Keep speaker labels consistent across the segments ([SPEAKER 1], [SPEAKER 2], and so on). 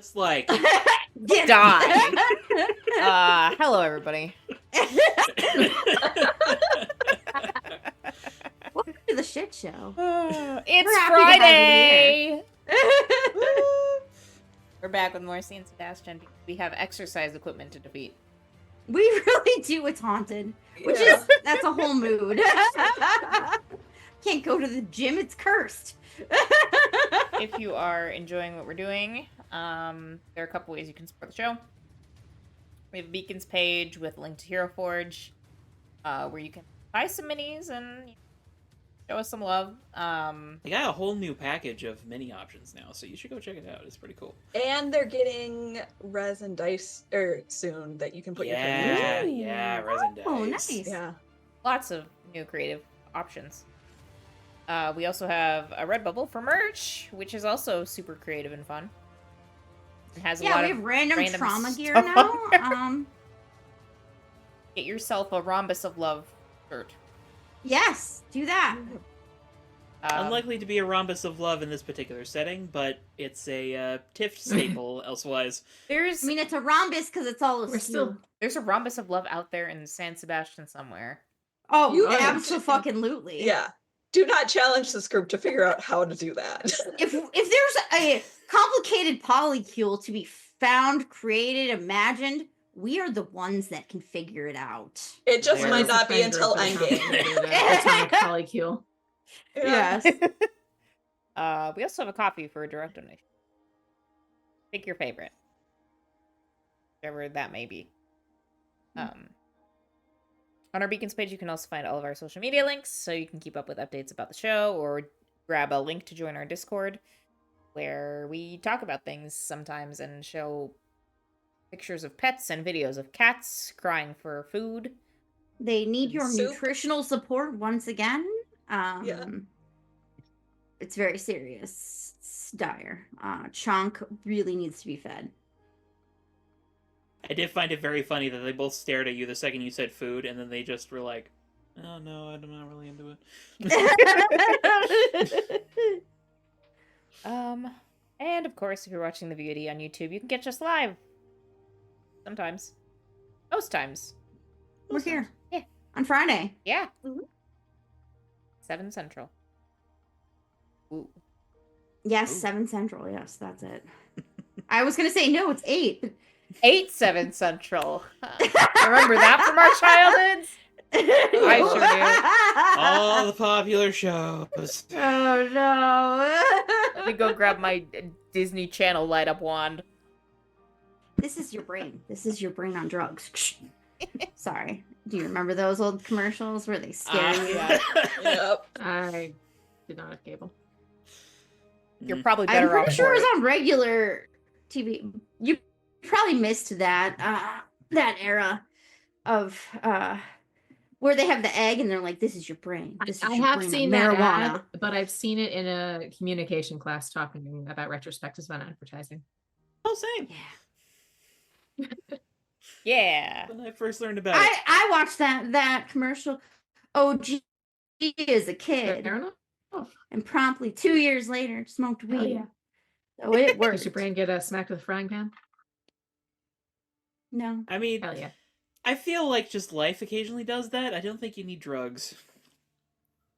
[SPEAKER 1] looks like.
[SPEAKER 2] Die. Hello, everybody.
[SPEAKER 3] Welcome to the shit show.
[SPEAKER 2] It's
[SPEAKER 3] We're happy to have
[SPEAKER 2] Friday.
[SPEAKER 3] you
[SPEAKER 2] We're back with more San Sebastián. We have exercise equipment to defeat.
[SPEAKER 3] We really do. It's haunted, which is that's a whole mood. Can't go to the gym. It's cursed.
[SPEAKER 2] If you are enjoying what we're doing, there are a couple ways you can support the show. We have a Beacons page with a link to Hero Forge, where you can buy some minis and show us some love.
[SPEAKER 1] They got a whole new package of mini options now, so you should go check it out. It's pretty cool.
[SPEAKER 4] And they're getting resin dice soon that you can put your
[SPEAKER 1] Yeah,
[SPEAKER 4] fingers in.
[SPEAKER 1] yeah, resin dice.
[SPEAKER 3] Oh, nice.
[SPEAKER 4] Yeah.
[SPEAKER 2] Lots of new creative options. We also have a Redbubble for merch, which is also super creative and fun. It has a lot
[SPEAKER 3] we
[SPEAKER 2] of
[SPEAKER 3] have random trauma
[SPEAKER 2] stuff
[SPEAKER 3] gear
[SPEAKER 2] on
[SPEAKER 3] now.
[SPEAKER 2] there. Get yourself a Rhombus of Love shirt.
[SPEAKER 3] Yes, do that.
[SPEAKER 1] Unlikely to be a rhombus of love in this particular setting, but it's a Tift staple elsewise.
[SPEAKER 3] I mean, it's a rhombus because it's all
[SPEAKER 2] There's a Rhombus of Love out there in San Sebastián somewhere.
[SPEAKER 3] Oh,
[SPEAKER 4] You-
[SPEAKER 3] absolutely.
[SPEAKER 4] Yeah. Do not challenge this group to figure out how to do that.
[SPEAKER 3] If there's a complicated polycule to be found, created, imagined, we are the ones that can figure it out.
[SPEAKER 4] It just
[SPEAKER 1] There's
[SPEAKER 4] might
[SPEAKER 1] a
[SPEAKER 4] not be until Endgame.
[SPEAKER 5] Atomic polycule.
[SPEAKER 4] Yeah.
[SPEAKER 3] Yes.
[SPEAKER 2] We also have a coffee for a direct donation. Pick your favorite. Whichever that may be. On our Beacons page, you can also find all of our social media links, so you can keep up with updates about the show, or grab a link to join our Discord, where we talk about things sometimes and show pictures of pets and videos of cats crying for food.
[SPEAKER 3] They need your
[SPEAKER 4] Soup.
[SPEAKER 3] nutritional support once again.
[SPEAKER 4] Yeah.
[SPEAKER 3] It's very serious. It's dire. Chonk really needs to be fed.
[SPEAKER 1] I did find it very funny that they both stared at you the second you said food, and then they just were like, "Oh no, I'm not really into it."
[SPEAKER 2] And of course, if you're watching the VOD on YouTube, you can catch us live. Sometimes. Most times.
[SPEAKER 3] We're here.
[SPEAKER 2] Yeah.
[SPEAKER 3] On Friday.
[SPEAKER 2] Yeah.
[SPEAKER 4] Mhm.
[SPEAKER 2] 7 Central. Ooh.
[SPEAKER 3] Yes,
[SPEAKER 1] Ooh.
[SPEAKER 3] 7 Central. Yes, that's it. I was going to say, no, it's 8.
[SPEAKER 2] 7 Central. Remember that from our childhoods? I sure do.
[SPEAKER 1] All the popular shows.
[SPEAKER 3] Oh, no.
[SPEAKER 2] Let me go grab my Disney Channel light up wand.
[SPEAKER 3] This is your brain. This is your brain on drugs. Sorry. Do you remember those old commercials where they scare you?
[SPEAKER 1] Yeah.
[SPEAKER 4] Yep.
[SPEAKER 5] I did not have cable.
[SPEAKER 2] You're probably
[SPEAKER 3] I'm
[SPEAKER 2] better
[SPEAKER 3] pretty
[SPEAKER 2] off
[SPEAKER 3] sure
[SPEAKER 2] for
[SPEAKER 3] it
[SPEAKER 2] it.
[SPEAKER 3] was on regular TV. You probably missed that era of where they have the egg and they're like, "This is your brain. This is
[SPEAKER 5] I
[SPEAKER 3] your
[SPEAKER 5] have
[SPEAKER 3] brain
[SPEAKER 5] seen
[SPEAKER 3] on
[SPEAKER 5] that
[SPEAKER 3] marijuana."
[SPEAKER 5] ad, but I've seen it in a communication class talking about retrospectives on advertising.
[SPEAKER 1] Oh, same.
[SPEAKER 2] Yeah.
[SPEAKER 1] When I first learned about it.
[SPEAKER 3] I watched that commercial. OG as a kid,
[SPEAKER 5] Fair enough.
[SPEAKER 3] and promptly 2 years later smoked
[SPEAKER 5] Hell
[SPEAKER 3] weed.
[SPEAKER 5] yeah.
[SPEAKER 3] So it worked.
[SPEAKER 5] Does your brain get smacked with a frying pan?
[SPEAKER 3] No.
[SPEAKER 1] I mean,
[SPEAKER 5] Hell yeah.
[SPEAKER 1] I feel like just life occasionally does that. I don't think you need drugs.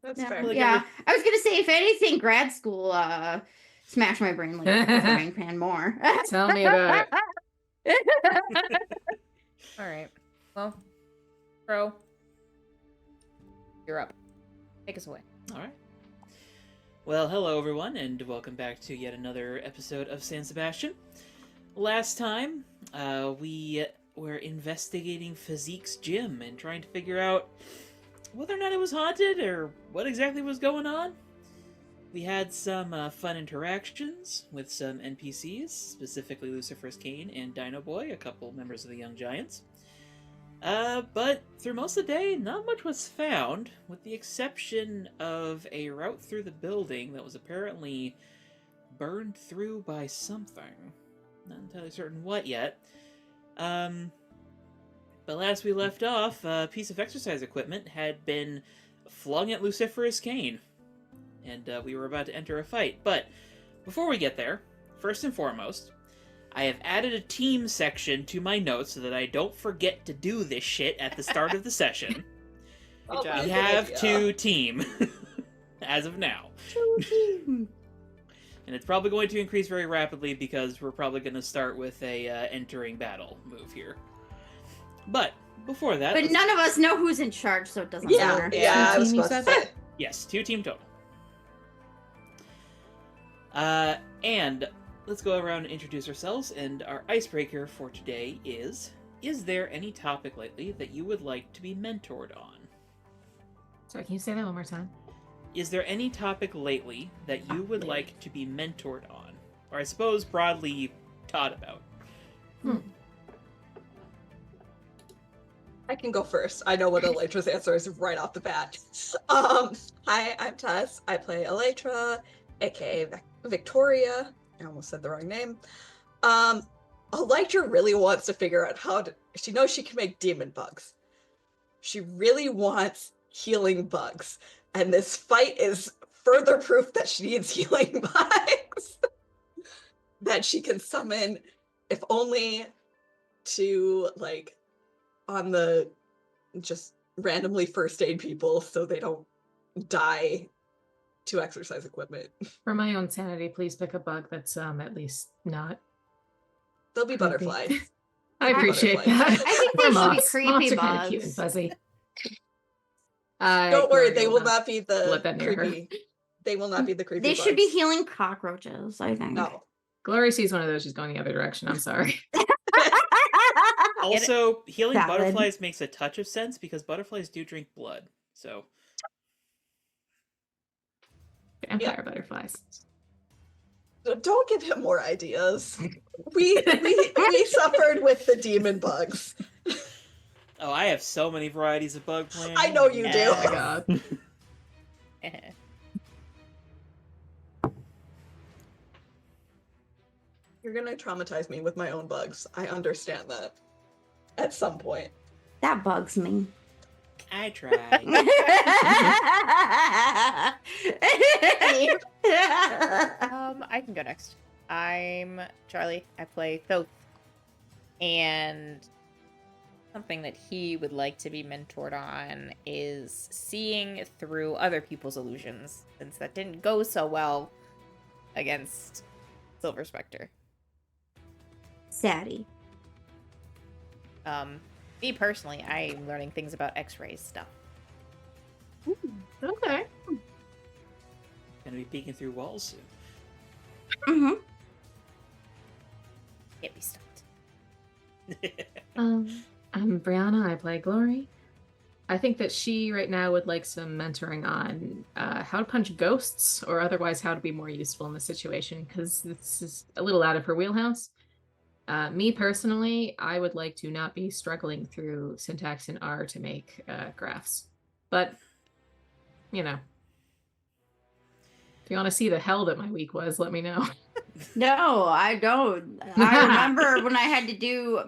[SPEAKER 4] That's
[SPEAKER 3] Yeah.
[SPEAKER 4] fair.
[SPEAKER 1] Like
[SPEAKER 3] Yeah. I was gonna say, if anything, grad school smashed my brain like a frying pan more.
[SPEAKER 5] Tell me about it.
[SPEAKER 2] All right. Well, Pro, you're up. Take us away.
[SPEAKER 1] All right. Well, hello everyone, and welcome back to yet another episode of San Sebastián. Last time, we were investigating Physique's gym and trying to figure out whether or not it was haunted or what exactly was going on. We had some fun interactions with some NPCs, specifically Lucifer's Cane and Dino Boy, a couple members of the Young Giants. But through most of the day, not much was found, with the exception of a route through the building that was apparently burned through by something. Not entirely certain what yet. But last we left off, a piece of exercise equipment had been flung at Lucifer's Cane, and we were about to enter a fight. But before we get there, first and foremost, I have added a team section to my notes so that I don't forget to do this shit at the start of the session.
[SPEAKER 4] Oh,
[SPEAKER 6] job.
[SPEAKER 1] We
[SPEAKER 4] good
[SPEAKER 1] have
[SPEAKER 4] idea.
[SPEAKER 1] 2 team as of now. And it's probably going to increase very rapidly because we're probably going to start with a entering battle move here. But before that,
[SPEAKER 3] But
[SPEAKER 1] let's-
[SPEAKER 3] none of us know who's in charge, so it doesn't
[SPEAKER 4] Yeah,
[SPEAKER 3] matter.
[SPEAKER 4] yeah, I was
[SPEAKER 5] Team, you
[SPEAKER 4] supposed to
[SPEAKER 5] said?
[SPEAKER 4] say.
[SPEAKER 1] yes, 2 team total. And let's go around and introduce ourselves. And our icebreaker for today is there any topic lately that you would like to be mentored on?
[SPEAKER 5] Sorry, can you say that one more time?
[SPEAKER 1] Is there any topic lately that you would
[SPEAKER 5] lately.
[SPEAKER 1] like to be mentored on? Or I suppose broadly taught about?
[SPEAKER 4] I can go first. I know what Elytra's answer is right off the bat. Hi, I'm Tess. I play Elytra, aka Victoria. I almost said the wrong name. Elytra really wants to figure out how to. She knows she can make demon bugs. She really wants healing bugs, and this fight is further proof that she needs healing bugs that she can summon, if only to like on the just randomly first aid people so they don't die to exercise equipment.
[SPEAKER 5] For my own sanity, please pick a bug that's at least not.
[SPEAKER 4] They'll be
[SPEAKER 5] creepy.
[SPEAKER 4] butterflies.
[SPEAKER 5] I appreciate
[SPEAKER 4] Butterflies.
[SPEAKER 5] that.
[SPEAKER 3] I think
[SPEAKER 5] Or
[SPEAKER 3] they should be
[SPEAKER 5] moths.
[SPEAKER 3] creepy
[SPEAKER 5] Moths are kind of cute and
[SPEAKER 3] bugs.
[SPEAKER 5] fuzzy.
[SPEAKER 4] Don't worry,
[SPEAKER 5] Glory
[SPEAKER 4] they will not be the
[SPEAKER 5] let that near her.
[SPEAKER 4] creepy. They will not be the creepy.
[SPEAKER 3] They should be
[SPEAKER 4] bugs.
[SPEAKER 3] healing cockroaches, I think.
[SPEAKER 4] No.
[SPEAKER 5] Glory sees one of those, she's going the other direction. I'm sorry.
[SPEAKER 1] Also, healing
[SPEAKER 3] Valid.
[SPEAKER 1] butterflies makes a touch of sense because butterflies do drink blood. So,
[SPEAKER 5] Vampire butterflies.
[SPEAKER 4] Don't give him more ideas. We suffered with the demon bugs.
[SPEAKER 1] oh, I have so many varieties of bug plants.
[SPEAKER 4] I know you do.
[SPEAKER 5] Oh my god.
[SPEAKER 4] You're gonna traumatize me with my own bugs. I understand that. At some point.
[SPEAKER 3] That bugs me.
[SPEAKER 1] I tried.
[SPEAKER 2] I can go next. I'm Charlie. I play Thoth. And something that he would like to be mentored on is seeing through other people's illusions, since that didn't go so well against Silver Spectre.
[SPEAKER 3] Saddy.
[SPEAKER 2] Me personally, I'm learning things about X-rays stuff.
[SPEAKER 5] Okay.
[SPEAKER 1] Gonna be peeking through walls soon.
[SPEAKER 3] Mm-hmm.
[SPEAKER 2] Can't be stopped.
[SPEAKER 5] I'm Brianna. I play Glory. I think that she right now would like some mentoring on how to punch ghosts, or otherwise how to be more useful in the situation, because this is a little out of her wheelhouse. Me personally, I would like to not be struggling through syntax in R to make graphs. But, you know, if you want to see the hell that my week was, let me know.
[SPEAKER 3] No, I don't. I remember when I had to do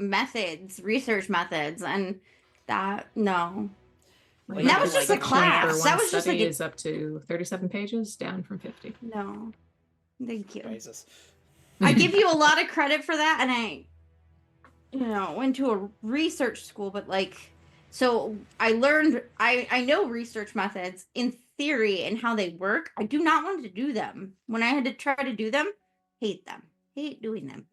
[SPEAKER 3] research methods, and no.
[SPEAKER 5] My
[SPEAKER 1] That
[SPEAKER 5] week
[SPEAKER 1] was just a
[SPEAKER 5] for
[SPEAKER 3] class.
[SPEAKER 5] one
[SPEAKER 3] That was just
[SPEAKER 5] study
[SPEAKER 3] like a-
[SPEAKER 5] is up to 37 pages, down from 50.
[SPEAKER 3] No. Thank you.
[SPEAKER 1] Jesus.
[SPEAKER 3] I give you a lot of credit for that, and I went to a research school, but so I learned, I know research methods in theory and how they work. I do not want to do them. When I had to try to do them, hate doing them.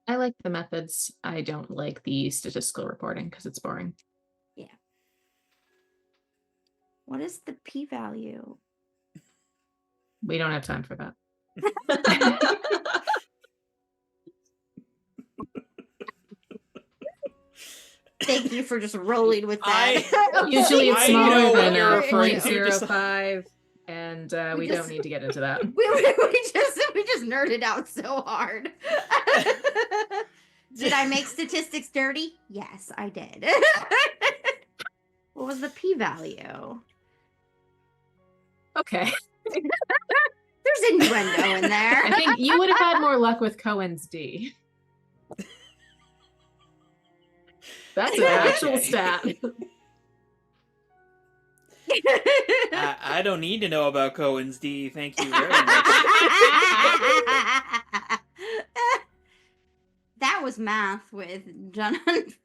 [SPEAKER 5] I like the methods. I don't like the statistical reporting because it's boring.
[SPEAKER 3] What is the p-value?
[SPEAKER 5] We don't have time for that.
[SPEAKER 3] Thank you for just rolling with that.
[SPEAKER 5] Usually it's
[SPEAKER 1] I
[SPEAKER 5] smaller
[SPEAKER 1] know
[SPEAKER 5] than
[SPEAKER 1] what you're referring to, just-
[SPEAKER 5] 0.05, and we
[SPEAKER 3] just-
[SPEAKER 5] don't need to get into that.
[SPEAKER 3] we just nerded out so hard. Did I make statistics dirty? Yes, I did. What was the p-value?
[SPEAKER 5] Okay.
[SPEAKER 3] There's innuendo in there.
[SPEAKER 5] I think you would have had more luck with Cohen's D. That's an actual
[SPEAKER 1] Okay.
[SPEAKER 5] stat.
[SPEAKER 1] I don't need to know about Cohen's D. Thank you very much.
[SPEAKER 3] was math with John Humphrey.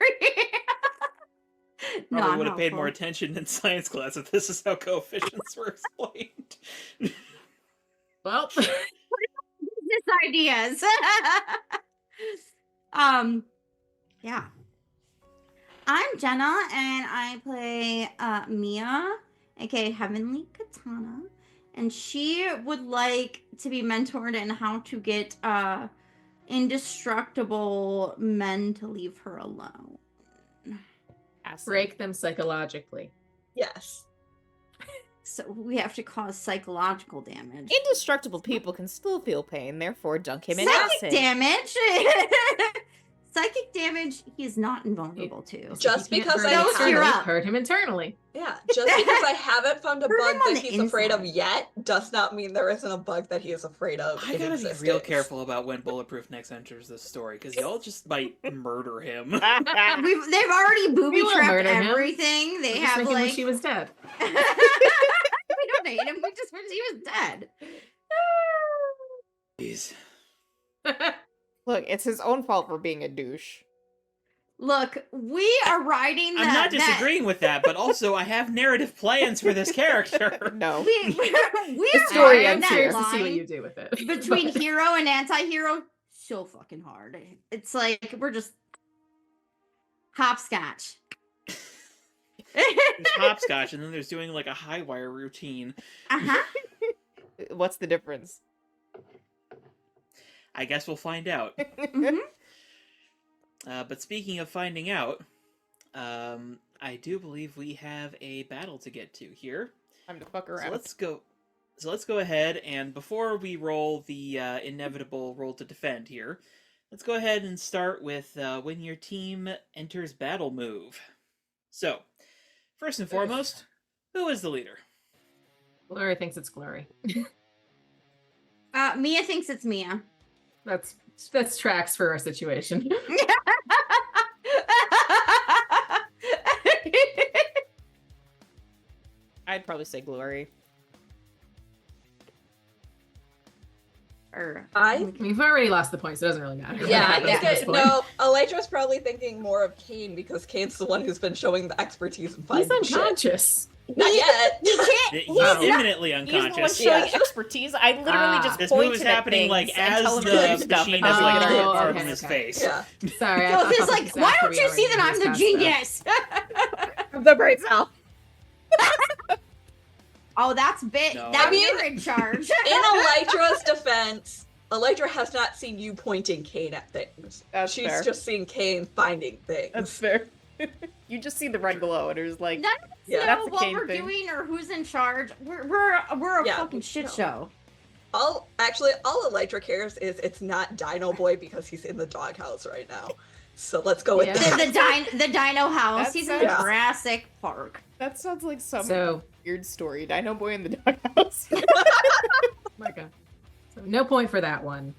[SPEAKER 1] Probably
[SPEAKER 3] Not
[SPEAKER 1] would have paid
[SPEAKER 3] helpful.
[SPEAKER 1] more attention in science class if this is how coefficients were explained.
[SPEAKER 5] Well,
[SPEAKER 3] Business ideas. Yeah. I'm Jenna, and I play Mia, aka Heavenly Katana, and she would like to be mentored in how to get indestructible men to leave her alone.
[SPEAKER 5] break them psychologically.
[SPEAKER 4] Yes.
[SPEAKER 3] So we have to cause psychological damage.
[SPEAKER 2] Indestructible people can still feel pain, therefore dunk him in
[SPEAKER 3] Psychic
[SPEAKER 2] acid.
[SPEAKER 3] damage. Psychic damage. He is not invulnerable to.
[SPEAKER 4] Just
[SPEAKER 5] If you can't
[SPEAKER 4] because
[SPEAKER 5] hurt
[SPEAKER 4] I
[SPEAKER 5] him
[SPEAKER 3] Those
[SPEAKER 4] have,
[SPEAKER 3] you're
[SPEAKER 5] externally,
[SPEAKER 3] up.
[SPEAKER 5] hurt him internally.
[SPEAKER 4] yeah, just because I haven't found a
[SPEAKER 3] Hurt
[SPEAKER 4] bug
[SPEAKER 3] him on
[SPEAKER 4] that
[SPEAKER 3] the
[SPEAKER 4] he's afraid of
[SPEAKER 3] inside.
[SPEAKER 4] yet does not mean there isn't a bug that he is afraid of.
[SPEAKER 1] I
[SPEAKER 4] in
[SPEAKER 1] gotta be real
[SPEAKER 4] existence.
[SPEAKER 1] careful about when Bulletproof next enters this story, because y'all just might murder him.
[SPEAKER 3] They've already booby
[SPEAKER 5] We will
[SPEAKER 3] trapped
[SPEAKER 5] murder him.
[SPEAKER 3] everything. They
[SPEAKER 5] We're just
[SPEAKER 3] have
[SPEAKER 5] thinking
[SPEAKER 3] like
[SPEAKER 5] when she was dead.
[SPEAKER 3] we don't hate him. We just wish he was dead.
[SPEAKER 1] Jeez.
[SPEAKER 2] Look, it's his own fault for being a douche.
[SPEAKER 3] Look, we are riding
[SPEAKER 1] I'm not disagreeing with that, but also I have narrative plans for this character.
[SPEAKER 2] No.
[SPEAKER 3] We are
[SPEAKER 2] story
[SPEAKER 3] riding
[SPEAKER 2] ends
[SPEAKER 3] that
[SPEAKER 2] here.
[SPEAKER 5] curious to see what
[SPEAKER 3] line
[SPEAKER 5] you do with it.
[SPEAKER 3] between hero and anti-hero so fucking hard. It's like we're just hopscotch.
[SPEAKER 1] There's hopscotch, and then there's doing like a high wire routine.
[SPEAKER 3] Uh-huh.
[SPEAKER 2] What's the difference?
[SPEAKER 1] I guess we'll find out.
[SPEAKER 3] Mhm.
[SPEAKER 1] But speaking of finding out, I do believe we have a battle to get to here.
[SPEAKER 2] Time to fuck
[SPEAKER 1] So
[SPEAKER 2] around.
[SPEAKER 1] let's go. So let's go ahead, and before we roll the inevitable roll to defend here, let's go ahead and start with when your team enters battle move. So, first and foremost, who is the leader?
[SPEAKER 5] Glory thinks it's Glory.
[SPEAKER 3] Mia thinks it's Mia.
[SPEAKER 5] That's tracks for our situation.
[SPEAKER 2] I'd probably say Glory.
[SPEAKER 5] We've already lost the point, so it doesn't really matter.
[SPEAKER 4] Yeah, I
[SPEAKER 5] At
[SPEAKER 4] think
[SPEAKER 5] this point.
[SPEAKER 4] no. Elytra's probably thinking more of Kane because Kane's the one who's been showing the expertise in
[SPEAKER 5] He's
[SPEAKER 4] finding shit.
[SPEAKER 5] unconscious.
[SPEAKER 4] Not yet.
[SPEAKER 3] He can't.
[SPEAKER 1] He's
[SPEAKER 5] Wow.
[SPEAKER 1] imminently
[SPEAKER 2] He's the one
[SPEAKER 1] unconscious.
[SPEAKER 2] showing
[SPEAKER 4] Yeah.
[SPEAKER 2] expertise. I literally just
[SPEAKER 1] This
[SPEAKER 2] pointed
[SPEAKER 1] move is
[SPEAKER 2] at
[SPEAKER 1] happening like
[SPEAKER 2] things and
[SPEAKER 1] as
[SPEAKER 2] tell him
[SPEAKER 1] the
[SPEAKER 2] to do stuff
[SPEAKER 1] machine
[SPEAKER 2] and
[SPEAKER 1] is
[SPEAKER 2] then
[SPEAKER 1] like
[SPEAKER 2] we get
[SPEAKER 1] ripped
[SPEAKER 2] our-
[SPEAKER 1] apart
[SPEAKER 5] okay,
[SPEAKER 1] from his
[SPEAKER 5] okay.
[SPEAKER 1] face.
[SPEAKER 4] Yeah.
[SPEAKER 5] Sorry, I
[SPEAKER 3] So
[SPEAKER 5] thought
[SPEAKER 3] he's
[SPEAKER 5] this
[SPEAKER 3] like,
[SPEAKER 5] was
[SPEAKER 3] why
[SPEAKER 5] after
[SPEAKER 3] don't
[SPEAKER 5] we
[SPEAKER 3] you
[SPEAKER 5] already
[SPEAKER 3] see that I'm the
[SPEAKER 5] discussed
[SPEAKER 3] genius?
[SPEAKER 2] the brain cell.
[SPEAKER 3] Oh, that's
[SPEAKER 1] No.
[SPEAKER 3] Now
[SPEAKER 4] I mean-
[SPEAKER 3] you're in charge.
[SPEAKER 4] In Elytra's defense, Elytra has not seen you pointing Kane at things.
[SPEAKER 2] That's
[SPEAKER 4] She's
[SPEAKER 2] fair.
[SPEAKER 4] just seen Kane finding things.
[SPEAKER 2] That's fair. You just see the red glow, and it was like,
[SPEAKER 3] None of us
[SPEAKER 4] Yeah.
[SPEAKER 3] know
[SPEAKER 2] That's a
[SPEAKER 3] what
[SPEAKER 2] Kane
[SPEAKER 3] we're
[SPEAKER 2] thing.
[SPEAKER 3] doing or who's in charge. We're a
[SPEAKER 4] Yeah,
[SPEAKER 3] fucking shit
[SPEAKER 4] no.
[SPEAKER 3] show.
[SPEAKER 4] All Elytra cares is it's not Dino Boy because he's in the doghouse right now. So let's go with
[SPEAKER 5] Yeah.
[SPEAKER 4] that.
[SPEAKER 3] The Dino House.
[SPEAKER 2] That
[SPEAKER 3] He's in the
[SPEAKER 4] sounds-
[SPEAKER 3] Jurassic Park.
[SPEAKER 2] that sounds like some
[SPEAKER 5] So,
[SPEAKER 2] weird story. Dino Boy in the doghouse.
[SPEAKER 5] my God. So no point for that one.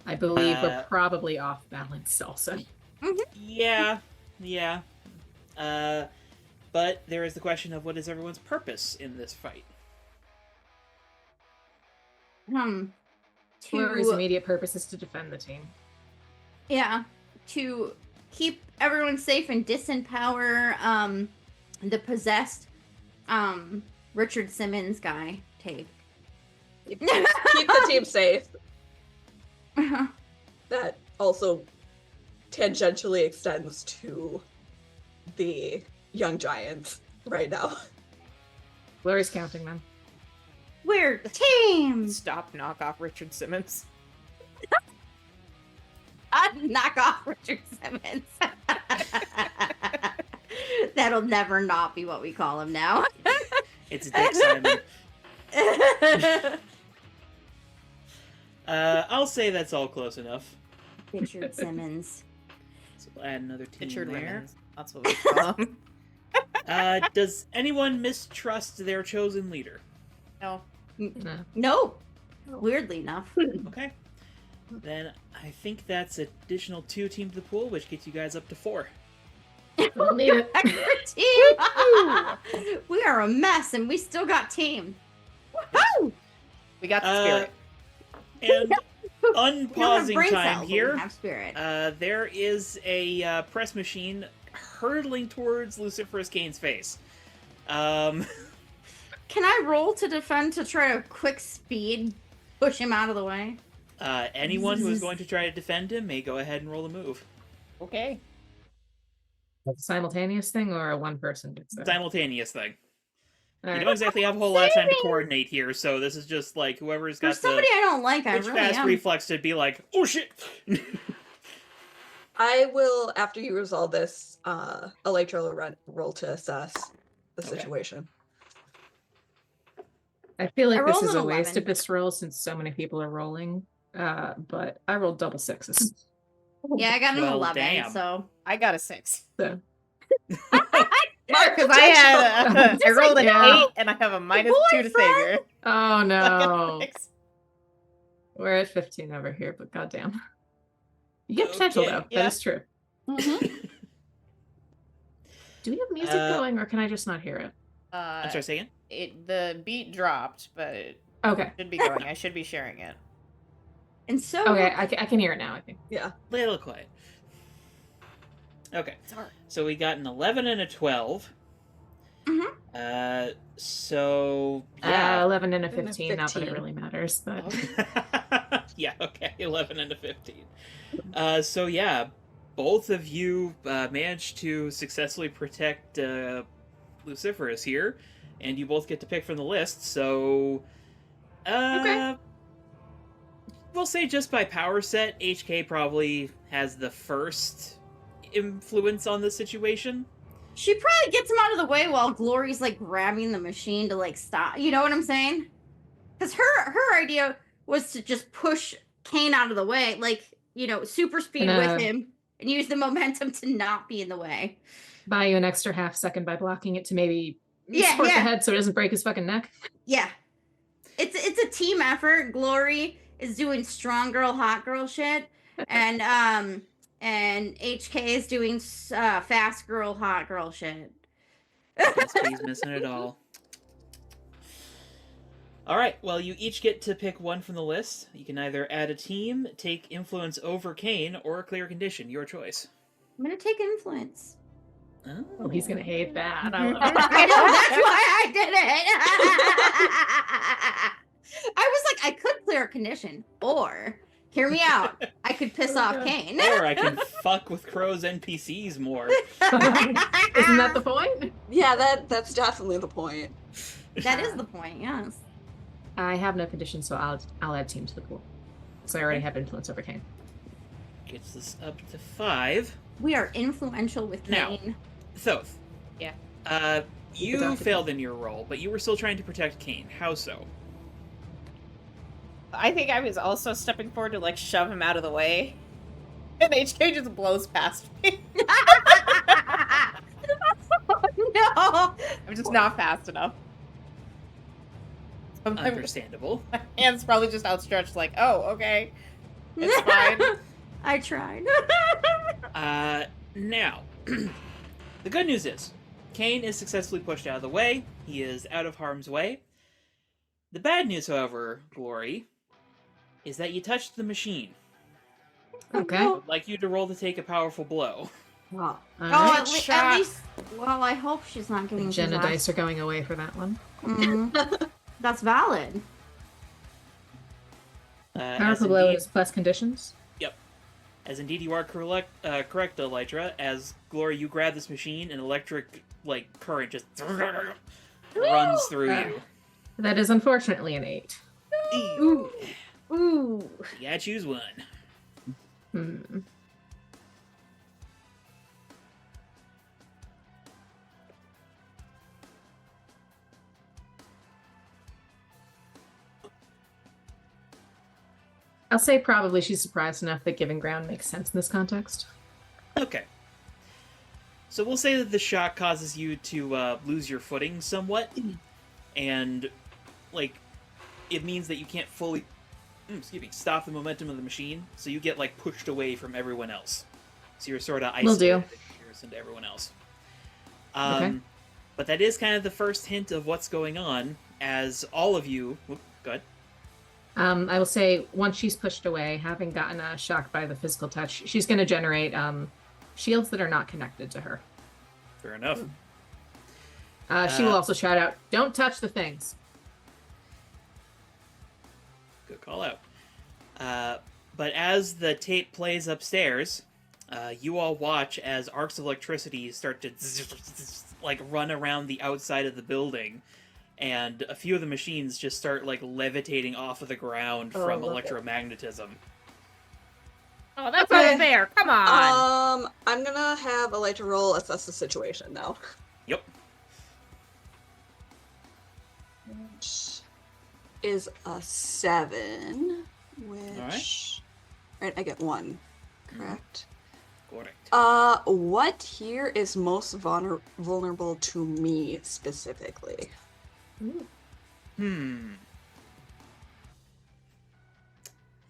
[SPEAKER 5] I believe we're probably off balance also.
[SPEAKER 1] Yeah. But there is the question of what is everyone's purpose in this fight?
[SPEAKER 5] Glory's
[SPEAKER 3] To
[SPEAKER 5] immediate purpose is to defend the team.
[SPEAKER 3] to keep everyone safe and disempower the possessed Richard Simmons guy. Take.
[SPEAKER 4] Keep the team safe. That also tangentially extends to the young giants right now.
[SPEAKER 5] Glory's counting them.
[SPEAKER 3] We're teams.
[SPEAKER 2] Stop, knock off Richard Simmons.
[SPEAKER 3] Knock off Richard Simmons. That'll never not be what we call him now.
[SPEAKER 1] It's Dick Simon. I'll say that's all close enough.
[SPEAKER 3] Richard Simmons.
[SPEAKER 1] So we'll add another team
[SPEAKER 2] Richard
[SPEAKER 1] there.
[SPEAKER 2] Simmons. That's what we call him.
[SPEAKER 1] Does anyone mistrust their chosen leader?
[SPEAKER 2] No.
[SPEAKER 5] No.
[SPEAKER 3] Nope. Weirdly enough.
[SPEAKER 1] Okay. Then I think that's additional 2 team to the pool, which gets you guys up to 4.
[SPEAKER 5] We'll need it.
[SPEAKER 3] Extra team. We are a mess, and we still got team. Woohoo!
[SPEAKER 2] We got the spirit.
[SPEAKER 1] And
[SPEAKER 3] You don't have
[SPEAKER 1] unpausing
[SPEAKER 3] brain
[SPEAKER 1] time
[SPEAKER 3] cells, but
[SPEAKER 1] here.
[SPEAKER 3] we have spirit.
[SPEAKER 1] There is a press machine hurtling towards Luciferus Kane's face.
[SPEAKER 3] Can I roll to defend to try to quick speed push him out of the way?
[SPEAKER 1] Anyone who is going to try to defend him may go ahead and roll a move.
[SPEAKER 2] Okay.
[SPEAKER 5] Simultaneous thing or a one person gets there?
[SPEAKER 1] Simultaneous thing.
[SPEAKER 5] All
[SPEAKER 1] You
[SPEAKER 5] right.
[SPEAKER 1] don't exactly have a whole lot of time to coordinate here, so this is just like whoever's
[SPEAKER 3] For
[SPEAKER 1] got
[SPEAKER 3] somebody I don't like, I
[SPEAKER 1] the
[SPEAKER 3] really
[SPEAKER 1] fast
[SPEAKER 3] am.
[SPEAKER 1] reflex to be like, oh shit!
[SPEAKER 4] I will, after you resolve this, Electro roll to assess the
[SPEAKER 1] Okay.
[SPEAKER 4] situation.
[SPEAKER 5] I feel like
[SPEAKER 3] I
[SPEAKER 5] this
[SPEAKER 3] rolled
[SPEAKER 5] is
[SPEAKER 3] an
[SPEAKER 5] a waste
[SPEAKER 3] 11.
[SPEAKER 5] of this roll since so many people are rolling. But I rolled double sixes.
[SPEAKER 3] Yeah, I got an
[SPEAKER 1] Well,
[SPEAKER 3] 11,
[SPEAKER 1] damn.
[SPEAKER 3] so.
[SPEAKER 2] I got a 6.
[SPEAKER 5] So
[SPEAKER 4] Mark
[SPEAKER 2] Because I had I rolled an
[SPEAKER 5] Yeah.
[SPEAKER 2] 8 and I have a -2 to
[SPEAKER 3] boyfriend.
[SPEAKER 2] savior.
[SPEAKER 5] oh
[SPEAKER 2] So I got a
[SPEAKER 5] no.
[SPEAKER 2] 6.
[SPEAKER 5] We're at 15 over here, but goddamn. You get potential
[SPEAKER 1] Okay,
[SPEAKER 5] though.
[SPEAKER 2] yeah.
[SPEAKER 5] That is true.
[SPEAKER 3] Mhm.
[SPEAKER 5] Do we have music going or can I just not hear it?
[SPEAKER 1] I'm sorry, say again?
[SPEAKER 2] The beat dropped, but it
[SPEAKER 5] Okay.
[SPEAKER 2] should be going. I should be sharing it.
[SPEAKER 3] And so.
[SPEAKER 5] Okay, I can hear it now, I think.
[SPEAKER 4] Yeah.
[SPEAKER 1] Little quiet. Okay,
[SPEAKER 2] It's hard.
[SPEAKER 1] so we got an 11 and a 12.
[SPEAKER 3] Mhm.
[SPEAKER 1] So yeah.
[SPEAKER 5] 11 and a
[SPEAKER 4] And a
[SPEAKER 5] 15, not that it
[SPEAKER 4] 15.
[SPEAKER 5] really matters, but
[SPEAKER 1] Yeah, okay, 11 and a 15. So yeah, both of you managed to successfully protect Luciferus here, and you both get to pick from the list, so...
[SPEAKER 5] Okay.
[SPEAKER 1] We'll say just by power set, HK probably has the first influence on the situation.
[SPEAKER 3] She probably gets him out of the way while Glory's like grabbing the machine to like stop. You know what I'm saying? Because her idea was to just push Kane out of the way, like, you know, super speed with him and use the momentum to not be in the way.
[SPEAKER 5] buy you an extra half second by blocking it to maybe
[SPEAKER 3] Yeah,
[SPEAKER 5] support
[SPEAKER 3] yeah.
[SPEAKER 5] the head so it doesn't break his fucking neck.
[SPEAKER 3] Yeah. It's a team effort. Glory is doing strong girl, hot girl shit. And HK is doing fast girl, hot girl shit.
[SPEAKER 1] SP's missing it all. Alright, well, you each get to pick one from the list. You can either add a team, take influence over Kane, or clear a condition. Your choice.
[SPEAKER 3] I'm gonna take influence.
[SPEAKER 5] Oh, he's gonna hate that. I love it.
[SPEAKER 3] I know, that's why I did it. I was like, I could clear a condition, or hear me out. I could piss off Kane.
[SPEAKER 1] Or I can fuck with Crow's NPCs more.
[SPEAKER 5] Isn't that the point?
[SPEAKER 4] Yeah, that's definitely the point.
[SPEAKER 3] That is the point, yes.
[SPEAKER 5] I have no condition, so I'll add team to the pool. So I already have influence over Kane.
[SPEAKER 1] Gets this up to 5.
[SPEAKER 3] We are influential with
[SPEAKER 1] Now.
[SPEAKER 3] Kane.
[SPEAKER 1] Thoth.
[SPEAKER 2] Yeah.
[SPEAKER 1] You
[SPEAKER 5] adopted
[SPEAKER 1] failed in your role, but you were still trying to protect Kane. How so?
[SPEAKER 2] I think I was also stepping forward to like shove him out of the way. And HK just blows past me.
[SPEAKER 3] No.
[SPEAKER 2] I'm just not fast enough. So my
[SPEAKER 1] Understandable.
[SPEAKER 2] hand's probably just outstretched, like, oh, okay. It's fine.
[SPEAKER 3] I tried.
[SPEAKER 1] Now, the good news is, Kane is successfully pushed out of the way. He is out of harm's way. The bad news, however, Glory, is that you touched the machine.
[SPEAKER 5] Okay.
[SPEAKER 1] I'd like you to roll to take a powerful blow.
[SPEAKER 4] Wow.
[SPEAKER 5] All
[SPEAKER 3] Oh,
[SPEAKER 5] right.
[SPEAKER 3] at
[SPEAKER 2] shot.
[SPEAKER 3] least. Well, I hope she's not getting
[SPEAKER 5] Jenna
[SPEAKER 3] possessed.
[SPEAKER 5] dice are going away for that one.
[SPEAKER 3] Mhm. That's valid.
[SPEAKER 5] Powerful blow is plus conditions.
[SPEAKER 1] As indeed you are correct, Elytra. As Glory, you grab this machine, and electric current just runs through you.
[SPEAKER 5] That is unfortunately an 8.
[SPEAKER 3] Ooh. Ooh.
[SPEAKER 1] You gotta choose one.
[SPEAKER 5] Hmm. I'll say probably she's surprised enough that giving ground makes sense in this context.
[SPEAKER 1] Okay. So we'll say that the shock causes you to lose your footing somewhat, and it means that you can't fully, stop the momentum of the machine. So you get pushed away from everyone else. So you're sort of
[SPEAKER 5] Will do.
[SPEAKER 1] isolated in comparison to everyone else.
[SPEAKER 5] Okay.
[SPEAKER 1] But that is kind of the first hint of what's going on, as all of you. Go ahead.
[SPEAKER 5] I will say once she's pushed away, having gotten shocked by the physical touch, she's going to generate shields that are not connected to her.
[SPEAKER 1] Fair enough.
[SPEAKER 5] She will also shout out, "Don't touch the things."
[SPEAKER 1] Good call out. But as the tape plays upstairs, you all watch as arcs of electricity start to like run around the outside of the building, and a few of the machines just start like levitating off of the ground from electromagnetism.
[SPEAKER 2] Oh, that's unfair. Come on.
[SPEAKER 4] I'm gonna have Elijah roll assess the situation now.
[SPEAKER 1] Yep.
[SPEAKER 4] Which is a 7, which... Right, I get 1, correct?
[SPEAKER 1] Correct.
[SPEAKER 4] What here is most vulnerable to me specifically?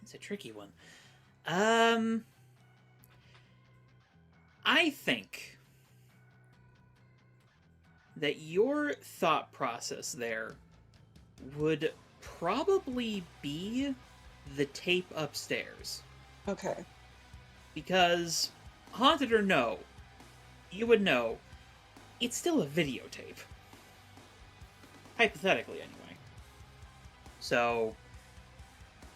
[SPEAKER 1] It's a tricky one. I think that your thought process there would probably be the tape upstairs.
[SPEAKER 4] Okay.
[SPEAKER 1] Because, haunted or no, you would know it's still a videotape. Hypothetically, anyway. So,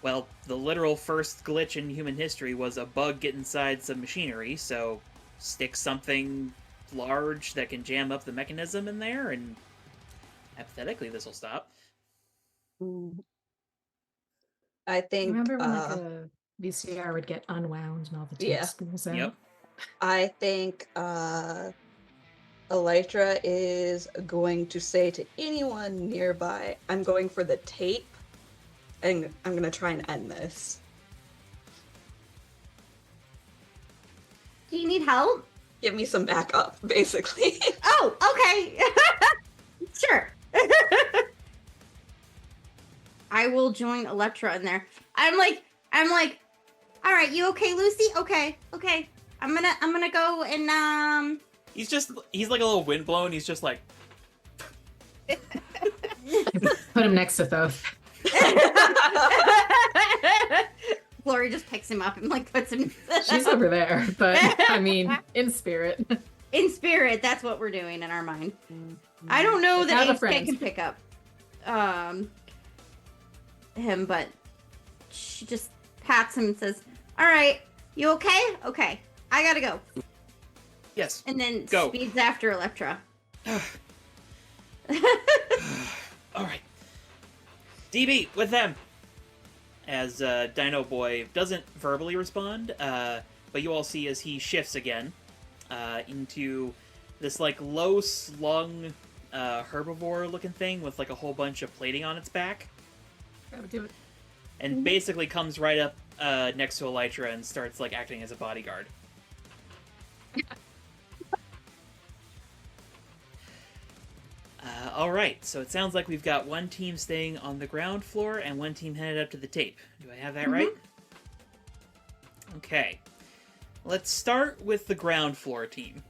[SPEAKER 1] well, the literal first glitch in human history was a bug get inside some machinery, so stick something large that can jam up the mechanism in there, and hypothetically this will stop.
[SPEAKER 4] I think...
[SPEAKER 5] Remember when like a VCR would get unwound and all the tape spools out?
[SPEAKER 1] Yep.
[SPEAKER 4] I think Elytra is going to say to anyone nearby, I'm going for the tape, and I'm going to try and end this.
[SPEAKER 3] Do you need help?
[SPEAKER 4] Give me some backup, basically.
[SPEAKER 3] Oh, okay. Sure. I will join Electra in there. I'm like, all right, you okay, Lucy? Okay. I'm gonna go and
[SPEAKER 1] He's like a little windblown, he's just like...
[SPEAKER 5] Put him next to Thoth.
[SPEAKER 3] Glory just picks him up and like puts him.
[SPEAKER 5] She's over there, but I mean, in spirit.
[SPEAKER 3] In spirit, that's what we're doing in our mind. I don't know that Ace can pick up him, but she just pats him and says, "All right, you okay? Okay, I gotta go."
[SPEAKER 1] Yes.
[SPEAKER 3] And then
[SPEAKER 1] go.
[SPEAKER 3] Speeds after Electra.
[SPEAKER 1] All right. DB, with them. As Dino Boy doesn't verbally respond, but you all see as he shifts again into this like low slung herbivore looking thing with like a whole bunch of plating on its back.
[SPEAKER 5] I would do it.
[SPEAKER 1] And basically comes right up next to Elytra and starts like acting as a bodyguard. Alright, so it sounds like we've got one team staying on the ground floor and one team headed up to the tape. Do I have that right? Okay. Let's start with the ground floor team.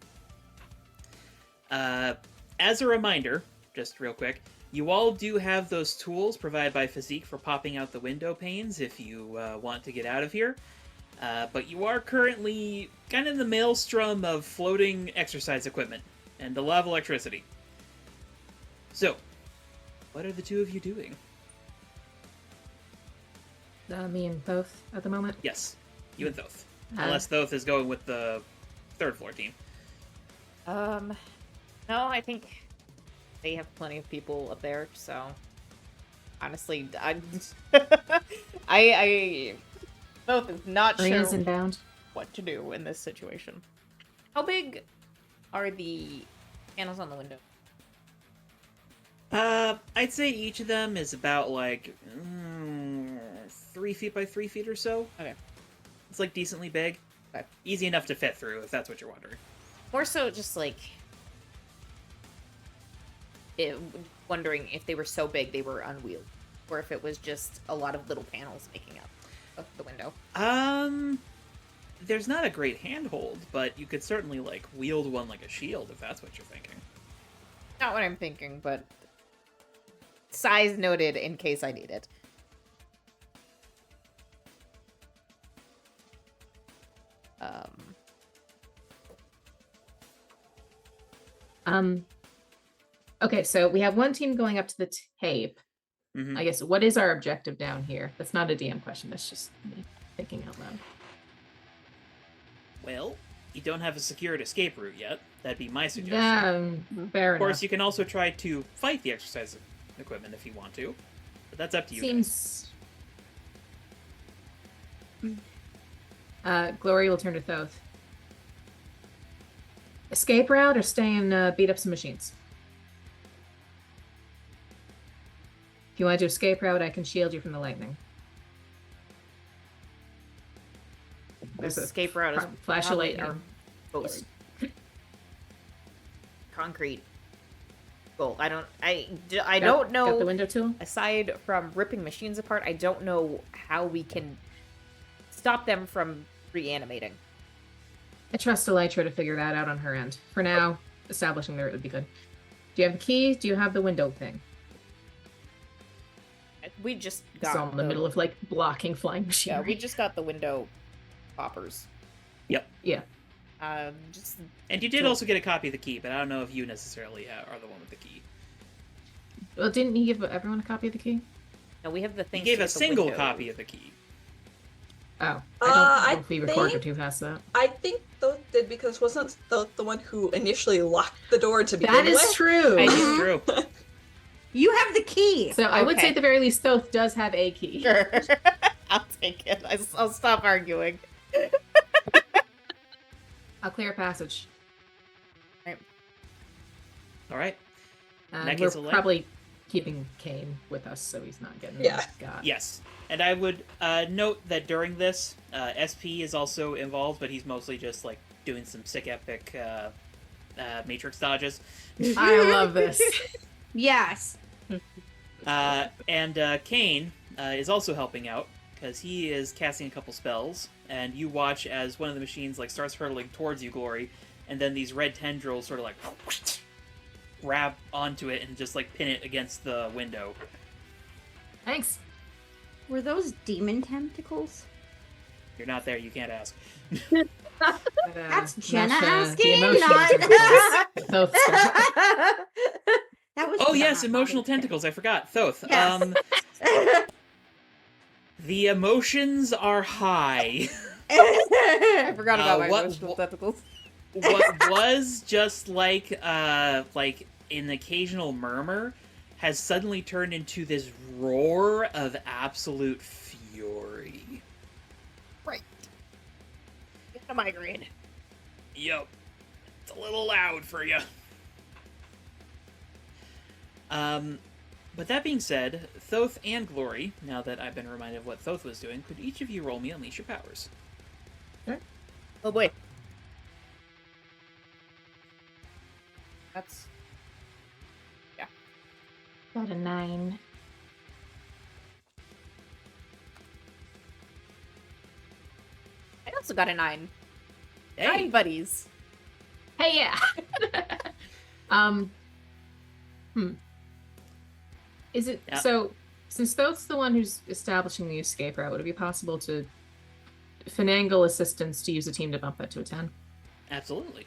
[SPEAKER 1] As a reminder, just real quick, you all do have those tools provided by Physique for popping out the window panes if you want to get out of here. But you are currently kind of in the maelstrom of floating exercise equipment and a lot of electricity. So, what are the two of you doing?
[SPEAKER 5] Me and Thoth at the moment?
[SPEAKER 1] Yes, you and Thoth. Unless Thoth is going with the third floor team.
[SPEAKER 2] No, I think they have plenty of people up there, so honestly, I Thoth is not sure
[SPEAKER 5] inbound.
[SPEAKER 2] what to do in this situation. How big are the panels on the window?
[SPEAKER 1] I'd say each of them is about like 3 feet by 3 feet or so.
[SPEAKER 2] Okay.
[SPEAKER 1] It's like decently big.
[SPEAKER 2] Okay.
[SPEAKER 1] Easy enough to fit through, if that's what you're wondering.
[SPEAKER 2] More so just like wondering if they were so big they were unwieldy, or if it was just a lot of little panels making up the window.
[SPEAKER 1] There's not a great handhold, but you could certainly like wield one like a shield if that's what you're thinking.
[SPEAKER 2] Not what I'm thinking, but size noted in case I need it.
[SPEAKER 5] Okay, so we have one team going up to the tape.
[SPEAKER 1] Mhm.
[SPEAKER 5] I guess, what is our objective down here? That's not a DM question. That's just me thinking out loud.
[SPEAKER 1] Well, you don't have a secured escape route yet. That'd be my suggestion.
[SPEAKER 5] Yeah, fair
[SPEAKER 1] Of course,
[SPEAKER 5] enough.
[SPEAKER 1] you can also try to fight the exercise equipment if you want to, but that's up to you.
[SPEAKER 5] Seems. Glory will turn to Thoth. Escape route or stay and beat up some machines? If you want to do escape route, I can shield you from the lightning. There's a
[SPEAKER 2] Escape route is
[SPEAKER 5] flash of
[SPEAKER 2] probably
[SPEAKER 5] lightning.
[SPEAKER 2] our most concrete goal. I don't know.
[SPEAKER 5] Got the window tool?
[SPEAKER 2] Aside from ripping machines apart, I don't know how we can stop them from reanimating.
[SPEAKER 5] I trust Elytra to figure that out on her end. For now, establishing there would be good. Do you have the key? Do you have the window thing?
[SPEAKER 2] We just
[SPEAKER 5] It's
[SPEAKER 2] got
[SPEAKER 5] all in the middle of like blocking flying
[SPEAKER 2] Yeah,
[SPEAKER 5] machinery.
[SPEAKER 2] we just got the window poppers.
[SPEAKER 1] Yep.
[SPEAKER 5] Yeah.
[SPEAKER 2] Just
[SPEAKER 1] And you did also get a copy of the key, but I don't know if you necessarily are the one with the key.
[SPEAKER 5] Well, didn't he give everyone a copy of the key?
[SPEAKER 2] no, we have the
[SPEAKER 1] He
[SPEAKER 2] thing.
[SPEAKER 1] gave a single copy of the key.
[SPEAKER 5] Oh, I don't know
[SPEAKER 4] I
[SPEAKER 5] if we recorded
[SPEAKER 4] think-
[SPEAKER 5] too fast that.
[SPEAKER 4] I think Thoth did because wasn't Thoth the one who initially locked the door to begin
[SPEAKER 5] That is
[SPEAKER 4] with?
[SPEAKER 5] true.
[SPEAKER 1] It's true.
[SPEAKER 3] You have the key.
[SPEAKER 5] So I would say
[SPEAKER 2] Okay.
[SPEAKER 5] at the very least, Thoth does have a key.
[SPEAKER 2] Sure. I'll take it. I'll stop arguing.
[SPEAKER 5] I'll clear a passage.
[SPEAKER 1] All right.
[SPEAKER 5] And
[SPEAKER 1] that
[SPEAKER 5] we're
[SPEAKER 1] case, Elaine?
[SPEAKER 5] probably keeping Kane with us so he's not getting
[SPEAKER 4] Yeah.
[SPEAKER 5] got.
[SPEAKER 1] Yes. And I would note that during this, SP is also involved, but he's mostly just like doing some sick epic Matrix dodges.
[SPEAKER 5] I love this.
[SPEAKER 3] Yes.
[SPEAKER 1] And Kane is also helping out because he is casting a couple spells, and you watch as one of the machines like starts hurtling towards you, Glory, and then these red tendrils sort of like grab onto it and just like pin it against the window.
[SPEAKER 5] Thanks.
[SPEAKER 3] Were those demon tentacles?
[SPEAKER 1] You're not there, you can't ask.
[SPEAKER 5] But,
[SPEAKER 3] That's
[SPEAKER 5] not,
[SPEAKER 3] Jenna
[SPEAKER 5] the
[SPEAKER 3] asking,
[SPEAKER 5] emotional
[SPEAKER 3] not-
[SPEAKER 5] tentacles. Thoth's stuff.
[SPEAKER 3] That was
[SPEAKER 1] Oh yes,
[SPEAKER 3] not
[SPEAKER 1] emotional
[SPEAKER 3] my
[SPEAKER 1] tentacles. I forgot. Thoth.
[SPEAKER 3] Yes.
[SPEAKER 1] The emotions are high.
[SPEAKER 2] I forgot about my
[SPEAKER 1] what-
[SPEAKER 2] emotional tentacles.
[SPEAKER 1] What was just like an occasional murmur has suddenly turned into this roar of absolute fury.
[SPEAKER 2] Right. Get a migraine.
[SPEAKER 1] Yep. It's a little loud for you. But that being said, Thoth and Glory, now that I've been reminded of what Thoth was doing, could each of you roll me Unleash Your Powers?
[SPEAKER 2] Oh boy. That's
[SPEAKER 5] Got a 9.
[SPEAKER 2] I also got a 9.
[SPEAKER 1] Hey,
[SPEAKER 2] 9 buddies.
[SPEAKER 5] Hey, yeah. Is it
[SPEAKER 1] Yeah.
[SPEAKER 5] so? Since Thoth's the one who's establishing the escape route, would it be possible to finagle assistance to use a team to bump that to a 10?
[SPEAKER 1] absolutely.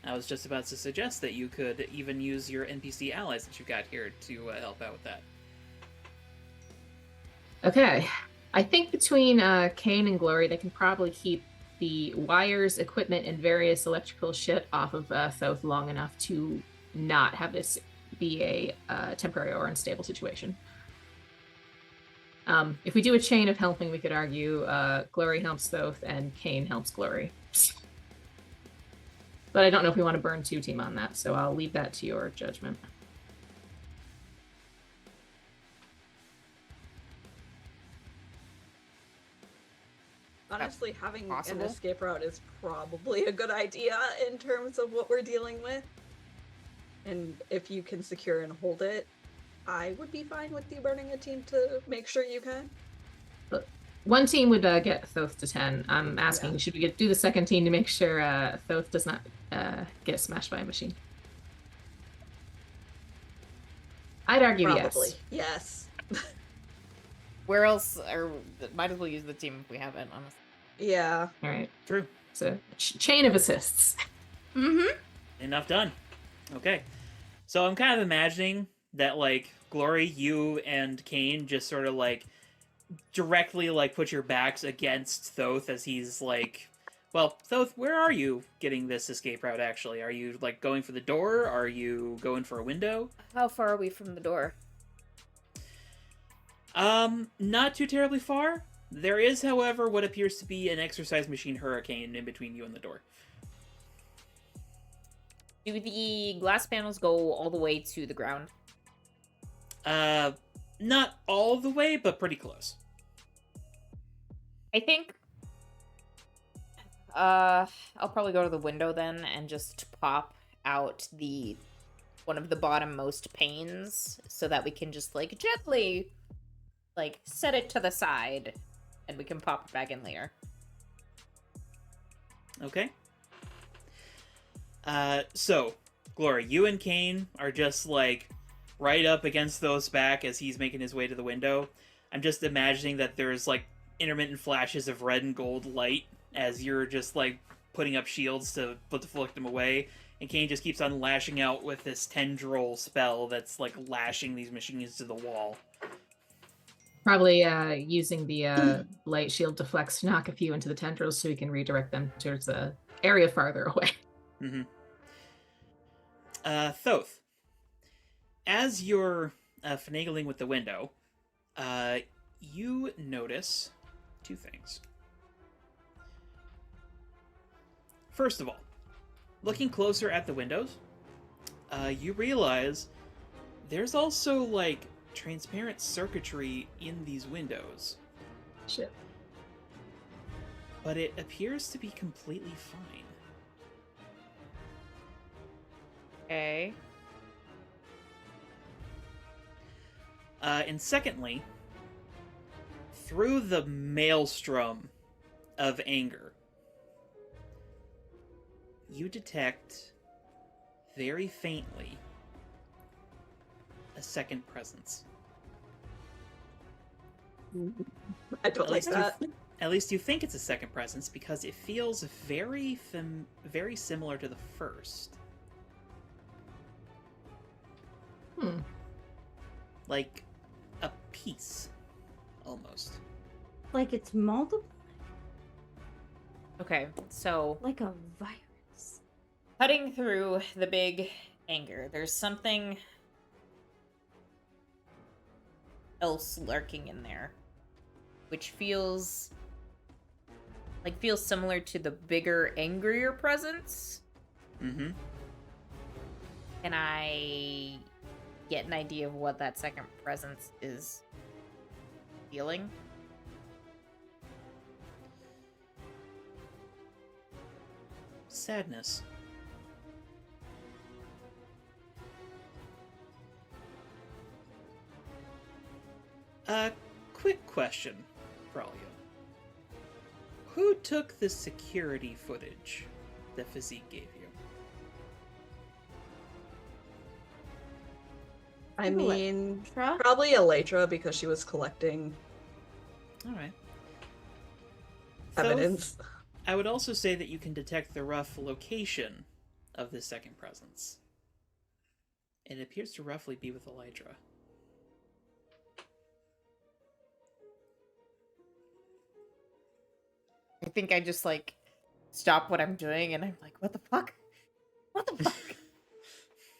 [SPEAKER 1] I was just about to suggest that you could even use your NPC allies that you've got here to help out with that.
[SPEAKER 5] Okay. I think between Kane and Glory, they can probably keep the wires, equipment, and various electrical shit off of Thoth long enough to not have this be a temporary or unstable situation. If we do a chain of helping, we could argue Glory helps Thoth and Kane helps Glory. But I don't know if we want to burn 2 team on that, so I'll leave that to your judgment.
[SPEAKER 4] Honestly, having
[SPEAKER 2] Possible?
[SPEAKER 4] an escape route is probably a good idea in terms of what we're dealing with. And if you can secure and hold it, I would be fine with you burning a team to make sure you can.
[SPEAKER 5] One team would get Thoth to 10. I'm asking,
[SPEAKER 4] Yeah.
[SPEAKER 5] should we do the second team to make sure Thoth does not get smashed by a machine? I'd argue
[SPEAKER 4] Probably.
[SPEAKER 5] yes.
[SPEAKER 4] Yes.
[SPEAKER 2] Where else? Or might as well use the team if we have it. Honestly.
[SPEAKER 4] Yeah.
[SPEAKER 5] All right.
[SPEAKER 1] True.
[SPEAKER 5] It's a chain of assists.
[SPEAKER 3] Mm-hmm.
[SPEAKER 1] Enough done. Okay. So I'm kind of imagining that, like, Glory, you and Kane just sort of, like, directly, like, put your backs against Thoth as he's, like... Well, Thoth, where are you getting this escape route, actually? Are you, like, going for the door? Are you going for a window?
[SPEAKER 2] How far are we from the door?
[SPEAKER 1] Not too terribly far. There is, however, what appears to be an exercise machine hurricane in between you and the door.
[SPEAKER 2] Do the glass panels go all the way to the ground?
[SPEAKER 1] Not all the way, but pretty close.
[SPEAKER 2] I think I'll probably go to the window then and just pop out one of the bottommost panes so that we can just like gently like set it to the side and we can pop it back in later.
[SPEAKER 1] Okay. So, Glory, you and Kane are just, like, right up against Thoth's back as he's making his way to the window. I'm just imagining that there's, like, intermittent flashes of red and gold light as you're just, like, putting up shields to deflect them away. And Kane just keeps on lashing out with this tendril spell that's, like, lashing these machines to the wall.
[SPEAKER 5] Probably using the light shield deflects to knock a few into the tendrils so we can redirect them towards the area farther away.
[SPEAKER 1] Mm-hmm. Thoth, as you're finagling with the window, you notice two things. First of all, looking closer at the windows, you realize there's also, like, transparent circuitry in these windows.
[SPEAKER 5] Shit.
[SPEAKER 1] But it appears to be completely fine.
[SPEAKER 2] Okay.
[SPEAKER 1] And secondly, through the maelstrom of anger, you detect, very faintly, a second presence.
[SPEAKER 4] I don't like that.
[SPEAKER 1] At least you think it's a second presence because it feels very similar to the first. Like a piece, almost.
[SPEAKER 3] Like it's multiple?
[SPEAKER 2] Okay, so
[SPEAKER 3] Like a virus.
[SPEAKER 2] cutting through the big anger, there's something else lurking in there, which feels similar to the bigger, angrier presence.
[SPEAKER 1] Mm-hmm.
[SPEAKER 2] Can I get an idea of what that second presence is feeling?
[SPEAKER 1] Sadness. Quick question for all of you. Who took the security footage that Physique gave you?
[SPEAKER 4] I mean,
[SPEAKER 3] Tra?
[SPEAKER 4] probably Elytra because she was collecting
[SPEAKER 1] Alright.
[SPEAKER 4] evidence.
[SPEAKER 1] I would also say that you can detect the rough location of this second presence. It appears to roughly be with Elytra.
[SPEAKER 2] I think I just like stop what I'm doing and I'm like, what the fuck? What the fuck?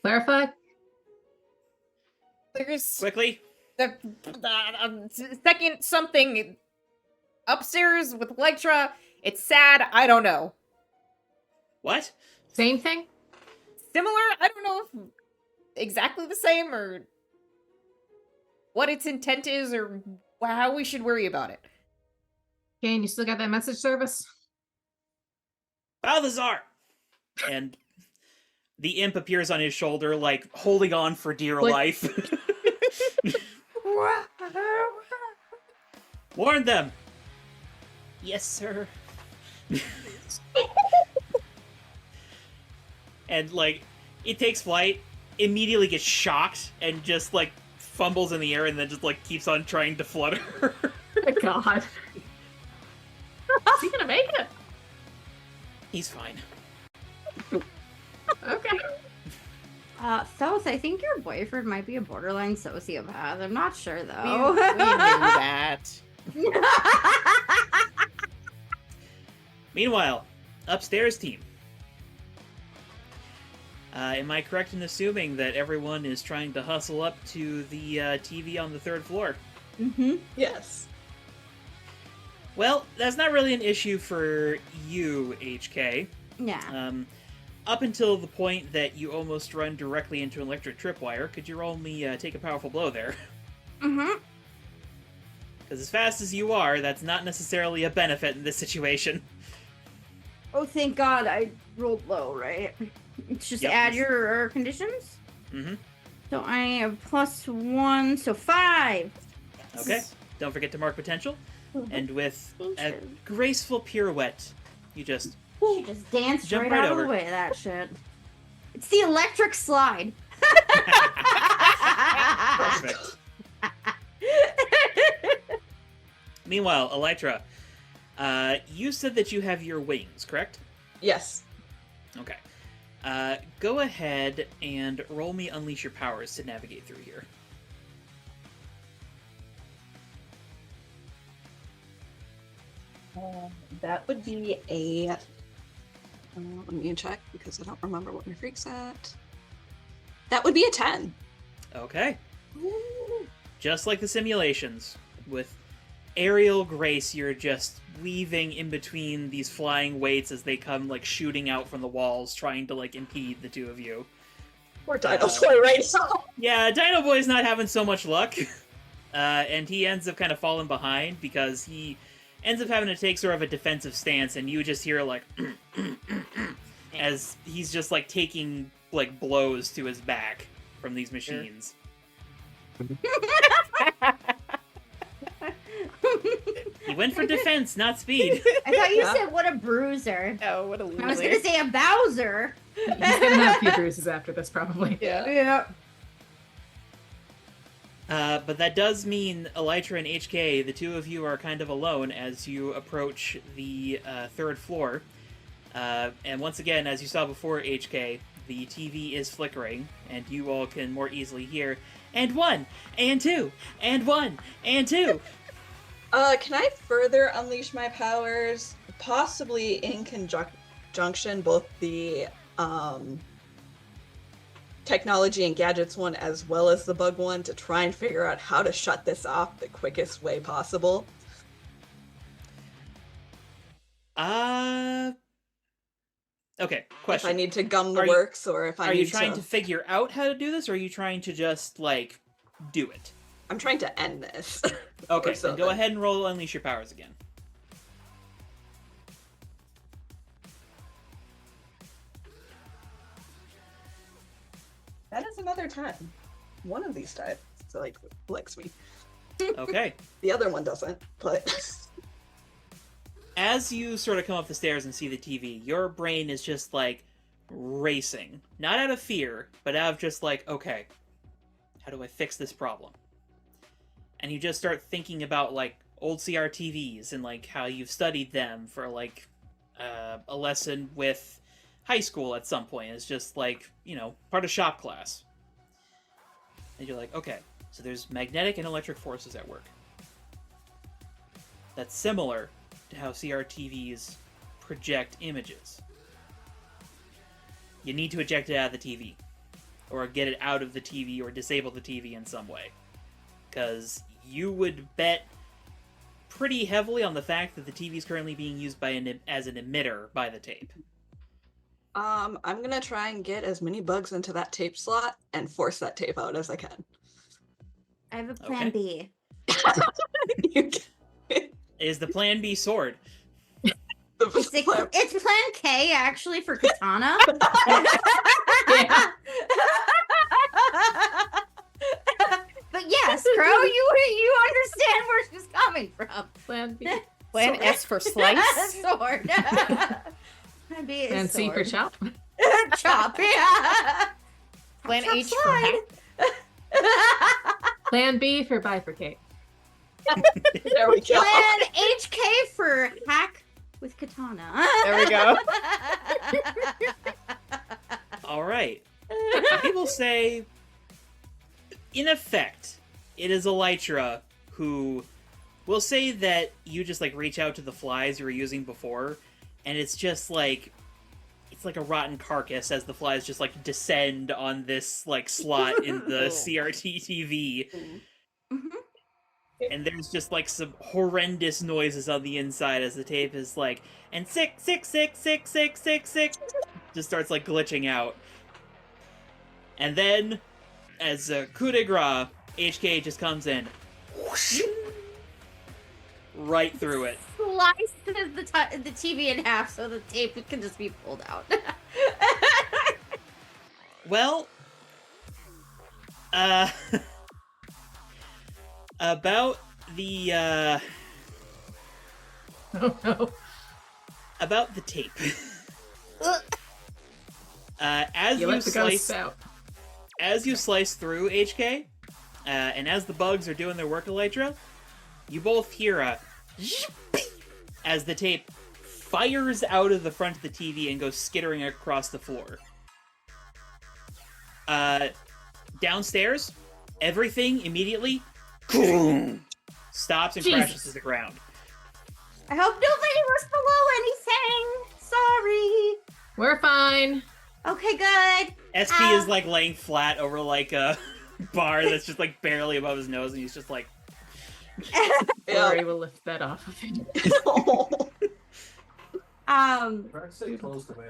[SPEAKER 5] Clarify?
[SPEAKER 2] There's
[SPEAKER 1] Quickly!
[SPEAKER 2] the second something upstairs with Electra. It's sad. I don't know.
[SPEAKER 1] What?
[SPEAKER 5] Same thing?
[SPEAKER 2] Similar? I don't know if exactly the same or what its intent is or how we should worry about it.
[SPEAKER 5] Kane, you still got that message service?
[SPEAKER 1] Balthazar! And the imp appears on his shoulder, like, holding on for dear life. Warn them! Yes, sir. And, like, it takes flight, immediately gets shocked, and just, like, fumbles in the air and then just, like, keeps on trying to flutter.
[SPEAKER 5] Oh my god. Is he gonna make it?
[SPEAKER 1] He's fine.
[SPEAKER 5] Okay.
[SPEAKER 3] Thoth, I think your boyfriend might be a borderline sociopath. I'm not sure
[SPEAKER 2] We
[SPEAKER 3] though.
[SPEAKER 2] knew that.
[SPEAKER 1] Meanwhile, upstairs team. Am I correct in assuming that everyone is trying to hustle up to the TV on the 3rd floor?
[SPEAKER 3] Mm-hmm.
[SPEAKER 4] Yes.
[SPEAKER 1] Well, that's not really an issue for you, HK.
[SPEAKER 3] Yeah.
[SPEAKER 1] Up until the point that you almost run directly into an electric tripwire, could you roll me take a powerful blow there?
[SPEAKER 3] Mm-hmm.
[SPEAKER 1] Because as fast as you are, that's not necessarily a benefit in this situation.
[SPEAKER 3] Oh, thank God I rolled low, right? It's just
[SPEAKER 1] Yep.
[SPEAKER 3] add your conditions.
[SPEAKER 1] Mm-hmm.
[SPEAKER 3] So I have +1, so 5.
[SPEAKER 1] Okay. Don't forget to mark potential. And with a
[SPEAKER 3] Thank you.
[SPEAKER 1] graceful pirouette, you just...
[SPEAKER 3] She just danced
[SPEAKER 1] Jump
[SPEAKER 3] right
[SPEAKER 1] right
[SPEAKER 3] out of
[SPEAKER 1] over.
[SPEAKER 3] the way of that shit. It's the electric slide.
[SPEAKER 1] Perfect. Meanwhile, Elytra, you said that you have your wings, correct?
[SPEAKER 4] Yes.
[SPEAKER 1] Okay. Go ahead and roll me Unleash Your Powers to navigate through here.
[SPEAKER 4] That would be a. Let me check because I don't remember what my freak's at. That would be a 10.
[SPEAKER 1] Okay. Just like the simulations, with aerial grace, you're just weaving in between these flying weights as they come, like, shooting out from the walls, trying to, like, impede the two of you.
[SPEAKER 4] Poor dinosaur right now.
[SPEAKER 1] Yeah, Dino Boy's not having so much luck. And he ends up kind of falling behind because he ends up having to take sort of a defensive stance, and you just hear, like, as he's just, like, taking, like, blows to his back from these machines. He went for defense, not speed.
[SPEAKER 3] I thought you
[SPEAKER 4] Yeah.
[SPEAKER 3] said what a bruiser.
[SPEAKER 2] Oh, what a loser.
[SPEAKER 3] I was gonna say a Bowser.
[SPEAKER 5] He's gonna have a few bruises after this, probably.
[SPEAKER 2] Yeah.
[SPEAKER 3] Yeah.
[SPEAKER 1] But that does mean Elytra and HK, the two of you are kind of alone as you approach the 3rd floor. And once again, as you saw before, HK, the TV is flickering, and you all can more easily hear, and 1, and 2, and 1, and 2.
[SPEAKER 4] Can I further unleash my powers, possibly in conjunction, both the technology and gadgets one as well as the bug one, to try and figure out how to shut this off the quickest way possible?
[SPEAKER 1] Okay,
[SPEAKER 4] If
[SPEAKER 1] question.
[SPEAKER 4] I need to gum the
[SPEAKER 1] Are you-
[SPEAKER 4] works, or if I
[SPEAKER 1] Are
[SPEAKER 4] need
[SPEAKER 1] you trying to figure out how to do this, or are you trying to just, like, do it?
[SPEAKER 4] I'm trying to end this.
[SPEAKER 1] Okay, then
[SPEAKER 4] Or
[SPEAKER 1] go
[SPEAKER 4] something.
[SPEAKER 1] ahead and roll Unleash Your Powers again.
[SPEAKER 4] That is another 10. One of these types, like, flicks me.
[SPEAKER 1] Okay.
[SPEAKER 4] The other one doesn't, but...
[SPEAKER 1] As you sort of come up the stairs and see the TV, your brain is just, like, racing. Not out of fear, but out of just, like, okay, how do I fix this problem? And you just start thinking about, like, old CRTVs and, like, how you've studied them for, like, a lesson with high school at some point. It's just, like, you know, part of shop class. And you're like, okay, so there's magnetic and electric forces at work. That's similar to how CRTVs project images. You need to eject it out of the TV, or get it out of the TV, or disable the TV in some way. Because you would bet pretty heavily on the fact that the TV is currently being used by as an emitter by the tape.
[SPEAKER 4] I'm gonna try and get as many bugs into that tape slot and force that tape out as I can.
[SPEAKER 3] I have a plan
[SPEAKER 1] Okay.
[SPEAKER 3] B.
[SPEAKER 4] You
[SPEAKER 1] Is the plan B sword?
[SPEAKER 3] It's plan K actually for Katana.
[SPEAKER 5] Yeah.
[SPEAKER 3] But yes, Crow, you understand where she's coming from.
[SPEAKER 5] Plan B.
[SPEAKER 2] Plan
[SPEAKER 3] Sword.
[SPEAKER 2] S for slice.
[SPEAKER 3] Sword. Plan B is
[SPEAKER 5] Plan C for
[SPEAKER 3] sword.
[SPEAKER 5] chop.
[SPEAKER 3] Chop. Yeah.
[SPEAKER 2] Plan
[SPEAKER 3] Chop,
[SPEAKER 2] H for
[SPEAKER 3] slide.
[SPEAKER 2] hack.
[SPEAKER 5] Plan B for bifurcate.
[SPEAKER 4] There we go.
[SPEAKER 3] Plan HK for hack with katana.
[SPEAKER 2] There we go.
[SPEAKER 1] All right. I will say, in effect, it is Elytra who will say that you just like reach out to the flies you were using before, and it's just like it's like a rotten carcass as the flies just like descend on this like slot in the CRT TV.
[SPEAKER 3] Mhm.
[SPEAKER 1] And there's just like some horrendous noises on the inside as the tape is like, and 6666666 just starts like glitching out. And then, as a coup de grace, HK just comes in, whoosh, right through it.
[SPEAKER 3] Slices the TV in half so the tape can just be pulled out.
[SPEAKER 1] Well, about the
[SPEAKER 5] Oh no.
[SPEAKER 1] about the tape. As
[SPEAKER 5] You
[SPEAKER 1] you
[SPEAKER 5] let the ghosts
[SPEAKER 1] slice
[SPEAKER 5] out.
[SPEAKER 1] as you slice through HK, and as the bugs are doing their work, Elytra, you both hear a as the tape fires out of the front of the TV and goes skittering across the floor. Downstairs, everything immediately stops and
[SPEAKER 5] Jesus.
[SPEAKER 1] crashes to the ground.
[SPEAKER 3] I hope nobody was below anything. Sorry.
[SPEAKER 5] We're fine.
[SPEAKER 3] Okay, good.
[SPEAKER 1] SP is like laying flat over like a bar that's just like barely above his nose, and he's just like,
[SPEAKER 5] Glory will lift that off of him.
[SPEAKER 3] HK's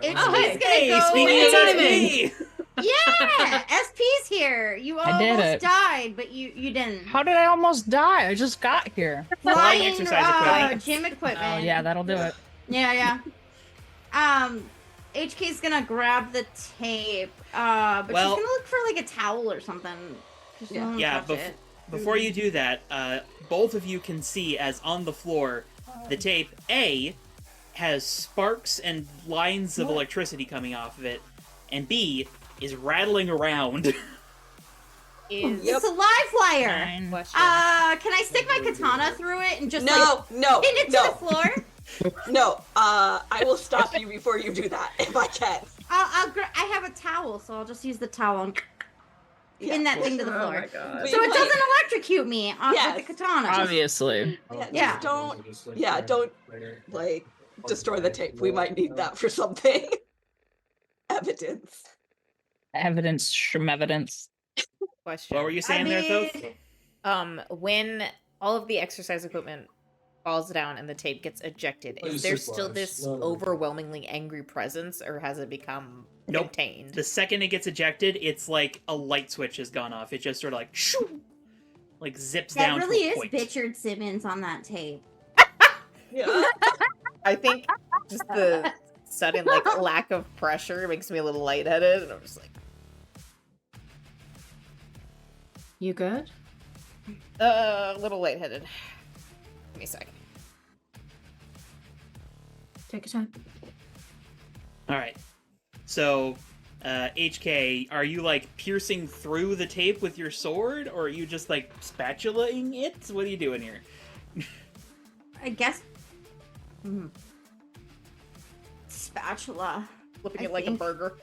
[SPEAKER 1] "Hey,
[SPEAKER 3] gonna go.
[SPEAKER 1] speaking of
[SPEAKER 5] Hey,
[SPEAKER 1] SP,
[SPEAKER 3] Yeah, SP's here. You
[SPEAKER 6] I did
[SPEAKER 3] almost
[SPEAKER 6] it.
[SPEAKER 3] died, but you didn't.
[SPEAKER 6] How did I almost die? I just got here.
[SPEAKER 1] Flying exercise equipment.
[SPEAKER 3] Gym equipment.
[SPEAKER 6] Oh yeah, that'll do it.
[SPEAKER 3] Yeah. HK's gonna grab the tape, but
[SPEAKER 1] Well-
[SPEAKER 3] she's gonna look for like a towel or something. 'Cause she don't wanna
[SPEAKER 1] Yeah,
[SPEAKER 3] touch it.
[SPEAKER 1] before you do that, both of you can see as on the floor, the tape A has sparks and lines of electricity coming off of it, and B is rattling around.
[SPEAKER 2] Is
[SPEAKER 3] It's a live wire.
[SPEAKER 6] Fine.
[SPEAKER 2] question.
[SPEAKER 3] Can I stick my katana through it and just like
[SPEAKER 4] No,
[SPEAKER 3] pin it to the
[SPEAKER 4] no,
[SPEAKER 3] floor?
[SPEAKER 4] no. I will stop you before you do that if I can.
[SPEAKER 3] I have a towel, so I'll just use the towel and pin that thing to the
[SPEAKER 5] Oh
[SPEAKER 3] floor.
[SPEAKER 5] my god.
[SPEAKER 4] But
[SPEAKER 3] So it
[SPEAKER 4] like-
[SPEAKER 3] doesn't electrocute me with
[SPEAKER 4] Yes.
[SPEAKER 3] the katana.
[SPEAKER 6] Obviously.
[SPEAKER 4] Yeah, don't like destroy the tape. We might need that for something. Evidence.
[SPEAKER 6] Evidence, evidence.
[SPEAKER 2] question.
[SPEAKER 1] What were you saying there, Thoth?
[SPEAKER 2] When all of the exercise equipment falls down and the tape gets ejected, is there still this overwhelmingly angry presence, or has it become
[SPEAKER 1] Nope.
[SPEAKER 2] contained?
[SPEAKER 1] The second it gets ejected, it's like a light switch has gone off. It just sort of like, shoo, like zips
[SPEAKER 3] That
[SPEAKER 1] down
[SPEAKER 3] really
[SPEAKER 1] to a
[SPEAKER 3] is
[SPEAKER 1] point.
[SPEAKER 3] Bitchard Simmons on that tape.
[SPEAKER 4] Yeah.
[SPEAKER 2] I think just the sudden like lack of pressure makes me a little lightheaded, and I'm just like,
[SPEAKER 5] You good?
[SPEAKER 2] a little lightheaded. Give me a second.
[SPEAKER 5] Take your time.
[SPEAKER 1] All right. So, HK, are you like piercing through the tape with your sword, or are you just like spatulaing it? What are you doing here?
[SPEAKER 3] I guess. Spatula.
[SPEAKER 2] Flipping
[SPEAKER 3] I
[SPEAKER 2] it like
[SPEAKER 3] think-
[SPEAKER 2] a burger.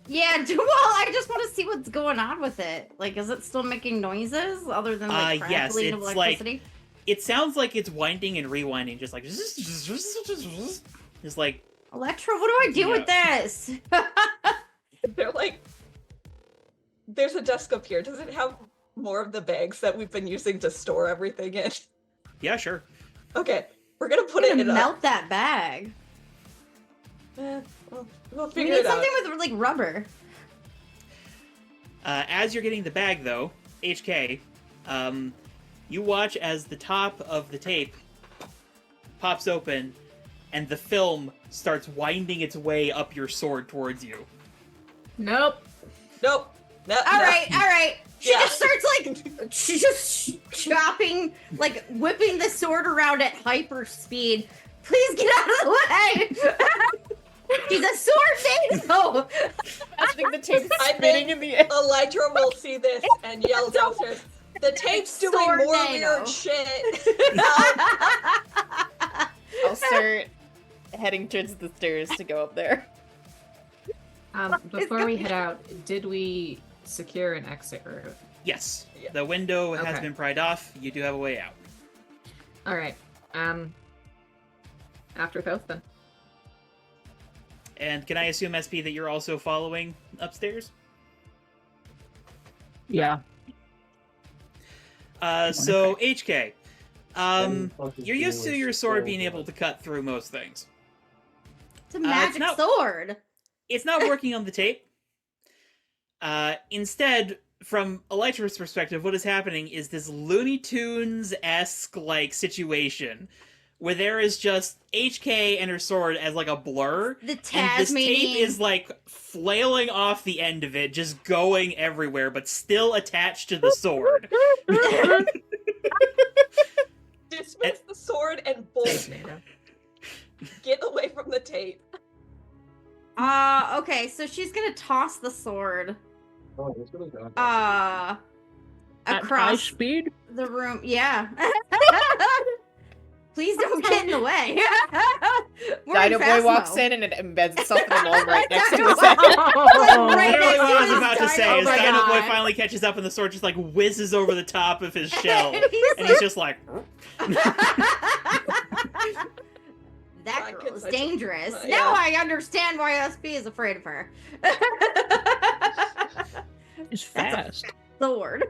[SPEAKER 3] Yeah, well, I just want to see what's going on with it. Like, is it still making noises other than like
[SPEAKER 1] Yes,
[SPEAKER 3] crackling of
[SPEAKER 1] it's like-
[SPEAKER 3] electricity?
[SPEAKER 1] It sounds like it's winding and rewinding, just like just like
[SPEAKER 3] Electra, what do I do with this?
[SPEAKER 4] They're like, there's a desk up here. Does it have more of the bags that we've been using to store everything in?
[SPEAKER 1] yeah, sure.
[SPEAKER 4] Okay, we're gonna put
[SPEAKER 3] I'm
[SPEAKER 4] it
[SPEAKER 3] gonna
[SPEAKER 4] in
[SPEAKER 3] melt that bag.
[SPEAKER 4] We'll
[SPEAKER 3] We
[SPEAKER 4] figure
[SPEAKER 3] need
[SPEAKER 4] it out.
[SPEAKER 3] something with like rubber.
[SPEAKER 1] As you're getting the bag, though, HK, you watch as the top of the tape pops open, and the film starts winding its way up your sword towards you.
[SPEAKER 5] Nope.
[SPEAKER 4] Nope. No,
[SPEAKER 3] All right. She
[SPEAKER 4] Yeah.
[SPEAKER 3] just starts like, she's just chopping, like whipping the sword around at hyper speed. Please get out of the way. She's a sword though.
[SPEAKER 2] I think the tape's
[SPEAKER 4] I
[SPEAKER 2] spinning
[SPEAKER 4] think-
[SPEAKER 2] in the air.
[SPEAKER 4] Elytra will see this and yell downstairs. The tape's doing
[SPEAKER 3] Sword
[SPEAKER 4] more
[SPEAKER 3] NATO.
[SPEAKER 4] weird shit.
[SPEAKER 2] I'll start heading towards the stairs to go up there.
[SPEAKER 5] Before we head out, did we secure an exit route?
[SPEAKER 1] Yes,
[SPEAKER 4] Yeah.
[SPEAKER 1] the window has
[SPEAKER 5] Okay.
[SPEAKER 1] been pried off. You do have a way out.
[SPEAKER 5] All right. After Thoth, then.
[SPEAKER 1] And can I assume, SP, that you're also following upstairs?
[SPEAKER 6] Yeah.
[SPEAKER 1] So HK, you're used to your sword being able to cut through most things.
[SPEAKER 3] It's a magic
[SPEAKER 1] not-
[SPEAKER 3] sword.
[SPEAKER 1] It's not working on the tape. Instead, from Elytra's perspective, what is happening is this Looney Tunes-esque like situation where there is just HK and her sword as like a blur,
[SPEAKER 3] The
[SPEAKER 1] and this
[SPEAKER 3] Tasmanian.
[SPEAKER 1] tape is like flailing off the end of it, just going everywhere, but still attached to the sword.
[SPEAKER 4] Dismiss the sword and bolt. Get away from the tape.
[SPEAKER 3] Okay, so she's gonna toss the sword
[SPEAKER 6] At high
[SPEAKER 3] across
[SPEAKER 6] speed?
[SPEAKER 3] the room. Yeah. Please don't get in the way. We're in
[SPEAKER 2] Dino Boy
[SPEAKER 3] fast
[SPEAKER 2] walks
[SPEAKER 3] mode.
[SPEAKER 2] in and it embeds itself in the wall right next to
[SPEAKER 3] Dino
[SPEAKER 2] his head.
[SPEAKER 3] Boy.
[SPEAKER 5] Oh,
[SPEAKER 3] Right
[SPEAKER 1] Literally
[SPEAKER 3] next
[SPEAKER 1] what I
[SPEAKER 3] to
[SPEAKER 1] was
[SPEAKER 3] his
[SPEAKER 1] about to say
[SPEAKER 3] Dino
[SPEAKER 1] is
[SPEAKER 3] Boy.
[SPEAKER 1] Dino Boy finally catches up and the sword just like whizzes over the top of his shell.
[SPEAKER 3] And he's
[SPEAKER 1] And he's just like,
[SPEAKER 3] that
[SPEAKER 4] I
[SPEAKER 3] girl
[SPEAKER 4] can
[SPEAKER 3] is
[SPEAKER 4] such-
[SPEAKER 3] dangerous.
[SPEAKER 4] yeah.
[SPEAKER 3] Now I understand why SP is afraid of her.
[SPEAKER 6] He's fast.
[SPEAKER 3] Sword.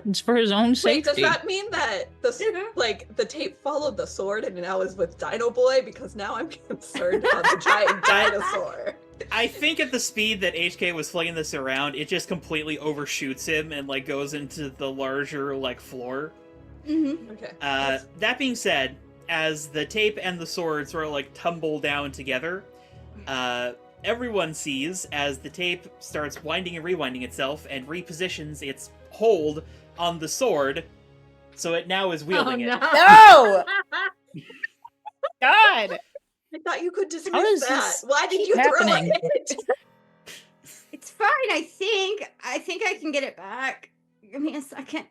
[SPEAKER 6] It's for his own
[SPEAKER 4] Wait,
[SPEAKER 6] safety.
[SPEAKER 4] does that mean that the tape followed the sword and now is with Dino Boy? Because now I'm concerned about the giant dinosaur.
[SPEAKER 1] I think at the speed that HK was flinging this around, it just completely overshoots him and like goes into the larger like floor.
[SPEAKER 3] Mhm.
[SPEAKER 4] Okay.
[SPEAKER 1] That being said, as the tape and the sword sort of like tumble down together, everyone sees as the tape starts winding and rewinding itself and repositions its hold on the sword, so it now is wielding it.
[SPEAKER 2] No! God!
[SPEAKER 4] I thought you could
[SPEAKER 6] How
[SPEAKER 4] dismiss
[SPEAKER 6] is
[SPEAKER 4] that.
[SPEAKER 6] this
[SPEAKER 4] Why did you
[SPEAKER 6] happening?
[SPEAKER 4] throw it?
[SPEAKER 3] It's fine, I think. I think I can get it back. Give me a second.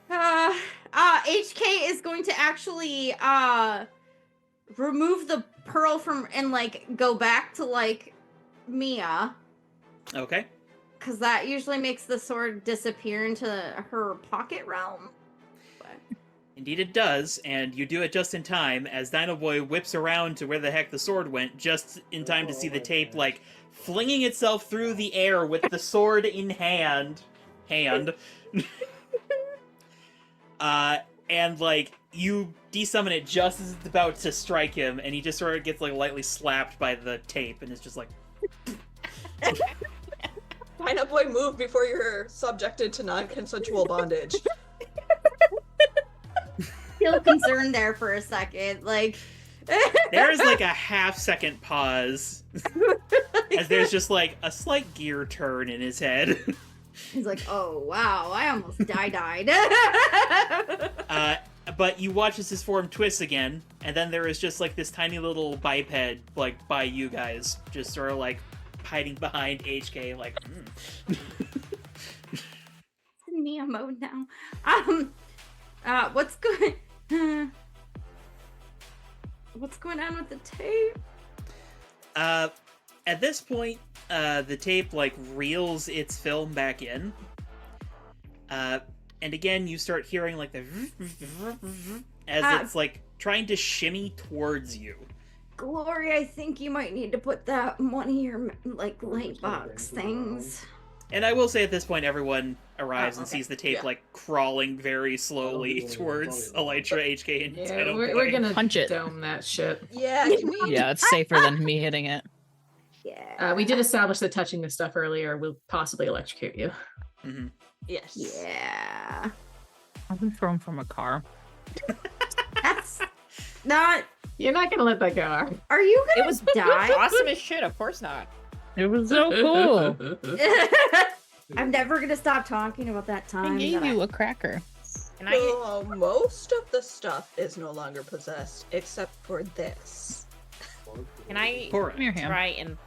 [SPEAKER 3] HK is going to actually remove the pearl from and like go back to like Mia,
[SPEAKER 1] Okay.
[SPEAKER 3] because that usually makes the sword disappear into her pocket realm. But
[SPEAKER 1] Indeed it does, and you do it just in time as Dino Boy whips around to where the heck the sword went, just in time to see the tape, like, flinging itself through the air with the sword in hand. And, like, you desummon it just as it's about to strike him, and he just sort of gets, like, lightly slapped by the tape, and is just like...
[SPEAKER 4] Dino Boy, move before you're subjected to non-consensual bondage.
[SPEAKER 3] feel concerned there for a second, like.
[SPEAKER 1] There's, like, a half-second pause, as there's just, like, a slight gear turn in his head.
[SPEAKER 3] He's like, oh wow, I almost died.
[SPEAKER 1] But you watch as his form twists again, and then there is just like this tiny little biped, like by you guys, just sort of like hiding behind HK, like.
[SPEAKER 3] Mia mode now. What's going? What's going on with the tape?
[SPEAKER 1] At this point, the tape like reels its film back in. And again, you start hearing like the as it's like trying to shimmy towards you.
[SPEAKER 3] Glory, I think you might need to put that in one of your like light box things.
[SPEAKER 1] And I will say at this point, everyone arrives and
[SPEAKER 3] okay.
[SPEAKER 1] sees the tape
[SPEAKER 4] Yeah.
[SPEAKER 1] like crawling very slowly towards Elytra, HK, and
[SPEAKER 5] Yeah,
[SPEAKER 1] Dino
[SPEAKER 5] we're
[SPEAKER 1] Boy.
[SPEAKER 5] gonna
[SPEAKER 6] Punch it.
[SPEAKER 5] dome that shit.
[SPEAKER 4] Yeah, can we?
[SPEAKER 6] Yeah, it's safer than me hitting it.
[SPEAKER 3] Yeah.
[SPEAKER 5] We did establish that touching this stuff earlier will possibly electrocute you.
[SPEAKER 1] Mhm.
[SPEAKER 4] Yes.
[SPEAKER 3] Yeah.
[SPEAKER 6] I've been thrown from a car.
[SPEAKER 3] That's not.
[SPEAKER 5] You're not gonna let that go, are you?
[SPEAKER 3] Are you
[SPEAKER 2] It
[SPEAKER 3] gonna
[SPEAKER 2] was
[SPEAKER 3] die?
[SPEAKER 2] awesome as shit, of course not.
[SPEAKER 6] It was so cool.
[SPEAKER 3] I'm never gonna stop talking about that time.
[SPEAKER 6] I gave
[SPEAKER 3] that
[SPEAKER 6] you a cracker.
[SPEAKER 2] Can I get
[SPEAKER 4] So, most of the stuff is no longer possessed, except for this.
[SPEAKER 2] can I
[SPEAKER 1] Cora.
[SPEAKER 6] Come here, Ham.
[SPEAKER 2] try and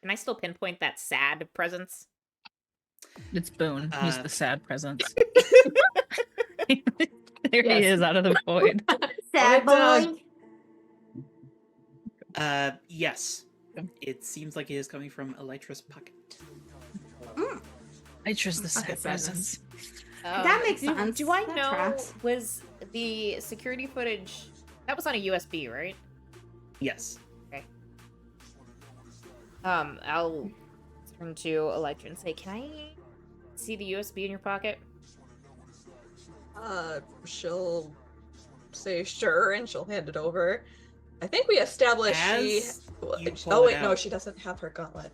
[SPEAKER 2] can I still pinpoint that sad presence?
[SPEAKER 6] It's Boone. He's
[SPEAKER 1] Uh,
[SPEAKER 6] the sad presence. There he
[SPEAKER 5] Yes.
[SPEAKER 6] is out of the void.
[SPEAKER 3] Sad
[SPEAKER 2] Oh,
[SPEAKER 3] boy.
[SPEAKER 1] Yes. It seems like it is coming from Elytra's pocket.
[SPEAKER 6] I trust the
[SPEAKER 5] Okay,
[SPEAKER 6] sad
[SPEAKER 5] sadness.
[SPEAKER 6] presence.
[SPEAKER 3] That makes sense.
[SPEAKER 2] Do I
[SPEAKER 3] That
[SPEAKER 2] know,
[SPEAKER 3] tracks.
[SPEAKER 2] was the security footage, that was on a USB, right?
[SPEAKER 1] Yes.
[SPEAKER 2] I'll turn to Electra and say, can I see the USB in your pocket?
[SPEAKER 4] She'll say sure, and she'll hand it over. I think we established
[SPEAKER 1] As you pull
[SPEAKER 4] Oh
[SPEAKER 1] it
[SPEAKER 4] wait, no,
[SPEAKER 1] out-
[SPEAKER 4] she doesn't have her gauntlet.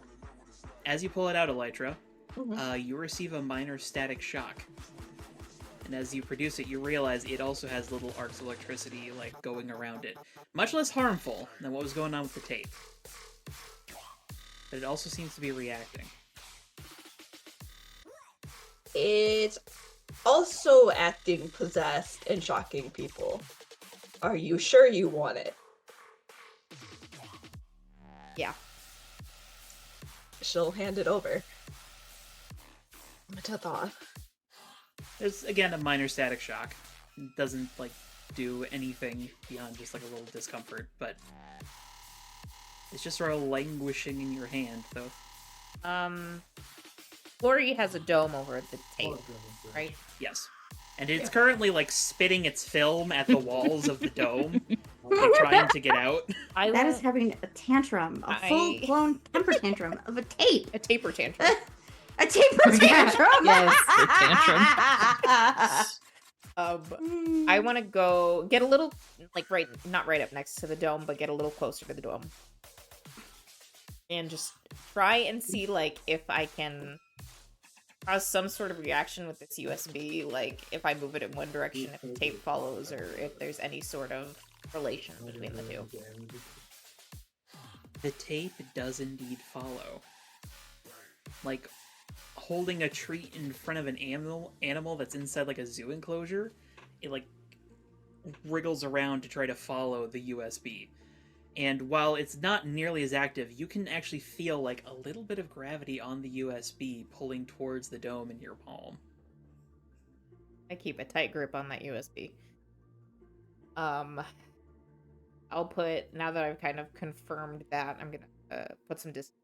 [SPEAKER 1] As you pull it out, Elytra,
[SPEAKER 4] Mhm.
[SPEAKER 1] you receive a minor static shock. And as you produce it, you realize it also has little arcs of electricity, like, going around it. Much less harmful than what was going on with the tape. But it also seems to be reacting.
[SPEAKER 4] It's also acting possessed and shocking people. Are you sure you want it?
[SPEAKER 2] Yeah.
[SPEAKER 4] She'll hand it over. To Thaw.
[SPEAKER 1] There's, again, a minor static shock. It doesn't, like, do anything beyond just, like, a little discomfort, but it's just sort of languishing in your hand, though.
[SPEAKER 2] Glory has a dome over the tape, right?
[SPEAKER 1] Yes. And it's currently, like, spitting its film at the walls of the dome, like, trying to get out.
[SPEAKER 3] That is having a tantrum, a full-blown temper tantrum of a tape.
[SPEAKER 2] a taper tantrum.
[SPEAKER 3] A taper tantrum.
[SPEAKER 5] Yes,
[SPEAKER 2] I want to go get a little, like, not right up next to the dome, but get a little closer to the dome. And just try and see, like, if I can cause some sort of reaction with this USB, like, if I move it in one direction, if the tape follows, or if there's any sort of relation between the two.
[SPEAKER 1] The tape does indeed follow. Like, holding a treat in front of an animal that's inside, like, a zoo enclosure, it, like, wriggles around to try to follow the USB. And while it's not nearly as active, you can actually feel, like, a little bit of gravity on the USB pulling towards the dome in your palm.
[SPEAKER 2] I keep a tight grip on that USB. I'll put, now that I've kind of confirmed that, I'm gonna put some distance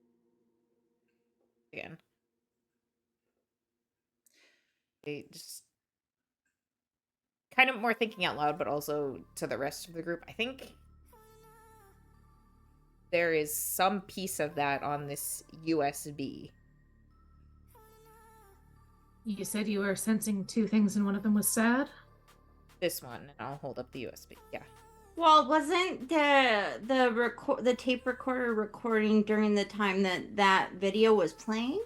[SPEAKER 2] again. Just kind of more thinking out loud, but also to the rest of the group. I think there is some piece of that on this USB.
[SPEAKER 5] You said you were sensing two things and one of them was sad?
[SPEAKER 2] This one, and I'll hold up the USB. Yeah.
[SPEAKER 3] Well, wasn't the tape recorder recording during the time that video was playing?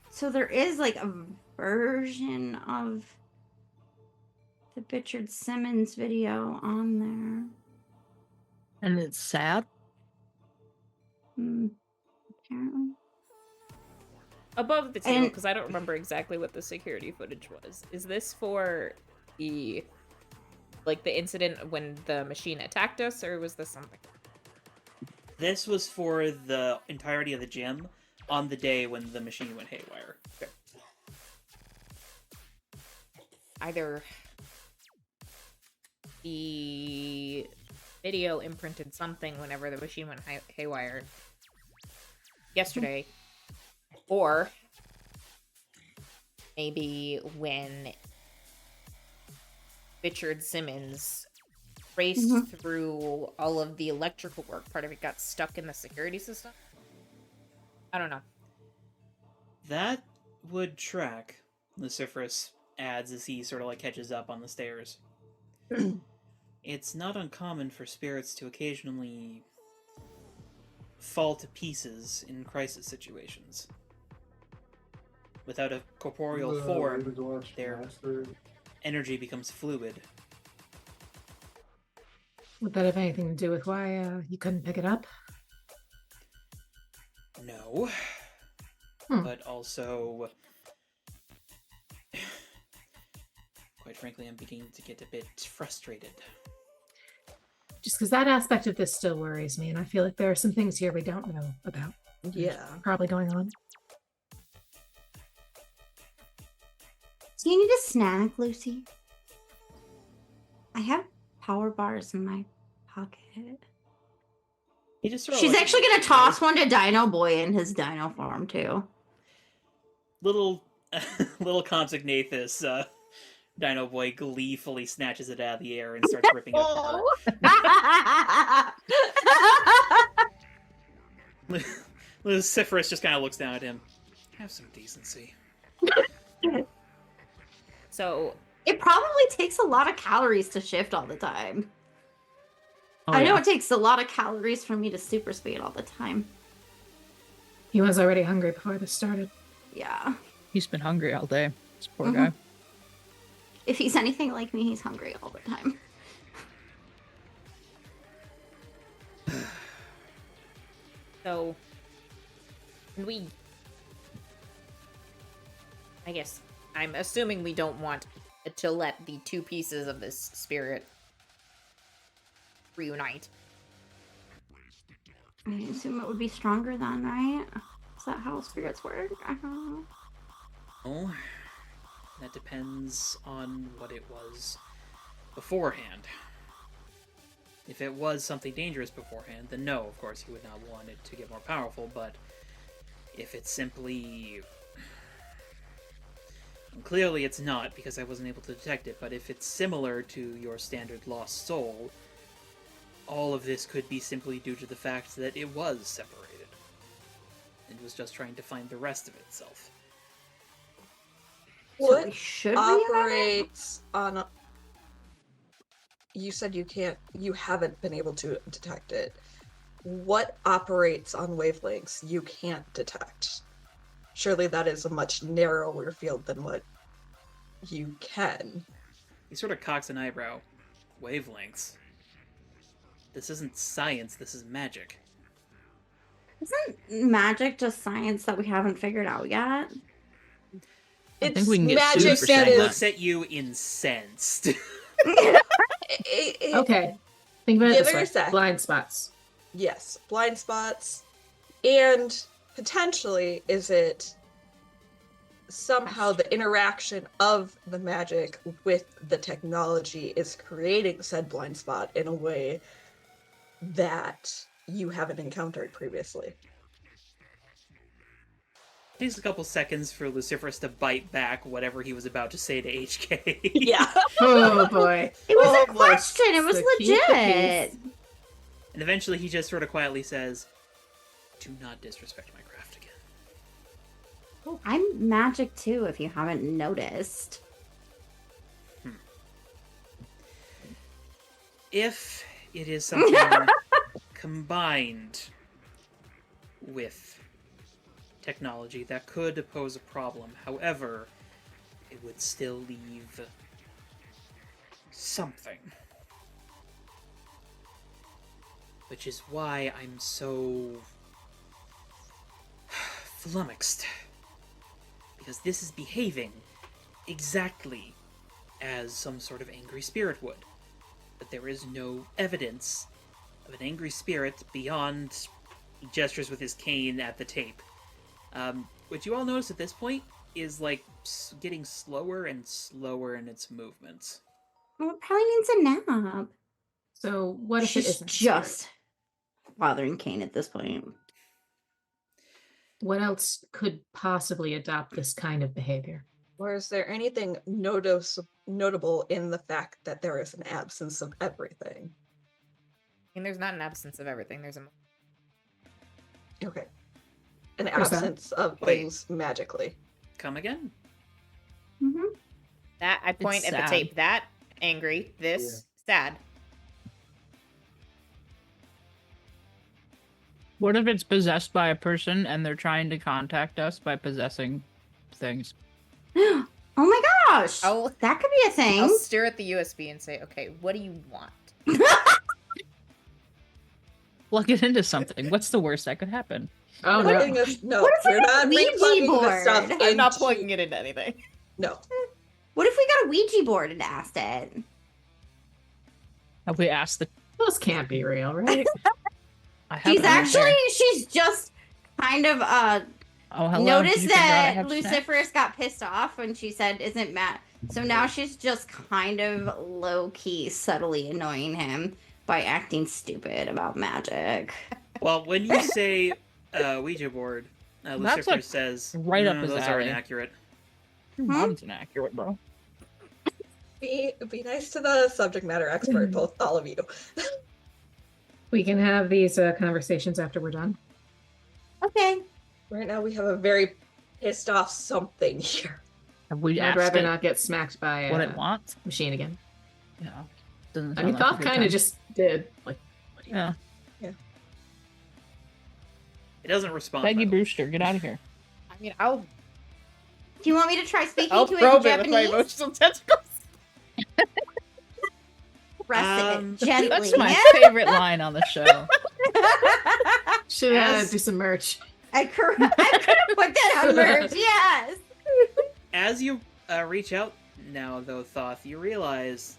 [SPEAKER 3] So there is, like, a version of the Richard Simmons video on there.
[SPEAKER 6] And it's sad.
[SPEAKER 3] Apparently.
[SPEAKER 2] Above the table,
[SPEAKER 3] And-
[SPEAKER 2] because I don't remember exactly what the security footage was. Is this for the, like, the incident when the machine attacked us, or was this something?
[SPEAKER 1] This was for the entirety of the gym on the day when the machine went haywire.
[SPEAKER 2] Either the video imprinted something whenever the machine went haywire yesterday, or maybe when Richard Simmons raced through all of the electrical work, part of it got stuck in the security system. I don't know.
[SPEAKER 1] That would track, Luciferus adds as he sort of, like, catches up on the stairs. It's not uncommon for spirits to occasionally fall to pieces in crisis situations. Without a corporeal form, their energy becomes fluid.
[SPEAKER 5] Would that have anything to do with why you couldn't pick it up?
[SPEAKER 1] No.
[SPEAKER 5] Hmm.
[SPEAKER 1] But also, quite frankly, I'm beginning to get a bit frustrated.
[SPEAKER 5] Just because that aspect of this still worries me, and I feel like there are some things here we don't know about.
[SPEAKER 4] Yeah.
[SPEAKER 5] Probably going on.
[SPEAKER 3] Do you need a snack, Lucy? I have power bars in my pocket.
[SPEAKER 1] He just sort of
[SPEAKER 3] She's
[SPEAKER 1] like,
[SPEAKER 3] actually gonna toss one to Dino Boy in his dino form too.
[SPEAKER 1] little little Consignathus, Dino Boy gleefully snatches it out of the air and starts ripping it apart. Luciferus just kind of looks down at him. Have some decency.
[SPEAKER 2] So
[SPEAKER 3] It probably takes a lot of calories to shift all the time.
[SPEAKER 6] Oh,
[SPEAKER 3] I know
[SPEAKER 6] yeah.
[SPEAKER 3] it takes a lot of calories for me to super speed all the time.
[SPEAKER 5] He was already hungry before this started.
[SPEAKER 3] Yeah.
[SPEAKER 6] He's been hungry all day. This poor
[SPEAKER 3] Mhm.
[SPEAKER 6] guy.
[SPEAKER 3] If he's anything like me, he's hungry all the time.
[SPEAKER 2] So, we... I guess, I'm assuming we don't want to let the two pieces of this spirit reunite.
[SPEAKER 3] I assume it would be stronger then, right? Is that how spirits work? I don't know.
[SPEAKER 1] Oh, that depends on what it was beforehand. If it was something dangerous beforehand, then no, of course, you would not want it to get more powerful, but if it's simply... And clearly it's not, because I wasn't able to detect it, but if it's similar to your standard lost soul, all of this could be simply due to the fact that it was separated. It was just trying to find the rest of itself.
[SPEAKER 3] So
[SPEAKER 4] What
[SPEAKER 3] we should reunite it?
[SPEAKER 4] operates on a... You said you haven't been able to detect it. What operates on wavelengths you can't detect? Surely that is a much narrower field than what you can.
[SPEAKER 1] He sort of cocks an eyebrow. Wavelengths? This isn't science, this is magic.
[SPEAKER 3] Isn't magic just science that we haven't figured out yet?
[SPEAKER 6] I think
[SPEAKER 4] It's
[SPEAKER 6] we can get
[SPEAKER 4] magic
[SPEAKER 6] sued for
[SPEAKER 4] that
[SPEAKER 6] saying
[SPEAKER 4] is...
[SPEAKER 1] Looks at you incensed.
[SPEAKER 5] Okay. Think about it
[SPEAKER 4] Give
[SPEAKER 5] this
[SPEAKER 4] it
[SPEAKER 5] way.
[SPEAKER 4] a sec.
[SPEAKER 5] Blind spots.
[SPEAKER 4] Yes, blind spots. And potentially, is it somehow the interaction of the magic with the technology is creating said blind spot in a way that you haven't encountered previously?
[SPEAKER 1] It takes a couple seconds for Luciferus to bite back whatever he was about to say to HK.
[SPEAKER 4] Yeah.
[SPEAKER 5] Oh boy.
[SPEAKER 3] It was a
[SPEAKER 4] Almost.
[SPEAKER 3] question. It was
[SPEAKER 5] So keep the
[SPEAKER 3] legit.
[SPEAKER 5] peace.
[SPEAKER 1] And eventually he just sort of quietly says, "Do not disrespect my craft again."
[SPEAKER 3] I'm magic too, if you haven't noticed.
[SPEAKER 1] If it is something combined with technology, that could pose a problem. However, it would still leave something. Which is why I'm so flummoxed. Because this is behaving exactly as some sort of angry spirit would. But there is no evidence of an angry spirit beyond he gestures with his cane at the tape. What you all notice at this point is like getting slower and slower in its movements.
[SPEAKER 3] Well, it probably needs a nap.
[SPEAKER 5] So what if it
[SPEAKER 3] She's
[SPEAKER 5] isn't?
[SPEAKER 3] just bothering Kane at this point.
[SPEAKER 5] What else could possibly adopt this kind of behavior?
[SPEAKER 4] Or is there anything notable in the fact that there is an absence of everything?
[SPEAKER 2] And there's not an absence of everything. There's a
[SPEAKER 4] Okay. An
[SPEAKER 5] There's that.
[SPEAKER 4] absence of
[SPEAKER 1] Wait.
[SPEAKER 4] things magically.
[SPEAKER 1] Come again?
[SPEAKER 3] Mm-hmm.
[SPEAKER 2] that I point at
[SPEAKER 6] sad.
[SPEAKER 2] the tape. That angry. This sad.
[SPEAKER 6] What if it's possessed by a person and they're trying to contact us by possessing things?
[SPEAKER 3] Oh my gosh!
[SPEAKER 2] I'll
[SPEAKER 3] That could be a thing.
[SPEAKER 2] I'll stare at the USB and say, "Okay, what do you want?"
[SPEAKER 6] Plug it into something. What's the worst that could happen?
[SPEAKER 5] Oh
[SPEAKER 4] We're
[SPEAKER 5] no.
[SPEAKER 4] putting this- no,
[SPEAKER 3] What if we
[SPEAKER 4] we're
[SPEAKER 3] got
[SPEAKER 4] not
[SPEAKER 3] a Ouija
[SPEAKER 4] replugging this stuff
[SPEAKER 3] board?
[SPEAKER 2] I'm not
[SPEAKER 4] into-
[SPEAKER 2] plugging it into anything.
[SPEAKER 4] No.
[SPEAKER 3] What if we got a Ouija board and asked it?
[SPEAKER 6] Have we asked the?
[SPEAKER 5] Those can't be real, right?
[SPEAKER 6] I
[SPEAKER 3] She's
[SPEAKER 6] haven't either.
[SPEAKER 3] she's just kind of
[SPEAKER 6] Oh, hello. Did
[SPEAKER 3] noticed
[SPEAKER 6] you figure out I
[SPEAKER 3] that
[SPEAKER 6] have snacks?
[SPEAKER 3] Luciferus got pissed off when she said, "Isn't So now she's just kind of low-key, subtly annoying him by acting stupid about magic.
[SPEAKER 1] Well, when you say Ouija board, Lucifer
[SPEAKER 6] like,
[SPEAKER 1] says,
[SPEAKER 6] right up his
[SPEAKER 1] those are
[SPEAKER 6] alley."
[SPEAKER 1] inaccurate.
[SPEAKER 6] Your
[SPEAKER 3] Hmm?
[SPEAKER 6] mom's inaccurate, bro.
[SPEAKER 4] Be nice to the subject matter expert, both all of you.
[SPEAKER 5] We can have these conversations after we're done.
[SPEAKER 3] Okay.
[SPEAKER 4] Right now we have a very pissed off something here.
[SPEAKER 6] Have we
[SPEAKER 5] I'd
[SPEAKER 6] asked
[SPEAKER 5] rather
[SPEAKER 6] it
[SPEAKER 5] not get smacked by
[SPEAKER 6] what
[SPEAKER 5] a
[SPEAKER 6] it wants?
[SPEAKER 5] machine again.
[SPEAKER 6] Yeah. Doesn't
[SPEAKER 5] I
[SPEAKER 6] sound
[SPEAKER 5] mean,
[SPEAKER 6] like a
[SPEAKER 5] Thoth
[SPEAKER 6] good
[SPEAKER 5] kind of
[SPEAKER 6] time.
[SPEAKER 5] just did. Like, what do you
[SPEAKER 6] Yeah.
[SPEAKER 1] It doesn't respond.
[SPEAKER 6] Peggy
[SPEAKER 1] by the way.
[SPEAKER 6] Brewster, get out of here.
[SPEAKER 2] I mean, I'll
[SPEAKER 3] Do you want me to try speaking
[SPEAKER 2] I'll
[SPEAKER 3] to it in
[SPEAKER 2] probe it with my
[SPEAKER 3] Japanese?
[SPEAKER 2] emotional tentacles.
[SPEAKER 3] Press it gently.
[SPEAKER 6] That's my favorite line on the show.
[SPEAKER 5] Should
[SPEAKER 1] As-
[SPEAKER 5] do some merch.
[SPEAKER 3] I could have put that on merch, yes.
[SPEAKER 1] As you reach out now, though, Thoth, you realize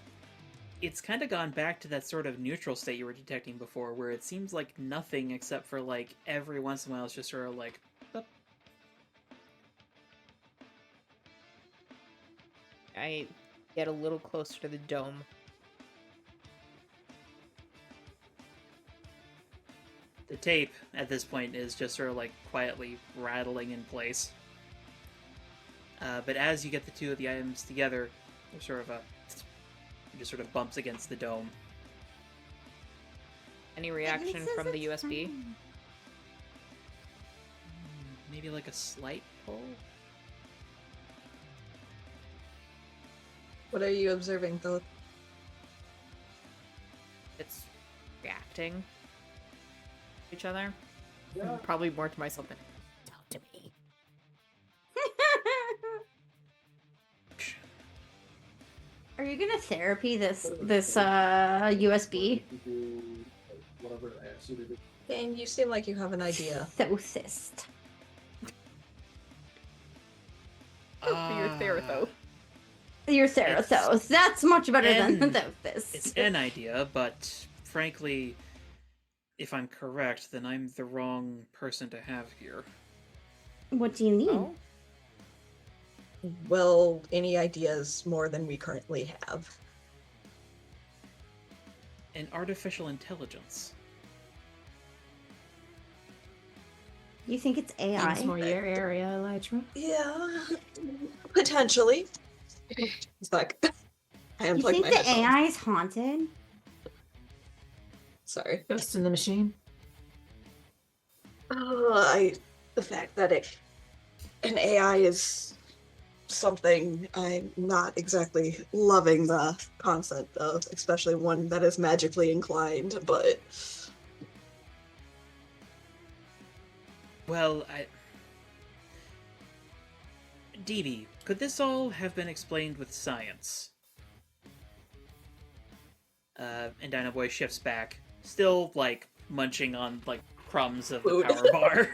[SPEAKER 1] it's kind of gone back to that sort of neutral state you were detecting before, where it seems like nothing except for, like, every once in a while it's just sort of like, "Boop."
[SPEAKER 2] I get a little closer to the dome.
[SPEAKER 1] The tape at this point is just sort of like quietly rattling in place. But as you get the two of the items together, there's sort of it just sort of bumps against the dome.
[SPEAKER 2] Any reaction
[SPEAKER 3] says
[SPEAKER 2] from the
[SPEAKER 3] it's
[SPEAKER 2] USB?
[SPEAKER 3] fine.
[SPEAKER 1] Maybe like a slight pull?
[SPEAKER 4] What are you observing, though?
[SPEAKER 2] It's reacting to each other. Probably more to myself than talk to me.
[SPEAKER 3] Are you gonna therapy this USB?
[SPEAKER 4] And you seem like you have an idea.
[SPEAKER 3] Thothist.
[SPEAKER 2] You're there, though.
[SPEAKER 3] You're Therathos. That's much better than
[SPEAKER 1] And
[SPEAKER 3] Thothist.
[SPEAKER 1] It's an idea, but frankly, if I'm correct, then I'm the wrong person to have here.
[SPEAKER 3] What do you need?
[SPEAKER 2] Oh?
[SPEAKER 4] Well, any ideas more than we currently have?
[SPEAKER 1] An artificial intelligence.
[SPEAKER 3] You think it's AI?
[SPEAKER 5] It's more your area, Elytra.
[SPEAKER 4] Yeah, potentially. It's like, I
[SPEAKER 3] You
[SPEAKER 4] unplugged
[SPEAKER 3] think
[SPEAKER 4] my
[SPEAKER 3] the
[SPEAKER 4] headphones.
[SPEAKER 3] AI is haunted?
[SPEAKER 4] Sorry.
[SPEAKER 5] Ghost in the machine.
[SPEAKER 4] The fact that an AI is something I'm not exactly loving the concept of, especially one that is magically inclined, but
[SPEAKER 1] Well, DB, could this all have been explained with science? And Dino Boy shifts back, still, like, munching on, like, crumbs of the
[SPEAKER 4] Food.
[SPEAKER 1] power bar.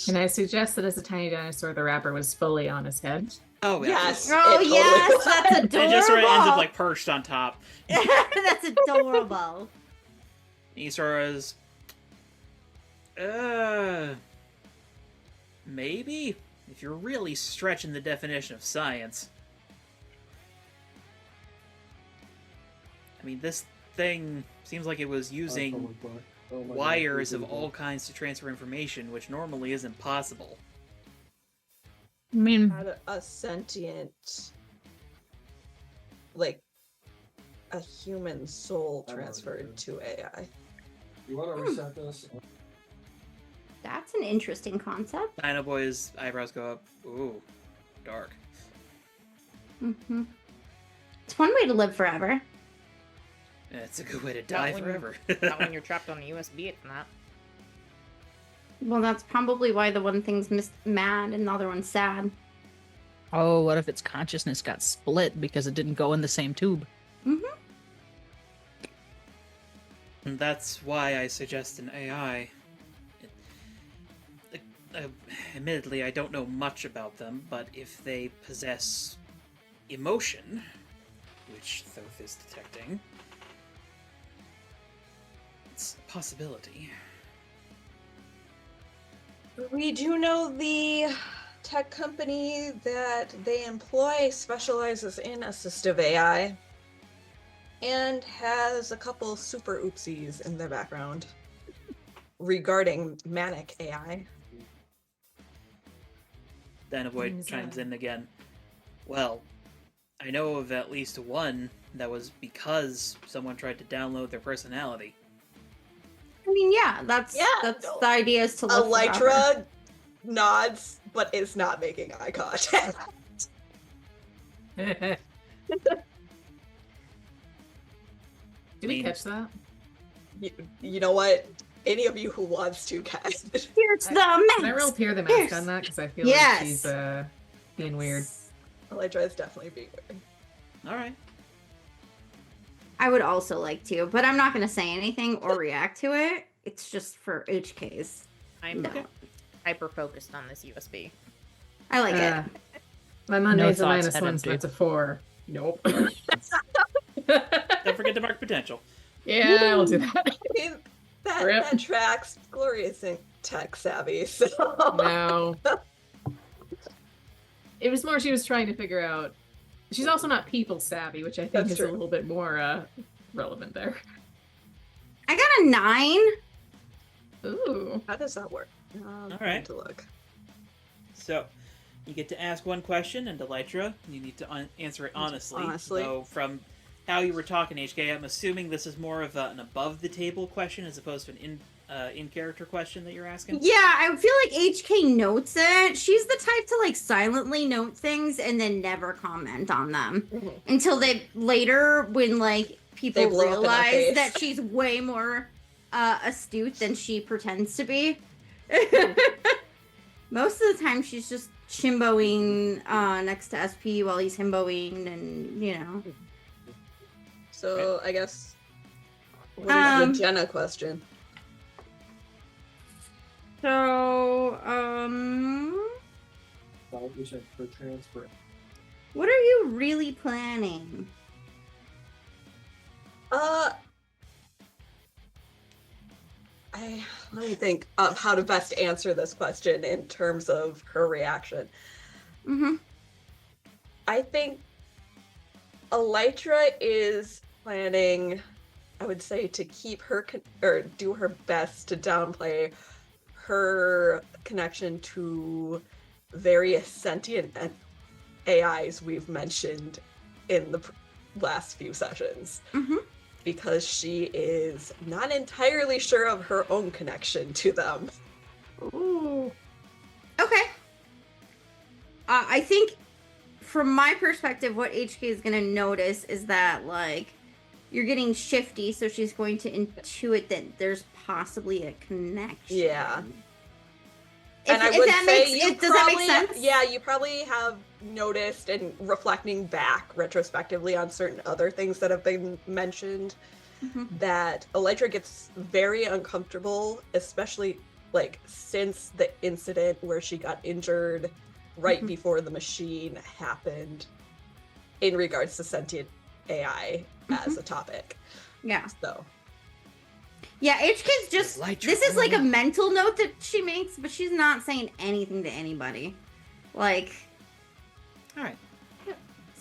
[SPEAKER 5] Can I suggest that as a tiny dinosaur, the wrapper was fully on his head?
[SPEAKER 1] Oh,
[SPEAKER 4] yes.
[SPEAKER 3] Oh,
[SPEAKER 4] it totally
[SPEAKER 3] yes,
[SPEAKER 4] was.
[SPEAKER 3] that's adorable.
[SPEAKER 1] And it just sort of ends up, like, perched on top.
[SPEAKER 3] That's adorable.
[SPEAKER 1] He sort of is... Maybe? If you're really stretching the definition of science. I mean, this thing seems like it was using wires of all kinds to transfer information, which normally isn't possible.
[SPEAKER 6] I mean,
[SPEAKER 4] Had a sentient, like, a human soul transferred to AI.
[SPEAKER 7] You want to reset this?
[SPEAKER 3] That's an interesting concept.
[SPEAKER 1] Dino Boy's eyebrows go up. Ooh, dark.
[SPEAKER 3] Mm-hmm. It's one way to live forever.
[SPEAKER 1] It's a good way to die
[SPEAKER 2] when
[SPEAKER 1] forever.
[SPEAKER 2] Not when you're trapped on a USB, it's not.
[SPEAKER 3] Well, that's probably why the one thing's mad and the other one's sad.
[SPEAKER 6] oh, what if its consciousness got split because it didn't go in the same tube?
[SPEAKER 3] Mm-hmm.
[SPEAKER 1] And that's why I suggest an AI. Admittedly, I don't know much about them, but if they possess emotion, which Thoth is detecting, it's a possibility.
[SPEAKER 4] We do know the tech company that they employ specializes in assistive AI and has a couple super oopsies in their background regarding manic AI.
[SPEAKER 1] Dynavoid
[SPEAKER 5] Seems,
[SPEAKER 1] chimes in again. Well, I know of at least one that was because someone tried to download their personality.
[SPEAKER 3] I mean, yeah, that's
[SPEAKER 4] no.
[SPEAKER 3] the idea is to live forever.
[SPEAKER 4] Elytra nods, but is not making eye contact.
[SPEAKER 5] Did we catch that?
[SPEAKER 4] You know what? Any of you who wants to, guys.
[SPEAKER 3] Here's the
[SPEAKER 5] Can I
[SPEAKER 3] mask.
[SPEAKER 5] roll Peer the
[SPEAKER 3] Here's-
[SPEAKER 5] Mask on that? Because I feel
[SPEAKER 3] Yes.
[SPEAKER 5] like she's being weird.
[SPEAKER 4] Elytra is definitely being weird.
[SPEAKER 1] All right.
[SPEAKER 3] I would also like to, but I'm not going to say anything or react to it. It's just for HKs.
[SPEAKER 2] I'm
[SPEAKER 3] No.
[SPEAKER 2] hyper focused on this USB.
[SPEAKER 3] I like it.
[SPEAKER 5] My Monday's a
[SPEAKER 6] thoughts,
[SPEAKER 5] -1,
[SPEAKER 6] head
[SPEAKER 5] so
[SPEAKER 6] empty.
[SPEAKER 5] that's a 4. Nope.
[SPEAKER 1] Don't forget to mark potential.
[SPEAKER 5] Yeah, I'll do that.
[SPEAKER 4] I mean,
[SPEAKER 5] Rip.
[SPEAKER 4] that tracks. Glory isn't tech savvy, so.
[SPEAKER 5] No. It was more she was trying to figure out. She's also not people savvy, which I think
[SPEAKER 4] That's
[SPEAKER 5] is
[SPEAKER 4] true.
[SPEAKER 5] a little bit more relevant there.
[SPEAKER 3] I got a 9.
[SPEAKER 5] Ooh.
[SPEAKER 4] How does that work?
[SPEAKER 1] All right.
[SPEAKER 4] To look.
[SPEAKER 1] So, you get to ask one question, and Elytra, you need to answer it honestly.
[SPEAKER 4] Honestly.
[SPEAKER 1] So, from how you were talking, HK, I'm assuming this is more of an above-the-table question as opposed to an in-character question that you're asking?
[SPEAKER 3] Yeah, I feel like HK notes it. She's the type to like silently note things and then never comment on them until they later, when like people
[SPEAKER 4] They blow up in our
[SPEAKER 3] realize
[SPEAKER 4] face.
[SPEAKER 3] that she's way more astute than she pretends to be. Most of the time, she's just chimboing next to SP while he's himboing, and you know.
[SPEAKER 4] So I guess. What is the Jenna question?
[SPEAKER 3] So,
[SPEAKER 7] Thought we said for transfer.
[SPEAKER 3] what are you really planning?
[SPEAKER 4] Let me think of how to best answer this question in terms of her reaction.
[SPEAKER 3] Mm-hmm.
[SPEAKER 4] I think Elytra is planning, I would say, to keep her or do her best to downplay her connection to various sentient AIs we've mentioned in the last few sessions.
[SPEAKER 3] Mm-hmm.
[SPEAKER 4] Because she is not entirely sure of her own connection to them.
[SPEAKER 5] Ooh.
[SPEAKER 3] Okay. I think, from my perspective, what HK is going to notice is that, like, you're getting shifty, so she's going to intuit that there's possibly a connection.
[SPEAKER 4] Yeah.
[SPEAKER 3] If,
[SPEAKER 4] And I
[SPEAKER 3] if
[SPEAKER 4] would
[SPEAKER 3] that
[SPEAKER 4] say
[SPEAKER 3] makes,
[SPEAKER 4] you
[SPEAKER 3] if, does that
[SPEAKER 4] probably,
[SPEAKER 3] make sense?
[SPEAKER 4] yeah, you probably have noticed and reflecting back retrospectively on certain other things that have been mentioned,
[SPEAKER 3] Mhm.
[SPEAKER 4] that Elytra gets very uncomfortable, especially like since the incident where she got injured right
[SPEAKER 3] Mhm.
[SPEAKER 4] before the machine happened in regards to sentient AI as a topic.
[SPEAKER 3] Yeah.
[SPEAKER 4] So
[SPEAKER 3] Yeah, HK's just,
[SPEAKER 1] Elytra,
[SPEAKER 3] this is like a
[SPEAKER 1] oh.
[SPEAKER 3] mental note that she makes, but she's not saying anything to anybody. Like,
[SPEAKER 1] All right.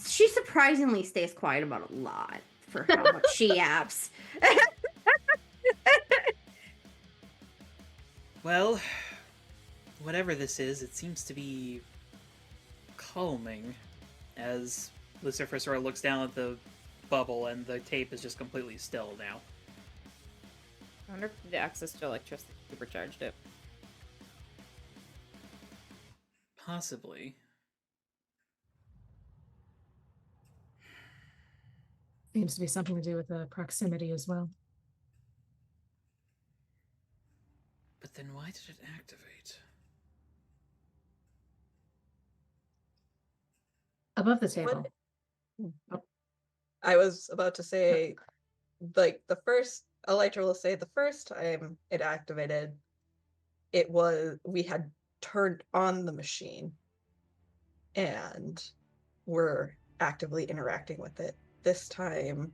[SPEAKER 3] she surprisingly stays quiet about a lot for how much she yaps.
[SPEAKER 1] Well, whatever this is, it seems to be calming as Lucifer sort of looks down at the bubble and the tape is just completely still now.
[SPEAKER 2] I wonder if the access to electricity supercharged it.
[SPEAKER 1] Possibly.
[SPEAKER 5] Seems to be something to do with the proximity as well.
[SPEAKER 1] But then why did it activate?
[SPEAKER 5] Above the table.
[SPEAKER 4] I was about to say, like, the first, Elytra will say the first time it activated, it was, we had turned on the machine and were actively interacting with it. This time,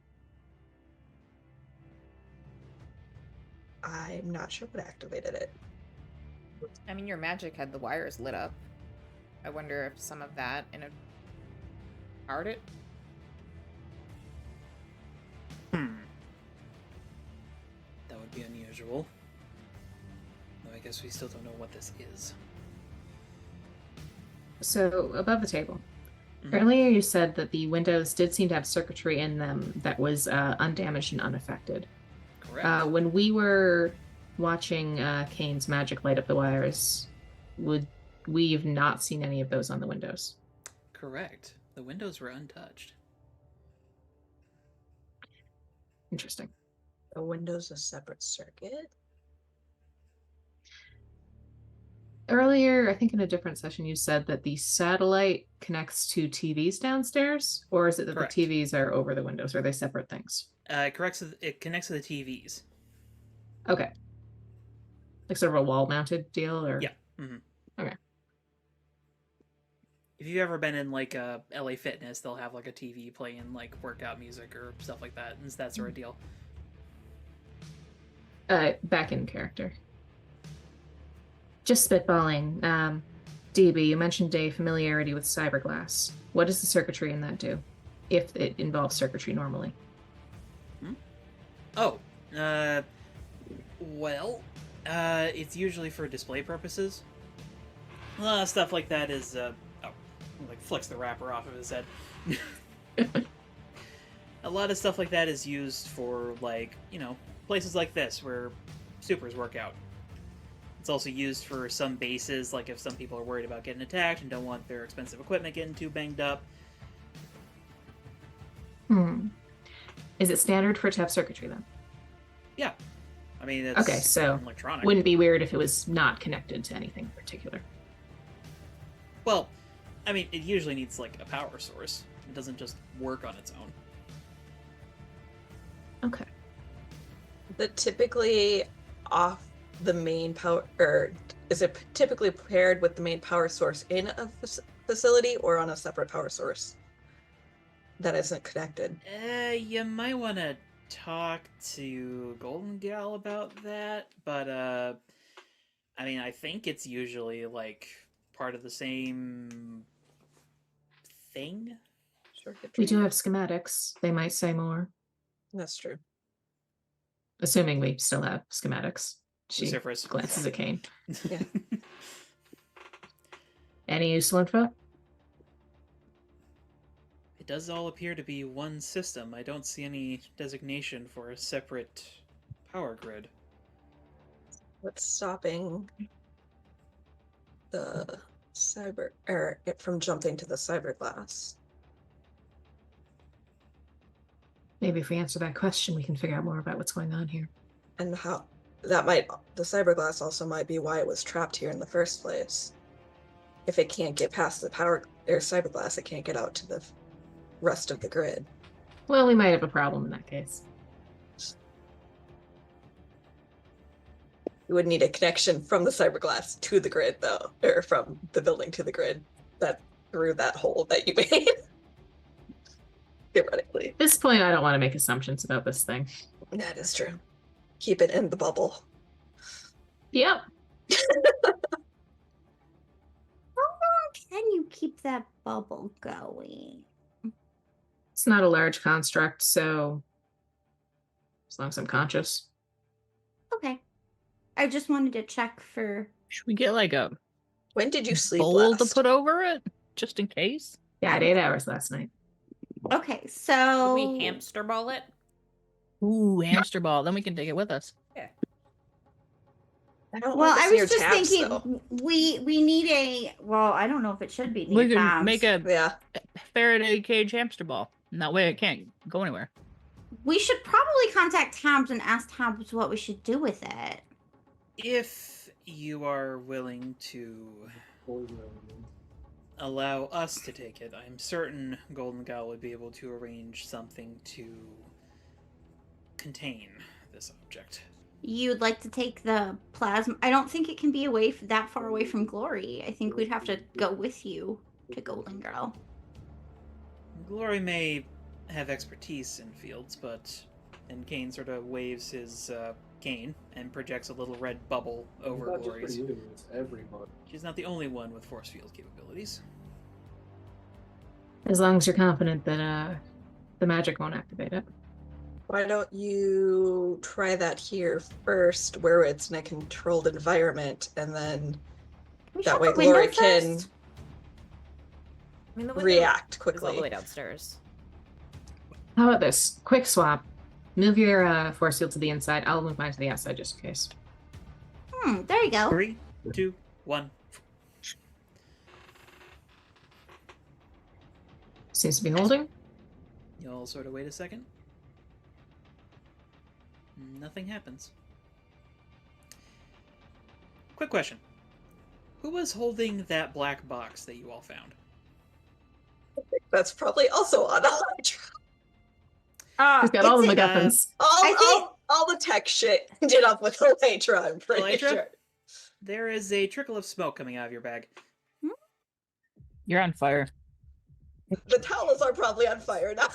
[SPEAKER 4] I'm not sure what activated it.
[SPEAKER 2] I mean, your magic had the wires lit up. I wonder if some of that in a it.
[SPEAKER 1] That would be unusual. Though I guess we still don't know what this is.
[SPEAKER 5] So, above the table.
[SPEAKER 1] Mhm.
[SPEAKER 5] Earlier you said that the windows did seem to have circuitry in them that was undamaged and unaffected.
[SPEAKER 1] Correct.
[SPEAKER 5] When we were watching Kane's magic light up the wires, we've not seen any of those on the windows.
[SPEAKER 1] Correct. The windows were untouched.
[SPEAKER 5] Interesting.
[SPEAKER 4] The window's a separate circuit.
[SPEAKER 5] Earlier, I think in a different session, you said that the satellite connects to TVs downstairs, or is it that
[SPEAKER 1] Correct.
[SPEAKER 5] the TVs are over the windows? Or are they separate things?
[SPEAKER 1] It connects to the TVs.
[SPEAKER 5] Okay. Like sort of a wall-mounted deal, or
[SPEAKER 1] Yeah. Mm-hmm.
[SPEAKER 5] Okay.
[SPEAKER 1] If you've ever been in like a LA Fitness, they'll have like a TV playing like workout music or stuff like that, and it's that sort of deal.
[SPEAKER 5] Back in character. Just spitballing. DB, you mentioned a familiarity with cyberglass. What does the circuitry in that do, if it involves circuitry normally?
[SPEAKER 1] Oh, well, it's usually for display purposes. A lot of stuff like that is, like flicks the wrapper off of his head. A lot of stuff like that is used for, like, you know, places like this where supers work out. It's also used for some bases, like if some people are worried about getting attacked and don't want their expensive equipment getting too banged up.
[SPEAKER 5] Is it standard for it to have circuitry then?
[SPEAKER 1] Yeah. I mean, it's
[SPEAKER 5] Okay, so
[SPEAKER 1] electronic.
[SPEAKER 5] wouldn't be weird if it was not connected to anything in particular.
[SPEAKER 1] Well, I mean, it usually needs, like, a power source. It doesn't just work on its own.
[SPEAKER 5] Okay.
[SPEAKER 4] But typically off the main power, or is it typically paired with the main power source in a facility or on a separate power source that isn't connected?
[SPEAKER 1] You might want to talk to Golden Gal about that, but, I mean, I think it's usually, like, part of the same thing?
[SPEAKER 5] We do have schematics. They might say more.
[SPEAKER 4] That's true.
[SPEAKER 5] Assuming we still have schematics. She
[SPEAKER 1] Lucifer's.
[SPEAKER 5] glances at Kane.
[SPEAKER 4] Yeah.
[SPEAKER 5] Any useful info?
[SPEAKER 1] It does all appear to be one system. I don't see any designation for a separate power grid.
[SPEAKER 4] What's stopping the it from jumping to the cyberglass?
[SPEAKER 5] Maybe if we answer that question, we can figure out more about what's going on here.
[SPEAKER 4] And how the cyberglass also might be why it was trapped here in the first place. If it can't get past the power or cyberglass, it can't get out to the rest of the grid.
[SPEAKER 5] Well, we might have a problem in that case.
[SPEAKER 4] You would need a connection from the cyberglass to the grid, though, or from the building to the grid, that through that hole that you made. Theoretically.
[SPEAKER 5] At this point, I don't want to make assumptions about this thing.
[SPEAKER 4] That is true. Keep it in the bubble.
[SPEAKER 5] Yep.
[SPEAKER 3] How long can you keep that bubble going?
[SPEAKER 5] It's not a large construct, so as long as I'm conscious.
[SPEAKER 3] Okay. I just wanted to check for.
[SPEAKER 6] Should we get like a
[SPEAKER 4] When did you sleep
[SPEAKER 6] bowl
[SPEAKER 4] last?
[SPEAKER 6] to put over it, just in case?
[SPEAKER 5] Yeah, I had 8 hours last night.
[SPEAKER 3] Okay,
[SPEAKER 2] Could
[SPEAKER 3] so
[SPEAKER 2] we hamster ball it?
[SPEAKER 6] Ooh, hamster ball. Then we can take it with us.
[SPEAKER 4] I don't
[SPEAKER 3] well,
[SPEAKER 4] want to
[SPEAKER 3] I
[SPEAKER 4] see your
[SPEAKER 3] was just
[SPEAKER 4] tabs,
[SPEAKER 3] thinking
[SPEAKER 4] though.
[SPEAKER 3] we need a. Well, I don't know if it should be.
[SPEAKER 6] We
[SPEAKER 3] need
[SPEAKER 6] can
[SPEAKER 3] tabs.
[SPEAKER 6] make a
[SPEAKER 4] Yeah.
[SPEAKER 6] Faraday cage hamster ball. And that way it can't go anywhere.
[SPEAKER 3] We should probably contact Tabs and ask Tabs what we should do with it.
[SPEAKER 1] If you are willing to allow us to take it, I'm certain Golden Gal would be able to arrange something to contain this object.
[SPEAKER 3] You'd like to take the plasma? I don't think it can be away that far away from Glory. I think we'd have to go with you to Golden Girl.
[SPEAKER 1] Glory may have expertise in fields, but... And Kane sort of waves his cane and projects a little red bubble
[SPEAKER 7] It's
[SPEAKER 1] over
[SPEAKER 7] not just for
[SPEAKER 1] Glory's.
[SPEAKER 7] you, it's everybody.
[SPEAKER 1] She's not the only one with force field capabilities.
[SPEAKER 5] As long as you're confident that the magic won't activate it.
[SPEAKER 4] Why don't you try that here first, where it's in a controlled environment, and then
[SPEAKER 3] we
[SPEAKER 4] that
[SPEAKER 3] shut
[SPEAKER 4] way
[SPEAKER 3] the window
[SPEAKER 4] Glory can
[SPEAKER 3] first?
[SPEAKER 2] I mean, the window
[SPEAKER 4] react
[SPEAKER 2] is all the
[SPEAKER 4] quickly.
[SPEAKER 2] way downstairs.
[SPEAKER 5] How about this? Quick swap. Move your force field to the inside. I'll move mine to the outside just in case.
[SPEAKER 3] There you go.
[SPEAKER 1] 3, 2, 1.
[SPEAKER 5] Seems to be holding.
[SPEAKER 1] You'll sort of wait a second. Nothing happens. Quick question. Who was holding that black box that you all found?
[SPEAKER 4] That's probably also on Electra.
[SPEAKER 5] He's got all the
[SPEAKER 3] It's-
[SPEAKER 5] MacGuffins.
[SPEAKER 4] All the tech shit ended up with Electra, I'm pretty
[SPEAKER 1] Elytra?
[SPEAKER 4] sure.
[SPEAKER 1] There is a trickle of smoke coming out of your bag.
[SPEAKER 6] You're on fire.
[SPEAKER 4] The towels are probably on fire now.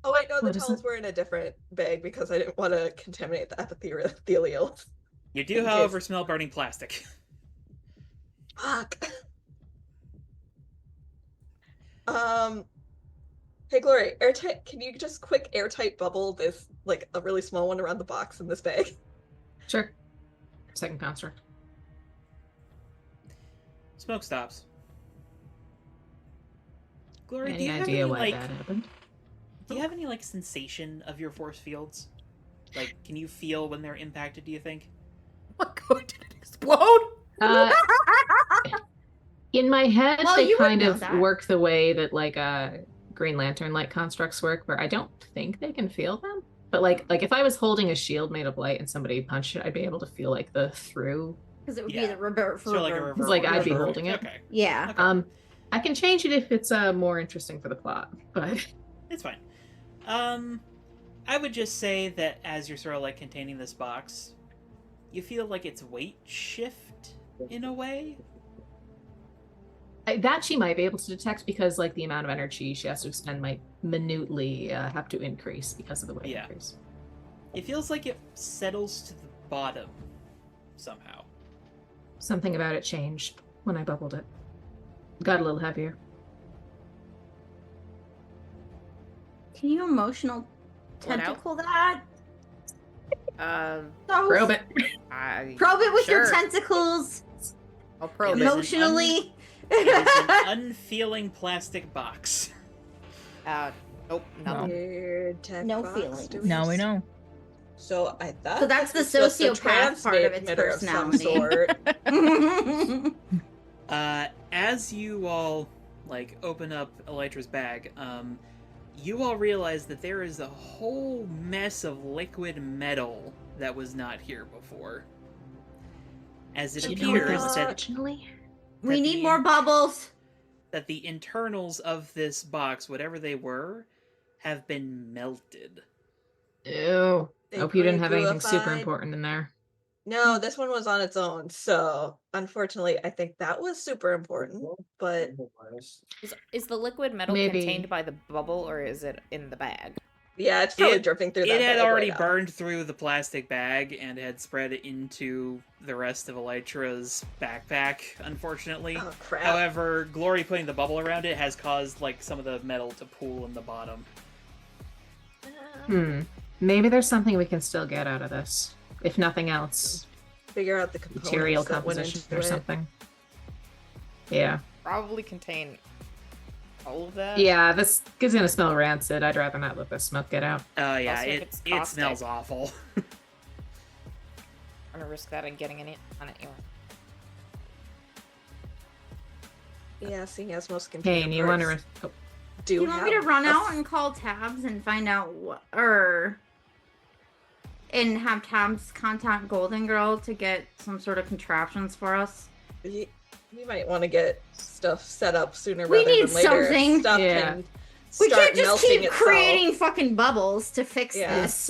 [SPEAKER 4] Oh wait, no, the
[SPEAKER 5] What is
[SPEAKER 4] towels
[SPEAKER 5] it?
[SPEAKER 4] were in a different bag because I didn't want to contaminate the epithelial.
[SPEAKER 1] You do,
[SPEAKER 4] Thank you.
[SPEAKER 1] however, smell burning plastic.
[SPEAKER 4] Fuck. Hey Glory, airtight. Can you just quick airtight bubble this, like a really small one around the box in this bag?
[SPEAKER 5] Sure. Second construct.
[SPEAKER 1] Smoke stops. Glory, do
[SPEAKER 5] Any
[SPEAKER 1] you have
[SPEAKER 5] idea
[SPEAKER 1] any,
[SPEAKER 5] why
[SPEAKER 1] like,
[SPEAKER 5] that happened?
[SPEAKER 1] do you have any like sensation of your force fields? Like, can you feel when they're impacted? Do you think?
[SPEAKER 2] What going did it explode?
[SPEAKER 5] Uh, in my head,
[SPEAKER 3] Well,
[SPEAKER 5] they
[SPEAKER 3] you would
[SPEAKER 5] kind
[SPEAKER 3] know
[SPEAKER 5] of
[SPEAKER 3] that.
[SPEAKER 5] work the way that like Green Lantern like constructs work, where I don't think they can feel them. But like if I was holding a shield made of light and somebody punched it, I'd be able to feel like the through.
[SPEAKER 3] Because it would
[SPEAKER 1] Yeah.
[SPEAKER 3] be the revert for
[SPEAKER 1] So like a
[SPEAKER 3] reverb.
[SPEAKER 1] reverb.
[SPEAKER 5] Like, I'd be
[SPEAKER 1] reverb.
[SPEAKER 5] holding it.
[SPEAKER 1] Okay.
[SPEAKER 3] Yeah.
[SPEAKER 1] Okay.
[SPEAKER 5] I can change it if it's more interesting for the plot, but
[SPEAKER 1] It's fine. I would just say that as you're sort of like containing this box, you feel like its weight shift in a way.
[SPEAKER 5] that she might be able to detect because like the amount of energy she has to expend might minutely have to increase because of the weight
[SPEAKER 1] Yeah.
[SPEAKER 5] increase.
[SPEAKER 1] It feels like it settles to the bottom somehow.
[SPEAKER 5] Something about it changed when I bubbled it. Got a little heavier.
[SPEAKER 3] Can you emotional
[SPEAKER 2] What out?
[SPEAKER 3] tentacle that? So
[SPEAKER 5] Probe it.
[SPEAKER 3] Probe it with your
[SPEAKER 2] Sure.
[SPEAKER 3] tentacles
[SPEAKER 2] I'll probe
[SPEAKER 1] It
[SPEAKER 2] it.
[SPEAKER 1] is an
[SPEAKER 3] emotionally.
[SPEAKER 1] It is an unfeeling plastic box.
[SPEAKER 2] Nope, nothing.
[SPEAKER 4] Weird tech
[SPEAKER 3] No
[SPEAKER 4] box.
[SPEAKER 3] feelings.
[SPEAKER 4] Do
[SPEAKER 6] Now we
[SPEAKER 4] just-
[SPEAKER 6] know.
[SPEAKER 4] So I thought.
[SPEAKER 3] So that's
[SPEAKER 4] this
[SPEAKER 3] the
[SPEAKER 4] was just a
[SPEAKER 3] sociopath part of its
[SPEAKER 4] transmitter of some
[SPEAKER 3] personality.
[SPEAKER 4] sort.
[SPEAKER 1] As you all like open up Elytra's bag, you all realize that there is a whole mess of liquid metal that was not here before. As it
[SPEAKER 5] Do you know what
[SPEAKER 1] appears
[SPEAKER 5] this
[SPEAKER 1] that,
[SPEAKER 5] originally?
[SPEAKER 3] We
[SPEAKER 1] that
[SPEAKER 3] need
[SPEAKER 1] the-
[SPEAKER 3] more bubbles.
[SPEAKER 1] that the internals of this box, whatever they were, have been melted.
[SPEAKER 5] Ew.
[SPEAKER 4] They
[SPEAKER 5] Hope you didn't have anything super
[SPEAKER 4] pre-gooified.
[SPEAKER 5] important in there.
[SPEAKER 4] No, this one was on its own. So unfortunately, I think that was super important. But
[SPEAKER 2] Is the liquid metal
[SPEAKER 5] Maybe.
[SPEAKER 2] contained by the bubble or is it in the bag?
[SPEAKER 4] yeah, it's probably
[SPEAKER 1] It-
[SPEAKER 4] dripping through that.
[SPEAKER 1] It had
[SPEAKER 4] bag
[SPEAKER 1] already
[SPEAKER 4] right now.
[SPEAKER 1] burned through the plastic bag and had spread into the rest of Elytra's backpack, unfortunately.
[SPEAKER 4] Oh crap!
[SPEAKER 1] However, Glory putting the bubble around it has caused like some of the metal to pool in the bottom.
[SPEAKER 5] Maybe there's something we can still get out of this. If nothing else,
[SPEAKER 4] Figure out the components
[SPEAKER 5] material
[SPEAKER 4] that went
[SPEAKER 5] composition
[SPEAKER 4] into
[SPEAKER 5] or
[SPEAKER 4] it.
[SPEAKER 5] something. Yeah.
[SPEAKER 2] Probably contain all of that.
[SPEAKER 5] Yeah, this is gonna smell rancid. I'd rather not let the smoke get out.
[SPEAKER 1] Yeah,
[SPEAKER 2] Also, if
[SPEAKER 1] it
[SPEAKER 2] it's
[SPEAKER 1] it smells
[SPEAKER 2] caustic.
[SPEAKER 1] awful.
[SPEAKER 2] I'm gonna risk that and getting it on it anyway.
[SPEAKER 4] Yeah, seeing as most
[SPEAKER 5] Hey,
[SPEAKER 4] container
[SPEAKER 5] and you want to?
[SPEAKER 4] parts
[SPEAKER 5] Oh,
[SPEAKER 4] do
[SPEAKER 3] Do you want me to
[SPEAKER 4] have
[SPEAKER 3] run
[SPEAKER 4] a
[SPEAKER 3] out and call Tabs and find out what, or and have Tabs contact Golden Girl to get some sort of contraptions for us?
[SPEAKER 4] You might want to get stuff set up sooner
[SPEAKER 3] We
[SPEAKER 4] rather
[SPEAKER 3] need
[SPEAKER 4] than later.
[SPEAKER 3] something.
[SPEAKER 4] Stuff
[SPEAKER 5] Yeah.
[SPEAKER 4] can
[SPEAKER 3] We
[SPEAKER 4] start
[SPEAKER 3] can't just
[SPEAKER 4] melting
[SPEAKER 3] keep
[SPEAKER 4] itself.
[SPEAKER 3] creating fucking bubbles to fix
[SPEAKER 4] Yeah.
[SPEAKER 3] this.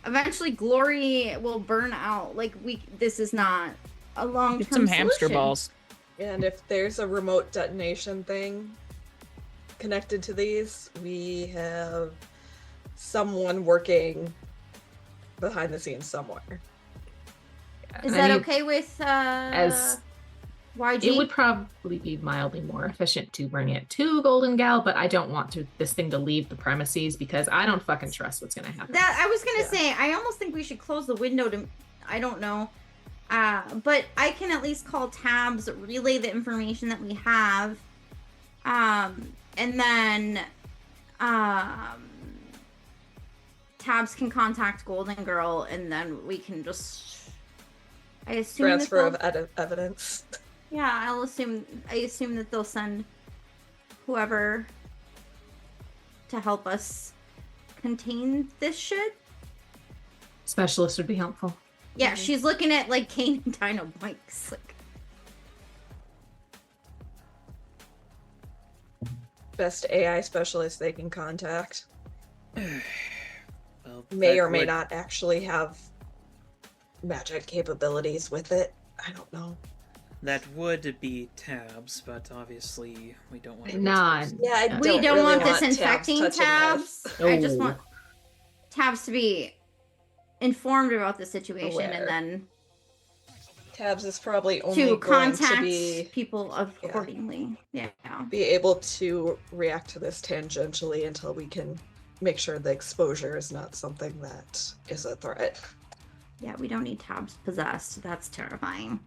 [SPEAKER 3] Eventually, Glory will burn out. Like this is not a long
[SPEAKER 6] Get
[SPEAKER 3] term
[SPEAKER 6] some hamster balls.
[SPEAKER 4] And if there's a remote detonation thing connected to these, we have someone working behind the scenes somewhere.
[SPEAKER 3] Is
[SPEAKER 5] I
[SPEAKER 3] that
[SPEAKER 5] need-
[SPEAKER 3] okay with
[SPEAKER 5] as
[SPEAKER 3] YG?
[SPEAKER 5] It would probably be mildly more efficient to bring it to Golden Gal, but I don't want this thing to leave the premises because I don't fucking trust what's gonna happen.
[SPEAKER 3] That I was gonna
[SPEAKER 4] Yeah.
[SPEAKER 3] say, I almost think we should close the window to. I don't know, but I can at least call Tabs, relay the information that we have, and then Tabs can contact Golden Girl, and then we can just. I assume
[SPEAKER 4] Transfer
[SPEAKER 3] that
[SPEAKER 4] of evidence.
[SPEAKER 3] yeah, I assume that they'll send whoever to help us contain this shit.
[SPEAKER 5] Specialist would be helpful.
[SPEAKER 3] Yeah, she's looking at like Kane and Dino Mike's like
[SPEAKER 4] Best AI specialist they can contact.
[SPEAKER 1] Well,
[SPEAKER 4] May
[SPEAKER 1] that
[SPEAKER 4] or may
[SPEAKER 1] would-
[SPEAKER 4] not actually have magic capabilities with it. I don't know.
[SPEAKER 1] That would be Tabs, but obviously we don't want to.
[SPEAKER 5] None.
[SPEAKER 4] Yeah, I
[SPEAKER 3] we
[SPEAKER 4] don't
[SPEAKER 3] don't
[SPEAKER 4] really
[SPEAKER 3] want
[SPEAKER 4] Tabs
[SPEAKER 3] disinfecting
[SPEAKER 4] touching
[SPEAKER 3] Tabs.
[SPEAKER 4] this.
[SPEAKER 3] I just
[SPEAKER 6] Oh.
[SPEAKER 3] want Tabs to be informed about the situation
[SPEAKER 4] Aware.
[SPEAKER 3] and then
[SPEAKER 4] Tabs is probably only
[SPEAKER 3] to
[SPEAKER 4] going
[SPEAKER 3] contact
[SPEAKER 4] to be
[SPEAKER 3] people accordingly. Yeah.
[SPEAKER 4] able to react to this tangentially until we can make sure the exposure is not something that is a threat.
[SPEAKER 3] Yeah, we don't need Tabs possessed. That's terrifying.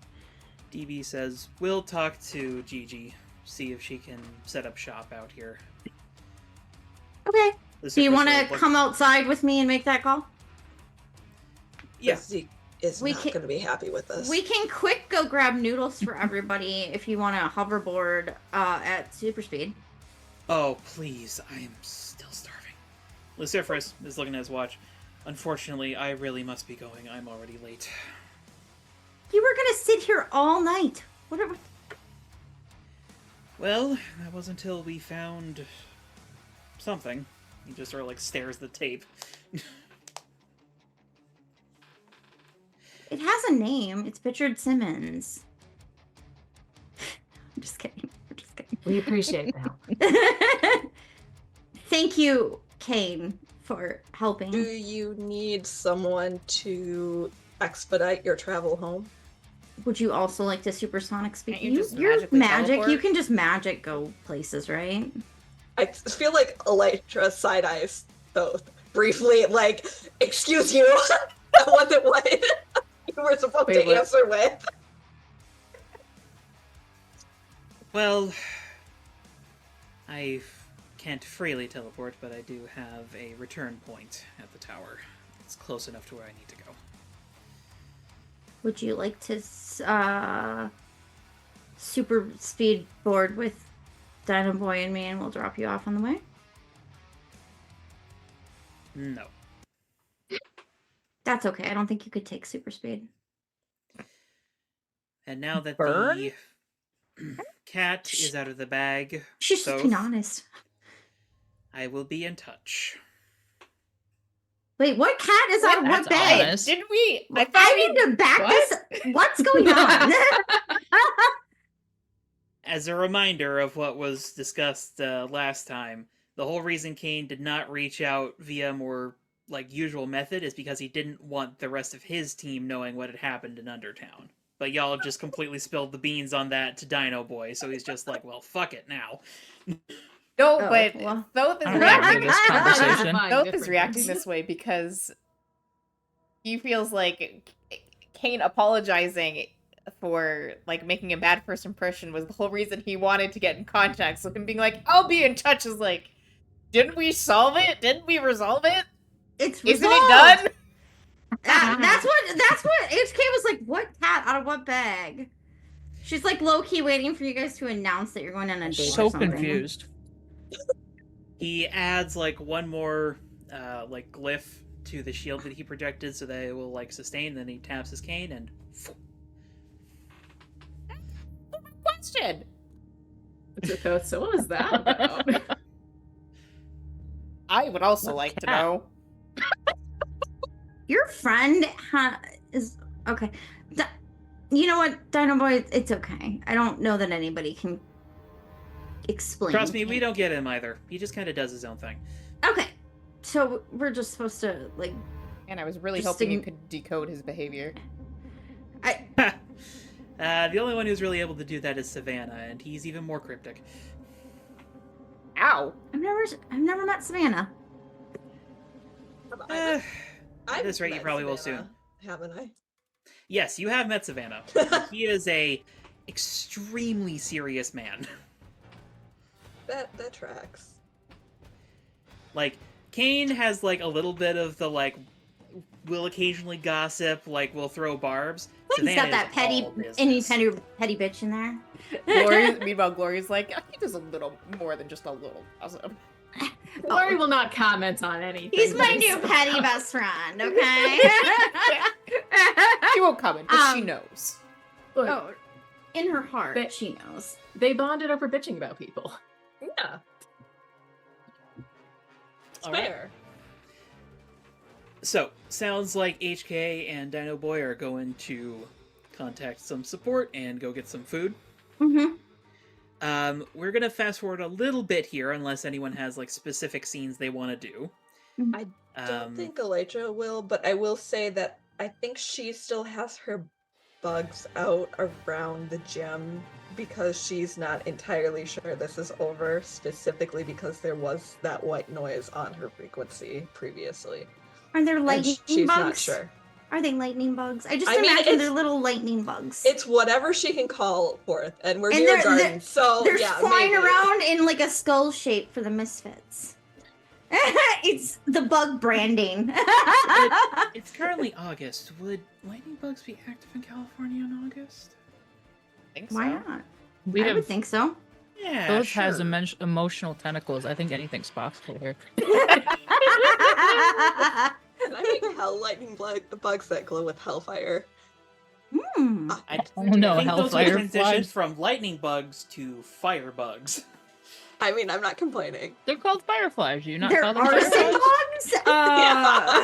[SPEAKER 1] DB says we'll talk to Gigi, see if she can set up shop out here.
[SPEAKER 3] Okay. Do you
[SPEAKER 1] Lucifer
[SPEAKER 3] want to
[SPEAKER 1] said, "Look,
[SPEAKER 3] come outside with me and make that call?
[SPEAKER 1] Yeah.
[SPEAKER 4] Zeke is
[SPEAKER 3] We
[SPEAKER 4] not
[SPEAKER 3] can-
[SPEAKER 4] going to be happy with this.
[SPEAKER 3] We can quick go grab noodles for everybody if you want a hoverboard at super speed.
[SPEAKER 1] Oh, please, I am still starving. Luciferus is looking at his watch. Unfortunately, I really must be going. I'm already late.
[SPEAKER 3] You were gonna sit here all night. What are we...
[SPEAKER 1] Well, that was until we found something. He just sort of like stares at the tape.
[SPEAKER 3] It has a name. It's Richard Simmons. I'm just kidding. I'm just kidding.
[SPEAKER 5] We appreciate the help.
[SPEAKER 3] Thank you, Kane, for helping.
[SPEAKER 4] Do you need someone to expedite your travel home?
[SPEAKER 3] Would you also like to supersonic speed?
[SPEAKER 2] Can't you just
[SPEAKER 3] You're
[SPEAKER 2] magically
[SPEAKER 3] magic.
[SPEAKER 2] teleport?
[SPEAKER 3] You can just magic go places, right?
[SPEAKER 4] I feel like Elytra side eyes both briefly, like, excuse you, that wasn't what you were supposed
[SPEAKER 5] Wait,
[SPEAKER 4] to
[SPEAKER 5] what?
[SPEAKER 4] answer with.
[SPEAKER 1] Well, I can't freely teleport, but I do have a return point at the tower. It's close enough to where I need to go.
[SPEAKER 3] Would you like to super speed board with Dino Boy and me, and we'll drop you off on the way?
[SPEAKER 1] No.
[SPEAKER 3] That's okay. I don't think you could take super speed.
[SPEAKER 1] And now that
[SPEAKER 6] Burn?
[SPEAKER 1] the cat is out of the bag,
[SPEAKER 3] She's just
[SPEAKER 1] Both.
[SPEAKER 3] being honest.
[SPEAKER 1] I will be in touch.
[SPEAKER 3] Wait, what cat is out of
[SPEAKER 6] That's
[SPEAKER 3] what bag?
[SPEAKER 6] honest.
[SPEAKER 2] Didn't we? I thought
[SPEAKER 3] I
[SPEAKER 2] we
[SPEAKER 3] need to back
[SPEAKER 5] What?
[SPEAKER 3] this. What's going on?
[SPEAKER 1] As a reminder of what was discussed last time, the whole reason Kane did not reach out via more like usual method is because he didn't want the rest of his team knowing what had happened in Undertown. But y'all just completely spilled the beans on that to Dino Boy, so he's just like, well, fuck it now.
[SPEAKER 2] No,
[SPEAKER 3] Oh,
[SPEAKER 2] but
[SPEAKER 3] well.
[SPEAKER 2] Thoth is
[SPEAKER 6] I don't
[SPEAKER 2] reacting.
[SPEAKER 6] remember this conversation.
[SPEAKER 2] Thoth is reacting this way because he feels like Kane apologizing for like making a bad first impression was the whole reason he wanted to get in contact. So him being like, "I'll be in touch," is like, didn't we solve it? Didn't we resolve it?
[SPEAKER 3] It's
[SPEAKER 2] Isn't it
[SPEAKER 3] resolved.
[SPEAKER 2] done?
[SPEAKER 3] That's what HK was like. What cat out of what bag? She's like low key waiting for you guys to announce that you're going on a date.
[SPEAKER 6] So
[SPEAKER 3] or something.
[SPEAKER 6] confused.
[SPEAKER 1] He adds like one more like glyph to the shield that he projected so that it will like sustain, then he taps his cane and
[SPEAKER 2] Question.
[SPEAKER 5] So what was that about?
[SPEAKER 2] I would also
[SPEAKER 6] What
[SPEAKER 2] like to
[SPEAKER 6] cat?
[SPEAKER 2] know.
[SPEAKER 3] Your friend is okay. You know what, Dino Boy? It's okay. I don't know that anybody can explain.
[SPEAKER 1] trust me, we don't get him either. He just kind of does his own thing.
[SPEAKER 3] Okay. So we're just supposed to like.
[SPEAKER 2] And I was really
[SPEAKER 3] Just
[SPEAKER 2] hoping you
[SPEAKER 3] ign-
[SPEAKER 2] could decode his behavior.
[SPEAKER 1] The only one who's really able to do that is Savannah, and he's even more cryptic.
[SPEAKER 2] Ow!
[SPEAKER 3] I've never met Savannah.
[SPEAKER 1] At
[SPEAKER 4] I've
[SPEAKER 1] this rate, you
[SPEAKER 4] met
[SPEAKER 1] probably will
[SPEAKER 4] Savannah, haven't I?
[SPEAKER 1] Yes, you have met Savannah. He is a extremely serious man.
[SPEAKER 4] That tracks.
[SPEAKER 1] Like, Kane has, like, a little bit of the, like, will occasionally gossip, like, will throw barbs.
[SPEAKER 3] He's got
[SPEAKER 1] Savannah
[SPEAKER 3] that
[SPEAKER 1] is
[SPEAKER 3] petty,
[SPEAKER 1] all business.
[SPEAKER 3] any petty bitch in there.
[SPEAKER 2] Meanwhile, Glory's like, he does a little more than just a little gossip.
[SPEAKER 5] Glory will not comment on anything.
[SPEAKER 3] He's my
[SPEAKER 5] that is
[SPEAKER 3] new
[SPEAKER 5] said.
[SPEAKER 3] petty best friend. Okay.
[SPEAKER 2] She won't comment, but she
[SPEAKER 3] Um,
[SPEAKER 2] knows.
[SPEAKER 5] Look,
[SPEAKER 3] Oh, in her heart,
[SPEAKER 5] They-
[SPEAKER 3] she knows.
[SPEAKER 5] they bonded over bitching about people.
[SPEAKER 4] Yeah. It's
[SPEAKER 1] All right.
[SPEAKER 4] fair.
[SPEAKER 1] So, sounds like HK and Dino Boy are going to contact some support and go get some food.
[SPEAKER 3] Mm-hmm.
[SPEAKER 1] We're gonna fast forward a little bit here, unless anyone has, like, specific scenes they want to do.
[SPEAKER 4] I Don't think Elijah will, but I will say that I think she still has her bugs out around the gym because she's not entirely sure this is over, specifically because there was that white noise on her frequency previously.
[SPEAKER 3] Are there
[SPEAKER 4] And
[SPEAKER 3] lightning
[SPEAKER 4] she's
[SPEAKER 3] bugs?
[SPEAKER 4] not sure.
[SPEAKER 3] Are they lightning bugs? I just
[SPEAKER 4] I mean,
[SPEAKER 3] imagine
[SPEAKER 4] it's-
[SPEAKER 3] they're little lightning bugs.
[SPEAKER 4] It's whatever she can call forth, and we're
[SPEAKER 3] And
[SPEAKER 4] near a
[SPEAKER 3] they're-
[SPEAKER 4] garden, so
[SPEAKER 3] They're
[SPEAKER 4] yeah,
[SPEAKER 3] flying
[SPEAKER 4] maybe.
[SPEAKER 3] around in like a skull shape for the misfits. It's the bug branding.
[SPEAKER 1] It's currently August. Would lightning bugs be active in California in August?
[SPEAKER 2] I think
[SPEAKER 3] Why
[SPEAKER 2] so.
[SPEAKER 3] not?
[SPEAKER 6] We
[SPEAKER 3] I
[SPEAKER 6] have
[SPEAKER 3] would think so.
[SPEAKER 1] Yeah,
[SPEAKER 6] Those
[SPEAKER 1] sure.
[SPEAKER 6] has emotional tentacles. I think anything's possible here.
[SPEAKER 4] Can I make hell lightning bugs that glow with hellfire?
[SPEAKER 3] Hmm.
[SPEAKER 1] I
[SPEAKER 6] Oh no,
[SPEAKER 1] think those would
[SPEAKER 6] hellfire
[SPEAKER 1] transition
[SPEAKER 6] flies.
[SPEAKER 1] from lightning bugs to fire bugs.
[SPEAKER 4] I mean, I'm not complaining.
[SPEAKER 6] They're called fireflies. Do you not
[SPEAKER 3] There
[SPEAKER 6] call them
[SPEAKER 3] are
[SPEAKER 6] fireflies?
[SPEAKER 3] bugs.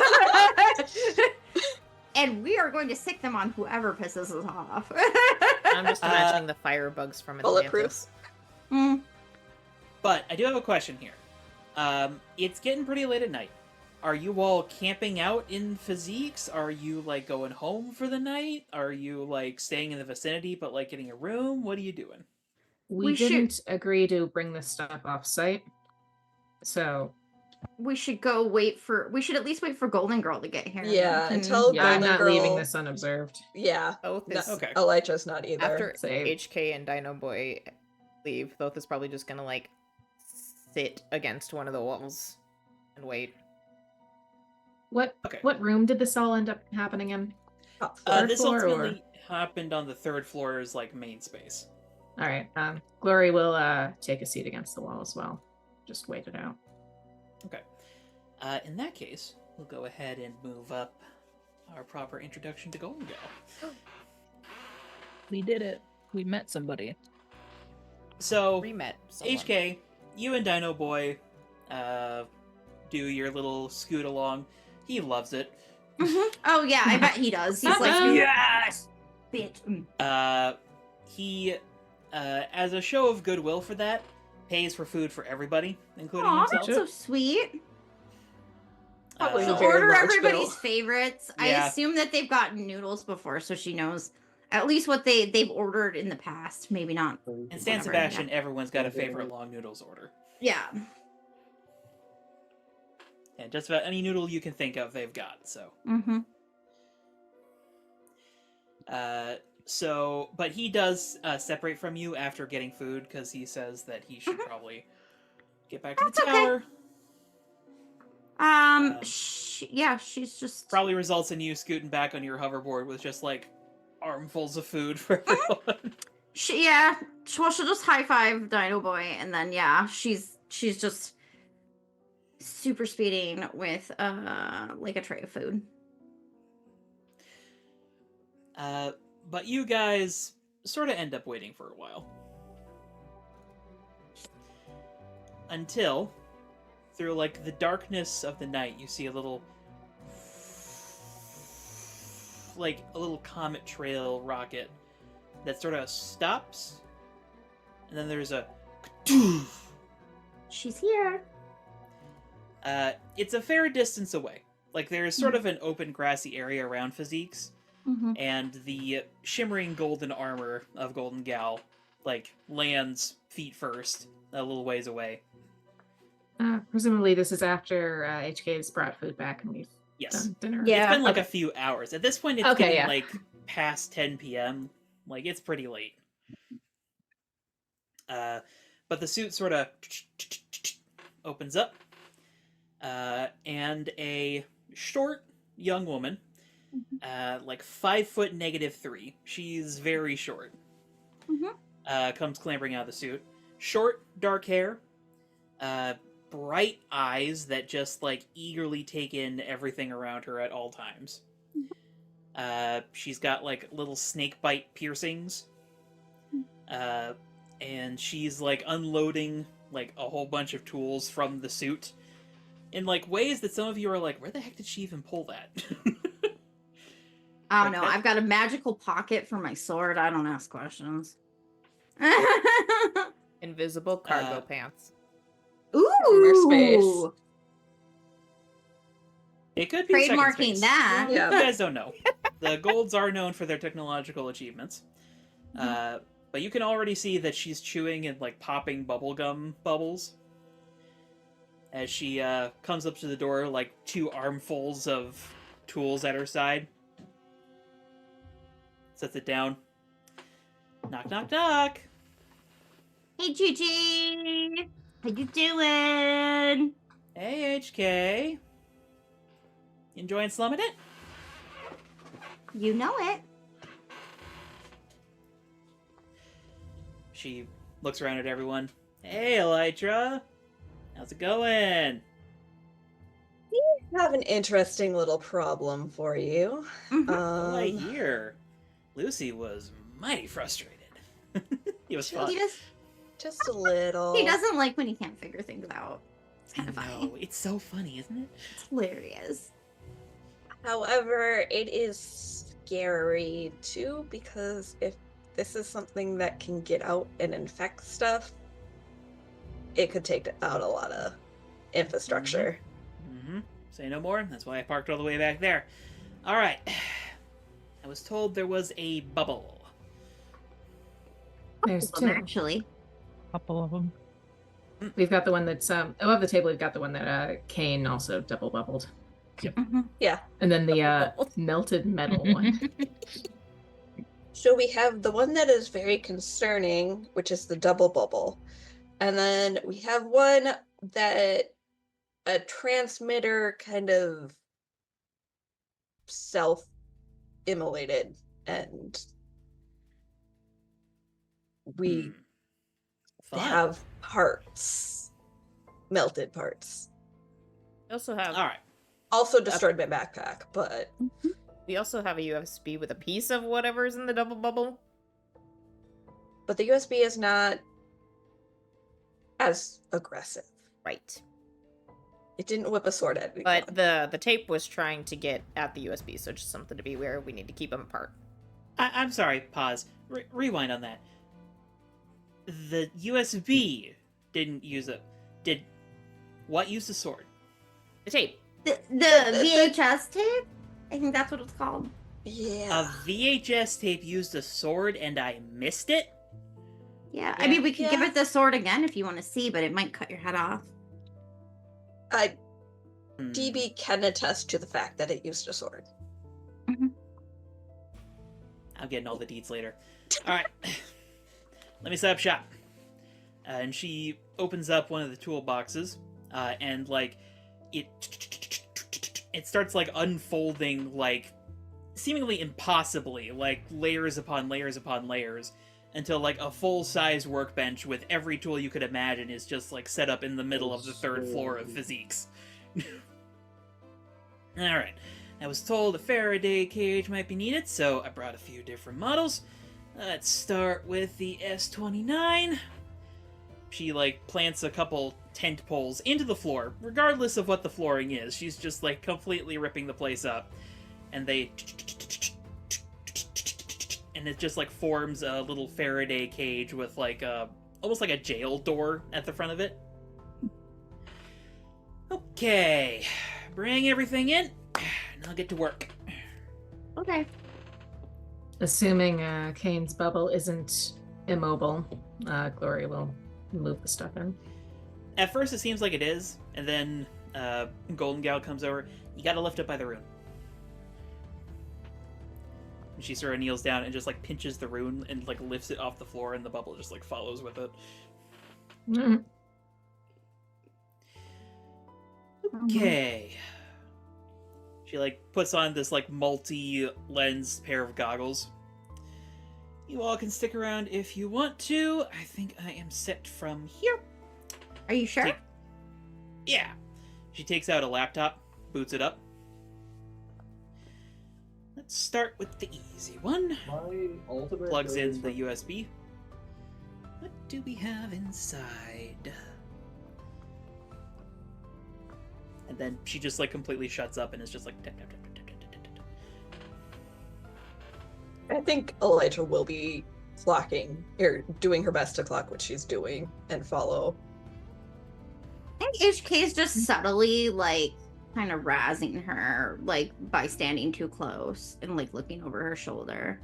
[SPEAKER 3] And we are going to sick them on whoever pisses us off.
[SPEAKER 2] I'm just imagining the fire bugs from
[SPEAKER 4] Bulletproof.
[SPEAKER 2] Atlantis.
[SPEAKER 3] Mm.
[SPEAKER 1] But I do have a question here. It's getting pretty late at night. Are you all camping out in Physiques? Are you, like, going home for the night? Are you, like, staying in the vicinity but, like, getting a room? What are you doing?
[SPEAKER 5] We,
[SPEAKER 3] We should-
[SPEAKER 5] didn't agree to bring this stuff off site. So
[SPEAKER 3] We should go wait for. We should at least wait for Golden Girl to get here. and
[SPEAKER 4] Yeah,
[SPEAKER 3] then can-
[SPEAKER 4] until
[SPEAKER 5] yeah, I'm
[SPEAKER 4] Golden
[SPEAKER 5] not
[SPEAKER 4] Girl,
[SPEAKER 5] leaving this unobserved.
[SPEAKER 4] Yeah,
[SPEAKER 2] Thoth
[SPEAKER 4] no,
[SPEAKER 2] is
[SPEAKER 1] Okay.
[SPEAKER 4] Elijah's not either.
[SPEAKER 2] after
[SPEAKER 5] Same.
[SPEAKER 2] HK and Dino Boy leave. Thoth is probably just gonna like sit against one of the walls and wait.
[SPEAKER 1] Okay.
[SPEAKER 5] What room did this all end up happening in?
[SPEAKER 4] Top floor.
[SPEAKER 5] Third
[SPEAKER 1] This
[SPEAKER 5] floor, or-
[SPEAKER 1] ultimately happened on the third floor's, like, main space.
[SPEAKER 5] All right. Glory will take a seat against the wall as well. Just wait it out.
[SPEAKER 1] Okay. In that case, we'll go ahead and move up our proper introduction to Golden Girl.
[SPEAKER 6] We did it. We met somebody.
[SPEAKER 1] So,
[SPEAKER 2] Re-met someone.
[SPEAKER 1] HK, you and Dino Boy do your little scoot along. He loves it.
[SPEAKER 3] Mhm. Oh yeah, I bet he does. He's like,
[SPEAKER 1] Yes!
[SPEAKER 3] bitch. Mm.
[SPEAKER 1] He, as a show of goodwill for that, pays for food for everybody, including
[SPEAKER 3] Aw,
[SPEAKER 1] himself.
[SPEAKER 3] that's so sweet.
[SPEAKER 4] Probably
[SPEAKER 3] She'll
[SPEAKER 4] a very
[SPEAKER 3] order
[SPEAKER 4] large
[SPEAKER 3] everybody's
[SPEAKER 4] bill.
[SPEAKER 3] favorites. I
[SPEAKER 1] Yeah.
[SPEAKER 3] assume that they've gotten noodles before, so she knows at least what they've ordered in the past. Maybe not.
[SPEAKER 1] In San
[SPEAKER 3] Whatever,
[SPEAKER 1] Sebastian, everyone's got a favorite long noodles order.
[SPEAKER 3] Yeah.
[SPEAKER 1] And just about any noodle you can think of, they've got, so.
[SPEAKER 3] Mm-hmm.
[SPEAKER 1] But he does separate from you after getting food, because he says that he should probably get back to
[SPEAKER 3] That's
[SPEAKER 1] the
[SPEAKER 3] okay.
[SPEAKER 1] tower.
[SPEAKER 3] Yeah, she's just.
[SPEAKER 1] Probably results in you scooting back on your hoverboard with just, like, armfuls of food for everyone.
[SPEAKER 3] She'll just high five Dino Boy, and then yeah, she's just super speeding with like a tray of food.
[SPEAKER 1] But you guys sort of end up waiting for a while. Until, through, like, the darkness of the night, you see a little comet trail rocket that sort of stops, and then there's a
[SPEAKER 3] She's here.
[SPEAKER 1] It's a fair distance away. Like, there's sort of an open grassy area around Physique's, and the shimmering golden armor of Golden Gal, like, lands feet first, a little ways away.
[SPEAKER 5] Presumably this is after HK's brought food back and we've
[SPEAKER 1] Yes.
[SPEAKER 5] done dinner.
[SPEAKER 2] Yeah.
[SPEAKER 1] It's been like
[SPEAKER 5] Okay.
[SPEAKER 1] a few hours. At this point, it's
[SPEAKER 5] Okay,
[SPEAKER 1] getting
[SPEAKER 5] yeah.
[SPEAKER 1] like past 10 p.m. Like, it's pretty late. But the suit sort of opens up, and a short young woman, like 5'3". She's very short. Comes clambering out of the suit. Short, dark hair, bright eyes that just like eagerly take in everything around her at all times. She's got like little snake bite piercings. And she's like unloading like a whole bunch of tools from the suit in like ways that some of you are like, where the heck did she even pull that?
[SPEAKER 3] I don't know.
[SPEAKER 1] Okay.
[SPEAKER 3] I've got a magical pocket for my sword. I don't ask questions.
[SPEAKER 2] Invisible cargo
[SPEAKER 1] Uh,
[SPEAKER 2] pants.
[SPEAKER 4] space.
[SPEAKER 3] Ooh.
[SPEAKER 1] It could be second
[SPEAKER 3] Trademarking
[SPEAKER 1] space.
[SPEAKER 3] that.
[SPEAKER 4] Yeah.
[SPEAKER 1] You guys don't know. The Golds are known for their technological achievements. But you can already see that she's chewing and like popping bubblegum bubbles as she comes up to the door, like 2 armfuls of tools at her side. Sets it down. Knock, knock, knock.
[SPEAKER 3] Hey, Gigi. How you doing?
[SPEAKER 1] Hey, HK. Enjoying slumming it?
[SPEAKER 3] You know it.
[SPEAKER 1] She looks around at everyone. Hey, Elytra. How's it going?
[SPEAKER 4] I have an interesting little problem for you.
[SPEAKER 3] Mhm.
[SPEAKER 1] Well, I hear Lucy was mighty frustrated. It was fun.
[SPEAKER 3] He
[SPEAKER 4] Just a little.
[SPEAKER 3] doesn't like when he can't figure things out. It's
[SPEAKER 1] I
[SPEAKER 3] kind of funny.
[SPEAKER 1] know. It's so funny, isn't it?
[SPEAKER 3] It's hilarious.
[SPEAKER 4] However, it is scary too, because if this is something that can get out and infect stuff, it could take out a lot of infrastructure.
[SPEAKER 1] Mm-hmm. Say no more. That's why I parked all the way back there. All right. I was told there was a bubble.
[SPEAKER 5] There's
[SPEAKER 3] Couple of
[SPEAKER 5] 2.
[SPEAKER 3] them, actually.
[SPEAKER 6] Couple of them.
[SPEAKER 5] We've got the one that's above the table. We've got the one that Kane also double bubbled,
[SPEAKER 3] Mhm.
[SPEAKER 4] Yeah.
[SPEAKER 5] and then the
[SPEAKER 2] Double-bubbled.
[SPEAKER 5] melted metal one.
[SPEAKER 4] So we have the one that is very concerning, which is the double bubble. And then we have one that a transmitter kind of self-immolated, and we
[SPEAKER 1] Hmm. Fun.
[SPEAKER 4] have parts, melted parts.
[SPEAKER 2] We also have
[SPEAKER 1] All right.
[SPEAKER 4] Also destroyed my backpack, but
[SPEAKER 2] we also have a USB with a piece of whatever's in the double bubble.
[SPEAKER 4] the USB is not as aggressive.
[SPEAKER 2] Right.
[SPEAKER 4] It didn't whip a sword at me.
[SPEAKER 2] But the tape was trying to get at the USB, so just something to be aware of. We need to keep them apart.
[SPEAKER 1] I'm sorry. Pause. Rewind on that. The USB didn't use a... Did... What used the sword?
[SPEAKER 2] The tape.
[SPEAKER 3] The VHS tape? I think that's what it's called.
[SPEAKER 4] Yeah.
[SPEAKER 1] A VHS tape used a sword and I missed it?
[SPEAKER 3] Yeah. I mean, we could give
[SPEAKER 4] Yeah.
[SPEAKER 3] it the sword again if you want to see, but it might cut your head off.
[SPEAKER 1] Hmm.
[SPEAKER 4] DB can attest to the fact that it used a sword.
[SPEAKER 1] I'm getting all the deeds later. Alright. Let me set up shop. And she opens up one of the toolboxes, and, like, it starts, like, unfolding, like, seemingly impossibly, like, layers upon layers upon layers, until, like, a full-size workbench with every tool you could imagine is just, like, set up in the middle of the 3rd floor of Physiques. Alright. I was told a Faraday cage might be needed, so I brought a few different models. Let's start with the S29. She, like, plants a couple tent poles into the floor, regardless of what the flooring is. She's just, like, completely ripping the place up. And they... And it just, like, forms a little Faraday cage with, like, a... almost like a jail door at the front of it. Oh, Okay, bring everything in, and I'll get to work.
[SPEAKER 3] Okay.
[SPEAKER 5] Assuming Kane's bubble isn't immobile, Glory will move the stuff in.
[SPEAKER 1] At first, it seems like it is, and then Golden Gal comes over. You gotta lift it by the rune. And she sort of kneels down and just like pinches the rune and like lifts it off the floor, and the bubble just like follows with it.
[SPEAKER 5] Mm.
[SPEAKER 1] Okay. She like puts on this like multi-lens pair of goggles. You all can stick around if you want to. I think I am set from here.
[SPEAKER 3] Are you sure?
[SPEAKER 1] Yeah. She takes out a laptop, boots it up. Let's start with the easy one.
[SPEAKER 7] My ultimate
[SPEAKER 1] Plugs
[SPEAKER 7] goes
[SPEAKER 1] in the
[SPEAKER 7] from-
[SPEAKER 1] USB. What do we have inside? And then she just like completely shuts up and is just like tap, tap, tap, tap, tap, tap, tap, tap.
[SPEAKER 4] I think Elijah will be clocking, or doing her best to clock what she's doing and follow.
[SPEAKER 3] I think HK is just subtly like kind of razzing her, like by standing too close and like looking over her shoulder,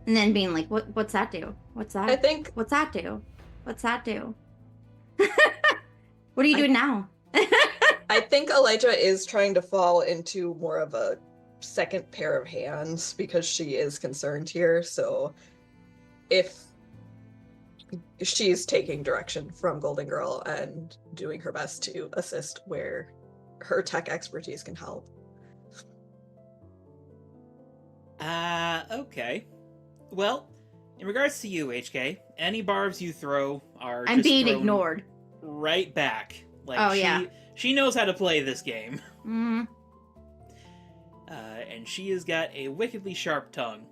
[SPEAKER 3] and then being like, "What's that do? What's that?
[SPEAKER 4] I think
[SPEAKER 3] What's that do? What's that do? What are you doing now?"
[SPEAKER 4] I think Elijah is trying to fall into more of a second pair of hands because she is concerned here. So if she's taking direction from Golden Girl and doing her best to assist where her tech expertise can help.
[SPEAKER 1] Okay. Well, in regards to you, HK, any barbs you throw are
[SPEAKER 3] I'm
[SPEAKER 1] just
[SPEAKER 3] being
[SPEAKER 1] thrown
[SPEAKER 3] ignored.
[SPEAKER 1] right back. Like
[SPEAKER 3] Oh,
[SPEAKER 1] she,
[SPEAKER 3] yeah.
[SPEAKER 1] she knows how to play this game.
[SPEAKER 3] Mm,
[SPEAKER 1] And she has got a wickedly sharp tongue.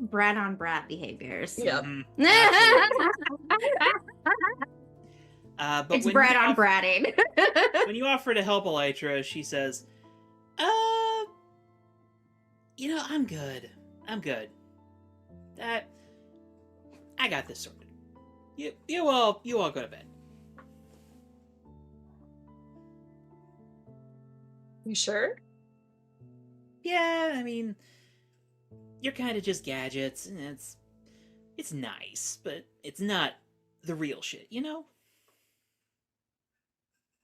[SPEAKER 3] brat on brat behaviors.
[SPEAKER 4] Yeah.
[SPEAKER 1] Mhm, absolutely. But
[SPEAKER 3] It's
[SPEAKER 1] when
[SPEAKER 3] brat
[SPEAKER 1] you
[SPEAKER 3] on
[SPEAKER 1] off-
[SPEAKER 3] bratting.
[SPEAKER 1] when you offer to help Elytra, she says, you know, I'm good. I'm good. I got this sorted. You all go to bed.
[SPEAKER 4] You sure?
[SPEAKER 1] Yeah, I mean, you're kind of just gadgets, and it's nice, but it's not the real shit, you know?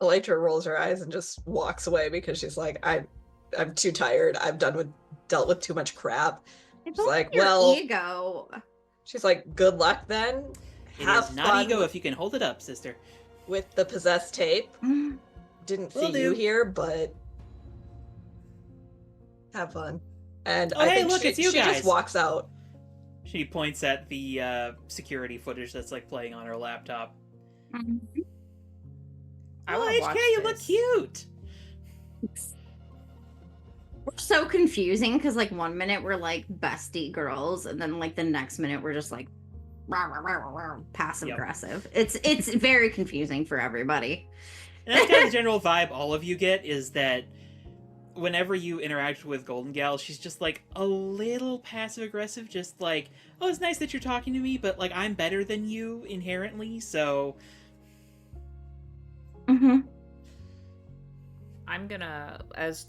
[SPEAKER 4] Elytra rolls her eyes and just walks away because she's like, I'm too tired. I've dealt with too much crap.
[SPEAKER 3] It's
[SPEAKER 4] She's
[SPEAKER 3] only
[SPEAKER 4] like,
[SPEAKER 3] your
[SPEAKER 4] well,
[SPEAKER 3] ego.
[SPEAKER 4] she's like, good luck then.
[SPEAKER 1] It
[SPEAKER 4] Have
[SPEAKER 1] is not
[SPEAKER 4] fun
[SPEAKER 1] ego
[SPEAKER 4] with,
[SPEAKER 1] if you can hold it up, sister.
[SPEAKER 4] with the possessed tape.
[SPEAKER 3] Mm,
[SPEAKER 4] Didn't
[SPEAKER 1] Will
[SPEAKER 4] see you
[SPEAKER 1] do.
[SPEAKER 4] here, but have fun. And
[SPEAKER 1] Oh,
[SPEAKER 4] I
[SPEAKER 1] hey,
[SPEAKER 4] think
[SPEAKER 1] look,
[SPEAKER 4] she,
[SPEAKER 1] it's you
[SPEAKER 4] she
[SPEAKER 1] guys.
[SPEAKER 4] just walks out.
[SPEAKER 1] She points at the security footage that's like playing on her laptop.
[SPEAKER 3] mm.
[SPEAKER 2] I
[SPEAKER 1] Oh,
[SPEAKER 2] wanna
[SPEAKER 1] HK,
[SPEAKER 2] watch
[SPEAKER 1] you look
[SPEAKER 2] this.
[SPEAKER 1] cute.
[SPEAKER 3] We're so confusing because like 1 minute we're like bestie girls, and then like the next minute we're just like rah, rah, rah, rah, rah, passive
[SPEAKER 1] Yep.
[SPEAKER 3] aggressive. It's very confusing for everybody.
[SPEAKER 1] And that's kind of the general vibe all of you get, is that whenever you interact with Golden Gal, she's just like a little passive aggressive, just like, oh, it's nice that you're talking to me, but like I'm better than you inherently, so
[SPEAKER 3] Mm-hmm.
[SPEAKER 2] I'm gonna, as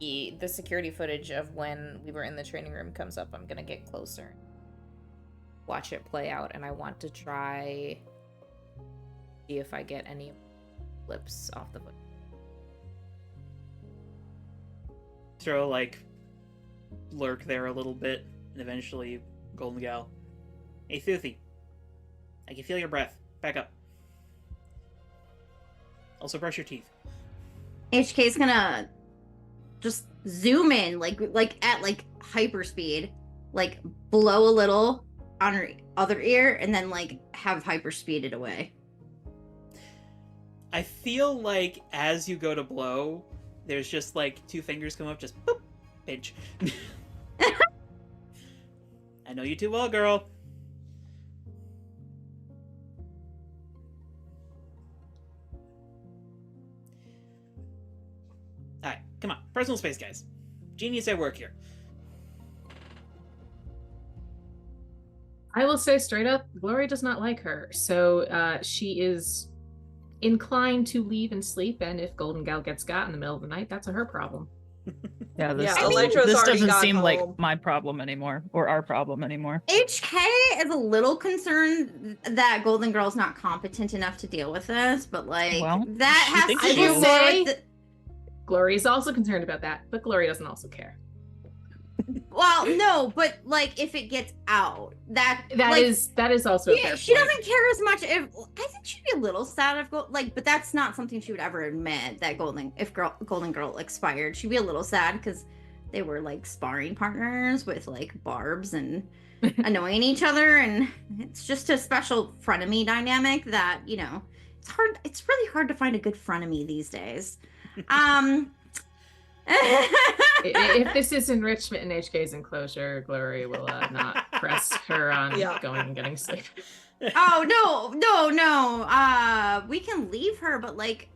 [SPEAKER 2] the security footage of when we were in the training room comes up, I'm gonna get closer, watch it play out, and I want to try see if I get any flips off the foot.
[SPEAKER 1] throw like lurk there a little bit, and eventually Golden Gal, hey Thuthi, I can feel your breath. Back up. Also brush your teeth.
[SPEAKER 3] HK's gonna just zoom in like at like hyper speed, like blow a little on her other ear, and then like have hyper speed it away.
[SPEAKER 1] I feel like as you go to blow, there's just like two fingers come up, just boop, pinch. I know you too well, girl. Alright, come on. Personal space, guys. Genius at work here.
[SPEAKER 5] I will say straight up, Glory does not like her. So she is inclined to leave and sleep, and if Golden Gal gets got in the middle of the night, that's her problem.
[SPEAKER 6] Yeah, this,
[SPEAKER 4] Yeah,
[SPEAKER 6] doesn't,
[SPEAKER 4] Elytra's
[SPEAKER 6] this
[SPEAKER 4] already
[SPEAKER 6] doesn't
[SPEAKER 4] got
[SPEAKER 6] seem like
[SPEAKER 4] home.
[SPEAKER 6] my problem anymore, or our problem anymore.
[SPEAKER 3] HK is a little concerned that Golden Girl's not competent enough to deal with this, but like
[SPEAKER 6] Well,
[SPEAKER 3] that
[SPEAKER 6] she
[SPEAKER 3] has
[SPEAKER 6] thinks
[SPEAKER 3] to
[SPEAKER 5] I
[SPEAKER 3] do
[SPEAKER 5] will
[SPEAKER 3] more
[SPEAKER 5] say-
[SPEAKER 3] with
[SPEAKER 5] Glory is also concerned about that, but Glory doesn't also care.
[SPEAKER 3] well, no, but like if it gets out, that
[SPEAKER 5] That
[SPEAKER 3] like,
[SPEAKER 5] is also a
[SPEAKER 3] yeah,
[SPEAKER 5] fair
[SPEAKER 3] she
[SPEAKER 5] point.
[SPEAKER 3] doesn't care as much. If I think she'd be a little sad if but that's not something she would ever admit that Golden Girl expired. She'd be a little sad because they were like sparring partners with like barbs and annoying each other, and it's just a special frenemy dynamic that it's hard. It's really hard to find a good frenemy these days.
[SPEAKER 5] If this is enrichment in HK's enclosure, Glory will not press her on
[SPEAKER 4] Yeah.
[SPEAKER 5] going and getting sleep.
[SPEAKER 3] Oh no. We can leave her, but like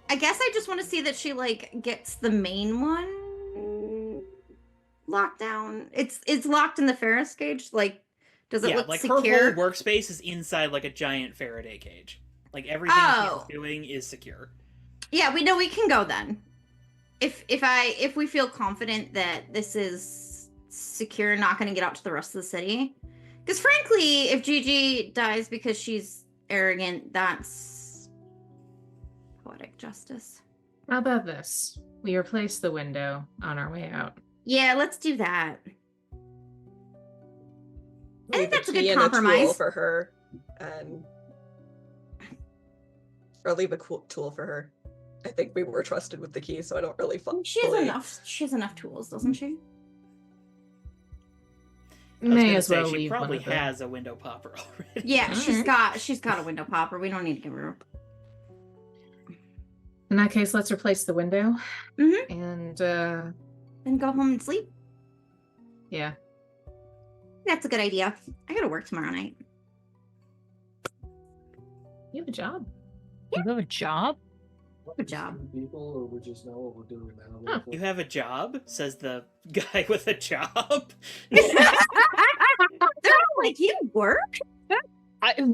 [SPEAKER 3] I guess I just want to see that she like gets the main one locked down. It's locked in the Ferris cage. Like, does it
[SPEAKER 1] Yeah,
[SPEAKER 3] look
[SPEAKER 1] like
[SPEAKER 3] secure?
[SPEAKER 1] her whole workspace is inside like a giant Faraday cage. Like everything
[SPEAKER 3] Oh.
[SPEAKER 1] she's doing is secure.
[SPEAKER 3] Yeah, we know we can go then. If we feel confident that this is secure, not going to get out to the rest of the city. Because frankly, if Gigi dies because she's arrogant, that's poetic justice.
[SPEAKER 5] How about this? We replace the window on our way out.
[SPEAKER 3] Yeah, let's do that. I think
[SPEAKER 4] Leave
[SPEAKER 3] that's a
[SPEAKER 4] key
[SPEAKER 3] good
[SPEAKER 4] and tool
[SPEAKER 3] compromise.
[SPEAKER 4] for her, or leave a cool tool for her. I think we were trusted with the key, so I don't really
[SPEAKER 3] She has
[SPEAKER 4] fully-
[SPEAKER 3] enough. She has enough tools, doesn't she?
[SPEAKER 1] I was
[SPEAKER 5] May
[SPEAKER 1] gonna
[SPEAKER 5] as
[SPEAKER 1] say
[SPEAKER 5] well
[SPEAKER 1] she
[SPEAKER 5] leave one
[SPEAKER 1] probably
[SPEAKER 5] of them.
[SPEAKER 1] has a window popper already.
[SPEAKER 3] Yeah,
[SPEAKER 5] Alright.
[SPEAKER 3] she's got a window popper. We don't need to give her.
[SPEAKER 5] In that case, let's replace the window.
[SPEAKER 3] Mhm.
[SPEAKER 5] And
[SPEAKER 3] Then go home and sleep.
[SPEAKER 5] yeah.
[SPEAKER 3] That's a good idea. I gotta work tomorrow night.
[SPEAKER 5] You have a job.
[SPEAKER 6] You have a job?
[SPEAKER 3] Good job.
[SPEAKER 7] People, or we just know what we're doing now.
[SPEAKER 5] Huh.
[SPEAKER 1] You have a job? Says the guy with a job.
[SPEAKER 3] They're all like, you work?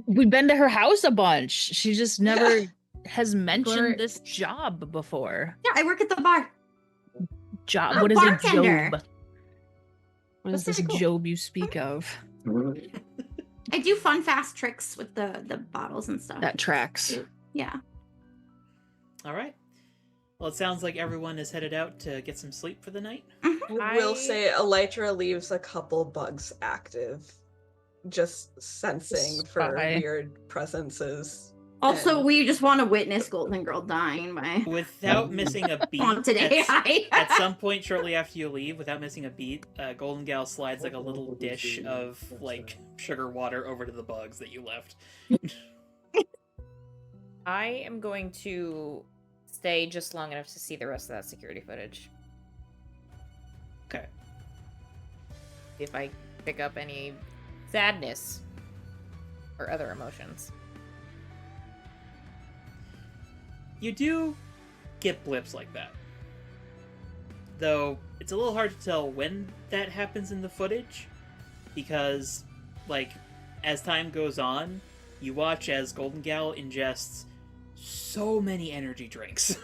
[SPEAKER 6] We've been to her house a bunch. She just never has mentioned
[SPEAKER 5] Glory-
[SPEAKER 6] this job before.
[SPEAKER 3] Yeah, I work at the bar.
[SPEAKER 6] Job?
[SPEAKER 3] I'm a
[SPEAKER 6] What is
[SPEAKER 3] bartender.
[SPEAKER 6] a job? What is
[SPEAKER 3] That's
[SPEAKER 6] this
[SPEAKER 3] pretty cool.
[SPEAKER 6] job you speak of?
[SPEAKER 3] I do fun, fast tricks with the bottles and stuff.
[SPEAKER 6] That tracks.
[SPEAKER 3] Yeah.
[SPEAKER 1] All right. Well, it sounds like everyone is headed out to get some sleep for the night.
[SPEAKER 4] I will say Elytra leaves a couple bugs active, just sensing for
[SPEAKER 6] Spy.
[SPEAKER 4] weird presences.
[SPEAKER 3] Also,
[SPEAKER 4] And-
[SPEAKER 3] we just want to witness Golden Girl dying by
[SPEAKER 1] Without missing a beat.
[SPEAKER 3] on today.
[SPEAKER 1] At some point shortly after you leave, without missing a beat, Golden Gal slides like a little dish of like sugar water over to the bugs that you left.
[SPEAKER 2] I am going to stay just long enough to see the rest of that security footage.
[SPEAKER 1] Okay.
[SPEAKER 2] See if I pick up any sadness or other emotions.
[SPEAKER 1] You do get blips like that. Though it's a little hard to tell when that happens in the footage, because, like, as time goes on, you watch as Golden Gal ingests so many energy drinks.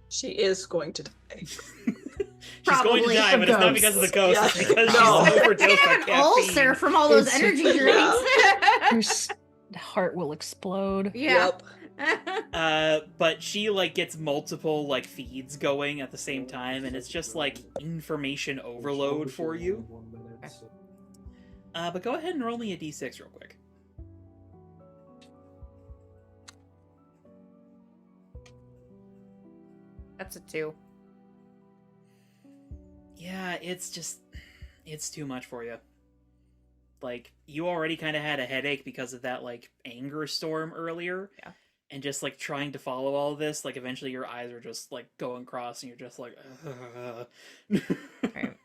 [SPEAKER 4] She is going to die.
[SPEAKER 1] She's going to
[SPEAKER 3] Probably
[SPEAKER 1] die,
[SPEAKER 5] a
[SPEAKER 1] but it's not
[SPEAKER 5] ghost.
[SPEAKER 1] because of the ghost, it's
[SPEAKER 4] Yeah.
[SPEAKER 1] because
[SPEAKER 4] No.
[SPEAKER 1] she's
[SPEAKER 3] She's
[SPEAKER 1] overdosed
[SPEAKER 3] gonna
[SPEAKER 1] on
[SPEAKER 3] have an
[SPEAKER 1] caffeine.
[SPEAKER 3] ulcer from all those
[SPEAKER 5] It's-
[SPEAKER 3] energy
[SPEAKER 4] Yeah.
[SPEAKER 3] drinks.
[SPEAKER 6] Your heart will explode.
[SPEAKER 3] Yeah.
[SPEAKER 4] Yep.
[SPEAKER 1] But she, like, gets multiple, like, feeds going at the same time, and it's just, like, information overload for you. But go ahead and roll me a d6 real quick.
[SPEAKER 2] That's a 2.
[SPEAKER 1] Yeah, it's too much for you. Like, you already kind of had a headache because of that, like, anger storm earlier.
[SPEAKER 2] Yeah.
[SPEAKER 1] And just, like, trying to follow all of this, like, eventually your eyes are just, like, going cross, and you're just like,
[SPEAKER 2] Right.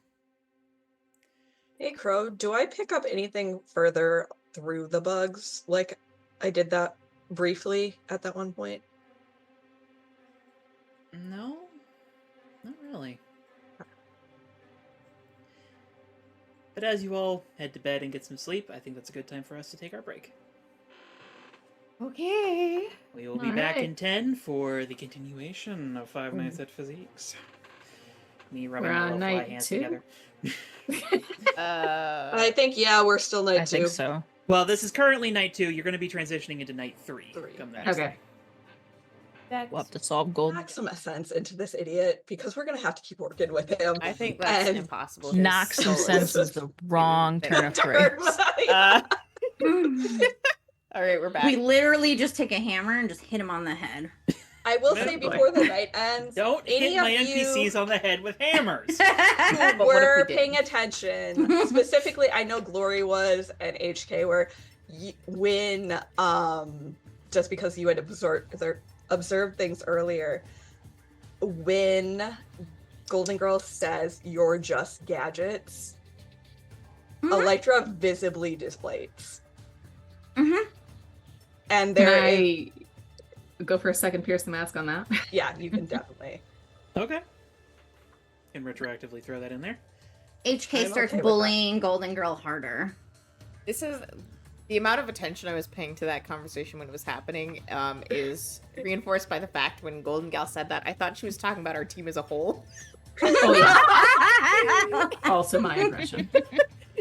[SPEAKER 4] Hey Crow, do I pick up anything further through the bugs? Like I did that briefly at that one point.
[SPEAKER 1] No, not really. But as you all head to bed and get some sleep, I think that's a good time for us to take our break.
[SPEAKER 2] Okay.
[SPEAKER 1] We will be
[SPEAKER 5] All
[SPEAKER 1] back
[SPEAKER 5] right.
[SPEAKER 1] in 10 for the continuation of Five Nights at Physique's. Me rubbing
[SPEAKER 5] We're
[SPEAKER 1] my
[SPEAKER 5] on
[SPEAKER 1] little fly
[SPEAKER 5] night
[SPEAKER 1] hands
[SPEAKER 5] 2?
[SPEAKER 1] together.
[SPEAKER 4] I think, yeah, we're still night
[SPEAKER 6] I
[SPEAKER 4] 2.
[SPEAKER 6] think so.
[SPEAKER 1] Well, this is currently night 2. You're going to be transitioning into night 3.
[SPEAKER 4] 3.
[SPEAKER 1] Come the next
[SPEAKER 5] Okay.
[SPEAKER 1] day.
[SPEAKER 6] We'll have to solve gold.
[SPEAKER 4] Knock some sense into this idiot because we're gonna have to keep working with him.
[SPEAKER 2] I think that's
[SPEAKER 4] And-
[SPEAKER 2] impossible.
[SPEAKER 6] Knock some sense is the wrong turn of phrase.
[SPEAKER 2] All right, we're back.
[SPEAKER 3] We literally just take a hammer and just hit him on the head.
[SPEAKER 4] I will
[SPEAKER 1] Oh,
[SPEAKER 4] say
[SPEAKER 5] boy.
[SPEAKER 4] before the night ends,
[SPEAKER 1] Don't
[SPEAKER 4] any
[SPEAKER 1] hit my
[SPEAKER 4] of
[SPEAKER 1] NPCs
[SPEAKER 4] you
[SPEAKER 1] on the head with hammers.
[SPEAKER 4] who
[SPEAKER 2] But what if we
[SPEAKER 4] were
[SPEAKER 2] did?
[SPEAKER 4] paying attention, specifically, I know Glory was and HK were, when just because you had observed things earlier, when Golden Girl says you're just gadgets,
[SPEAKER 3] Mhm.
[SPEAKER 4] Electra visibly deflates.
[SPEAKER 3] Mhm.
[SPEAKER 4] And
[SPEAKER 5] Can
[SPEAKER 4] there
[SPEAKER 5] I go for a second pierce the mask on that?
[SPEAKER 4] yeah, you can definitely.
[SPEAKER 1] Okay. Can retroactively throw that in there.
[SPEAKER 3] HK
[SPEAKER 4] I'm
[SPEAKER 3] starts
[SPEAKER 4] okay with that.
[SPEAKER 3] bullying Golden Girl harder.
[SPEAKER 2] This is the amount of attention I was paying to that conversation when it was happening is reinforced by the fact when Golden Gal said that I thought she was talking about our team as a whole,
[SPEAKER 5] Oh yeah. Also my impression.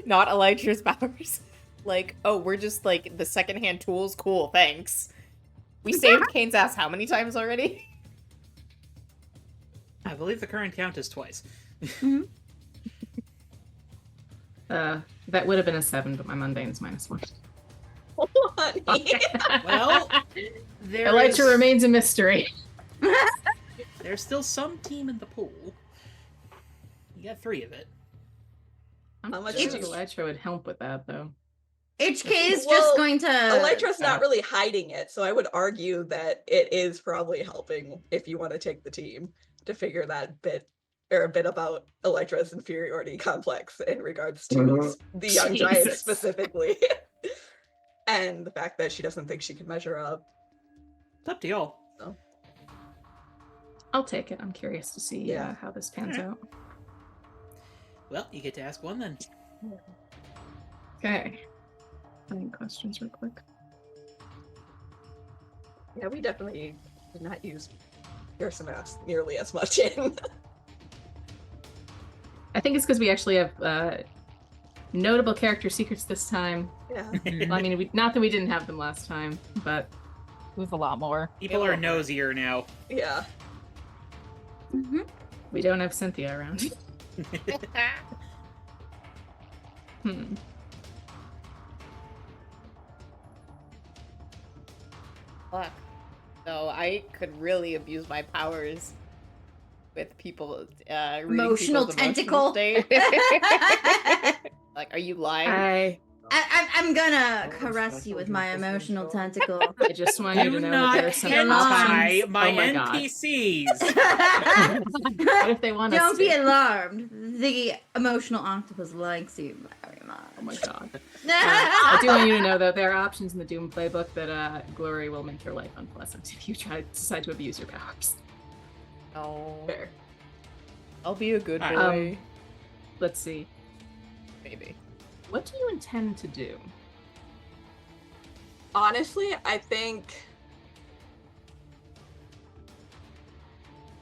[SPEAKER 2] not Elytra's powers. Like, oh, we're just like the secondhand tools. Cool, thanks. We saved Kane's ass how many times already?
[SPEAKER 1] I believe the current count is twice.
[SPEAKER 5] That would have been a 7, but my mundane's -1.
[SPEAKER 4] Honey.
[SPEAKER 1] Well, there
[SPEAKER 5] Elytra
[SPEAKER 1] is-
[SPEAKER 5] remains a mystery.
[SPEAKER 1] There's still some team in the pool. You got 3 of it.
[SPEAKER 5] I'm
[SPEAKER 4] How
[SPEAKER 5] not
[SPEAKER 4] much
[SPEAKER 5] sure
[SPEAKER 4] is
[SPEAKER 5] that
[SPEAKER 4] it?
[SPEAKER 5] Elytra would help with that though.
[SPEAKER 3] HK is
[SPEAKER 4] Well,
[SPEAKER 3] just going to.
[SPEAKER 4] Electra's not really hiding it, so I would argue that it is probably helping if you want to take the team to figure that bit or a bit about Electra's inferiority complex in regards to the young giant
[SPEAKER 5] Jesus.
[SPEAKER 4] specifically. And the fact that she doesn't think she can measure up.
[SPEAKER 1] It's up to y'all.
[SPEAKER 5] I'll take it. I'm curious to see
[SPEAKER 4] Yeah.
[SPEAKER 5] how this pans
[SPEAKER 1] Alright.
[SPEAKER 5] out.
[SPEAKER 1] Well, you get to ask one then.
[SPEAKER 5] Okay. Any questions real quick?
[SPEAKER 4] Yeah, we definitely did not use Pearson Maps nearly as much in.
[SPEAKER 5] I think it's because we actually have notable character secrets this time.
[SPEAKER 4] Yeah.
[SPEAKER 5] Well, I mean, not that we didn't have them last time, but
[SPEAKER 6] We have a lot more.
[SPEAKER 1] People are nosier now.
[SPEAKER 4] Yeah.
[SPEAKER 3] Mhm.
[SPEAKER 5] we don't have Cynthia around. Hmm.
[SPEAKER 2] Fuck. So I could really abuse my powers with people. Reading
[SPEAKER 3] Emotional
[SPEAKER 2] people's
[SPEAKER 3] tentacle.
[SPEAKER 2] state. Like, are you lying?
[SPEAKER 3] I'm gonna caress you with my emotional tentacle.
[SPEAKER 5] I just want you
[SPEAKER 1] Do
[SPEAKER 5] to know that
[SPEAKER 1] not
[SPEAKER 5] there are some
[SPEAKER 1] hentai
[SPEAKER 5] options.
[SPEAKER 1] my
[SPEAKER 5] Oh my God.
[SPEAKER 1] NPCs.
[SPEAKER 5] What if they want us
[SPEAKER 3] Don't be
[SPEAKER 5] to?
[SPEAKER 3] alarmed. The emotional octopus likes you very much.
[SPEAKER 5] Oh my God. I do want you to know that there are options in the Doom playbook that Glory will make your life unpleasant if you decide to abuse your powers.
[SPEAKER 2] No.
[SPEAKER 4] Fair.
[SPEAKER 2] I'll be a good boy.
[SPEAKER 1] Alright.
[SPEAKER 5] Let's see.
[SPEAKER 2] Maybe.
[SPEAKER 5] What do you intend to do?
[SPEAKER 4] Honestly, I think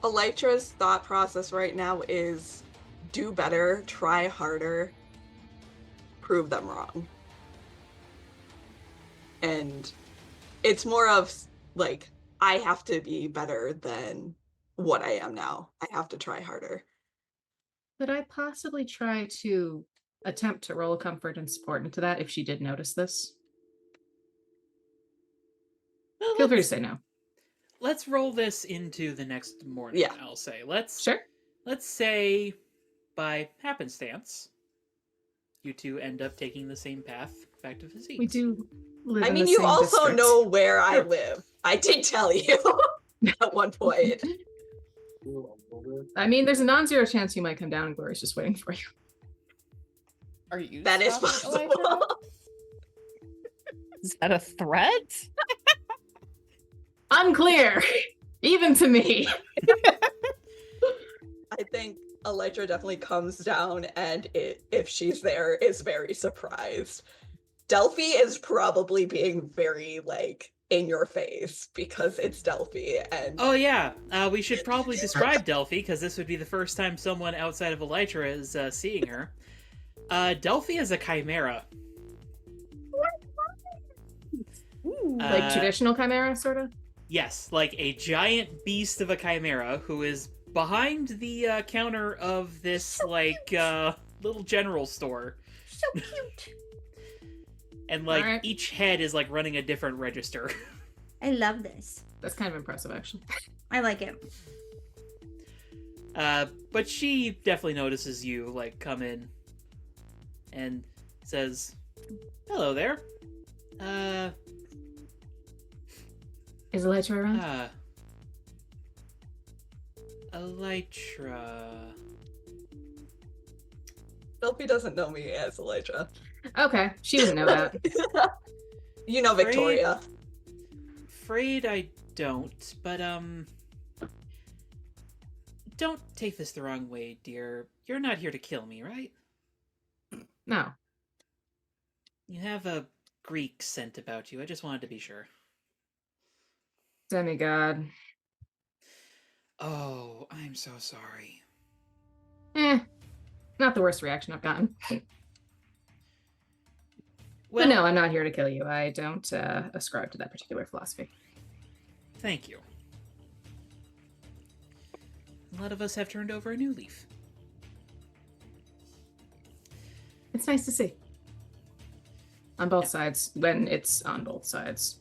[SPEAKER 4] Elytra's thought process right now is do better, try harder, prove them wrong. And it's more of like, I have to be better than what I am now. I have to try harder.
[SPEAKER 5] Could I possibly try to attempt to roll comfort and support into that if she did notice this?
[SPEAKER 1] Well,
[SPEAKER 5] Feel free to
[SPEAKER 1] let's-
[SPEAKER 5] say no.
[SPEAKER 1] Let's roll this into the next morning.
[SPEAKER 4] Yeah.
[SPEAKER 1] I'll say. Let's
[SPEAKER 5] Sure.
[SPEAKER 1] say by happenstance, you two end up taking the same path back to Physique.
[SPEAKER 5] We do live
[SPEAKER 4] I
[SPEAKER 5] in
[SPEAKER 4] mean,
[SPEAKER 5] the
[SPEAKER 4] you
[SPEAKER 5] same
[SPEAKER 4] also
[SPEAKER 5] district.
[SPEAKER 4] know where I live. I did tell you at one point.
[SPEAKER 5] I mean, there's a non-zero chance you might come down and Glory's just waiting for you.
[SPEAKER 2] Are you?
[SPEAKER 4] That is
[SPEAKER 2] stopping
[SPEAKER 4] possible.
[SPEAKER 2] Elytra?
[SPEAKER 6] Is that a threat?
[SPEAKER 5] Unclear, even to me.
[SPEAKER 4] I think Elytra definitely comes down and if she's there, is very surprised. Delphi is probably being very, like, in your face because it's Delphi and
[SPEAKER 1] Oh yeah, we should probably describe Delphi because this would be the first time someone outside of Elytra is seeing her. Delphi is a chimera.
[SPEAKER 5] Like traditional chimera, sort of?
[SPEAKER 1] Yes, like a giant beast of a chimera who is behind the counter of this little general store.
[SPEAKER 3] So cute.
[SPEAKER 1] And like
[SPEAKER 5] Alright.
[SPEAKER 1] each head is like running a different register.
[SPEAKER 3] I love this.
[SPEAKER 5] That's kind of impressive, actually.
[SPEAKER 3] I like it.
[SPEAKER 1] But she definitely notices you like come in and says, "Hello there.
[SPEAKER 5] Is Elytra around?
[SPEAKER 1] Elytra."
[SPEAKER 4] Delphi doesn't know me as Elytra.
[SPEAKER 5] Okay, she wouldn't know that.
[SPEAKER 4] You know Victoria.
[SPEAKER 1] Afraid I don't, but don't take this the wrong way, dear. You're not here to kill me, right?
[SPEAKER 5] No.
[SPEAKER 1] You have a Greek scent about you. I just wanted to be sure.
[SPEAKER 5] Demigod.
[SPEAKER 1] Oh, I'm so sorry.
[SPEAKER 5] Not the worst reaction I've gotten.
[SPEAKER 1] Well,
[SPEAKER 5] But no, I'm not here to kill you. I don't ascribe to that particular philosophy.
[SPEAKER 1] thank you. A lot of us have turned over a new leaf.
[SPEAKER 5] It's nice to see. On both sides, when it's on both sides.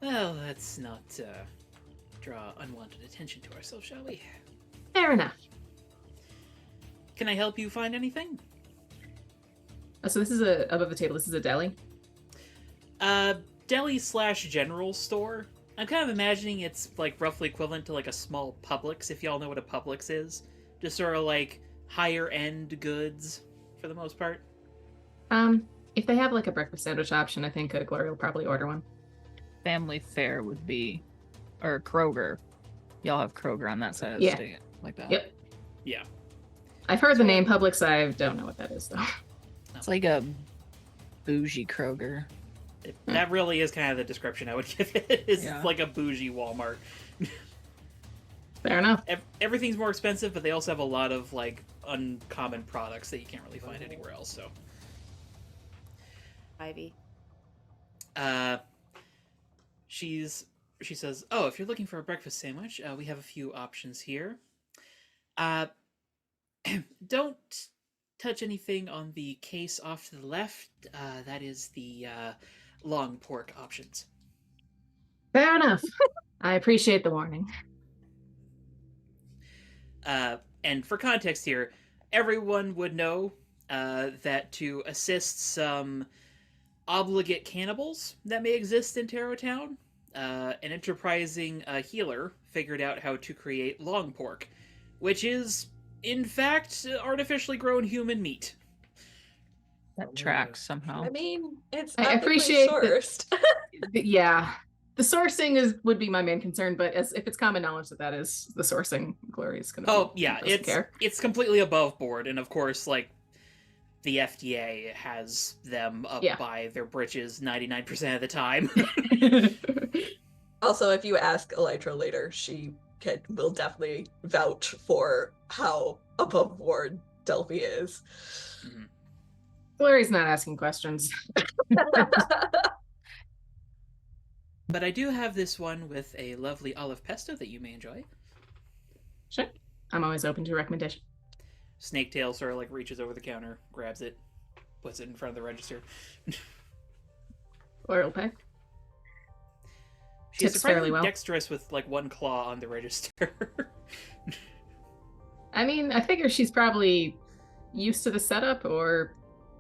[SPEAKER 1] Well, let's not draw unwanted attention to ourselves, shall we?
[SPEAKER 5] Fair enough.
[SPEAKER 1] Can I help you find anything?
[SPEAKER 5] So this is above the table. This is a deli.
[SPEAKER 1] Deli/general store. I'm kind of imagining it's like roughly equivalent to like a small Publix, if y'all know what a Publix is. Just sort of like higher end goods for the most part.
[SPEAKER 5] If they have like a breakfast sandwich option, I think Gloria will probably order one.
[SPEAKER 6] Family Fare would be, or Kroger. Y'all have Kroger on that side of the
[SPEAKER 5] Yeah.
[SPEAKER 6] state, like that.
[SPEAKER 5] Yep.
[SPEAKER 1] Yeah.
[SPEAKER 5] I've heard the name Publix. I don't know what that is though.
[SPEAKER 6] It's like a bougie Kroger.
[SPEAKER 1] That really is kind of the description I would give it. It's
[SPEAKER 6] Yeah.
[SPEAKER 1] like a bougie Walmart.
[SPEAKER 5] Fair enough.
[SPEAKER 1] Everything's more expensive, but they also have a lot of like uncommon products that you can't really find anywhere else. So,
[SPEAKER 2] Ivy.
[SPEAKER 1] she says, "Oh, if you're looking for a breakfast sandwich, we have a few options here. Don't touch anything on the case off to the left. That is the long pork options."
[SPEAKER 5] Fair enough. I appreciate the warning.
[SPEAKER 1] And for context here, everyone would know that to assist some obligate cannibals that may exist in Tarot Town, an enterprising healer figured out how to create long pork, which is, in fact, artificially grown human meat.
[SPEAKER 6] That tracks somehow.
[SPEAKER 4] I mean, it's
[SPEAKER 5] I
[SPEAKER 4] ethically
[SPEAKER 5] appreciate that-
[SPEAKER 4] sourced.
[SPEAKER 5] Yeah. The sourcing would be my main concern, but if it's common knowledge that is the sourcing, Gloria's gonna.
[SPEAKER 1] Oh yeah,
[SPEAKER 5] doesn't care.
[SPEAKER 1] it's completely above board, and of course, like the FDA has them up
[SPEAKER 5] Yeah.
[SPEAKER 1] by their britches 99% of the time.
[SPEAKER 4] Also, if you ask Elytra later, she will definitely vouch for how above board Delphi is.
[SPEAKER 5] Gloria's not asking questions.
[SPEAKER 1] But I do have this one with a lovely olive pesto that you may enjoy.
[SPEAKER 5] Sure. I'm always open to recommendation.
[SPEAKER 1] Snaketail sort of like reaches over the counter, grabs it, puts it in front of the register.
[SPEAKER 5] Gloria will pay.
[SPEAKER 1] She's
[SPEAKER 5] Tips fairly
[SPEAKER 1] surprisingly
[SPEAKER 5] well.
[SPEAKER 1] dexterous with like one claw on the register.
[SPEAKER 5] I mean, I figure she's probably used to the setup, or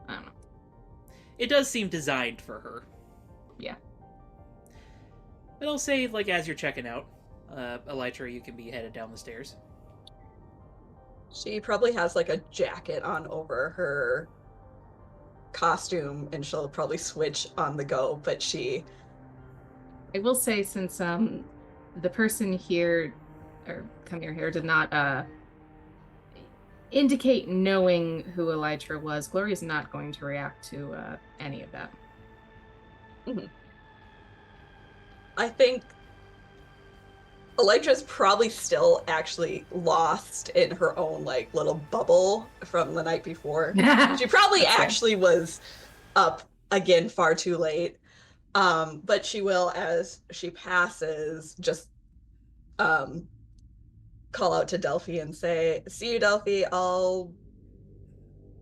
[SPEAKER 5] I don't know.
[SPEAKER 1] It does seem designed for her.
[SPEAKER 5] Yeah.
[SPEAKER 1] But I'll say, like, as you're checking out, Elytra, you can be headed down the stairs.
[SPEAKER 4] She probably has like a jacket on over her costume and she'll probably switch on the go, but
[SPEAKER 5] I will say, since the person here, or come here did not indicate knowing who Elytra was, Gloria's not going to react to any of that.
[SPEAKER 4] I think Electra's probably still actually lost in her own like little bubble from the night before. She probably
[SPEAKER 5] That's fair.
[SPEAKER 4] actually was up again far too late. But she will, as she passes, just call out to Delphi and say, "See you, Delphi. I'll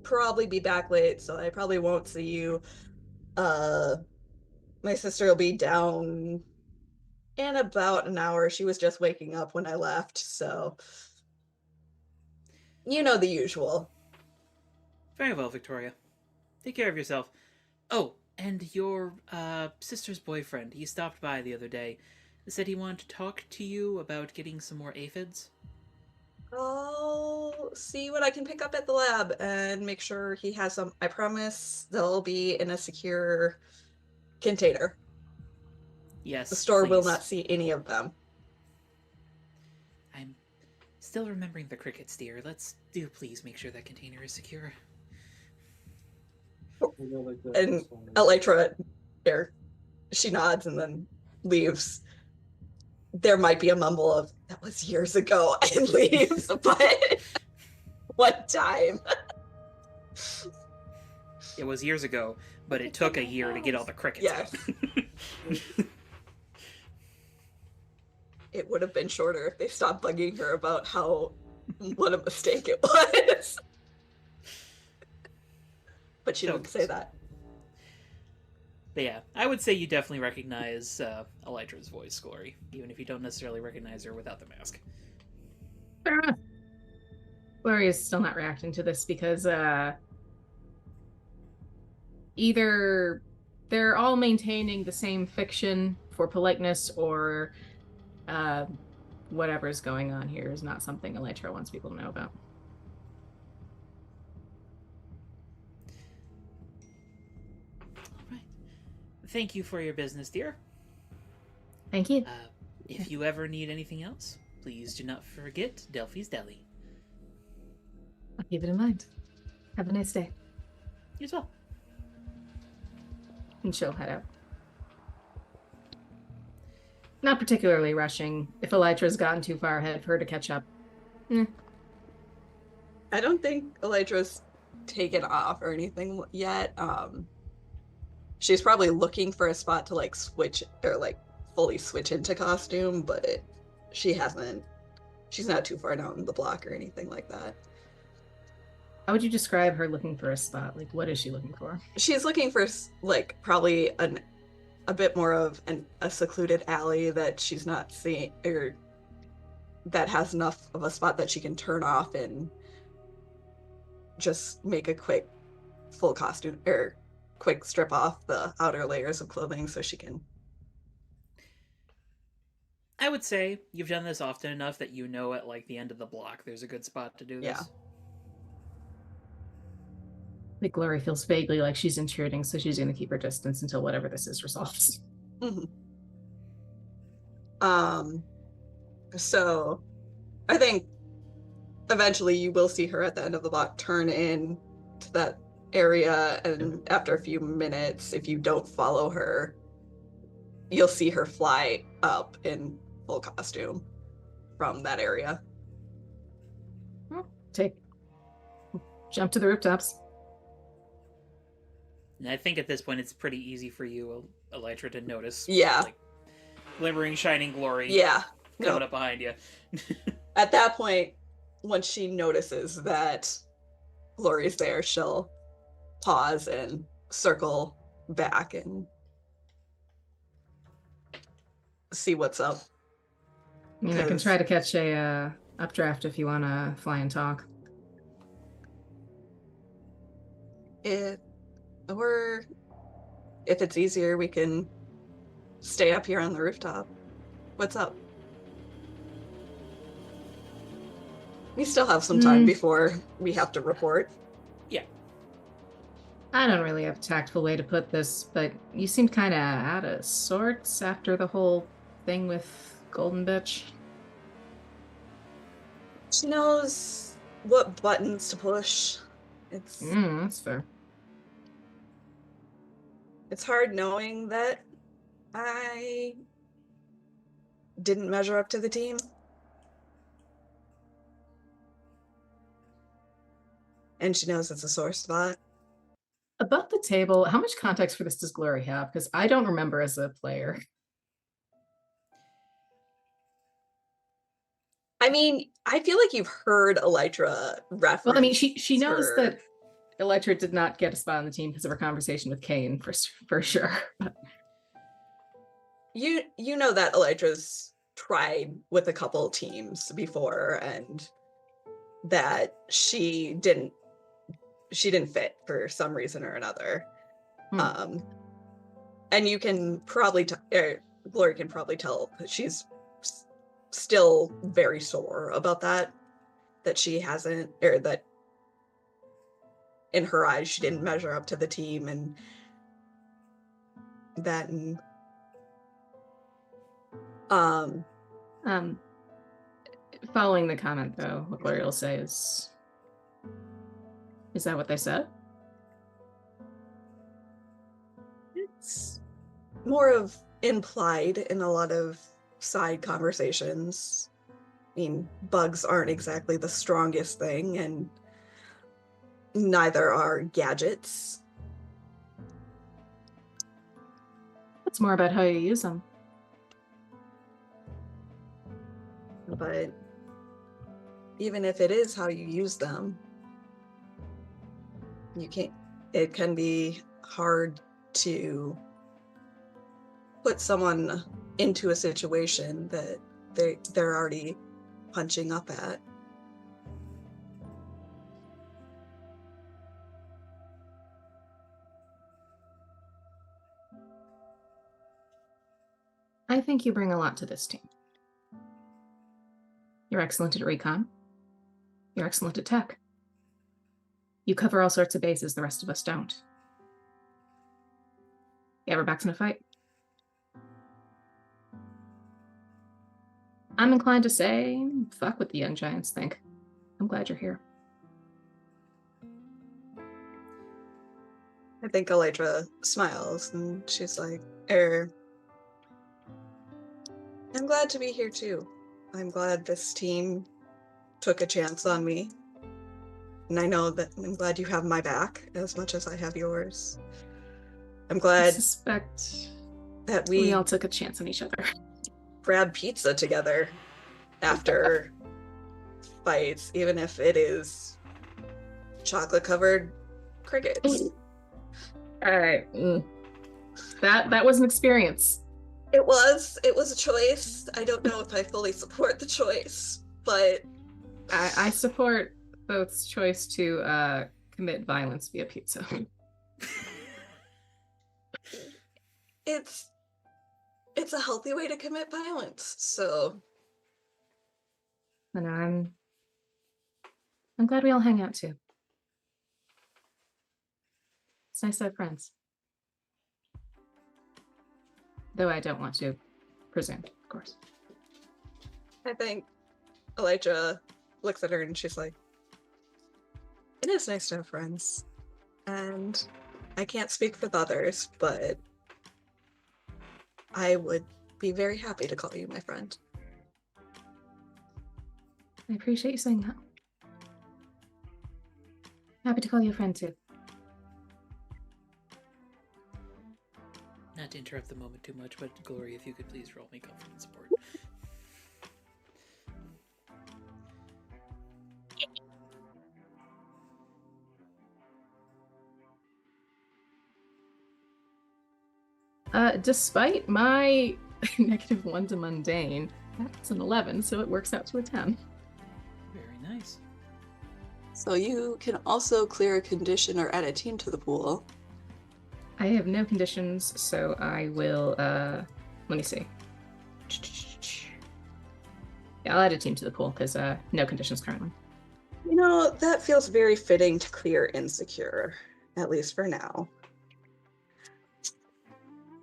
[SPEAKER 4] probably be back late, so I probably won't see you. My sister will be down in about an hour. She was just waking up when I left, so you know the usual."
[SPEAKER 1] Very well, Victoria. Take care of yourself. Oh, and your sister's boyfriend, he stopped by the other day. Said he wanted to talk to you about getting some more aphids.
[SPEAKER 4] I'll see what I can pick up at the lab and make sure he has some. I promise they'll be in a secure container.
[SPEAKER 1] Yes,
[SPEAKER 4] The store will
[SPEAKER 1] please.
[SPEAKER 4] not see any of them.
[SPEAKER 1] I'm still remembering the crickets, dear. Let's do please make sure that container is secure.
[SPEAKER 7] You know, like that.
[SPEAKER 4] And
[SPEAKER 7] That's funny.
[SPEAKER 4] Electra, there, she nods and then leaves. There might be a mumble of, "That was years ago," and leaves, but one time.
[SPEAKER 1] It was years ago, but it took a year to get all the crickets
[SPEAKER 4] Yes.
[SPEAKER 1] out.
[SPEAKER 4] It would have been shorter if they stopped bugging her about what a mistake it was. But she didn't say that.
[SPEAKER 1] But yeah, I would say you definitely recognize Elytra's voice, Glory, even if you don't necessarily recognize her without the mask.
[SPEAKER 5] Fair enough. Glory is still not reacting to this because either they're all maintaining the same fiction for politeness, or whatever's going on here is not something Elytra wants people to know about.
[SPEAKER 1] All right. Thank you for your business, dear.
[SPEAKER 5] Thank you.
[SPEAKER 1] If you ever need anything else, please do not forget Delphi's Deli.
[SPEAKER 5] I'll keep it in mind. Have a nice day.
[SPEAKER 1] You as well.
[SPEAKER 5] And she'll head out. Not particularly rushing. If Elytra's gotten too far ahead for her to catch up.
[SPEAKER 4] I don't think Elytra's taken off or anything yet. She's probably looking for a spot to like switch or like fully switch into costume, but she hasn't. She's not too far down the block or anything like that.
[SPEAKER 5] How would you describe her looking for a spot? Like, what is she looking for?
[SPEAKER 4] She's looking for like probably a bit more of a secluded alley that she's not seeing, or that has enough of a spot that she can turn off and just make a quick full costume or quick strip off the outer layers of clothing so she can.
[SPEAKER 1] I would say you've done this often enough that you know at like the end of the block there's a good spot to do this.
[SPEAKER 4] Yeah.
[SPEAKER 5] Like, Glory feels vaguely like she's intruding, so she's going to keep her distance until whatever this is resolved.
[SPEAKER 4] Mm-hmm. So I think eventually you will see her at the end of the block turn in to that area, and after a few minutes, if you don't follow her, you'll see her fly up in full costume from that area.
[SPEAKER 5] Jump to the rooftops.
[SPEAKER 1] And I think at this point it's pretty easy for you, Elytra, to notice.
[SPEAKER 4] Yeah.
[SPEAKER 1] Like, glimmering, shining glory.
[SPEAKER 4] Yeah.
[SPEAKER 1] Coming up behind you.
[SPEAKER 4] At that point, once she notices that Glory's there, she'll pause and circle back and see what's up.
[SPEAKER 5] I mean, I can try to catch a updraft if you want to fly and talk.
[SPEAKER 4] Or if it's easier, we can stay up here on the rooftop. What's up? We still have some time before we have to report.
[SPEAKER 1] Yeah.
[SPEAKER 5] I don't really have a tactful way to put this, but you seemed kind of out of sorts after the whole thing with Golden Bitch.
[SPEAKER 4] She knows what buttons to push. It's
[SPEAKER 5] That's fair.
[SPEAKER 4] It's hard knowing that I didn't measure up to the team. And she knows it's a sore spot.
[SPEAKER 5] About the table, how much context for this does Glory have? Because I don't remember as a player.
[SPEAKER 4] I mean, I feel like you've heard Elytra reference.
[SPEAKER 5] Well, I mean, she knows
[SPEAKER 4] her.
[SPEAKER 5] that Elytra did not get a spot on the team because of her conversation with Kane, for sure.
[SPEAKER 4] You know that Elytra's tried with a couple teams before, and that she didn't fit for some reason or another. And you can probably Glory can probably tell that she's still very sore about that she hasn't, or that in her eyes she didn't measure up to the team, and that
[SPEAKER 5] Following the comment, though, what Glory will say is that what they said?
[SPEAKER 4] It's more of implied in a lot of side conversations. I mean, bugs aren't exactly the strongest thing, and neither are gadgets.
[SPEAKER 5] It's more about how you use them.
[SPEAKER 4] But even if it is how you use them, it can be hard to put someone into a situation that they're already punching up at.
[SPEAKER 5] I think you bring a lot to this team. You're excellent at recon. You're excellent at tech. You cover all sorts of bases the rest of us don't. You have our backs in a fight. I'm inclined to say, fuck what the young giants think. I'm glad you're here.
[SPEAKER 4] I think Elytra smiles and she's like, I'm glad to be here too. I'm glad this team took a chance on me. And I'm glad you have my back as much as I have yours. I'm glad
[SPEAKER 5] I suspect
[SPEAKER 4] that
[SPEAKER 5] we all took a chance on each other.
[SPEAKER 4] grab pizza together after fights, even if it is chocolate covered crickets.
[SPEAKER 5] All right. That was an experience.
[SPEAKER 4] It was a choice. I don't know if I fully support the choice, but
[SPEAKER 5] I support both's choice to commit violence via pizza.
[SPEAKER 4] It's a healthy way to commit violence, so.
[SPEAKER 5] And I'm glad we all hang out too. It's nice to have friends. Though I don't want to presume, of course.
[SPEAKER 4] I think Elytra looks at her and she's like, it is nice to have friends. And I can't speak for the others, but I would be very happy to call you my friend.
[SPEAKER 5] I appreciate you saying that. Happy to call you a friend too.
[SPEAKER 1] Not to interrupt the moment too much, but Glory, if you could please roll me confidence support.
[SPEAKER 5] Despite my -1 to mundane, that's an 11, so it works out to a 10.
[SPEAKER 1] Very nice.
[SPEAKER 4] So you can also clear a condition or add a team to the pool.
[SPEAKER 5] I have no conditions, so I will, let me see. Yeah, I'll add a team to the pool, because no conditions currently.
[SPEAKER 4] You know, that feels very fitting to clear insecure, at least for now.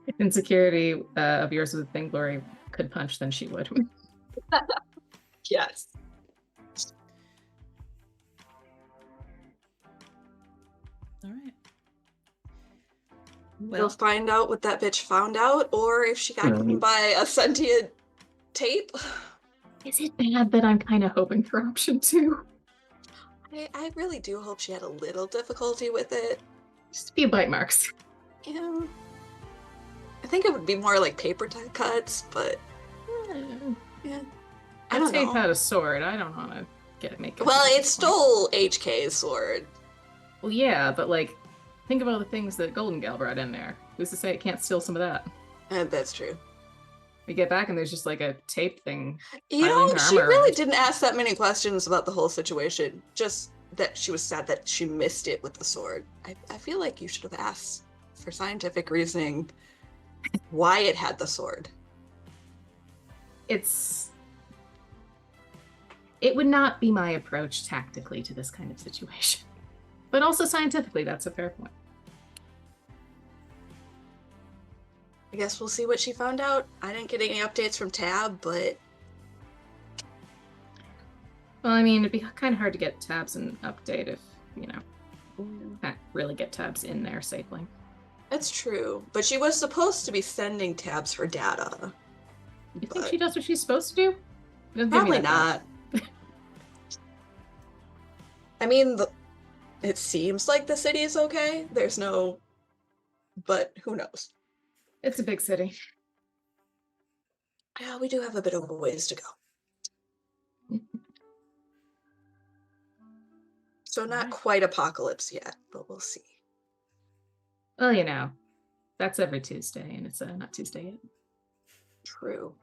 [SPEAKER 5] If insecurity of yours was a thing Glory could punch, then she would.
[SPEAKER 4] Yes.
[SPEAKER 1] All right.
[SPEAKER 4] We'll find out what that bitch found out, or if she got eaten by a sentient tape.
[SPEAKER 5] Is it bad that I'm kind of hoping for option 2?
[SPEAKER 4] I really do hope she had a little difficulty with it.
[SPEAKER 5] Just a few bite marks.
[SPEAKER 4] Yeah. I think it would be more like paper cuts, but yeah. I don't
[SPEAKER 5] tape
[SPEAKER 4] know.
[SPEAKER 5] had a sword. I don't want to make it.
[SPEAKER 4] Well, it stole HK's sword.
[SPEAKER 5] Well, yeah, but like, think of all the things that Golden Gal brought in there. Who's to say it can't steal some of that?
[SPEAKER 4] That's true.
[SPEAKER 5] We get back and there's just like a tape thing.
[SPEAKER 4] You know, she really didn't ask that many questions about the whole situation. Just that she was sad that she missed it with the sword. I feel like you should have asked for scientific reasoning why it had the sword.
[SPEAKER 5] It would not be my approach tactically to this kind of situation. But also scientifically, that's a fair point.
[SPEAKER 4] I guess we'll see what she found out. I didn't get any updates from Tab, but...
[SPEAKER 5] Well, I mean, it'd be kind of hard to get Tabs and update if, you know, can't really get Tabs in there safely.
[SPEAKER 4] That's true. But she was supposed to be sending Tabs for data.
[SPEAKER 5] You think she does what she's supposed to do?
[SPEAKER 4] Probably not. I mean, it seems like the city is okay. There's no... But who knows?
[SPEAKER 5] It's a big city.
[SPEAKER 4] Yeah, we do have a bit of a ways to go. So not quite apocalypse yet, but we'll see.
[SPEAKER 5] Well, you know, that's every Tuesday, and it's not Tuesday yet.
[SPEAKER 4] True.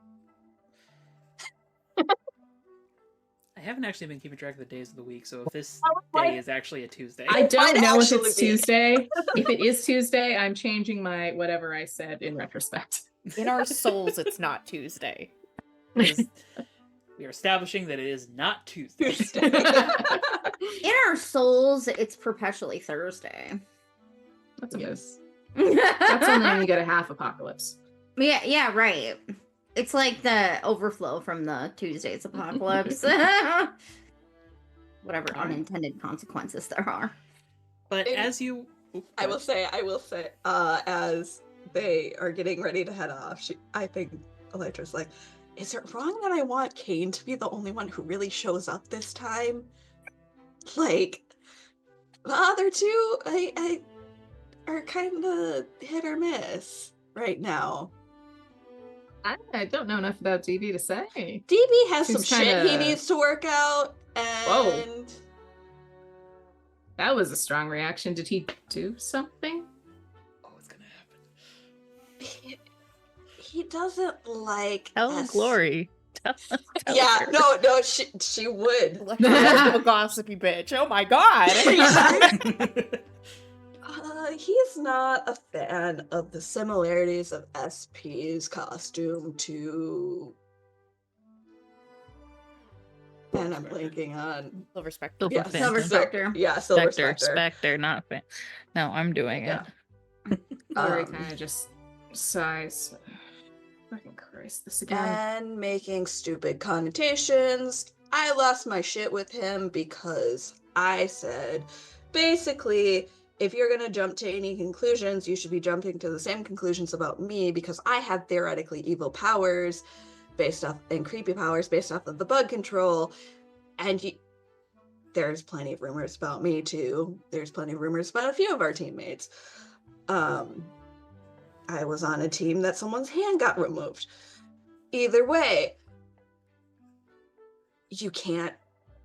[SPEAKER 1] I haven't actually been keeping track of the days of the week, so if this day is actually a Tuesday.
[SPEAKER 5] I don't know if it's Tuesday. If it is Tuesday, I'm changing my whatever I said in retrospect.
[SPEAKER 2] In our souls, it's not Tuesday.
[SPEAKER 1] We are establishing that it is not Tuesday.
[SPEAKER 3] In our souls, it's perpetually Thursday.
[SPEAKER 5] That's a miss. That's only when you get a half apocalypse.
[SPEAKER 3] Yeah, right. It's like the overflow from the Tuesday's apocalypse. Whatever unintended consequences there are.
[SPEAKER 1] But as you...
[SPEAKER 4] I will say, as they are getting ready to head off, I think Electra's like, is it wrong that I want Kane to be the only one who really shows up this time? Like, the other two, I are kind of hit or miss right now.
[SPEAKER 5] I don't know enough about DB to say.
[SPEAKER 4] DB has some shit he needs to work out, and...
[SPEAKER 5] Whoa. That was a strong reaction. Did he do something?
[SPEAKER 1] Oh, it's gonna happen.
[SPEAKER 4] He doesn't like...
[SPEAKER 2] Tell Glory. Tell
[SPEAKER 4] yeah,
[SPEAKER 2] her.
[SPEAKER 4] no, she would.
[SPEAKER 2] Electra's a gossipy bitch. Oh my god.
[SPEAKER 4] He's not a fan of the similarities of SP's costume to... And I'm blanking on...
[SPEAKER 2] Silver Spectre.
[SPEAKER 3] Silver Spectre.
[SPEAKER 4] Yeah, Silver Spectre.
[SPEAKER 6] Spectre, not fan. No, I'm doing it.
[SPEAKER 5] Glory kind of just sighs. Fucking Christ, this again.
[SPEAKER 4] And making stupid connotations. I lost my shit with him because I said, basically, if you're going to jump to any conclusions, you should be jumping to the same conclusions about me because I have theoretically evil powers and creepy powers based off of the bug control. And there's plenty of rumors about me too. There's plenty of rumors about a few of our teammates. I was on a team that someone's hand got removed. Either way, you can't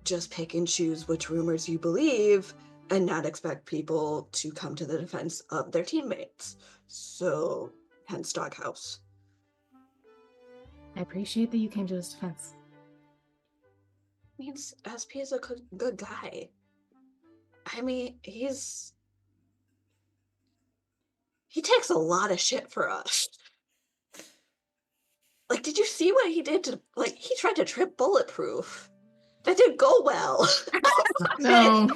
[SPEAKER 4] just pick and choose which rumors you believe and not expect people to come to the defense of their teammates. So, hence Doghouse.
[SPEAKER 5] I appreciate that you came to his defense.
[SPEAKER 4] Means SP is a good guy. I mean, he takes a lot of shit for us. Like, did you see what he did to, like, he tried to trip Bulletproof. That didn't go well.
[SPEAKER 5] No.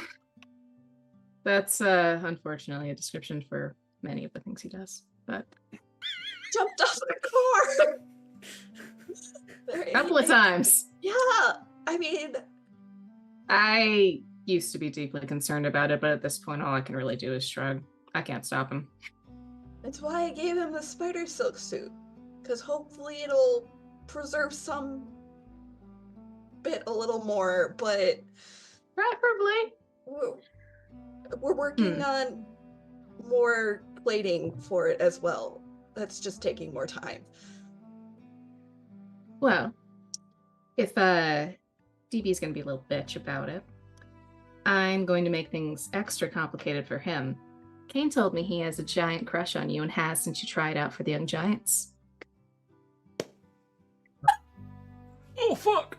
[SPEAKER 5] That's unfortunately a description for many of the things he does, but...
[SPEAKER 4] Jumped off the car!
[SPEAKER 5] A couple of times.
[SPEAKER 4] Yeah, I mean...
[SPEAKER 5] I used to be deeply concerned about it, but at this point all I can really do is shrug. I can't stop him.
[SPEAKER 4] That's why I gave him the spider silk suit. Because hopefully it'll preserve some bit a little more, but
[SPEAKER 5] Preferably.
[SPEAKER 4] we're working on more plating for it as well. That's just taking more time.
[SPEAKER 5] Well, if DB's gonna be a little bitch about it, I'm going to make things extra complicated for him. Kane told me he has a giant crush on you and has since you tried out for the Young Giants.
[SPEAKER 1] Oh, fuck!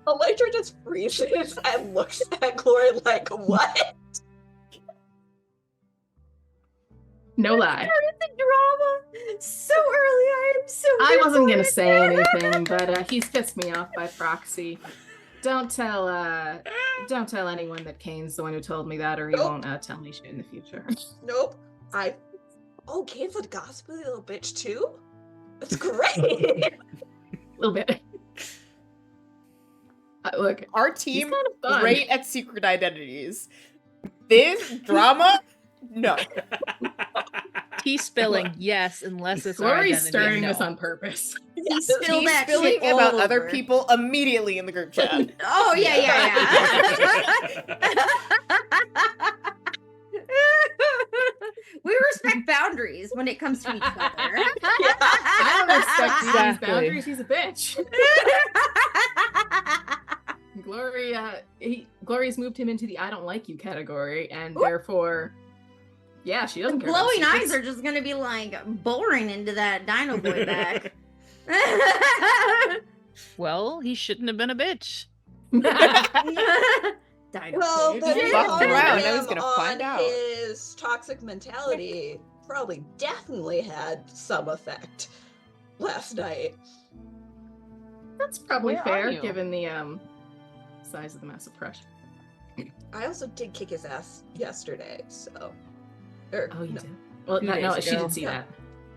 [SPEAKER 4] Elytra just freezes and looks at Glory like, what?
[SPEAKER 5] No lie.
[SPEAKER 3] The drama so early. I am so.
[SPEAKER 5] I
[SPEAKER 3] here
[SPEAKER 5] wasn't
[SPEAKER 3] for
[SPEAKER 5] gonna
[SPEAKER 3] it.
[SPEAKER 5] say anything, but he's pissed me off by proxy. Don't tell anyone that Kane's the one who told me that, or he
[SPEAKER 4] Nope.
[SPEAKER 5] won't tell me shit in the future.
[SPEAKER 4] Nope. Oh, Kane's a gossipy little bitch too? That's great.
[SPEAKER 5] A little bit. Look,
[SPEAKER 2] Our
[SPEAKER 5] he's
[SPEAKER 2] team
[SPEAKER 5] kind of fun.
[SPEAKER 2] great at secret identities. This drama, no.
[SPEAKER 6] Tea spilling, yes, unless it's our
[SPEAKER 5] Glory's
[SPEAKER 6] identity.
[SPEAKER 5] stirring
[SPEAKER 6] no.
[SPEAKER 5] this on purpose.
[SPEAKER 3] He spilled
[SPEAKER 2] He's
[SPEAKER 3] that
[SPEAKER 2] spilling
[SPEAKER 3] shit
[SPEAKER 2] about
[SPEAKER 3] all
[SPEAKER 2] other
[SPEAKER 3] over.
[SPEAKER 2] people immediately in the group chat.
[SPEAKER 3] Oh yeah. We respect boundaries when it comes to each other.
[SPEAKER 5] I don't respect DB's
[SPEAKER 6] Exactly.
[SPEAKER 5] boundaries. He's a bitch. Glory's moved him into the I don't like you category, and therefore, yeah, she doesn't care. about
[SPEAKER 3] Glowing
[SPEAKER 5] secrets.
[SPEAKER 3] eyes are just gonna be like boring into that Dino Boy back.
[SPEAKER 6] Well, he shouldn't have been a bitch.
[SPEAKER 3] Dino
[SPEAKER 4] Well,
[SPEAKER 3] Boy.
[SPEAKER 4] the
[SPEAKER 2] fucked around. I was
[SPEAKER 4] him
[SPEAKER 2] gonna
[SPEAKER 4] on
[SPEAKER 2] find out.
[SPEAKER 4] his toxic mentality probably definitely had some effect last night.
[SPEAKER 5] That's probably
[SPEAKER 6] Where are
[SPEAKER 5] fair,
[SPEAKER 6] you?
[SPEAKER 5] given the size of the massive crush.
[SPEAKER 4] I also did kick his ass yesterday, so. Or,
[SPEAKER 5] Oh, you
[SPEAKER 4] no.
[SPEAKER 5] did? Well,
[SPEAKER 6] 2
[SPEAKER 5] no,
[SPEAKER 6] days
[SPEAKER 5] she
[SPEAKER 6] ago.
[SPEAKER 5] didn't see
[SPEAKER 4] Yeah.
[SPEAKER 5] that.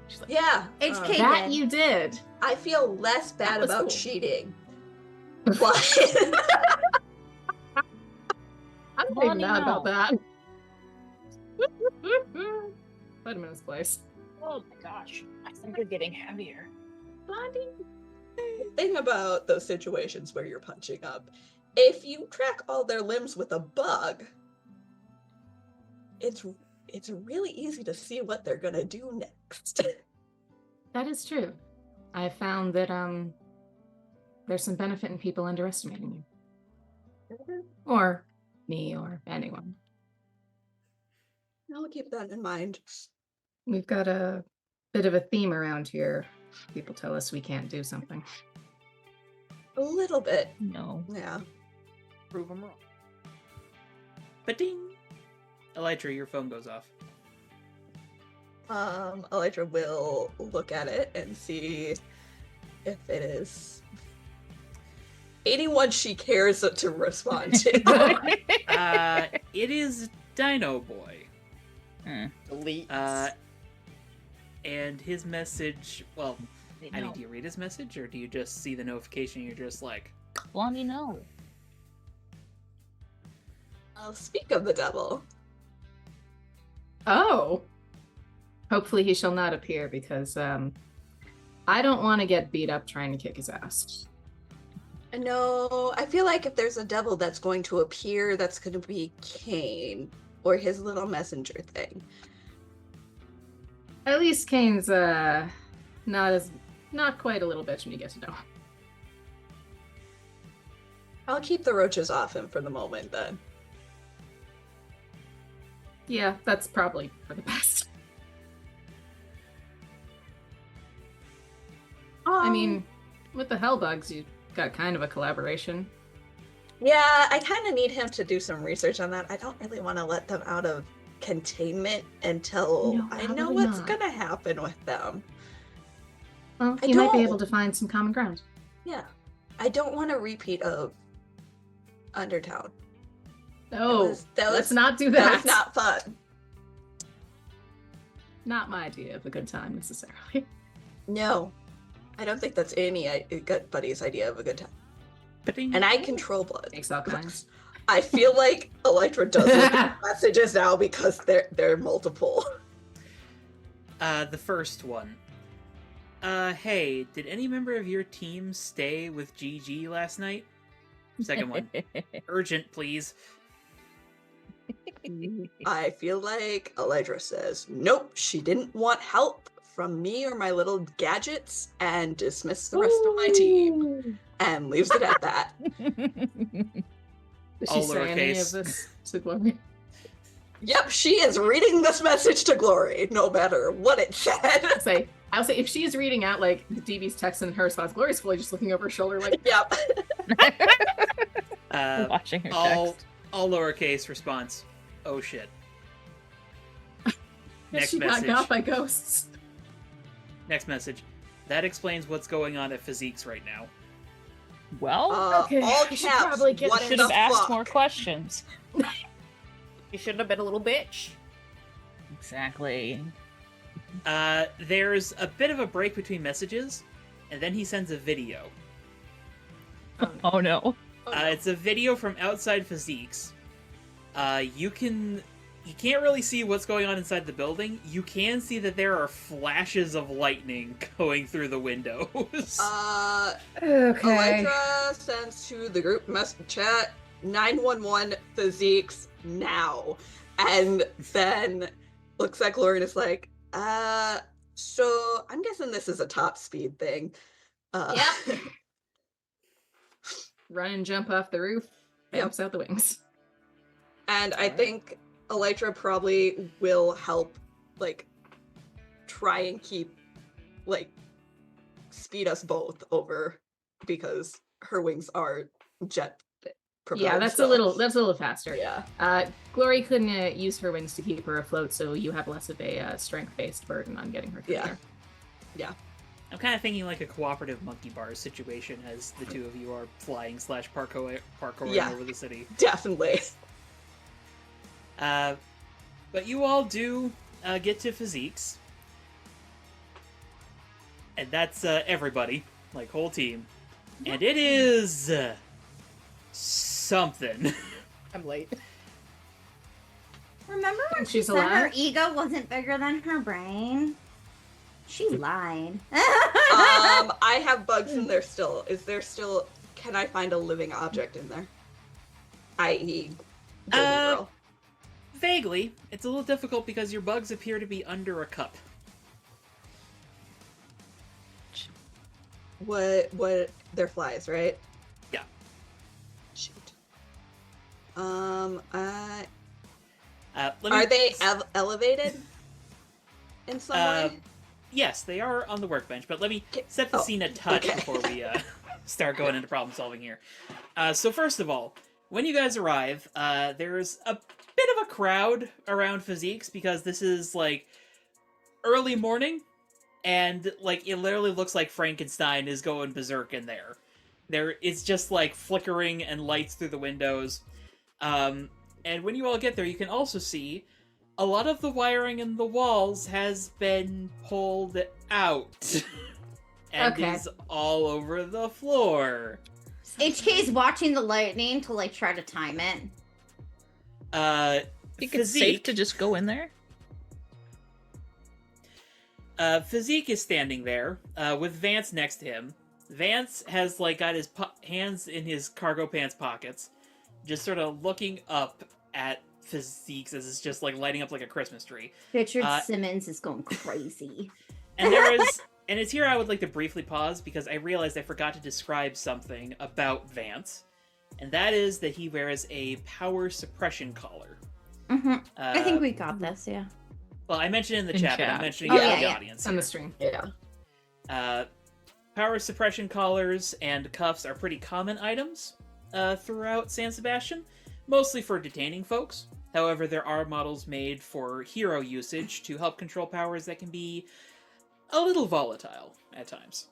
[SPEAKER 5] She's like,
[SPEAKER 4] Yeah,
[SPEAKER 3] HK
[SPEAKER 5] that
[SPEAKER 3] did.
[SPEAKER 5] you did.
[SPEAKER 4] I feel less
[SPEAKER 5] That
[SPEAKER 4] bad
[SPEAKER 5] was
[SPEAKER 4] about
[SPEAKER 5] cool.
[SPEAKER 4] cheating. But
[SPEAKER 5] I'm
[SPEAKER 6] Bonnie,
[SPEAKER 5] maybe mad about
[SPEAKER 6] no.
[SPEAKER 5] that. Put him in his place.
[SPEAKER 6] Oh my gosh, I think you're getting heavier.
[SPEAKER 5] Blondie.
[SPEAKER 4] the thing about those situations where you're punching up, if you track all their limbs with a bug, it's really easy to see what they're gonna do next.
[SPEAKER 5] That is true. I found that there's some benefit in people underestimating you. Or me or anyone.
[SPEAKER 4] I'll keep that in mind.
[SPEAKER 5] We've got a bit of a theme around here. People tell us we can't do something.
[SPEAKER 4] A little bit,
[SPEAKER 6] No.
[SPEAKER 4] yeah.
[SPEAKER 2] Prove them wrong.
[SPEAKER 1] Ba-ding! Elytra, your phone goes off.
[SPEAKER 4] Elytra will look at it and see if it is anyone she cares to respond to.
[SPEAKER 1] It is Dino Boy.
[SPEAKER 2] Delete.
[SPEAKER 1] And his message, well, I mean,
[SPEAKER 6] No.
[SPEAKER 1] do you read his message, or do you just see the notification and you're just like,
[SPEAKER 6] Blondie, no.
[SPEAKER 4] I'll speak of the devil.
[SPEAKER 5] Oh. Hopefully he shall not appear because I don't want to get beat up trying to kick his ass.
[SPEAKER 4] No, I feel like if there's a devil that's going to appear, that's going to be Cain or his little messenger thing.
[SPEAKER 5] At least Kane's not quite a little bitch when you get to know him.
[SPEAKER 4] I'll keep the roaches off him for the moment then.
[SPEAKER 5] Yeah, that's probably for the best. I mean, with the Hellbugs, you got kind of a collaboration.
[SPEAKER 4] Yeah, I kind of need him to do some research on that. I don't really want to let them out of containment until
[SPEAKER 5] No,
[SPEAKER 4] I know
[SPEAKER 5] probably
[SPEAKER 4] what's
[SPEAKER 5] not.
[SPEAKER 4] going to happen with them.
[SPEAKER 5] Well,
[SPEAKER 4] I
[SPEAKER 5] you might be
[SPEAKER 4] don't-
[SPEAKER 5] able to find some common ground.
[SPEAKER 4] Yeah. I don't want a repeat of Undertown.
[SPEAKER 5] No,
[SPEAKER 4] that
[SPEAKER 5] let's
[SPEAKER 4] was-
[SPEAKER 5] not do
[SPEAKER 4] That
[SPEAKER 5] that.
[SPEAKER 4] was not fun.
[SPEAKER 5] Not my idea of a good time necessarily.
[SPEAKER 4] No. I don't think that's any good buddy's idea of a good time.
[SPEAKER 1] ba-ding!
[SPEAKER 4] And I control blood.
[SPEAKER 5] Makes all kinds.
[SPEAKER 4] I feel like Electra does look at messages now because they're multiple.
[SPEAKER 1] The first one. Hey, did any member of your team stay with GG last night? Second one. Urgent, please.
[SPEAKER 4] I feel like Electra says, nope, she didn't want help from me or my little gadgets, and dismissed the rest of my team. And leaves it at that.
[SPEAKER 5] Does
[SPEAKER 1] All
[SPEAKER 5] she say any
[SPEAKER 1] lowercase.
[SPEAKER 5] of this to Glory?
[SPEAKER 4] Yep, she is reading this message to Glory, no matter what it said.
[SPEAKER 5] I'll say if she's reading out like the DB's text and her response, Glory's fully just looking over her shoulder like,
[SPEAKER 4] Yep.
[SPEAKER 6] Watching her
[SPEAKER 1] all
[SPEAKER 6] text.
[SPEAKER 1] lowercase response. Oh shit. Next
[SPEAKER 5] she got
[SPEAKER 1] message.
[SPEAKER 5] got by ghosts.
[SPEAKER 1] Next message. That explains what's going on at Physique's right now.
[SPEAKER 6] Well,
[SPEAKER 5] Okay,
[SPEAKER 4] All
[SPEAKER 5] we should
[SPEAKER 4] caps.
[SPEAKER 5] probably get
[SPEAKER 4] What
[SPEAKER 5] this.
[SPEAKER 6] should
[SPEAKER 4] the
[SPEAKER 6] have asked
[SPEAKER 4] fuck?
[SPEAKER 6] more questions.
[SPEAKER 2] You shouldn't have been a little bitch.
[SPEAKER 6] Exactly.
[SPEAKER 1] There's a bit of a break between messages, and then he sends a video.
[SPEAKER 6] Oh no.
[SPEAKER 1] It's a video from outside Physique's. You can't really see what's going on inside the building. You can see that there are flashes of lightning going through the windows.
[SPEAKER 4] Electra sends to the group message chat 911 Physiques now. And then looks at Glory and is like, so I'm guessing this is a top speed thing.
[SPEAKER 3] Yep.
[SPEAKER 5] Run and jump off the roof, bounce out the wings.
[SPEAKER 4] And I think Electra probably will help, like, try and keep, like, speed us both over because her wings are jet propelled.
[SPEAKER 5] Yeah, that's
[SPEAKER 4] so-
[SPEAKER 5] a little faster.
[SPEAKER 4] Yeah.
[SPEAKER 5] Glory couldn't use her wings to keep her afloat, so you have less of a strength-based burden on getting her through
[SPEAKER 4] Yeah.
[SPEAKER 5] there.
[SPEAKER 1] I'm kind of thinking like a cooperative monkey bars situation as the two of you are flying / parkouring
[SPEAKER 4] Yeah.
[SPEAKER 1] over the city.
[SPEAKER 4] Definitely.
[SPEAKER 1] But you all do get to Physique's. And that's everybody, like whole team. And it is something.
[SPEAKER 2] I'm late.
[SPEAKER 3] Remember when she
[SPEAKER 5] She's
[SPEAKER 3] said her
[SPEAKER 5] alive?
[SPEAKER 3] ego wasn't bigger than her brain? She lied.
[SPEAKER 4] I have bugs in there still. Can I find a living object in there? I.e. Golden Girl.
[SPEAKER 1] Vaguely. It's a little difficult because your bugs appear to be under a cup.
[SPEAKER 4] What, they're flies, right?
[SPEAKER 1] Yeah.
[SPEAKER 4] Shoot.
[SPEAKER 1] Let me-
[SPEAKER 4] Are they elevated in some way?
[SPEAKER 1] Yes, they are on the workbench, but let me
[SPEAKER 4] Okay.
[SPEAKER 1] set the
[SPEAKER 4] Oh,
[SPEAKER 1] scene a touch
[SPEAKER 4] okay.
[SPEAKER 1] before we start going into problem solving here. So first of all, when you guys arrive, there's a bit of a crowd around Physique's because this is like early morning, and like it literally looks like Frankenstein is going berserk in there. It's just like flickering and lights through the windows. And when you all get there, you can also see a lot of the wiring in the walls has been pulled out and
[SPEAKER 5] Okay.
[SPEAKER 1] is all over the floor.
[SPEAKER 3] HK's watching the lightning to like try to time it.
[SPEAKER 6] Think it's safe to just go in there?
[SPEAKER 1] Physique is standing there with Vance next to him. Vance has like got his hands in his cargo pants pockets, just sort of looking up at Physique's as it's just like lighting up like a Christmas tree.
[SPEAKER 3] Richard Simmons is going crazy.
[SPEAKER 1] And there is, and it's here I would like to briefly pause because I realized I forgot to describe something about Vance, and that is that he wears a power suppression collar.
[SPEAKER 3] Mm-hmm. I think
[SPEAKER 1] Uh,
[SPEAKER 3] we got this, yeah.
[SPEAKER 1] Well, I mentioned it in the
[SPEAKER 6] In
[SPEAKER 1] chat, but
[SPEAKER 6] chat.
[SPEAKER 1] I'm mentioning
[SPEAKER 3] Oh,
[SPEAKER 1] it
[SPEAKER 3] yeah,
[SPEAKER 1] to the
[SPEAKER 3] yeah.
[SPEAKER 1] audience.
[SPEAKER 5] On the stream.
[SPEAKER 4] Yeah.
[SPEAKER 1] Power suppression collars and cuffs are pretty common items throughout San Sebastian, mostly for detaining folks. However, there are models made for hero usage to help control powers that can be a little volatile at times.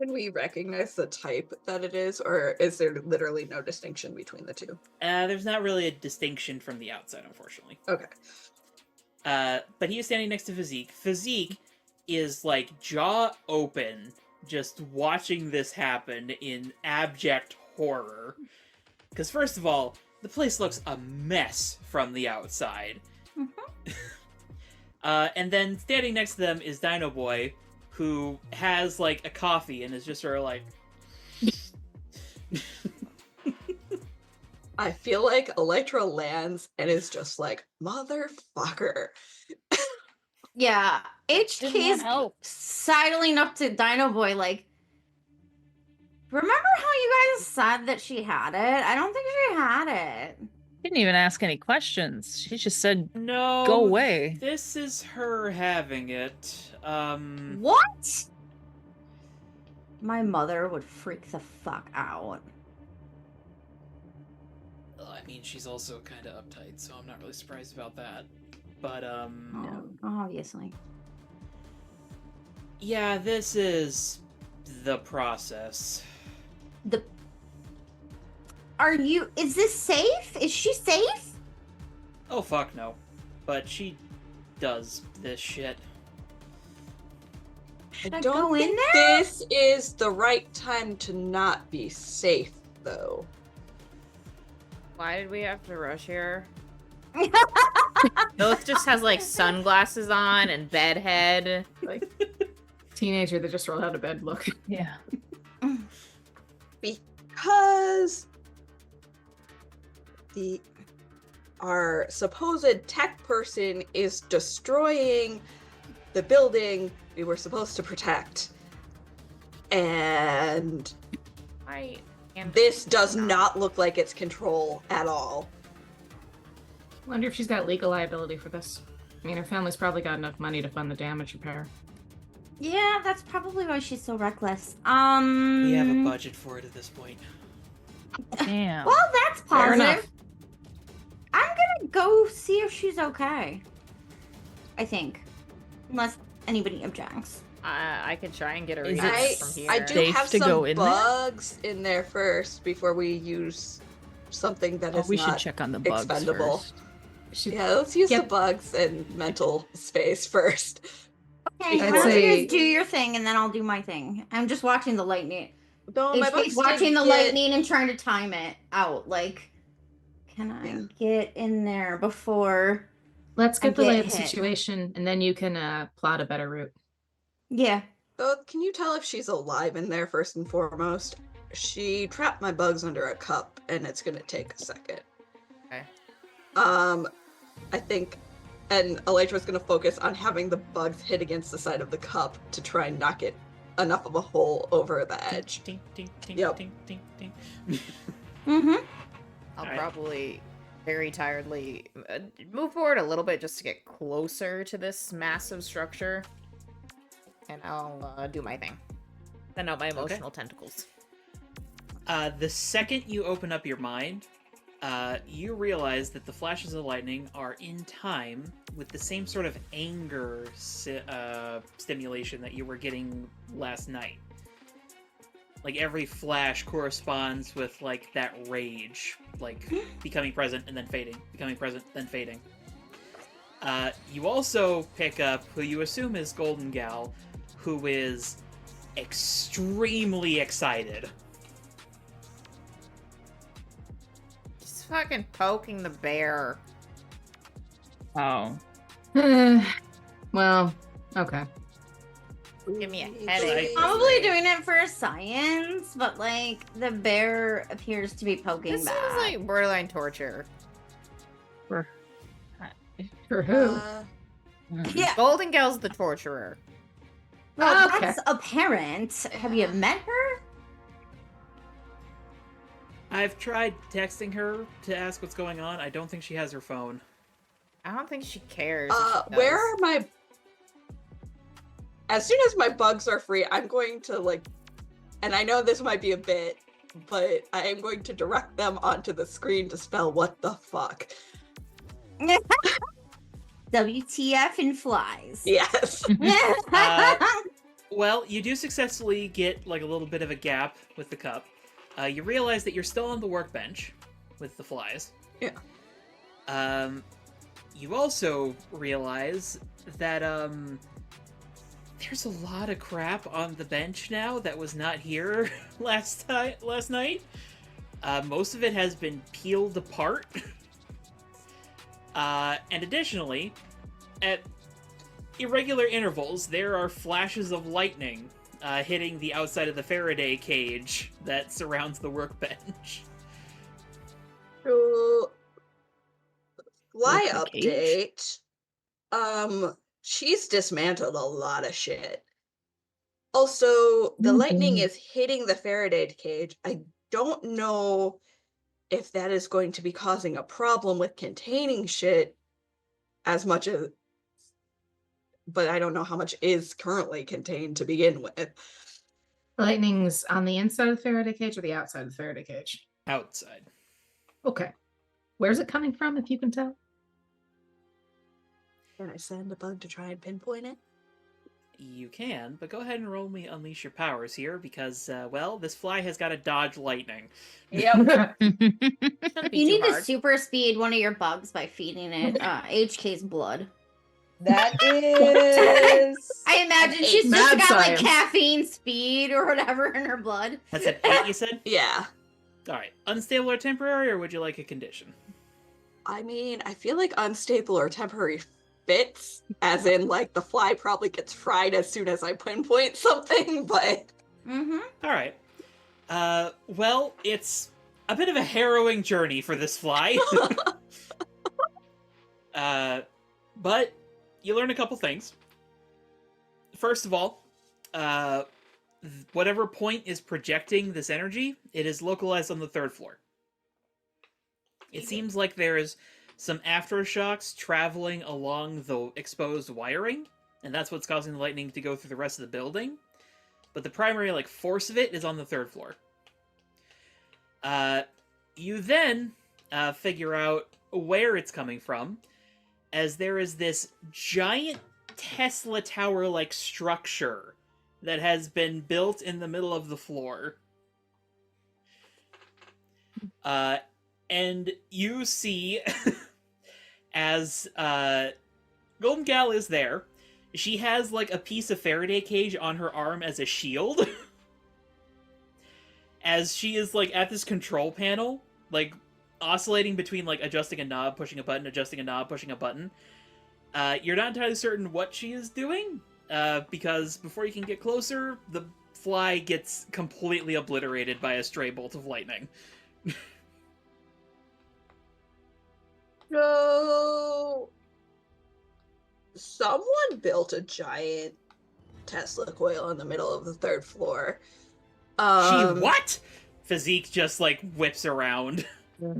[SPEAKER 4] Can we recognize the type that it is, or is there literally no distinction between the two?
[SPEAKER 1] There's not really a distinction from the outside, unfortunately.
[SPEAKER 4] Okay.
[SPEAKER 1] But he is standing next to Physique. Physique is like jaw open, just watching this happen in abject horror. Because first of all, the place looks a mess from the outside. And then standing next to them is Dino Boy, who has, like, a coffee and is just sort of like...
[SPEAKER 4] I feel like Electra lands and is just like, motherfucker.
[SPEAKER 3] Yeah,
[SPEAKER 2] Didn't
[SPEAKER 3] HK's
[SPEAKER 2] help.
[SPEAKER 3] sidling up to Dino Boy like, remember how you guys said that she had it? I don't think she had it.
[SPEAKER 6] Didn't even ask any questions. She just said,
[SPEAKER 1] No,
[SPEAKER 6] "Go away."
[SPEAKER 1] This is her having it.
[SPEAKER 3] What? My mother would freak the fuck out.
[SPEAKER 1] I mean, she's also kind of uptight, so I'm not really surprised about that. But,
[SPEAKER 3] Oh, obviously.
[SPEAKER 1] yeah, this is the process.
[SPEAKER 3] Is this safe? Is she safe?
[SPEAKER 1] Oh, fuck no. But she does this shit.
[SPEAKER 3] Should I
[SPEAKER 4] don't
[SPEAKER 3] go in
[SPEAKER 4] think
[SPEAKER 3] there?
[SPEAKER 4] this is the right time to not be safe, though.
[SPEAKER 2] Why did we have to rush here? Lilith just has like sunglasses on and bedhead.
[SPEAKER 5] Like teenager that just rolled out of bed look.
[SPEAKER 6] Yeah.
[SPEAKER 4] Because our supposed tech person is destroying the building we were supposed to protect. And this does not look like it's control at all.
[SPEAKER 5] Wonder if she's got legal liability for this. I mean, her family's probably got enough money to fund the damage repair.
[SPEAKER 3] Yeah, that's probably why she's so reckless.
[SPEAKER 1] We have a budget for it at this point.
[SPEAKER 6] Damn.
[SPEAKER 3] Well, that's
[SPEAKER 5] Fair enough.
[SPEAKER 3] positive. I'm gonna go see if she's okay. I think. Unless anybody objects.
[SPEAKER 2] I could try and get a
[SPEAKER 6] Is
[SPEAKER 2] read
[SPEAKER 6] it
[SPEAKER 2] from here.
[SPEAKER 4] I do
[SPEAKER 6] safe
[SPEAKER 4] have
[SPEAKER 6] to
[SPEAKER 4] some
[SPEAKER 6] go in there?
[SPEAKER 4] bugs in there first before we use something that is
[SPEAKER 6] we should
[SPEAKER 4] not
[SPEAKER 6] check on the bugs
[SPEAKER 4] expendable.
[SPEAKER 6] first.
[SPEAKER 4] Yeah, let's use the
[SPEAKER 5] Yep.
[SPEAKER 4] bugs and mental space first.
[SPEAKER 3] Okay,
[SPEAKER 5] I'd
[SPEAKER 3] why don't you
[SPEAKER 5] say-
[SPEAKER 3] guys do your thing and then I'll do my thing. I'm just watching the lightning.
[SPEAKER 4] No, my bugs
[SPEAKER 3] HK's watching
[SPEAKER 4] did
[SPEAKER 3] the
[SPEAKER 4] get-
[SPEAKER 3] lightning and trying to time it out. Like, can I get in there before?
[SPEAKER 5] Let's
[SPEAKER 3] I
[SPEAKER 5] get the lay
[SPEAKER 3] get
[SPEAKER 5] of the
[SPEAKER 3] hit.
[SPEAKER 5] situation, and then you can plot a better route.
[SPEAKER 3] Yeah.
[SPEAKER 4] So can you tell if she's alive in there first and foremost? She trapped my bugs under a cup, and it's gonna take a second.
[SPEAKER 2] Okay.
[SPEAKER 4] I think, and Elytra's gonna focus on having the bugs hit against the side of the cup to try and knock it enough of a hole over the edge.
[SPEAKER 1] Ding, ding, ding,
[SPEAKER 4] Yep.
[SPEAKER 1] ding, ding, ding.
[SPEAKER 3] Mm-hmm.
[SPEAKER 2] I'll
[SPEAKER 1] Alright.
[SPEAKER 2] probably very tiredly move forward a little bit just to get closer to this massive structure. And I'll do my thing. Send out my emotional tentacles.
[SPEAKER 1] The second you open up your mind, you realize that the flashes of lightning are in time with the same sort of anger stimulation that you were getting last night. Like, every flash corresponds with, like, that rage. Like, becoming present and then fading. Becoming present, then fading. You also pick up who you assume is Golden Gal, who is extremely excited.
[SPEAKER 2] Just fucking poking the bear.
[SPEAKER 6] Oh.
[SPEAKER 5] Well, okay.
[SPEAKER 2] Give me a headache.
[SPEAKER 3] Probably doing it for science, but like the bear appears to be poking
[SPEAKER 2] This
[SPEAKER 3] back.
[SPEAKER 2] sounds like borderline torture.
[SPEAKER 6] For
[SPEAKER 5] For who?
[SPEAKER 3] Yeah.
[SPEAKER 2] Golden Gal's the torturer.
[SPEAKER 3] Well,
[SPEAKER 5] Okay.
[SPEAKER 3] that's apparent. Have you met her?
[SPEAKER 1] I've tried texting her to ask what's going on. I don't think she has her phone.
[SPEAKER 2] I don't think she cares. if she
[SPEAKER 4] Where
[SPEAKER 2] does.
[SPEAKER 4] are my... As soon as my bugs are free, I'm going to, like... And I know this might be a bit, but I am going to direct them onto the screen to spell what the fuck.
[SPEAKER 3] WTF and flies.
[SPEAKER 4] Yes.
[SPEAKER 1] Well, you do successfully get, like, a little bit of a gap with the cup. You realize that you're still on the workbench with the flies.
[SPEAKER 4] Yeah.
[SPEAKER 1] You also realize that, there's a lot of crap on the bench now that was not here last night. Most of it has been peeled apart. And additionally, at irregular intervals, there are flashes of lightning hitting the outside of the Faraday cage that surrounds the workbench.
[SPEAKER 4] So, fly
[SPEAKER 6] Like the cage?
[SPEAKER 4] update. She's dismantled a lot of shit. Also, the lightning is hitting the Faraday cage. I don't know if that is going to be causing a problem with containing shit as much as, but I don't know how much is currently contained to begin with.
[SPEAKER 5] Lightning's on the inside of the Faraday cage or the outside of the Faraday cage?
[SPEAKER 1] Outside.
[SPEAKER 5] Okay. Where's it coming from, if you can tell?
[SPEAKER 4] Can I send a bug to try and pinpoint it?
[SPEAKER 1] You can, but go ahead and roll me Unleash Your Powers here, because, well, this fly has got to dodge lightning.
[SPEAKER 3] Yep.
[SPEAKER 2] Shouldn't be
[SPEAKER 3] You
[SPEAKER 2] too
[SPEAKER 3] need to
[SPEAKER 2] hard.
[SPEAKER 3] super speed one of your bugs by feeding it HK's blood.
[SPEAKER 4] That is.
[SPEAKER 3] I imagine
[SPEAKER 4] an
[SPEAKER 3] she's
[SPEAKER 4] eight.
[SPEAKER 3] just
[SPEAKER 5] Mad
[SPEAKER 3] got like
[SPEAKER 5] science.
[SPEAKER 3] caffeine speed or whatever in her blood.
[SPEAKER 1] That's an 8, you said?
[SPEAKER 4] Yeah.
[SPEAKER 1] Alright. Unstable or temporary, or would you like a condition?
[SPEAKER 4] I mean, I feel like unstable or temporary fits, as in, like, the fly probably gets fried as soon as I pinpoint something, but.
[SPEAKER 3] Mm-hmm.
[SPEAKER 1] Alright. Well, it's a bit of a harrowing journey for this fly. But you learn a couple things. First of all, whatever point is projecting this energy, it is localized on the 3rd floor. It seems like there is some aftershocks traveling along the exposed wiring, and that's what's causing the lightning to go through the rest of the building. But the primary, like, force of it is on the 3rd floor. You then figure out where it's coming from, as there is this giant Tesla tower-like structure that has been built in the middle of the floor. And you see, as Golden Gal is there, she has, like, a piece of Faraday cage on her arm as a shield. As she is, like, at this control panel, like, oscillating between, like, adjusting a knob, pushing a button, adjusting a knob, pushing a button. You're not entirely certain what she is doing, because before you can get closer, the fly gets completely obliterated by a stray bolt of lightning.
[SPEAKER 4] So, someone built a giant Tesla coil in the middle of the 3rd floor.
[SPEAKER 1] She what? Physique just, like, whips around.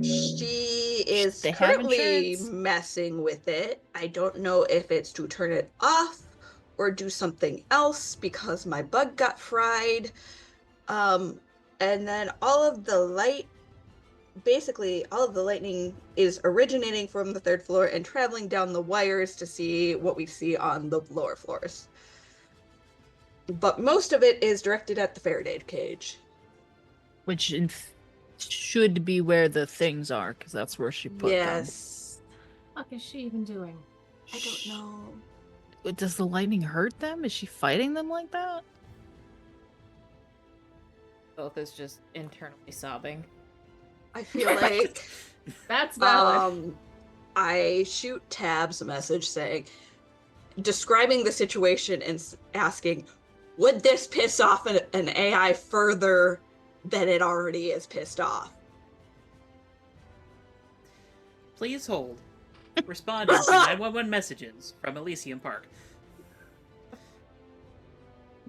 [SPEAKER 4] She is
[SPEAKER 2] They have
[SPEAKER 4] currently
[SPEAKER 2] insurance?
[SPEAKER 4] messing with it. I don't know if it's to turn it off or do something else because my bug got fried. And then all of the lightning is originating from the 3rd floor and traveling down the wires to see what we see on the lower floors. But most of it is directed at the Faraday cage.
[SPEAKER 6] Which should be where the things are, because that's where she put
[SPEAKER 4] Yes.
[SPEAKER 5] What is she even doing?
[SPEAKER 4] I don't know.
[SPEAKER 6] them. Does the lightning hurt them? Is she fighting them like that?
[SPEAKER 2] Both is just internally sobbing.
[SPEAKER 4] I feel like
[SPEAKER 5] That's valid.
[SPEAKER 4] I shoot Tabs a message describing the situation and asking, would this piss off an AI further than it already is pissed off?
[SPEAKER 1] Please hold. Responding to 911 messages from Elysium Park.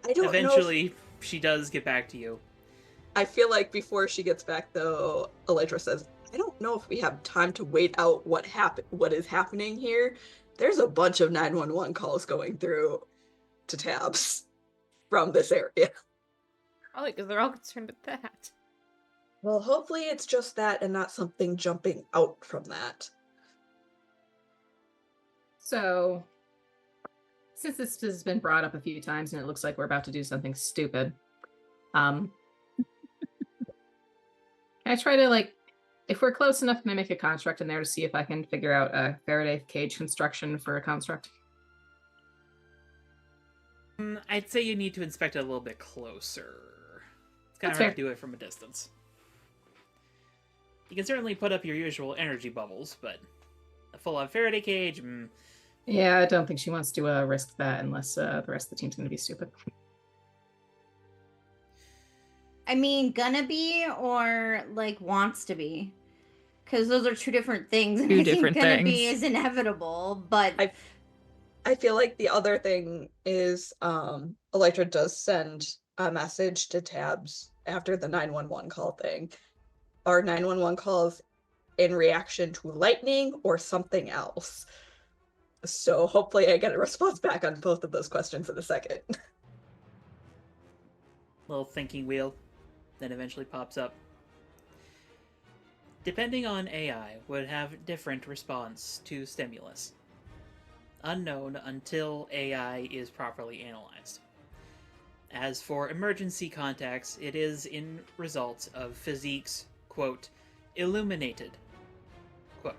[SPEAKER 4] I don't know.
[SPEAKER 1] Eventually, she does get back to you.
[SPEAKER 4] I feel like before she gets back, though, Elytra says, I don't know if we have time to wait out what is happening here. There's a bunch of 911 calls going through to Tabs from this area.
[SPEAKER 2] Probably because they're all concerned with that.
[SPEAKER 4] Well, hopefully it's just that and not something jumping out from that.
[SPEAKER 5] So, since this has been brought up a few times and it looks like we're about to do something stupid, can I try to, like, if we're close enough, can I make a construct in there to see if I can figure out a Faraday cage construction for a construct?
[SPEAKER 1] I'd say you need to inspect it a little bit closer. It's kind
[SPEAKER 5] That's
[SPEAKER 1] of hard
[SPEAKER 5] fair.
[SPEAKER 1] to do it from a distance. You can certainly put up your usual energy bubbles, but a full-on Faraday cage,
[SPEAKER 5] Yeah, I don't think she wants to risk that unless the rest of the team's going to be stupid.
[SPEAKER 3] I mean, gonna be or like wants to be, because those are two different things. And
[SPEAKER 6] Two
[SPEAKER 3] I think
[SPEAKER 6] different
[SPEAKER 3] gonna be
[SPEAKER 6] things.
[SPEAKER 3] is inevitable, but
[SPEAKER 4] I feel like the other thing is Electra does send a message to Tabs after the 911 call thing. Are 911 calls in reaction to lightning or something else? So hopefully I get a response back on both of those questions in a second.
[SPEAKER 1] little thinking wheel that eventually pops up. Depending on AI, would have different response to stimulus. Unknown until AI is properly analyzed. As for emergency contacts, it is in results of Physique's, quote, illuminated, quote.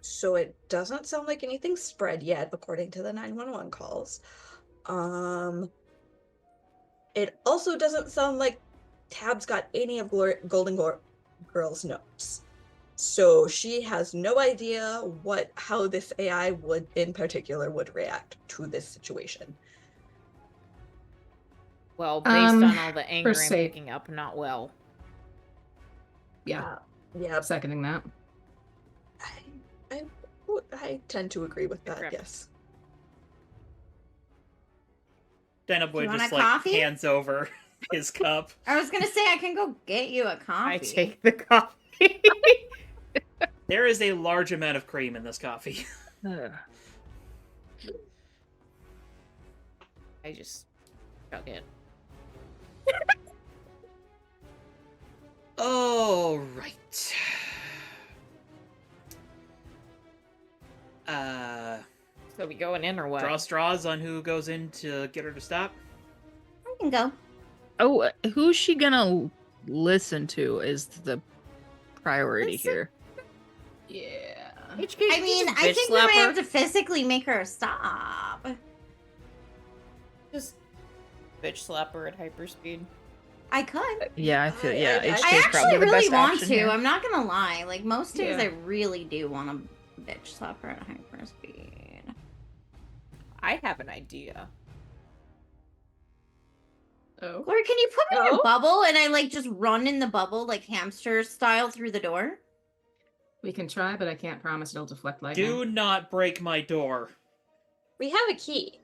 [SPEAKER 4] So it doesn't sound like anything's spread yet, according to the 911 calls. It also doesn't sound like Tab's got any of Golden Girl's notes. So she has no idea how this AI would, in particular, would react to this situation.
[SPEAKER 2] Well, based on all the
[SPEAKER 5] for
[SPEAKER 2] anger I'm
[SPEAKER 5] sake.
[SPEAKER 2] picking up, not well.
[SPEAKER 5] Yeah,
[SPEAKER 4] Yeah,
[SPEAKER 5] seconding that.
[SPEAKER 4] I tend to agree with that,
[SPEAKER 2] Correct.
[SPEAKER 4] yes.
[SPEAKER 1] Dino Boy
[SPEAKER 3] you want
[SPEAKER 1] just
[SPEAKER 3] a
[SPEAKER 1] like
[SPEAKER 3] coffee?
[SPEAKER 1] hands over his cup.
[SPEAKER 3] I was gonna say I can go get you a coffee.
[SPEAKER 2] I take the coffee.
[SPEAKER 1] There is a large amount of cream in this coffee.
[SPEAKER 2] I just chug it.
[SPEAKER 1] Oh, right.
[SPEAKER 2] So we going in or what?
[SPEAKER 1] Draw straws on who goes in to get her to stop?
[SPEAKER 3] I can go.
[SPEAKER 6] Oh, who's she gonna listen to is the priority
[SPEAKER 2] Listen.
[SPEAKER 6] here.
[SPEAKER 5] Yeah.
[SPEAKER 2] HK,
[SPEAKER 3] I mean, I think we might have to physically make her stop.
[SPEAKER 2] just bitch slap her at hyperspeed.
[SPEAKER 3] I could.
[SPEAKER 6] Yeah, I feel
[SPEAKER 4] I
[SPEAKER 6] HK
[SPEAKER 3] I
[SPEAKER 6] is
[SPEAKER 3] actually
[SPEAKER 6] probably the
[SPEAKER 3] really
[SPEAKER 6] best
[SPEAKER 3] want
[SPEAKER 6] option
[SPEAKER 3] to.
[SPEAKER 6] here.
[SPEAKER 3] I'm not gonna lie. Like most days,
[SPEAKER 5] Yeah.
[SPEAKER 3] I really do want to bitch slap her at hyperspeed.
[SPEAKER 2] I have an idea.
[SPEAKER 5] Oh.
[SPEAKER 3] Glory, can you put me in
[SPEAKER 4] No?
[SPEAKER 3] a bubble and I like just run in the bubble like hamster style through the door?
[SPEAKER 5] We can try, but I can't promise it'll deflect lightning.
[SPEAKER 1] Do not break my door.
[SPEAKER 4] We have a key.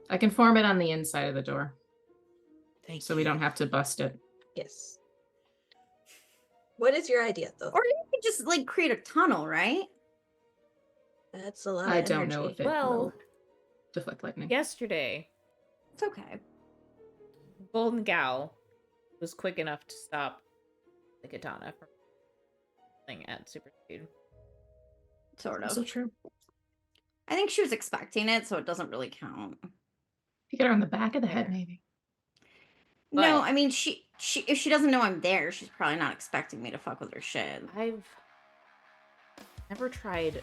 [SPEAKER 5] I can form it on the inside of the door,
[SPEAKER 1] Thank
[SPEAKER 5] so
[SPEAKER 1] you.
[SPEAKER 5] we don't have to bust it.
[SPEAKER 4] Yes. What is your idea, though?
[SPEAKER 3] Or you could just like create a tunnel, right?
[SPEAKER 4] That's a lot of
[SPEAKER 5] I don't know
[SPEAKER 4] energy.
[SPEAKER 5] if it
[SPEAKER 2] Well-
[SPEAKER 5] will deflect lightning.
[SPEAKER 2] Yesterday,
[SPEAKER 3] It's okay.
[SPEAKER 2] Golden Gal was quick enough to stop the katana from thing at super speed.
[SPEAKER 3] Sort of.
[SPEAKER 5] Also true.
[SPEAKER 3] I think she was expecting it, so it doesn't really count.
[SPEAKER 5] You get her on the back of the head,
[SPEAKER 2] Fair.
[SPEAKER 5] maybe.
[SPEAKER 3] No,
[SPEAKER 2] But-
[SPEAKER 3] I mean she if she doesn't know I'm there, she's probably not expecting me to fuck with her shit.
[SPEAKER 2] I've never tried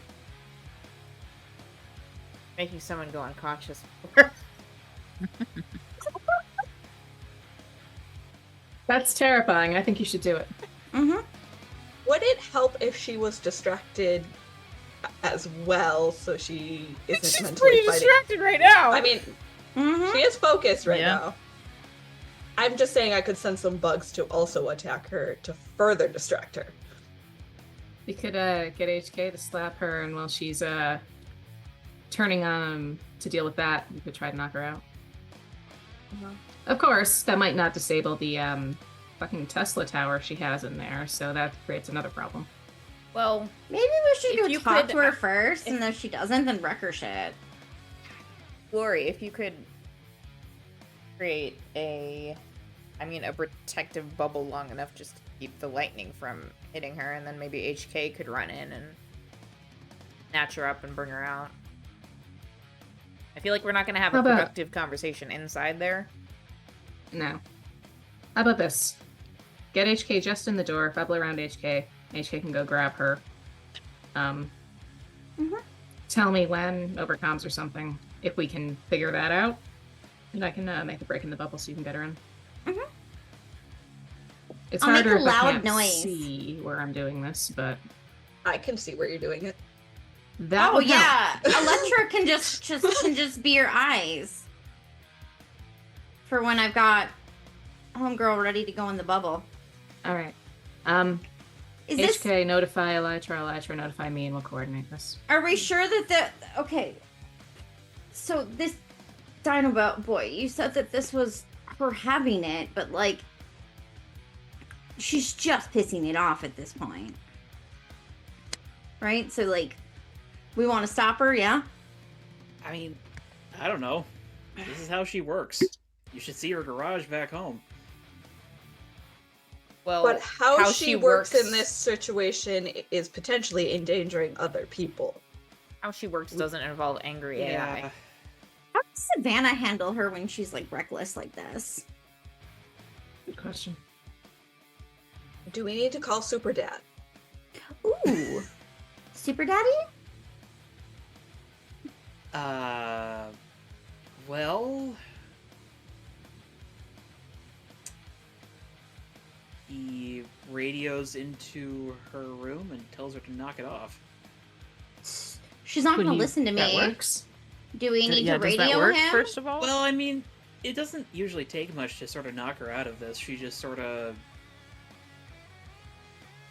[SPEAKER 2] making someone go unconscious before.
[SPEAKER 5] That's terrifying. I think you should do it.
[SPEAKER 3] Mm-hmm.
[SPEAKER 4] Would it help if she was distracted as well, so she isn't
[SPEAKER 2] She's
[SPEAKER 4] mentally
[SPEAKER 2] pretty
[SPEAKER 4] fighting?
[SPEAKER 2] distracted right now.
[SPEAKER 4] I mean,
[SPEAKER 3] Mm-hmm.
[SPEAKER 4] she is focused right
[SPEAKER 6] Yeah.
[SPEAKER 4] now. I'm just saying I could send some bugs to also attack her to further distract her.
[SPEAKER 5] We could get HK to slap her, and while she's turning on him to deal with that, we could try to knock her out. Of course, that might not disable the fucking Tesla tower she has in there, so that creates another problem.
[SPEAKER 2] well,
[SPEAKER 3] Maybe we should
[SPEAKER 2] If
[SPEAKER 3] go
[SPEAKER 2] you
[SPEAKER 3] talk
[SPEAKER 2] could-
[SPEAKER 3] to her first,
[SPEAKER 2] if-
[SPEAKER 3] and if she doesn't, then wreck her shit.
[SPEAKER 2] Glory, if you could create a protective bubble long enough just to keep the lightning from hitting her, and then maybe HK could run in and snatch her up and bring her out. I feel like we're not going to have a
[SPEAKER 5] How about-
[SPEAKER 2] productive conversation inside there.
[SPEAKER 5] No. How about this? Get HK just in the door, bubble around HK. HK can go grab her. Tell me when over comms or something, if we can figure that out. And I can make a break in the bubble so you can get her in. It's
[SPEAKER 3] I'll make
[SPEAKER 5] harder
[SPEAKER 3] a
[SPEAKER 5] if I
[SPEAKER 3] loud
[SPEAKER 5] can't
[SPEAKER 3] noise.
[SPEAKER 5] see where I'm doing this, but
[SPEAKER 4] I can see where you're doing it.
[SPEAKER 5] that
[SPEAKER 3] Oh
[SPEAKER 5] would help.
[SPEAKER 3] yeah, Electra can just be your eyes for when I've got homegirl ready to go in the bubble.
[SPEAKER 5] All right.
[SPEAKER 3] Is this?
[SPEAKER 5] HK, notify Elytra, notify me, and we'll coordinate this.
[SPEAKER 3] Are we sure that okay? So this Dino boy, you said that this was her having it, but like, she's just pissing it off at this point, right? So like, we want to stop her, yeah?
[SPEAKER 1] I mean, I don't know. This is how she works. You should see her garage back home.
[SPEAKER 2] Well,
[SPEAKER 4] But how she works in this situation is potentially endangering other people.
[SPEAKER 2] How she works doesn't involve angry AI.
[SPEAKER 3] How does Savannah handle her when she's like reckless like this?
[SPEAKER 5] Good question.
[SPEAKER 4] Do we need to call Super Dad?
[SPEAKER 3] Ooh, Super Daddy?
[SPEAKER 1] Well, he radios into her room and tells her to knock it off.
[SPEAKER 3] She's not
[SPEAKER 6] Could
[SPEAKER 3] gonna
[SPEAKER 6] you-
[SPEAKER 3] listen to
[SPEAKER 5] That
[SPEAKER 3] me.
[SPEAKER 5] works.
[SPEAKER 3] Do we need to
[SPEAKER 6] does
[SPEAKER 3] radio
[SPEAKER 6] that work,
[SPEAKER 3] him?
[SPEAKER 6] first of all?
[SPEAKER 1] Well, I mean, it doesn't usually take much to sort of knock her out of this. She just sort of...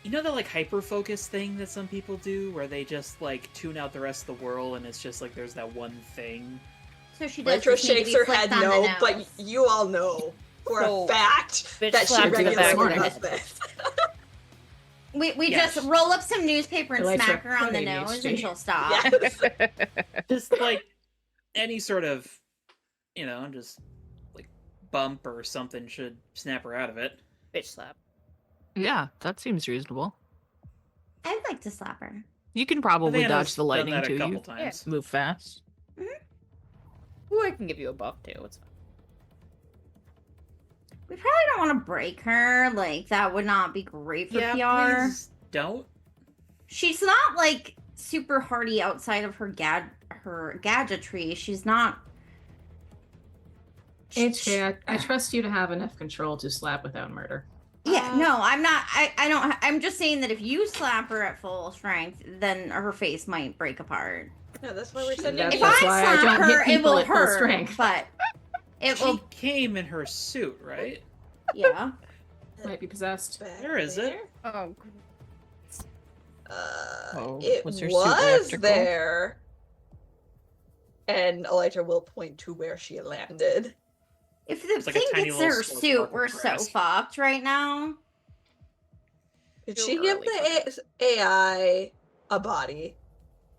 [SPEAKER 1] You know that, like, hyper-focus thing that some people do, where they just, like, tune out the rest of the world, and it's just, like, there's that one thing?
[SPEAKER 3] So she does.
[SPEAKER 4] Electra
[SPEAKER 3] just need to
[SPEAKER 4] shakes
[SPEAKER 3] be
[SPEAKER 4] her
[SPEAKER 3] flicked
[SPEAKER 4] head
[SPEAKER 3] on the
[SPEAKER 4] no,
[SPEAKER 3] nose.
[SPEAKER 4] but you all know for
[SPEAKER 2] So,
[SPEAKER 4] a fact
[SPEAKER 2] bitch
[SPEAKER 4] that she
[SPEAKER 2] slap to the back of
[SPEAKER 4] regularly
[SPEAKER 2] the
[SPEAKER 4] does
[SPEAKER 2] head.
[SPEAKER 4] this.
[SPEAKER 3] We
[SPEAKER 1] Yes.
[SPEAKER 3] just roll up some newspaper and
[SPEAKER 5] Elytra,
[SPEAKER 3] smack her on
[SPEAKER 5] put
[SPEAKER 3] the
[SPEAKER 5] ADHD.
[SPEAKER 3] nose and she'll stop.
[SPEAKER 4] Yes.
[SPEAKER 1] Just, like, any sort of, you know, just, like, bump or something should snap her out of it.
[SPEAKER 2] Bitch slap.
[SPEAKER 6] Yeah, that seems reasonable.
[SPEAKER 3] I'd like to slap her.
[SPEAKER 6] You can probably
[SPEAKER 1] Savannah's
[SPEAKER 6] dodge the
[SPEAKER 1] done
[SPEAKER 6] lightning
[SPEAKER 1] that a
[SPEAKER 6] too.
[SPEAKER 1] couple
[SPEAKER 6] You
[SPEAKER 1] times.
[SPEAKER 6] move fast.
[SPEAKER 2] Ooh, I can give you a buff too. It's fine.
[SPEAKER 3] We probably don't want to break her. Like, that would not be great for
[SPEAKER 1] Yeah,
[SPEAKER 3] PR.
[SPEAKER 1] please don't.
[SPEAKER 3] She's not, like, super hardy outside of her gadgetry. She's not...
[SPEAKER 5] HK, I trust you to have enough control to slap without murder.
[SPEAKER 3] Yeah, no, I'm not. I don't. I'm just saying that if you slap her at full strength, then her face might break apart.
[SPEAKER 4] Yeah, that's why we're sending
[SPEAKER 5] That's
[SPEAKER 3] If
[SPEAKER 4] you.
[SPEAKER 5] why
[SPEAKER 3] I
[SPEAKER 5] I
[SPEAKER 3] slap
[SPEAKER 5] don't hit
[SPEAKER 3] her, it
[SPEAKER 5] people
[SPEAKER 3] will
[SPEAKER 5] at full
[SPEAKER 3] hurt.
[SPEAKER 5] strength.
[SPEAKER 3] But it
[SPEAKER 1] She
[SPEAKER 3] will.
[SPEAKER 1] came in her suit, right?
[SPEAKER 3] Yeah.
[SPEAKER 5] Might be possessed.
[SPEAKER 4] Back
[SPEAKER 1] Where is it?
[SPEAKER 4] there.
[SPEAKER 2] Oh,
[SPEAKER 6] Oh,
[SPEAKER 4] It
[SPEAKER 6] was her suit
[SPEAKER 4] was
[SPEAKER 6] electrical?
[SPEAKER 4] there. And Elytra will point to where she landed.
[SPEAKER 3] If the
[SPEAKER 1] It's like a
[SPEAKER 3] thing
[SPEAKER 1] tiny
[SPEAKER 3] gets
[SPEAKER 1] little
[SPEAKER 3] her
[SPEAKER 1] scorch
[SPEAKER 3] suit,
[SPEAKER 1] mark
[SPEAKER 3] we're
[SPEAKER 1] of
[SPEAKER 3] so
[SPEAKER 1] grass.
[SPEAKER 3] fucked right now.
[SPEAKER 4] Did
[SPEAKER 2] Too
[SPEAKER 4] she give
[SPEAKER 2] early
[SPEAKER 4] the AI a body?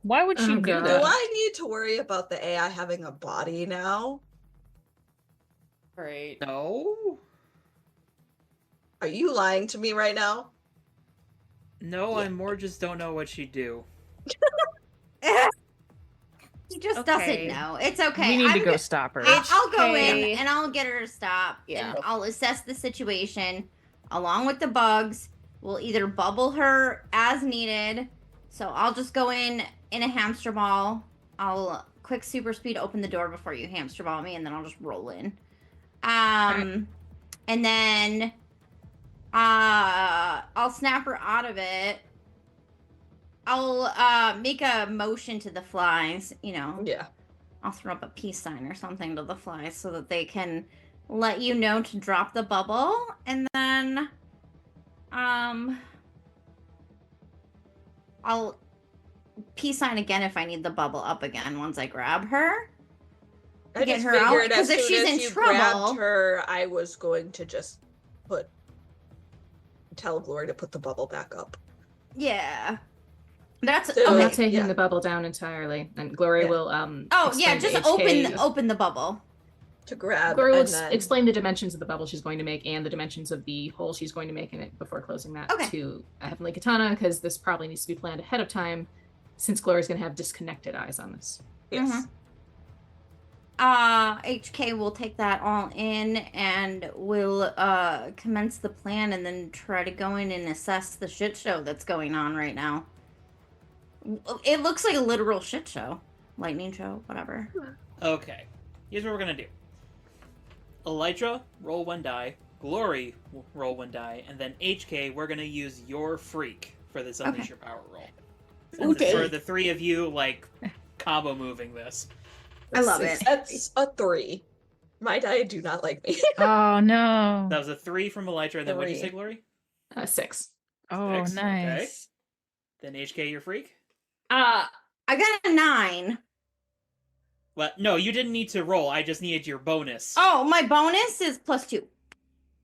[SPEAKER 6] Why would she
[SPEAKER 5] Oh,
[SPEAKER 6] do
[SPEAKER 5] God.
[SPEAKER 4] Do
[SPEAKER 6] that?
[SPEAKER 4] I need to worry about the AI having a body now?
[SPEAKER 2] great.
[SPEAKER 1] No.
[SPEAKER 4] Are you lying to me right now?
[SPEAKER 1] No, I more just don't know what she'd do.
[SPEAKER 3] He just
[SPEAKER 2] Okay.
[SPEAKER 3] doesn't know. It's okay.
[SPEAKER 6] We need to
[SPEAKER 3] I'm
[SPEAKER 6] go
[SPEAKER 3] go-
[SPEAKER 6] stop her.
[SPEAKER 3] I'll go
[SPEAKER 2] Okay.
[SPEAKER 3] in and I'll get her to stop.
[SPEAKER 2] Yeah.
[SPEAKER 3] And I'll assess the situation along with the bugs. We'll either bubble her as needed. So I'll just go in a hamster ball. I'll quick super speed open the door before you hamster ball me, and then I'll just roll in. And then I'll snap her out of it. I'll make a motion to the flies, you know.
[SPEAKER 4] Yeah.
[SPEAKER 3] I'll throw up a peace sign or something to the flies so that they can let you know to drop the bubble, and then I'll peace sign again if I need the bubble up again once I grab her.
[SPEAKER 4] I
[SPEAKER 3] Get
[SPEAKER 4] just
[SPEAKER 3] her out,
[SPEAKER 4] figured
[SPEAKER 3] 'cause
[SPEAKER 4] as
[SPEAKER 3] if
[SPEAKER 4] soon
[SPEAKER 3] she's
[SPEAKER 4] as
[SPEAKER 3] in
[SPEAKER 4] you
[SPEAKER 3] trouble-
[SPEAKER 4] grabbed her, I was going to just tell Glory to put the bubble back up.
[SPEAKER 3] Yeah. That's
[SPEAKER 4] So-
[SPEAKER 5] I'm
[SPEAKER 3] okay.
[SPEAKER 5] not taking
[SPEAKER 4] yeah.
[SPEAKER 5] the bubble down entirely, and Glory
[SPEAKER 4] Yeah.
[SPEAKER 5] will
[SPEAKER 3] Oh yeah,
[SPEAKER 5] explain to
[SPEAKER 3] just
[SPEAKER 5] HK
[SPEAKER 3] open the bubble.
[SPEAKER 4] To grab
[SPEAKER 5] Glory will
[SPEAKER 4] and then
[SPEAKER 5] explain the dimensions of the bubble she's going to make and the dimensions of the hole she's going to make in it before closing that
[SPEAKER 3] Okay.
[SPEAKER 5] to Heavenly Katana, because this probably needs to be planned ahead of time, since Glory's going to have disconnected eyes on this.
[SPEAKER 4] yes.
[SPEAKER 3] Mhm. HK will take that all in and will commence the plan and then try to go in and assess the shit show that's going on right now. It looks like a literal shit show. Lightning show, whatever.
[SPEAKER 1] Okay. Here's what we're gonna do. Elytra, roll one die. Glory will roll 1 die, and then HK, we're gonna use your freak for this Unleash
[SPEAKER 3] Okay.
[SPEAKER 1] Your Power roll.
[SPEAKER 3] Ooh,
[SPEAKER 1] Since it's for
[SPEAKER 3] dang.
[SPEAKER 1] the 3 of you, like, combo moving this.
[SPEAKER 3] I love
[SPEAKER 4] Six.
[SPEAKER 3] it.
[SPEAKER 4] That's a 3. My die do not like me.
[SPEAKER 6] Oh no.
[SPEAKER 1] That was a 3 from Elytra, and then what'd you say,
[SPEAKER 4] 3.
[SPEAKER 1] Glory?
[SPEAKER 5] 6.
[SPEAKER 6] Oh,
[SPEAKER 1] 6,
[SPEAKER 6] nice.
[SPEAKER 1] okay. Then HK, your freak?
[SPEAKER 3] I got a 9.
[SPEAKER 1] Well, no, you didn't need to roll. I just needed your bonus.
[SPEAKER 3] Oh, my bonus is +2.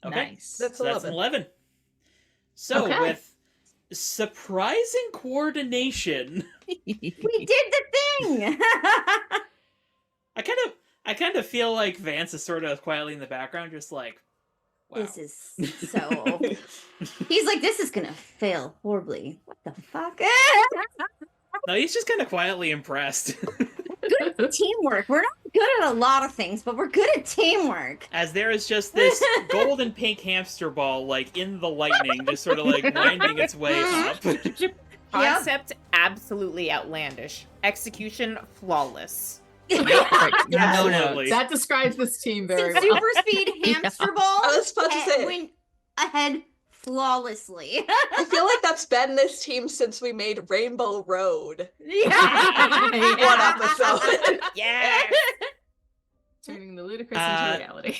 [SPEAKER 1] Okay.
[SPEAKER 6] Nice.
[SPEAKER 4] That's
[SPEAKER 1] So that's
[SPEAKER 4] 11.
[SPEAKER 1] an 11. So,
[SPEAKER 5] Okay.
[SPEAKER 1] with surprising coordination,
[SPEAKER 3] We did the thing.
[SPEAKER 1] I kind of feel like Vance is sort of quietly in the background, just like, wow.
[SPEAKER 3] This is so. He's like, this is gonna fail horribly. What the fuck?
[SPEAKER 1] No, he's just kind of quietly impressed.
[SPEAKER 3] Good teamwork. We're not good at a lot of things, but we're good at teamwork.
[SPEAKER 1] As there is just this gold and pink hamster ball, like, in the lightning, just sort of, like, winding its way up.
[SPEAKER 2] Concept absolutely outlandish. Execution flawless.
[SPEAKER 6] Right, no
[SPEAKER 1] Absolutely.
[SPEAKER 5] That describes this team very
[SPEAKER 3] Since
[SPEAKER 5] well.
[SPEAKER 3] super speed hamster ball
[SPEAKER 4] I was about to say.
[SPEAKER 3] went ahead flawlessly.
[SPEAKER 4] I feel like that's been this team since we made Rainbow Road.
[SPEAKER 3] Yeah.
[SPEAKER 4] One episode.
[SPEAKER 2] Yes.
[SPEAKER 5] Turning the ludicrous into reality.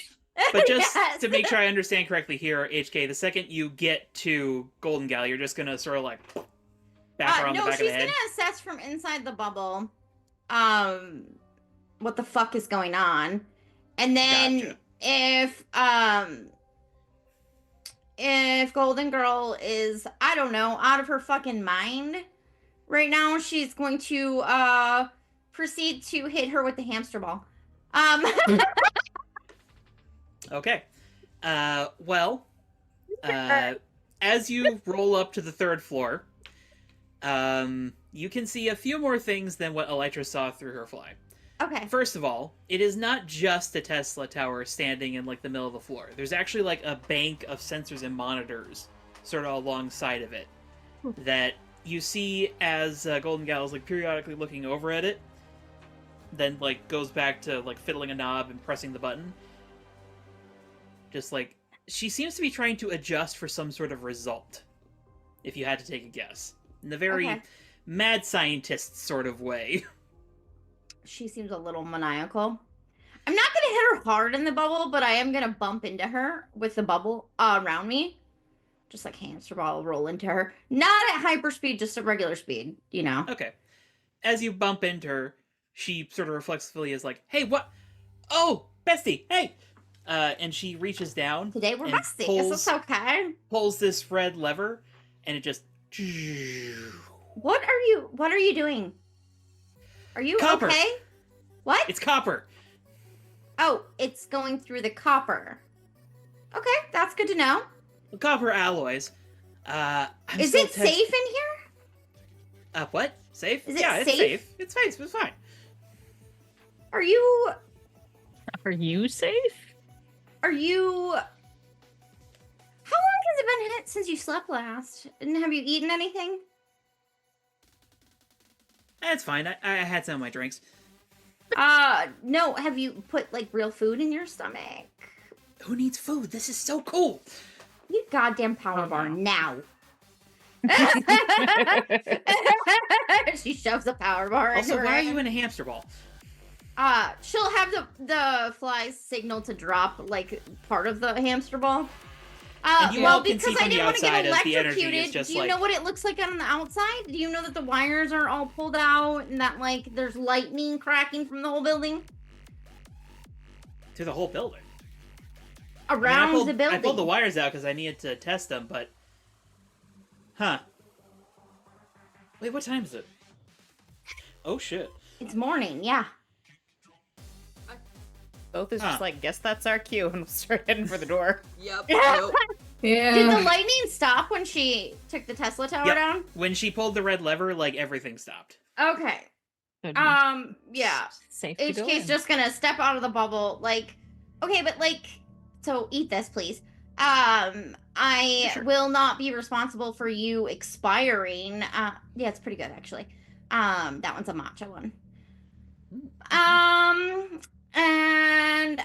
[SPEAKER 1] But just
[SPEAKER 3] Yes.
[SPEAKER 1] to make sure I understand correctly here, HK, the second you get to Golden Gal, you're just gonna sort of, like, back her on the
[SPEAKER 3] no,
[SPEAKER 1] back of
[SPEAKER 3] she's
[SPEAKER 1] the head.
[SPEAKER 3] gonna assess from inside the bubble, what the fuck is going on, and then
[SPEAKER 1] Gotcha.
[SPEAKER 3] if Golden Girl is, I don't know, out of her fucking mind right now, she's going to proceed to hit her with the hamster ball.
[SPEAKER 1] Okay. Well, as you roll up to the 3rd floor, you can see a few more things than what Elytra saw through her fly.
[SPEAKER 3] Okay.
[SPEAKER 1] First of all, it is not just a Tesla tower standing in, like, the middle of the floor. There's actually, like, a bank of sensors and monitors sort of alongside of it that you see as Golden Gal is, like, periodically looking over at it, then, like, goes back to, like, fiddling a knob and pressing the button. Just, like, she seems to be trying to adjust for some sort of result, if you had to take a guess. In a very
[SPEAKER 3] Okay.
[SPEAKER 1] mad scientist sort of way.
[SPEAKER 3] She seems a little maniacal. I'm not gonna hit her hard in the bubble, but I am gonna bump into her with the bubble around me. Just like hamster ball roll into her. Not at hyper speed, just at regular speed, you know.
[SPEAKER 1] Okay. As you bump into her, she sort of reflexively is like, hey, what? Oh, bestie, hey! And she reaches down,
[SPEAKER 3] Today we're
[SPEAKER 1] and
[SPEAKER 3] besties.
[SPEAKER 1] pulls-
[SPEAKER 3] It's okay.
[SPEAKER 1] pulls this red lever, and it just...
[SPEAKER 3] What are you doing? Are you
[SPEAKER 1] Copper.
[SPEAKER 3] okay? What?
[SPEAKER 1] It's copper!
[SPEAKER 3] Oh, it's going through the copper. Okay, that's good to know.
[SPEAKER 1] Copper alloys. I'm
[SPEAKER 3] Is
[SPEAKER 1] still
[SPEAKER 3] it safe in here?
[SPEAKER 1] What? Safe?
[SPEAKER 3] Is it
[SPEAKER 1] yeah, it's
[SPEAKER 3] safe?
[SPEAKER 1] safe. It's safe. It's fine.
[SPEAKER 3] Are you
[SPEAKER 6] Are you safe?
[SPEAKER 3] How long has it been since you slept last? And have you eaten anything?
[SPEAKER 1] It's fine. I had some of my drinks.
[SPEAKER 3] No, have you put like real food in your stomach?
[SPEAKER 1] Who needs food? This is so cool.
[SPEAKER 3] You goddamn power
[SPEAKER 6] Oh,
[SPEAKER 3] bar
[SPEAKER 6] no.
[SPEAKER 3] now. She shoves a power bar
[SPEAKER 1] Also,
[SPEAKER 3] into her
[SPEAKER 1] why are
[SPEAKER 3] hand.
[SPEAKER 1] you in a hamster ball?
[SPEAKER 3] She'll have the fly's signal to drop like part of the hamster ball.
[SPEAKER 1] And you
[SPEAKER 3] Well,
[SPEAKER 1] all can see
[SPEAKER 3] because I
[SPEAKER 1] from the
[SPEAKER 3] didn't want to get
[SPEAKER 1] outside as the energy is
[SPEAKER 3] electrocuted.
[SPEAKER 1] just
[SPEAKER 3] Do you
[SPEAKER 1] like-
[SPEAKER 3] know what it looks like on the outside? Do you know that the wires are all pulled out and that like there's lightning cracking from the whole building?
[SPEAKER 1] To the whole building.
[SPEAKER 3] Around
[SPEAKER 1] I pulled,
[SPEAKER 3] the building.
[SPEAKER 1] I pulled the wires out because I needed to test them, but... Huh. Wait, what time is it? Oh, shit.
[SPEAKER 3] It's morning, yeah.
[SPEAKER 2] Both is
[SPEAKER 1] Huh.
[SPEAKER 2] just like, guess that's our cue, and we'll start heading for the door.
[SPEAKER 4] Yep. Nope.
[SPEAKER 5] Yeah.
[SPEAKER 3] Did the lightning stop when she took the Tesla tower
[SPEAKER 1] Yep.
[SPEAKER 3] down?
[SPEAKER 1] When she pulled the red lever, like, everything stopped.
[SPEAKER 3] Okay.
[SPEAKER 6] Good.
[SPEAKER 3] Yeah.
[SPEAKER 6] Safe to go
[SPEAKER 3] HK's
[SPEAKER 6] in.
[SPEAKER 3] just gonna step out of the bubble, like, okay, but like, so eat this, please. I
[SPEAKER 1] Sure.
[SPEAKER 3] will not be responsible for you expiring. Yeah, it's pretty good actually. That one's a matcha one. And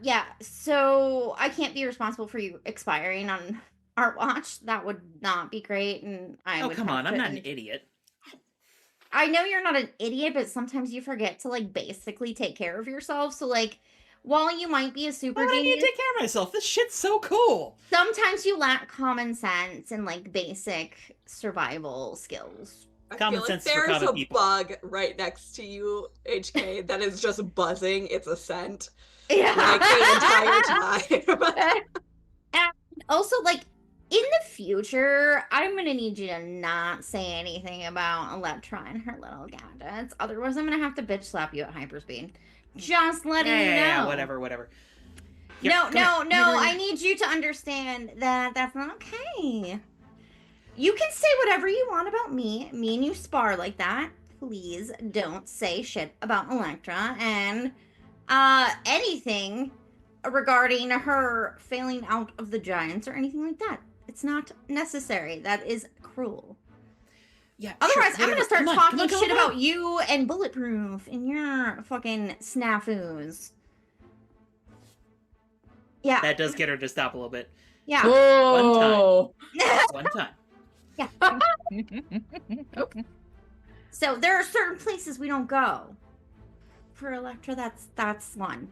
[SPEAKER 3] yeah, so I can't be responsible for you expiring on our watch. That would not be great, and I
[SPEAKER 1] Oh,
[SPEAKER 3] would
[SPEAKER 1] come
[SPEAKER 3] have
[SPEAKER 1] on. I'm
[SPEAKER 3] to
[SPEAKER 1] not an idiot.
[SPEAKER 3] I know you're not an idiot, but sometimes you forget to like basically take care of yourself. So like while you might be a
[SPEAKER 1] Why
[SPEAKER 3] super
[SPEAKER 1] would I need
[SPEAKER 3] genius,
[SPEAKER 1] to take care of myself? This shit's so cool.
[SPEAKER 3] sometimes you lack common sense and like basic survival skills.
[SPEAKER 4] I
[SPEAKER 1] Common
[SPEAKER 4] feel like
[SPEAKER 1] sense is for
[SPEAKER 4] there's
[SPEAKER 1] common
[SPEAKER 4] a
[SPEAKER 1] people.
[SPEAKER 4] bug right next to you, HK, that is just buzzing. It's a scent.
[SPEAKER 3] Yeah.
[SPEAKER 4] Like the entire time.
[SPEAKER 3] And also, like, in the future, I'm gonna need you to not say anything about Electra and her little gadgets. Otherwise, I'm gonna have to bitch slap you at hyperspeed. Just letting you know.
[SPEAKER 1] Yeah, whatever. Here,
[SPEAKER 3] No,
[SPEAKER 1] come
[SPEAKER 3] no,
[SPEAKER 1] here.
[SPEAKER 3] no. I need you to understand that that's not okay. You can say whatever you want about me. Me and you spar like that. Please don't say shit about Electra and anything regarding her failing out of the Giants or anything like that. It's not necessary. That is cruel.
[SPEAKER 1] Yeah,
[SPEAKER 3] Otherwise,
[SPEAKER 1] sure,
[SPEAKER 3] I'm gonna
[SPEAKER 1] whatever.
[SPEAKER 3] start
[SPEAKER 1] Come on,
[SPEAKER 3] talking
[SPEAKER 1] come on,
[SPEAKER 3] shit
[SPEAKER 1] come on.
[SPEAKER 3] about you and Bulletproof and your fucking snafus. Yeah.
[SPEAKER 1] That does get her to stop a little bit.
[SPEAKER 3] Yeah.
[SPEAKER 5] Oh.
[SPEAKER 1] One time.
[SPEAKER 3] Yeah. So there are certain places we don't go. For Electra, that's one.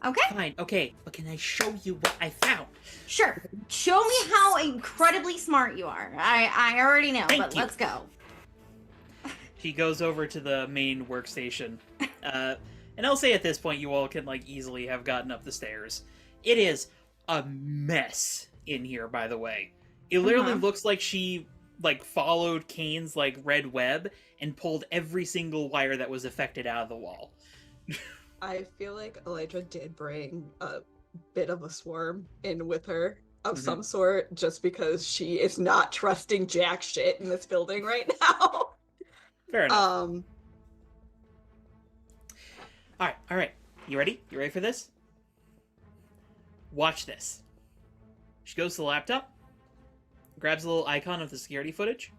[SPEAKER 3] Okay?
[SPEAKER 1] Fine, okay, but can I show you what I found?
[SPEAKER 3] Sure. Show me how incredibly smart you are. I already know,
[SPEAKER 1] Thank
[SPEAKER 3] but
[SPEAKER 1] you.
[SPEAKER 3] let's go.
[SPEAKER 1] She goes over to the main workstation. And I'll say at this point, you all can, like, easily have gotten up the stairs. It is a mess in here, by the way. It literally looks like she, like, followed Kane's, like, red web and pulled every single wire that was affected out of the wall.
[SPEAKER 4] I feel like Elytra did bring a bit of a swarm in with her of some sort, just because she is not trusting jack shit in this building right now.
[SPEAKER 1] Fair enough. Alright. You ready? You ready for this? Watch this. She goes to the laptop, grabs a little icon of the security footage,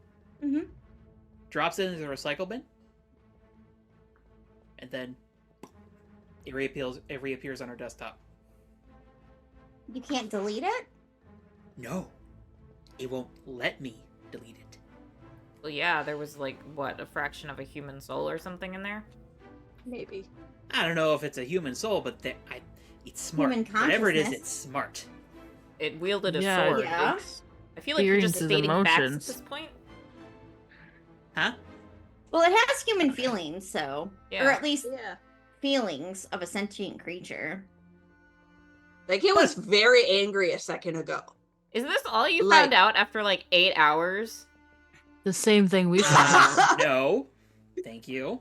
[SPEAKER 1] drops it into the recycle bin, and then it reappears on her desktop.
[SPEAKER 3] You can't delete it?
[SPEAKER 1] No, it won't let me delete it.
[SPEAKER 2] Well, yeah, there was like, what, a fraction of a human soul or something in there?
[SPEAKER 4] Maybe.
[SPEAKER 1] I don't know if it's a human soul, but it's smart.
[SPEAKER 3] Human
[SPEAKER 1] Whatever it is,
[SPEAKER 3] consciousness.
[SPEAKER 1] it's smart.
[SPEAKER 2] It wielded a
[SPEAKER 6] Yeah,
[SPEAKER 2] sword.
[SPEAKER 3] Yeah.
[SPEAKER 2] I feel like you're just
[SPEAKER 6] Experiences
[SPEAKER 2] stating facts at
[SPEAKER 6] emotions.
[SPEAKER 2] this point.
[SPEAKER 1] Huh?
[SPEAKER 3] Well, it has human feelings, so.
[SPEAKER 2] Yeah.
[SPEAKER 3] Or at least
[SPEAKER 4] Yeah.
[SPEAKER 3] feelings of a sentient creature.
[SPEAKER 4] Like, it was very angry a second ago.
[SPEAKER 2] Is this all you
[SPEAKER 4] Like-
[SPEAKER 2] found out after like 8 hours?
[SPEAKER 6] The same thing we found out.
[SPEAKER 1] No. Thank you.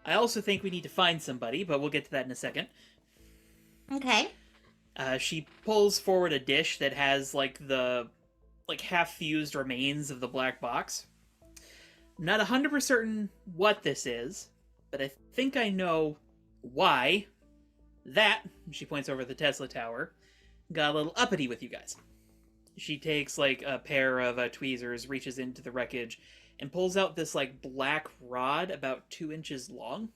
[SPEAKER 1] I also think we need to find somebody, but we'll get to that in a second.
[SPEAKER 3] Okay.
[SPEAKER 1] She pulls forward a dish that has, like, the half-fused remains of the black box. I'm not 100% certain what this is, but I think I know why that, she points over at the Tesla Tower, got a little uppity with you guys. She takes, like, a pair of tweezers, reaches into the wreckage, and pulls out this, like, black rod about 2 inches long.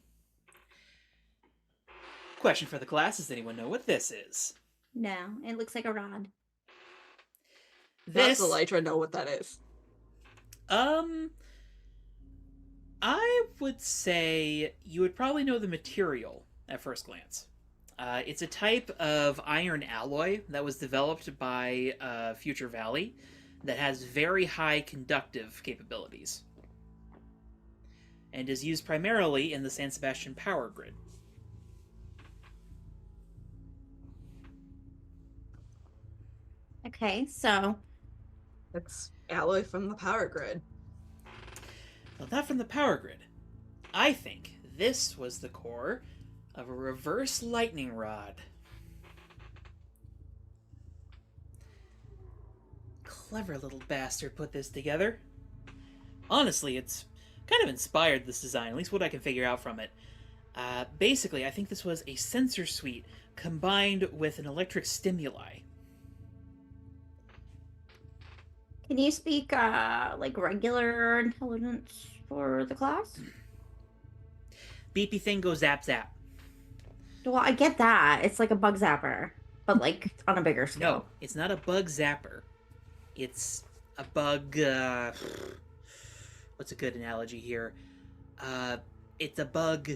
[SPEAKER 1] Question for the class, does anyone know what this is?
[SPEAKER 3] No, it looks like a rod.
[SPEAKER 4] Does Elytra know what that is?
[SPEAKER 1] I would say you would probably know the material at first glance. It's a type of iron alloy that was developed by Future Valley that has very high conductive capabilities and is used primarily in the San Sebastián power grid.
[SPEAKER 3] Okay, so
[SPEAKER 4] It's alloy from the power grid.
[SPEAKER 1] Well, not from the power grid. I think this was the core of a reverse lightning rod. Clever little bastard put this together. Honestly, it's kind of inspired this design, at least what I can figure out from it. Basically, I think this was a sensor suite combined with an electric stimuli.
[SPEAKER 3] can you speak like regular intelligence for the class?
[SPEAKER 1] beepy thing goes zap zap.
[SPEAKER 3] Well, I get that. It's like a bug zapper, but like on a bigger scale.
[SPEAKER 1] No, it's not a bug zapper. It's a bug. What's a good analogy here? It's a bug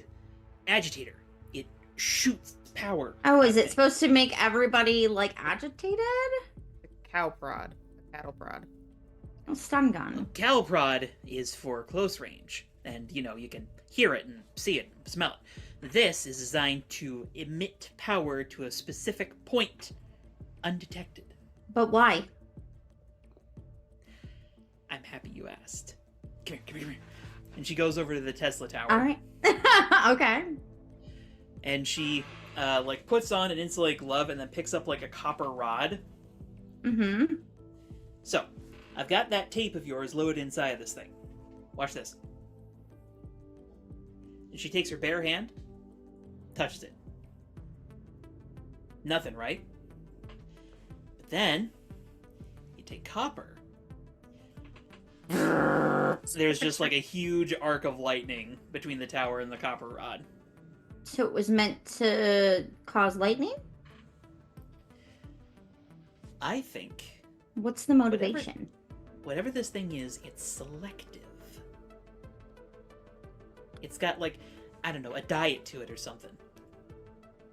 [SPEAKER 1] agitator. It shoots power.
[SPEAKER 3] Oh, is
[SPEAKER 1] I
[SPEAKER 3] it
[SPEAKER 1] think.
[SPEAKER 3] supposed to make everybody like agitated?
[SPEAKER 2] Cow prod. Cattle prod.
[SPEAKER 3] Oh, stun gun.
[SPEAKER 1] Cow prod is for close range, and you can hear it and see it and smell it. This is designed to emit power to a specific point, undetected.
[SPEAKER 3] But why?
[SPEAKER 1] I'm happy you asked. Come here. And she goes over to the Tesla tower.
[SPEAKER 3] All right. Okay.
[SPEAKER 1] And she like puts on an insulated glove and then picks up like a copper rod.
[SPEAKER 3] Mm-hmm.
[SPEAKER 1] So, I've got that tape of yours loaded inside of this thing. Watch this. And she takes her bare hand, touches it. Nothing, right? But then, you take copper. There's just like a huge arc of lightning between the tower and the copper rod.
[SPEAKER 3] So it was meant to cause lightning?
[SPEAKER 1] I think
[SPEAKER 3] What's the motivation?
[SPEAKER 1] whatever this thing is, it's selective. It's got like, I don't know, a diet to it or something.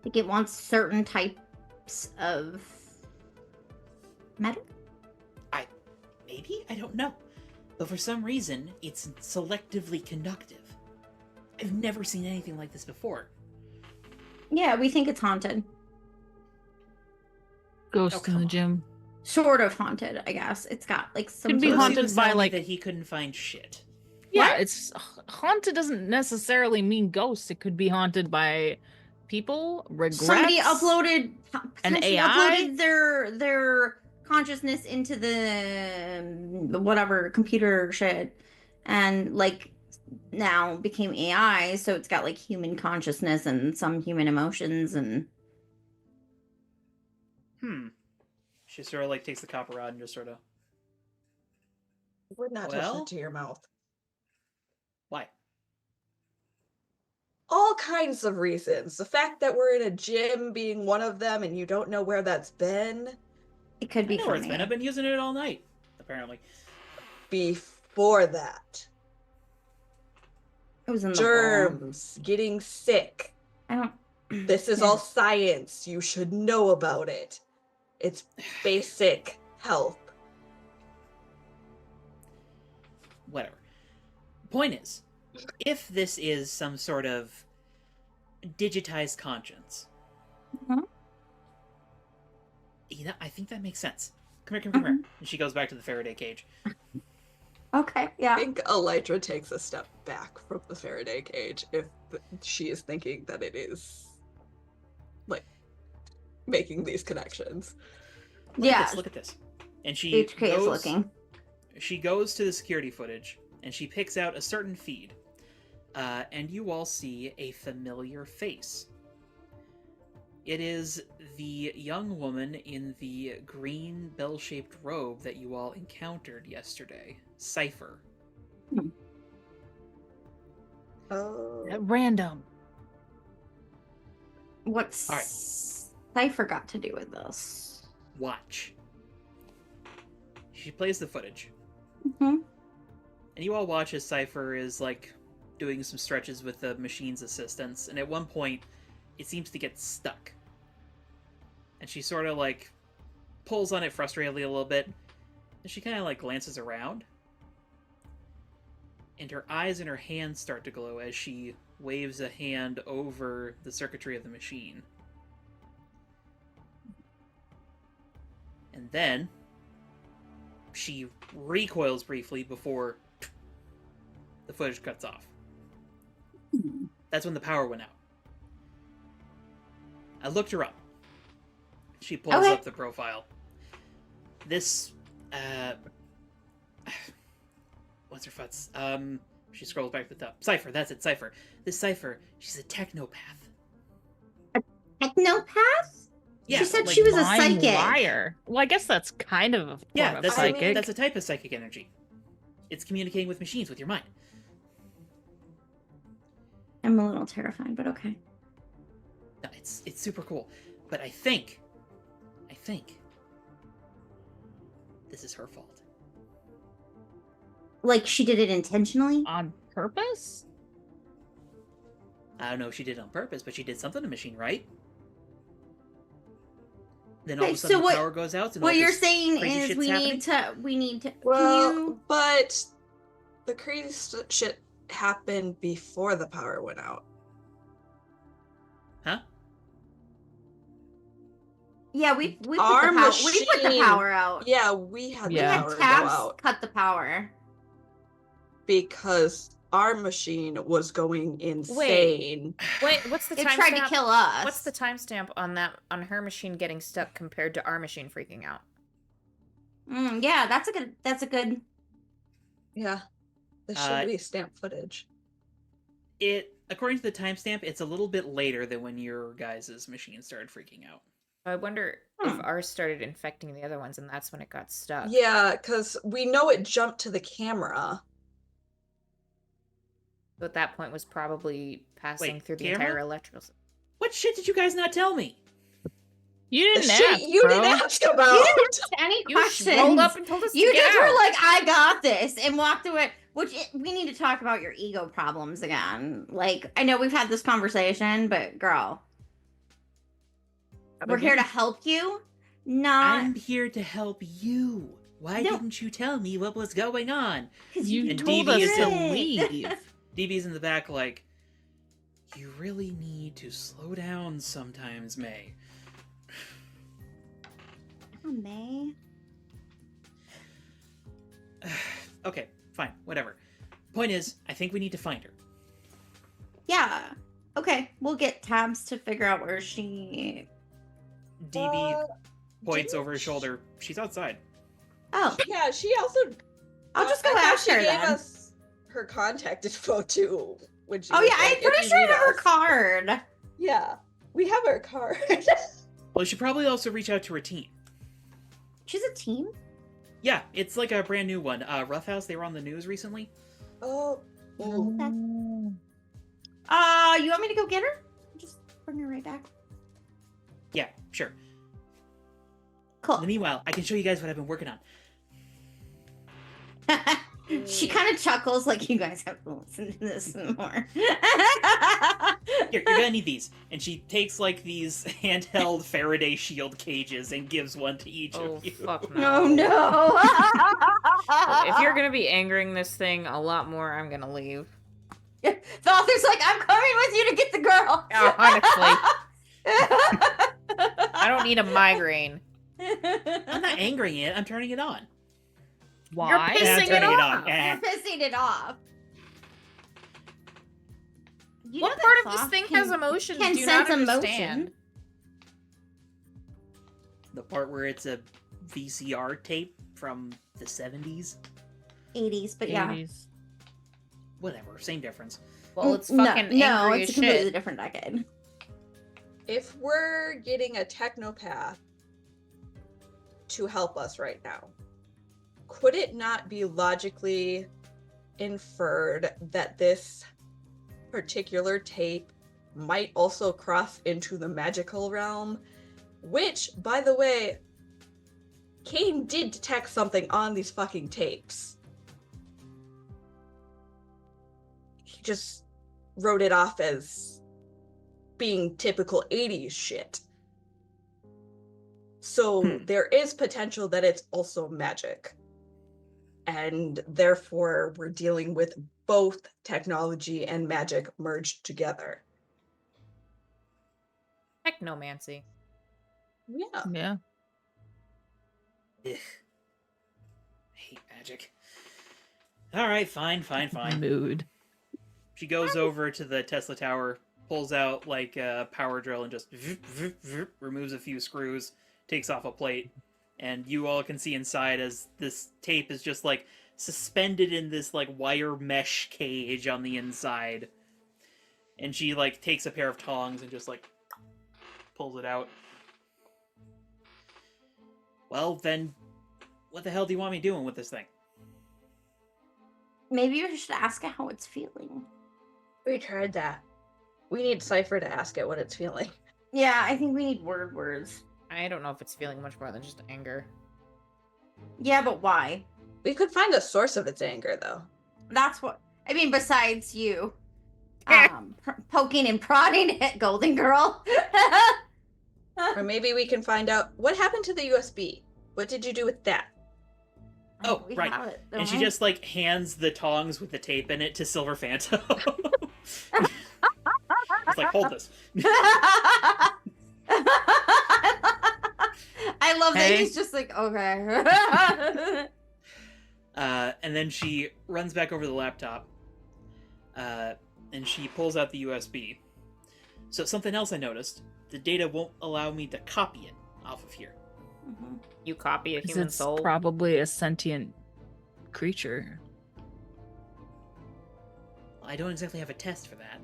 [SPEAKER 3] Like it wants certain types of metal?
[SPEAKER 1] Maybe? I don't know. But for some reason, it's selectively conductive. I've never seen anything like this before.
[SPEAKER 3] Yeah, we think it's haunted.
[SPEAKER 6] Ghost
[SPEAKER 1] Oh,
[SPEAKER 6] in
[SPEAKER 1] come
[SPEAKER 6] the
[SPEAKER 1] on.
[SPEAKER 6] gym.
[SPEAKER 3] Sort of haunted, I guess. It's got like some
[SPEAKER 6] Could be
[SPEAKER 3] sort of-
[SPEAKER 1] He
[SPEAKER 6] haunted
[SPEAKER 1] was
[SPEAKER 6] by,
[SPEAKER 1] telling me
[SPEAKER 6] like-
[SPEAKER 1] that he couldn't find shit.
[SPEAKER 6] Yeah,
[SPEAKER 3] What?
[SPEAKER 6] it's haunted doesn't necessarily mean ghosts. It could be haunted by people, regrets.
[SPEAKER 3] Somebody uploaded potentially
[SPEAKER 6] AI?
[SPEAKER 3] uploaded their consciousness into the whatever computer shit and like now became AI, so it's got like human consciousness and some human emotions and
[SPEAKER 1] She sort of like takes the copper rod and just sort of,
[SPEAKER 4] Would not touch
[SPEAKER 1] Well?
[SPEAKER 4] that to your mouth.
[SPEAKER 1] why?
[SPEAKER 4] All kinds of reasons. The fact that we're in a gym being one of them and you don't know where that's been.
[SPEAKER 3] it could
[SPEAKER 1] I
[SPEAKER 3] be
[SPEAKER 1] know where it's
[SPEAKER 3] from
[SPEAKER 1] been.
[SPEAKER 3] AI.
[SPEAKER 1] I've been using it all night, apparently.
[SPEAKER 4] Before that.
[SPEAKER 3] It was in the
[SPEAKER 4] Germs, getting sick.
[SPEAKER 3] I don't
[SPEAKER 4] This is
[SPEAKER 3] Yeah.
[SPEAKER 4] all science. You should know about it. It's basic health.
[SPEAKER 1] Whatever. Point is, if this is some sort of digitized conscience,
[SPEAKER 3] Mhm.
[SPEAKER 1] I think that makes sense. Come here. And she goes back to the Faraday cage.
[SPEAKER 3] Okay,
[SPEAKER 4] I
[SPEAKER 3] yeah.
[SPEAKER 4] think Elytra takes a step back from the Faraday cage if she is thinking that it is like making these connections.
[SPEAKER 3] Yeah.
[SPEAKER 1] Look at this. And she
[SPEAKER 3] HK is
[SPEAKER 1] goes,
[SPEAKER 3] looking.
[SPEAKER 1] She goes to the security footage and she picks out a certain feed. And you all see a familiar face. It is the young woman in the green bell-shaped robe that you all encountered yesterday, Cypher.
[SPEAKER 4] Oh.
[SPEAKER 6] At random.
[SPEAKER 3] What's
[SPEAKER 1] All right.
[SPEAKER 3] Cypher got to do with this?
[SPEAKER 1] Watch. She plays the footage.
[SPEAKER 3] Hmm.
[SPEAKER 1] And you all watch as Cypher is, like, doing some stretches with the machine's assistance, and at one point, it seems to get stuck. And she sort of, like, pulls on it frustratedly a little bit, and she kind of, like, glances around. And her eyes and her hands start to glow as she waves a hand over the circuitry of the machine. And then, she recoils briefly before the footage cuts off. That's when the power went out. I looked her up. She pulls
[SPEAKER 3] Okay.
[SPEAKER 1] up the profile. This, what's her futs? She scrolls back to the top. Cypher, that's it, Cypher. This Cypher, she's a technopath.
[SPEAKER 3] Technopath?
[SPEAKER 1] Yeah,
[SPEAKER 3] She said
[SPEAKER 1] like-
[SPEAKER 3] she was a
[SPEAKER 6] Mind
[SPEAKER 3] psychic.
[SPEAKER 6] liar. Well, I guess that's kind of a form
[SPEAKER 1] Yeah,
[SPEAKER 6] of
[SPEAKER 1] that's
[SPEAKER 4] I
[SPEAKER 6] psychic.
[SPEAKER 4] mean,
[SPEAKER 1] that's a type of psychic energy. It's communicating with machines with your mind.
[SPEAKER 3] I'm a little terrified, but okay.
[SPEAKER 1] No, it's super cool. But I think this is her fault.
[SPEAKER 3] Like she did it intentionally?
[SPEAKER 6] On purpose?
[SPEAKER 1] I don't know if she did it on purpose, but she did something to the machine, right? Then all of
[SPEAKER 3] Okay,
[SPEAKER 1] a sudden
[SPEAKER 3] so
[SPEAKER 1] the power goes out and all
[SPEAKER 3] What you're
[SPEAKER 1] this
[SPEAKER 3] saying
[SPEAKER 1] crazy
[SPEAKER 3] is
[SPEAKER 1] shit's
[SPEAKER 3] we
[SPEAKER 1] happening?
[SPEAKER 3] need to
[SPEAKER 4] Well,
[SPEAKER 3] can you
[SPEAKER 4] but the crazy shit happened before the power went out.
[SPEAKER 1] Huh?
[SPEAKER 3] Yeah, we put
[SPEAKER 4] Our
[SPEAKER 3] the power we put the
[SPEAKER 4] machine-
[SPEAKER 3] power out.
[SPEAKER 4] Yeah, we had
[SPEAKER 3] We
[SPEAKER 4] the
[SPEAKER 6] Yeah.
[SPEAKER 3] had
[SPEAKER 4] power go
[SPEAKER 3] tabs
[SPEAKER 4] out
[SPEAKER 3] cut the power.
[SPEAKER 4] because our machine was going insane.
[SPEAKER 2] Wait, what's the
[SPEAKER 3] It
[SPEAKER 2] timestamp?
[SPEAKER 3] tried to kill us.
[SPEAKER 2] What's the timestamp on her machine getting stuck compared to our machine freaking out?
[SPEAKER 3] Yeah, that's a good
[SPEAKER 4] Yeah, this should be stamp footage.
[SPEAKER 1] According to the timestamp, it's a little bit later than when your guys' machine started freaking out.
[SPEAKER 2] I wonder if ours started infecting the other ones and that's when it got stuck.
[SPEAKER 4] Yeah, because we know it jumped to the camera.
[SPEAKER 2] So at that point was probably passing
[SPEAKER 1] Wait,
[SPEAKER 2] through the
[SPEAKER 1] camera?
[SPEAKER 2] entire electrical system.
[SPEAKER 1] What shit did you guys not tell me?
[SPEAKER 6] You
[SPEAKER 4] The
[SPEAKER 6] didn't
[SPEAKER 4] shit
[SPEAKER 6] ask,
[SPEAKER 4] you
[SPEAKER 6] bro.
[SPEAKER 4] didn't ask about.
[SPEAKER 3] You didn't ask any
[SPEAKER 2] You
[SPEAKER 3] questions.
[SPEAKER 2] rolled up and told us
[SPEAKER 3] You
[SPEAKER 2] to get
[SPEAKER 3] just
[SPEAKER 2] out.
[SPEAKER 3] were like, I got this, and walked away. Which we need to talk about your ego problems again. Like, I know we've had this conversation, but girl, we're here to help you. Not
[SPEAKER 1] I'm here to help you. Why
[SPEAKER 3] No.
[SPEAKER 1] didn't you tell me what was going on?
[SPEAKER 3] because
[SPEAKER 6] You
[SPEAKER 1] And
[SPEAKER 6] told
[SPEAKER 1] DB
[SPEAKER 6] us
[SPEAKER 1] is
[SPEAKER 6] to
[SPEAKER 1] in-
[SPEAKER 6] leave.
[SPEAKER 1] DB's in the back like, you really need to slow down sometimes, May.
[SPEAKER 3] Oh, May.
[SPEAKER 1] Okay, fine, whatever. Point is, I think we need to find her.
[SPEAKER 3] Yeah. Okay, we'll get tabs to figure out where she.
[SPEAKER 1] DB
[SPEAKER 4] Uh,
[SPEAKER 1] points
[SPEAKER 4] didn't
[SPEAKER 1] over his shoulder. She's outside.
[SPEAKER 3] Oh,
[SPEAKER 4] Yeah, she also.
[SPEAKER 3] I'll just go
[SPEAKER 4] I thought
[SPEAKER 3] ask
[SPEAKER 4] she
[SPEAKER 3] her
[SPEAKER 4] gave
[SPEAKER 3] then.
[SPEAKER 4] us her contact info too. When she
[SPEAKER 3] Oh
[SPEAKER 4] was
[SPEAKER 3] yeah,
[SPEAKER 4] like,
[SPEAKER 3] I'm pretty
[SPEAKER 4] "If
[SPEAKER 3] sure I
[SPEAKER 4] you need
[SPEAKER 3] have her
[SPEAKER 4] us."
[SPEAKER 3] card.
[SPEAKER 4] Yeah, we have her card.
[SPEAKER 1] Well, you should probably also reach out to her team.
[SPEAKER 3] She's a team.
[SPEAKER 1] Yeah, it's like a brand new one. Roughhouse, they were on the news recently.
[SPEAKER 4] Oh, ooh.
[SPEAKER 3] You want me to go get her? Just bring her right back.
[SPEAKER 1] Yeah, sure.
[SPEAKER 3] Cool.
[SPEAKER 1] Meanwhile, I can show you guys what I've been working on.
[SPEAKER 3] She kind of chuckles like you guys have to listen to this more.
[SPEAKER 1] Here, you're gonna need these. And she takes like these handheld Faraday shield cages and gives one to each
[SPEAKER 2] Oh,
[SPEAKER 1] of you.
[SPEAKER 2] fuck no.
[SPEAKER 3] No, no.
[SPEAKER 2] If you're gonna be angering this thing a lot more, I'm gonna leave.
[SPEAKER 3] The author's like, I'm coming with you to get the girl.
[SPEAKER 2] Yeah, honestly. I don't need a migraine.
[SPEAKER 1] I'm not angering it, I'm turning it on.
[SPEAKER 6] Why?
[SPEAKER 2] pissing
[SPEAKER 1] Yeah, I'm
[SPEAKER 2] it
[SPEAKER 1] turning it
[SPEAKER 2] off.
[SPEAKER 1] on.
[SPEAKER 3] You're
[SPEAKER 1] Eh.
[SPEAKER 3] pissing it off. You
[SPEAKER 2] What
[SPEAKER 3] know that
[SPEAKER 2] part of this
[SPEAKER 3] cloth
[SPEAKER 2] thing
[SPEAKER 3] can-
[SPEAKER 2] has emotions?
[SPEAKER 3] Can
[SPEAKER 2] Do you not
[SPEAKER 3] sense
[SPEAKER 2] understand?
[SPEAKER 3] emotion.
[SPEAKER 1] The part where it's a VCR tape from the 70s.
[SPEAKER 3] 80s, but yeah.
[SPEAKER 6] 80s.
[SPEAKER 1] Whatever, same difference.
[SPEAKER 2] Well, it's
[SPEAKER 3] No,
[SPEAKER 2] fucking
[SPEAKER 3] no,
[SPEAKER 2] angry
[SPEAKER 3] it's
[SPEAKER 2] as
[SPEAKER 3] a completely
[SPEAKER 2] shit.
[SPEAKER 3] different decade.
[SPEAKER 4] If we're getting a technopath to help us right now, could it not be logically inferred that this particular tape might also cross into the magical realm? Which, by the way, Kane did detect something on these fucking tapes. He just wrote it off as being typical 80s shit. So there is potential that it's also magic. And therefore, we're dealing with both technology and magic merged together.
[SPEAKER 2] Technomancy.
[SPEAKER 4] Yeah.
[SPEAKER 6] Yeah.
[SPEAKER 1] Ugh. I hate magic. Alright, fine.
[SPEAKER 6] Mood.
[SPEAKER 1] She goes over to the Tesla tower, pulls out like a power drill and just removes a few screws, takes off a plate, and you all can see inside as this tape is just like suspended in this like wire mesh cage on the inside. And she like takes a pair of tongs and just like pulls it out. Well, then what the hell do you want me doing with this thing?
[SPEAKER 3] Maybe you should ask it how it's feeling.
[SPEAKER 4] We tried that. We need Cypher to ask it what it's feeling.
[SPEAKER 3] Yeah, I think we need words.
[SPEAKER 2] I don't know if it's feeling much more than just anger.
[SPEAKER 3] Yeah, but why?
[SPEAKER 4] We could find a source of its anger, though.
[SPEAKER 3] That's what I mean. Besides you, poking and prodding at Golden Girl.
[SPEAKER 4] Or maybe we can find out what happened to the USB. What did you do with that?
[SPEAKER 1] Oh,
[SPEAKER 3] We
[SPEAKER 1] right.
[SPEAKER 3] have it,
[SPEAKER 1] And
[SPEAKER 3] don't
[SPEAKER 1] she
[SPEAKER 3] we?
[SPEAKER 1] just like hands the tongs with the tape in it to Silver Phantom. It's like, hold this.
[SPEAKER 3] I love that
[SPEAKER 6] Hey.
[SPEAKER 3] he's just like, okay.
[SPEAKER 1] And then she runs back over the laptop, and she pulls out the USB. So something else I noticed: the data won't allow me to copy it off of here.
[SPEAKER 3] Mhm.
[SPEAKER 2] You copy a
[SPEAKER 6] 'Cause
[SPEAKER 2] human
[SPEAKER 6] it's
[SPEAKER 2] soul.
[SPEAKER 6] probably a sentient creature.
[SPEAKER 1] I don't exactly have a test for that,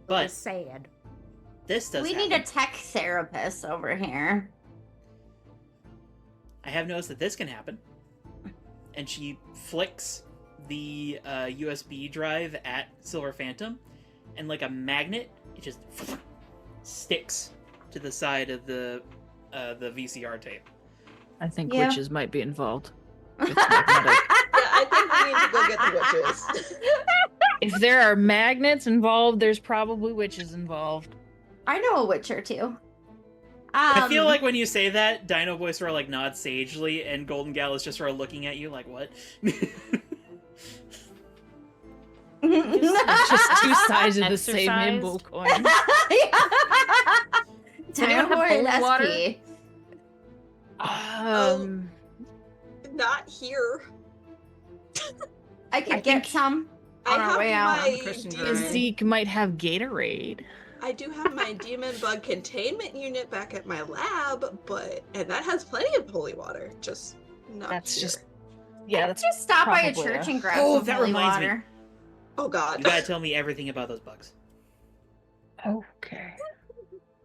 [SPEAKER 2] But
[SPEAKER 1] but
[SPEAKER 2] sad.
[SPEAKER 1] this does.
[SPEAKER 3] We need
[SPEAKER 1] happen.
[SPEAKER 3] a tech therapist over here.
[SPEAKER 1] I have noticed that this can happen. And she flicks the USB drive at Silver Phantom, and like a magnet, it just sticks to the side of the VCR tape.
[SPEAKER 6] I think
[SPEAKER 3] Yeah.
[SPEAKER 6] witches might be involved. It's magnetic.
[SPEAKER 4] Yeah, I think we need to go get the witches.
[SPEAKER 6] If there are magnets involved, there's probably witches involved.
[SPEAKER 3] I know a witch or two.
[SPEAKER 1] I feel like when you say that, Dino Boy sort of like nods sagely, and Golden Gal is just sort of looking at you like, what?
[SPEAKER 6] It's just two sides of the same
[SPEAKER 2] Exercise.
[SPEAKER 6] nimble coin.
[SPEAKER 2] Does anyone have holy water?
[SPEAKER 3] SP.
[SPEAKER 4] Not here.
[SPEAKER 3] I could
[SPEAKER 6] I
[SPEAKER 3] get
[SPEAKER 6] think-
[SPEAKER 3] some
[SPEAKER 4] I
[SPEAKER 3] on our
[SPEAKER 4] have
[SPEAKER 3] way out.
[SPEAKER 4] my
[SPEAKER 5] Christian
[SPEAKER 4] demon,
[SPEAKER 5] Grey.
[SPEAKER 6] Zeke might have Gatorade.
[SPEAKER 4] I do have my demon bug containment unit back at my lab, and that has plenty of holy water. Just not
[SPEAKER 6] That's
[SPEAKER 4] here.
[SPEAKER 6] just- Yeah, that's
[SPEAKER 3] Just stop by a
[SPEAKER 6] probably
[SPEAKER 3] church
[SPEAKER 6] a-
[SPEAKER 3] and grab
[SPEAKER 1] Oh,
[SPEAKER 3] some
[SPEAKER 1] that
[SPEAKER 3] holy
[SPEAKER 1] reminds me.
[SPEAKER 3] water.
[SPEAKER 4] Oh god.
[SPEAKER 1] You gotta tell me everything about those bugs.
[SPEAKER 6] okay.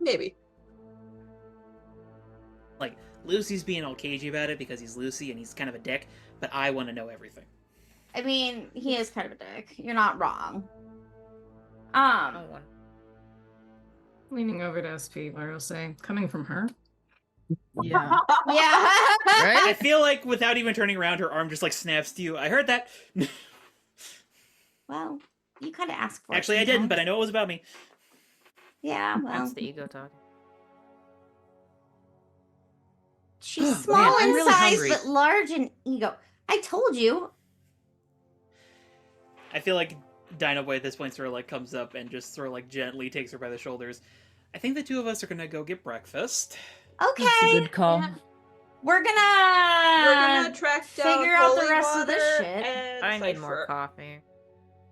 [SPEAKER 4] Maybe.
[SPEAKER 1] Like, Lucy's being all cagey about it because he's Lucy and he's kind of a dick, but I want to know everything.
[SPEAKER 3] I mean, he is kind of a dick. You're not wrong.
[SPEAKER 2] No one.
[SPEAKER 5] Leaning over to SP, Laura will say, coming from her.
[SPEAKER 6] Yeah.
[SPEAKER 3] Yeah.
[SPEAKER 1] I
[SPEAKER 6] Right?
[SPEAKER 1] feel like without even turning around, her arm just like snaps to you. I heard that.
[SPEAKER 3] Well, you kind of asked for it.
[SPEAKER 1] Actually, I didn't, but I
[SPEAKER 3] sometimes.
[SPEAKER 1] know it was about me.
[SPEAKER 3] Yeah, well.
[SPEAKER 2] That's the ego talk.
[SPEAKER 3] She's
[SPEAKER 1] Man,
[SPEAKER 3] small
[SPEAKER 1] I'm
[SPEAKER 3] in
[SPEAKER 1] really
[SPEAKER 3] size,
[SPEAKER 1] hungry.
[SPEAKER 3] but large in ego. I told you.
[SPEAKER 1] I feel like Dino Boy at this point sort of like comes up and just sort of like gently takes her by the shoulders. I think the two of us are gonna go get breakfast.
[SPEAKER 3] Okay.
[SPEAKER 6] That's a good call.
[SPEAKER 3] Yeah. We're
[SPEAKER 4] We're
[SPEAKER 3] gonna
[SPEAKER 4] gonna track down
[SPEAKER 3] figure out the
[SPEAKER 4] holy
[SPEAKER 3] rest of this
[SPEAKER 4] water
[SPEAKER 3] shit.
[SPEAKER 4] and
[SPEAKER 2] I need more
[SPEAKER 4] Cypher.
[SPEAKER 2] coffee.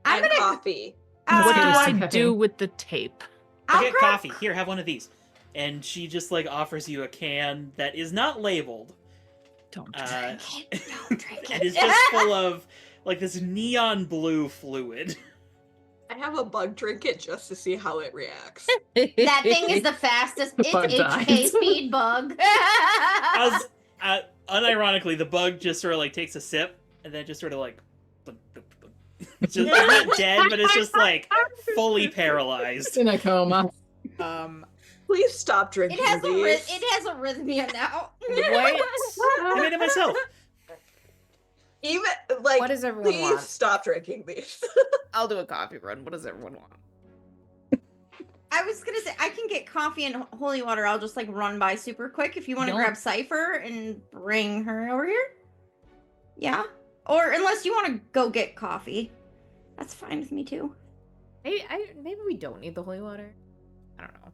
[SPEAKER 3] I'm
[SPEAKER 4] And
[SPEAKER 3] gonna
[SPEAKER 4] coffee.
[SPEAKER 6] What do
[SPEAKER 5] Uh,
[SPEAKER 6] I
[SPEAKER 5] Caffeine.
[SPEAKER 6] do with the tape?
[SPEAKER 1] I'll
[SPEAKER 3] I'll
[SPEAKER 1] get
[SPEAKER 3] grab
[SPEAKER 1] coffee. Here, have one of these. And she just like offers you a can that is not labeled.
[SPEAKER 6] Don't.
[SPEAKER 1] Uh,
[SPEAKER 3] Drink it. Don't drink
[SPEAKER 1] and
[SPEAKER 3] it.
[SPEAKER 1] it's just full of like this neon blue fluid.
[SPEAKER 4] I have a bug trinket just to see how it reacts.
[SPEAKER 3] That thing is the fastest.
[SPEAKER 5] The bug
[SPEAKER 3] It's HK
[SPEAKER 5] dies.
[SPEAKER 3] speed bug.
[SPEAKER 1] As, unironically, the bug just sort of like takes a sip and then just sort of like. It's just it's not dead, but it's just like fully paralyzed.
[SPEAKER 5] in a coma.
[SPEAKER 4] Please stop drinking
[SPEAKER 3] It has
[SPEAKER 4] these.
[SPEAKER 3] it has arrhythmia now.
[SPEAKER 2] What?
[SPEAKER 1] I made it myself.
[SPEAKER 4] Even like,
[SPEAKER 2] What does everyone
[SPEAKER 4] please
[SPEAKER 2] want?
[SPEAKER 4] stop drinking these.
[SPEAKER 2] I'll do a coffee run. What does everyone want?
[SPEAKER 3] I was gonna say I can get coffee and holy water. I'll just like run by super quick if you want to
[SPEAKER 6] Don't-
[SPEAKER 3] grab Cypher and bring her over here. Yeah. Or unless you want to go get coffee, that's fine with me too.
[SPEAKER 2] Maybe we don't need the holy water. I don't know.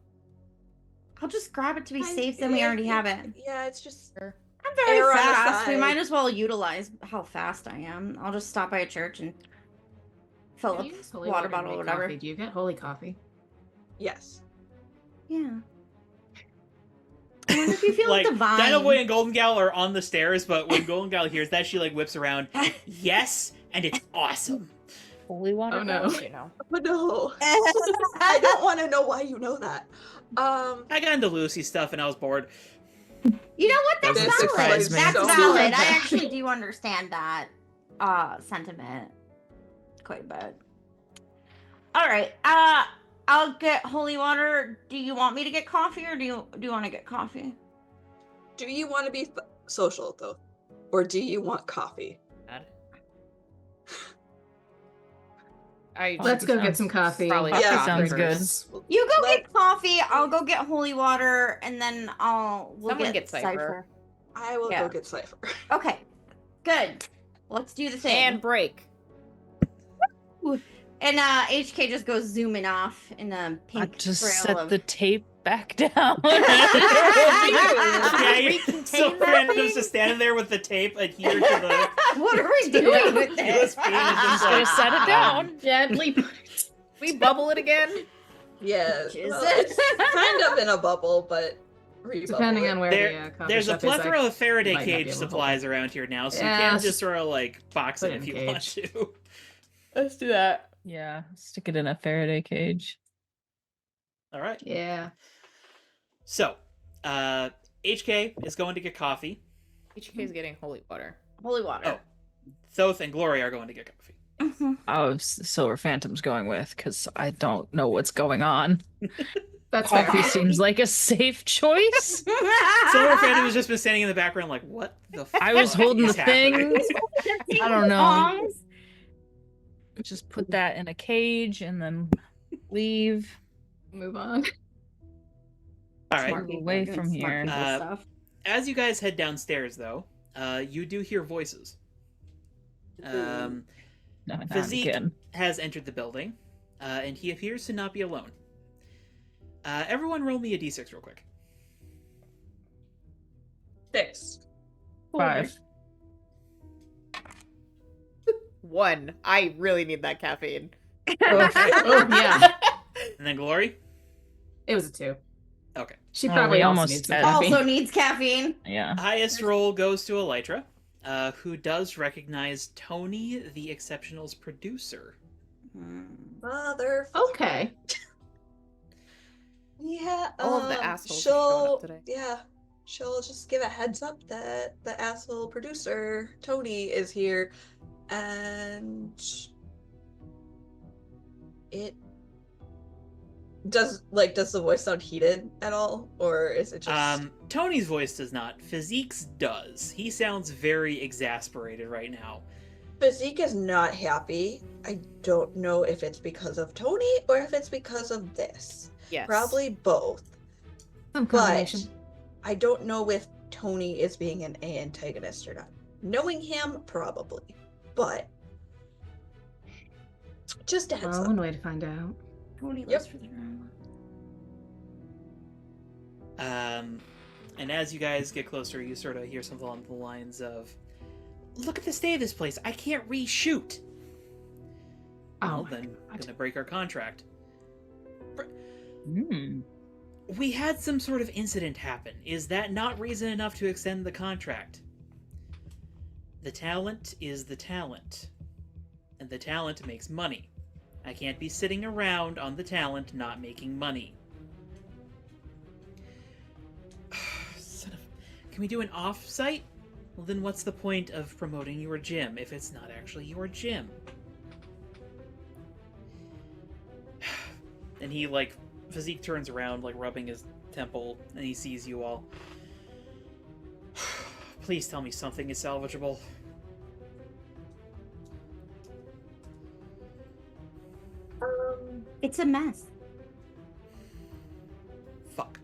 [SPEAKER 3] I'll just grab it to be
[SPEAKER 4] Fine,
[SPEAKER 3] safe. Then we already have it.
[SPEAKER 4] Yeah, it's just
[SPEAKER 2] Sure.
[SPEAKER 3] I'm very
[SPEAKER 4] Err on the
[SPEAKER 3] fast. We
[SPEAKER 4] side.
[SPEAKER 3] might as well utilize how fast I am. I'll just stop by a church and fill
[SPEAKER 5] Can
[SPEAKER 3] up
[SPEAKER 5] you use holy
[SPEAKER 3] water
[SPEAKER 5] to
[SPEAKER 3] bottle or
[SPEAKER 5] make
[SPEAKER 3] whatever.
[SPEAKER 5] coffee? Do you get holy coffee?
[SPEAKER 4] yes.
[SPEAKER 3] Yeah. I wonder if you feel
[SPEAKER 1] Like
[SPEAKER 3] divine.
[SPEAKER 1] Dino Boy and Golden Gal are on the stairs, but when Golden Gal hears that, she like whips around. Yes, and it's awesome.
[SPEAKER 6] Holy water.
[SPEAKER 5] Oh no.
[SPEAKER 2] You know.
[SPEAKER 4] But no. I don't want to know why you know that.
[SPEAKER 1] I got into Lucy stuff and I was bored.
[SPEAKER 3] You know what? That's
[SPEAKER 4] Doesn't
[SPEAKER 3] valid.
[SPEAKER 6] surprise me.
[SPEAKER 3] That's
[SPEAKER 4] So
[SPEAKER 3] valid.
[SPEAKER 4] much.
[SPEAKER 3] I actually do understand that sentiment quite a bit. All right. I'll get holy water. Do you want me to get coffee, or do you want to get coffee?
[SPEAKER 4] Do you want to be social though, or do you want coffee?
[SPEAKER 5] Let's go get some coffee.
[SPEAKER 2] Probably
[SPEAKER 4] Yeah,
[SPEAKER 2] coffee
[SPEAKER 6] sounds
[SPEAKER 2] first.
[SPEAKER 6] good.
[SPEAKER 3] You go get coffee. I'll go get holy water, and then we'll
[SPEAKER 2] Someone
[SPEAKER 3] get
[SPEAKER 2] get Cypher.
[SPEAKER 4] I will
[SPEAKER 3] Yeah.
[SPEAKER 4] go get Cypher.
[SPEAKER 3] Okay, good. Let's do the thing.
[SPEAKER 2] And break.
[SPEAKER 3] And HK just goes zooming off in a
[SPEAKER 6] I
[SPEAKER 3] pink
[SPEAKER 6] just
[SPEAKER 3] trail
[SPEAKER 6] set
[SPEAKER 3] of...
[SPEAKER 6] the tape back down.
[SPEAKER 1] Yeah,
[SPEAKER 2] We
[SPEAKER 1] so
[SPEAKER 2] contain that
[SPEAKER 1] Random's
[SPEAKER 2] thing?
[SPEAKER 1] just standing there with the tape adhered to the.
[SPEAKER 3] What are we doing with this?
[SPEAKER 1] USB and it's just
[SPEAKER 6] Gonna
[SPEAKER 1] like,
[SPEAKER 6] set it down.
[SPEAKER 5] Gently.
[SPEAKER 2] We bubble it again.
[SPEAKER 4] Yes.
[SPEAKER 3] Is
[SPEAKER 4] Well,
[SPEAKER 3] it?
[SPEAKER 4] it's kind of in a bubble, but
[SPEAKER 5] Depending on where
[SPEAKER 1] There-
[SPEAKER 5] the coffee
[SPEAKER 1] There's a
[SPEAKER 5] shop is, I
[SPEAKER 1] plethora of Faraday
[SPEAKER 5] might not be
[SPEAKER 1] cage
[SPEAKER 5] able to hold
[SPEAKER 1] supplies around here now, so you
[SPEAKER 5] Yeah,
[SPEAKER 1] can
[SPEAKER 5] let's
[SPEAKER 1] just sort of like box
[SPEAKER 5] put
[SPEAKER 1] it
[SPEAKER 5] it
[SPEAKER 1] if
[SPEAKER 5] in
[SPEAKER 1] you
[SPEAKER 5] a
[SPEAKER 1] want
[SPEAKER 5] cage.
[SPEAKER 1] to.
[SPEAKER 2] Let's do that.
[SPEAKER 6] Yeah, stick it in a Faraday cage.
[SPEAKER 1] All right.
[SPEAKER 5] Yeah.
[SPEAKER 1] So, HK is going to get coffee.
[SPEAKER 2] HK is getting holy water.
[SPEAKER 3] Holy water.
[SPEAKER 1] Oh. Thoth and Glory are going to get coffee.
[SPEAKER 3] Mhm.
[SPEAKER 6] Oh, Silver Phantom's going with because I don't know what's going on.
[SPEAKER 5] That's
[SPEAKER 6] Coffee
[SPEAKER 5] fair.
[SPEAKER 6] seems like a safe choice.
[SPEAKER 1] Silver Phantom has just been standing in the background like, what the
[SPEAKER 6] I was
[SPEAKER 1] fuck
[SPEAKER 6] holding
[SPEAKER 1] is
[SPEAKER 6] the thing.
[SPEAKER 1] happening?
[SPEAKER 6] I don't know.
[SPEAKER 3] Songs?
[SPEAKER 6] Just put that in a cage and then leave.
[SPEAKER 5] Move on.
[SPEAKER 1] All right.
[SPEAKER 3] Smart people
[SPEAKER 6] away
[SPEAKER 3] doing
[SPEAKER 6] from
[SPEAKER 3] smart
[SPEAKER 6] here.
[SPEAKER 3] people
[SPEAKER 1] Uh,
[SPEAKER 3] stuff.
[SPEAKER 1] As you guys head downstairs, though, you do hear voices.
[SPEAKER 6] No, not
[SPEAKER 1] Physique
[SPEAKER 6] again.
[SPEAKER 1] has entered the building, and he appears to not be alone. Everyone roll me a d6 real quick.
[SPEAKER 4] 6.
[SPEAKER 6] 5.
[SPEAKER 2] 1. I really need that caffeine.
[SPEAKER 5] Oh, yeah.
[SPEAKER 1] And then Glory?
[SPEAKER 5] It was a 2.
[SPEAKER 1] Okay.
[SPEAKER 5] She
[SPEAKER 6] Oh,
[SPEAKER 5] probably
[SPEAKER 6] we
[SPEAKER 5] also
[SPEAKER 6] almost
[SPEAKER 5] needs some
[SPEAKER 6] had-
[SPEAKER 5] coffee.
[SPEAKER 3] Also needs caffeine.
[SPEAKER 6] Yeah.
[SPEAKER 1] Highest roll goes to Elytra, who does recognize Tony, the Exceptional's producer.
[SPEAKER 4] Mother.
[SPEAKER 5] Okay.
[SPEAKER 4] Yeah.
[SPEAKER 2] All of the assholes have shown
[SPEAKER 4] She'll.
[SPEAKER 2] up today.
[SPEAKER 4] Yeah. She'll just give a heads up that the asshole producer Tony is here, and it does the voice sound heated at all, or is it just?
[SPEAKER 1] Tony's voice does not. Physique's does. He sounds very exasperated right now.
[SPEAKER 4] Physique is not happy. I don't know if it's because of Tony or if it's because of this.
[SPEAKER 2] Yes.
[SPEAKER 4] Probably both.
[SPEAKER 5] Some
[SPEAKER 4] But
[SPEAKER 5] combination.
[SPEAKER 4] I don't know if Tony is being an antagonist or not. Knowing him, probably. But just a heads
[SPEAKER 5] Well,
[SPEAKER 4] up.
[SPEAKER 5] one way to find out.
[SPEAKER 3] Tony
[SPEAKER 4] Yep.
[SPEAKER 3] lives for the drama.
[SPEAKER 1] And as you guys get closer, you sort of hear something along the lines of, "Look at the state of this place. I can't reshoot." Well,
[SPEAKER 5] Oh,
[SPEAKER 1] then gonna break our contract.
[SPEAKER 6] Hmm.
[SPEAKER 1] We had some sort of incident happen. Is that not reason enough to extend the contract? The talent is the talent. And the talent makes money. I can't be sitting around on the talent not making money. Son of... Can we do an off-site? Well, then what's the point of promoting your gym if it's not actually your gym? And he, like, Physique turns around, like, rubbing his temple, and he sees you all. Please tell me something is salvageable.
[SPEAKER 3] It's a mess.
[SPEAKER 1] Fuck.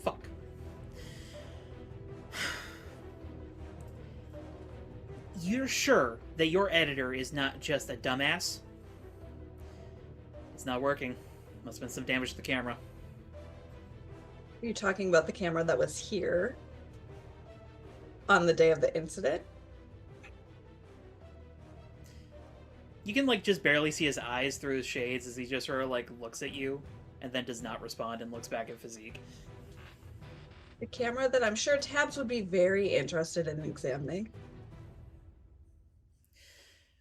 [SPEAKER 1] Fuck. You're sure that your editor is not just a dumbass? It's not working. Must have been some damage to the camera.
[SPEAKER 4] Are you talking about the camera that was here on the day of the incident?
[SPEAKER 1] You can, like, just barely see his eyes through his shades as he just sort of, like, looks at you and then does not respond and looks back at Physique.
[SPEAKER 4] The camera that I'm sure Tabs would be very interested in examining.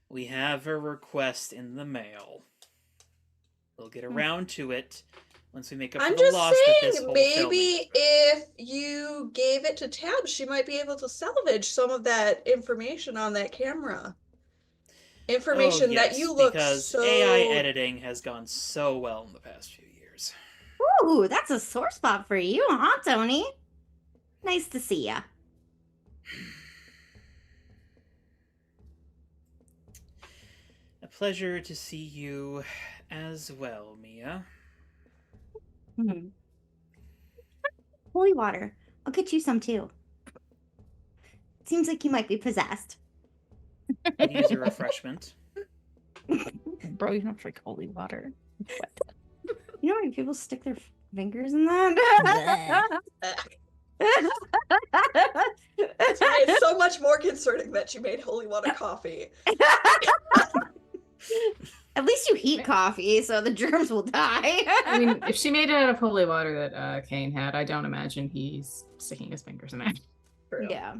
[SPEAKER 1] We have a request in the mail. We'll get around to it once we make up for
[SPEAKER 4] I'm
[SPEAKER 1] the
[SPEAKER 4] just
[SPEAKER 1] loss that this
[SPEAKER 4] saying,
[SPEAKER 1] whole
[SPEAKER 4] maybe if you gave it to Tabs, she might be able to salvage some of that information on that camera. information that you look
[SPEAKER 1] because
[SPEAKER 4] so...
[SPEAKER 1] AI editing has gone so well in the past few years.
[SPEAKER 3] Ooh, that's a sore spot for you, huh, Tony? Nice to see ya.
[SPEAKER 1] A pleasure to see you as well, Mia.
[SPEAKER 3] Hmm. Holy water. I'll get you some too. Seems like you might be possessed.
[SPEAKER 1] Could use a refreshment.
[SPEAKER 6] Bro, you don't drink holy water.
[SPEAKER 3] You know how many people stick their fingers in that?
[SPEAKER 4] It's so much more concerning that you made holy water coffee.
[SPEAKER 3] At least you heat coffee, so the germs will die.
[SPEAKER 5] I mean, if she made it out of holy water that Kane had, I don't imagine he's sticking his fingers in it.
[SPEAKER 4] True.
[SPEAKER 3] Yeah.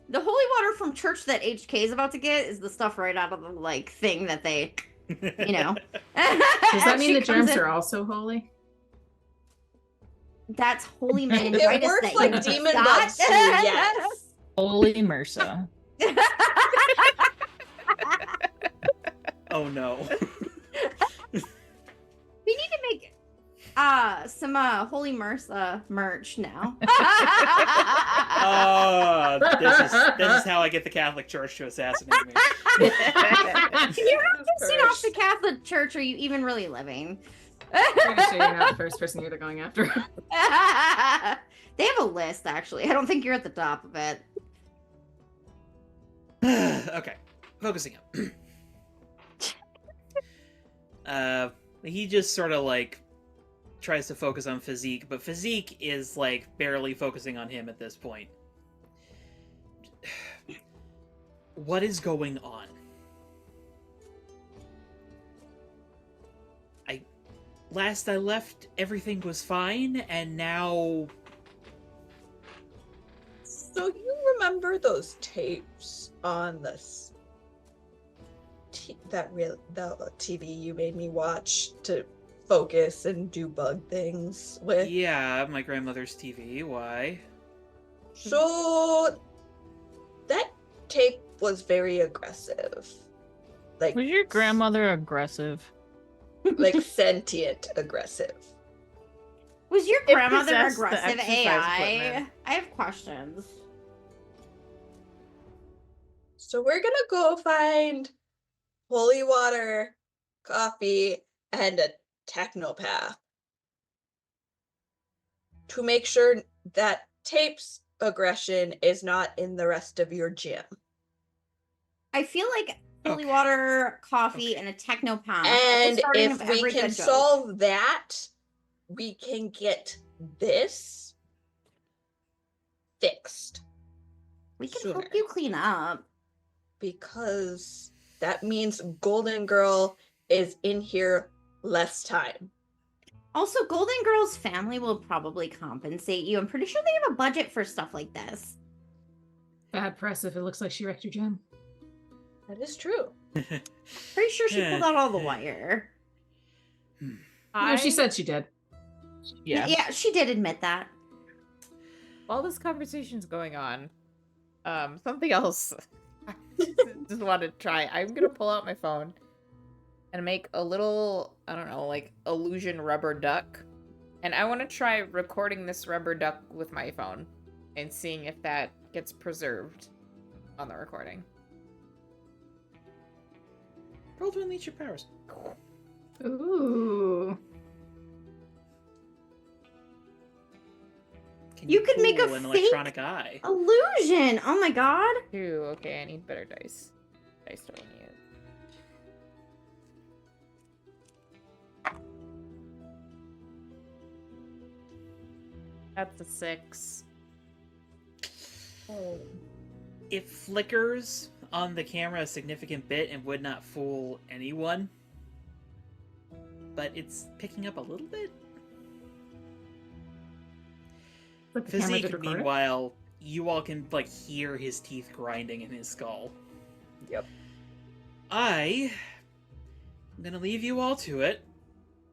[SPEAKER 3] The holy water from church that HK is about to get is the stuff right out of the like thing that they, you know.
[SPEAKER 5] Does that mean the germs are also holy?
[SPEAKER 3] That's holy meningitis.
[SPEAKER 4] It works
[SPEAKER 3] that
[SPEAKER 4] like
[SPEAKER 3] you
[SPEAKER 4] demon
[SPEAKER 3] got?
[SPEAKER 4] bugs too, yes.
[SPEAKER 6] Holy MRSA.
[SPEAKER 1] Oh no.
[SPEAKER 3] We need to make some Holy MRSA merch now.
[SPEAKER 1] This is how I get the Catholic Church to assassinate me.
[SPEAKER 3] You're not pissing off the Catholic Church. Are you even really living?
[SPEAKER 5] Pretty sure you're not the first person they're going after.
[SPEAKER 3] They have a list, actually. I don't think you're at the top of it.
[SPEAKER 1] Okay, focusing up. He just sort of like tries to focus on Physique, but Physique is like barely focusing on him at this point. What is going on? Last I left, everything was fine, and now...
[SPEAKER 4] So you remember those tapes on the TV you made me watch to focus and do bug things with?
[SPEAKER 1] Yeah, my grandmother's TV. Why?
[SPEAKER 4] So that tape was very aggressive. Like,
[SPEAKER 6] Was your grandmother aggressive?
[SPEAKER 4] like sentient aggressive.
[SPEAKER 3] Was your
[SPEAKER 2] It
[SPEAKER 3] grandmother
[SPEAKER 2] possessed the
[SPEAKER 3] aggressive
[SPEAKER 2] exercise
[SPEAKER 3] AI?
[SPEAKER 2] equipment.
[SPEAKER 3] I have questions.
[SPEAKER 4] So we're gonna go find holy water, coffee, and a technopath to make sure that tape's aggression is not in the rest of your gym.
[SPEAKER 3] I feel like holy
[SPEAKER 1] Okay.
[SPEAKER 3] water, coffee,
[SPEAKER 1] Okay.
[SPEAKER 3] and a technopath.
[SPEAKER 4] And
[SPEAKER 3] starting
[SPEAKER 4] if
[SPEAKER 3] of
[SPEAKER 4] we
[SPEAKER 3] every
[SPEAKER 4] can
[SPEAKER 3] good joke.
[SPEAKER 4] solve that, we can get this fixed.
[SPEAKER 3] We can
[SPEAKER 4] sooner.
[SPEAKER 3] help you clean up.
[SPEAKER 4] Because that means Golden Girl is in here less time.
[SPEAKER 3] Also, Golden Girl's family will probably compensate you. I'm pretty sure they have a budget for stuff like this.
[SPEAKER 5] Bad press if it looks like she wrecked your gym.
[SPEAKER 4] That is true.
[SPEAKER 3] Pretty sure she pulled out all the wire.
[SPEAKER 5] No, she said she did.
[SPEAKER 6] Yeah.
[SPEAKER 3] Yeah, she did admit that.
[SPEAKER 2] While this conversation's going on, something else I just want to try. I'm gonna pull out my phone and make a little, I don't know, like illusion rubber duck. And I want to try recording this rubber duck with my phone and seeing if that gets preserved on the recording.
[SPEAKER 1] Roll to unleash your powers.
[SPEAKER 5] Ooh.
[SPEAKER 1] Can
[SPEAKER 3] You could make a
[SPEAKER 1] pull an
[SPEAKER 3] fake-
[SPEAKER 1] electronic eye?
[SPEAKER 3] Illusion! Oh my god.
[SPEAKER 2] Ooh, okay, I need better dice. Dice don't use. That's a 6.
[SPEAKER 1] It flickers on the camera a significant bit and would not fool anyone. But it's picking up a little bit.
[SPEAKER 5] But the camera
[SPEAKER 1] Physique,
[SPEAKER 5] did record it.
[SPEAKER 1] meanwhile, you all can like hear his teeth grinding in his skull.
[SPEAKER 4] Yep.
[SPEAKER 1] I'm gonna leave you all to it,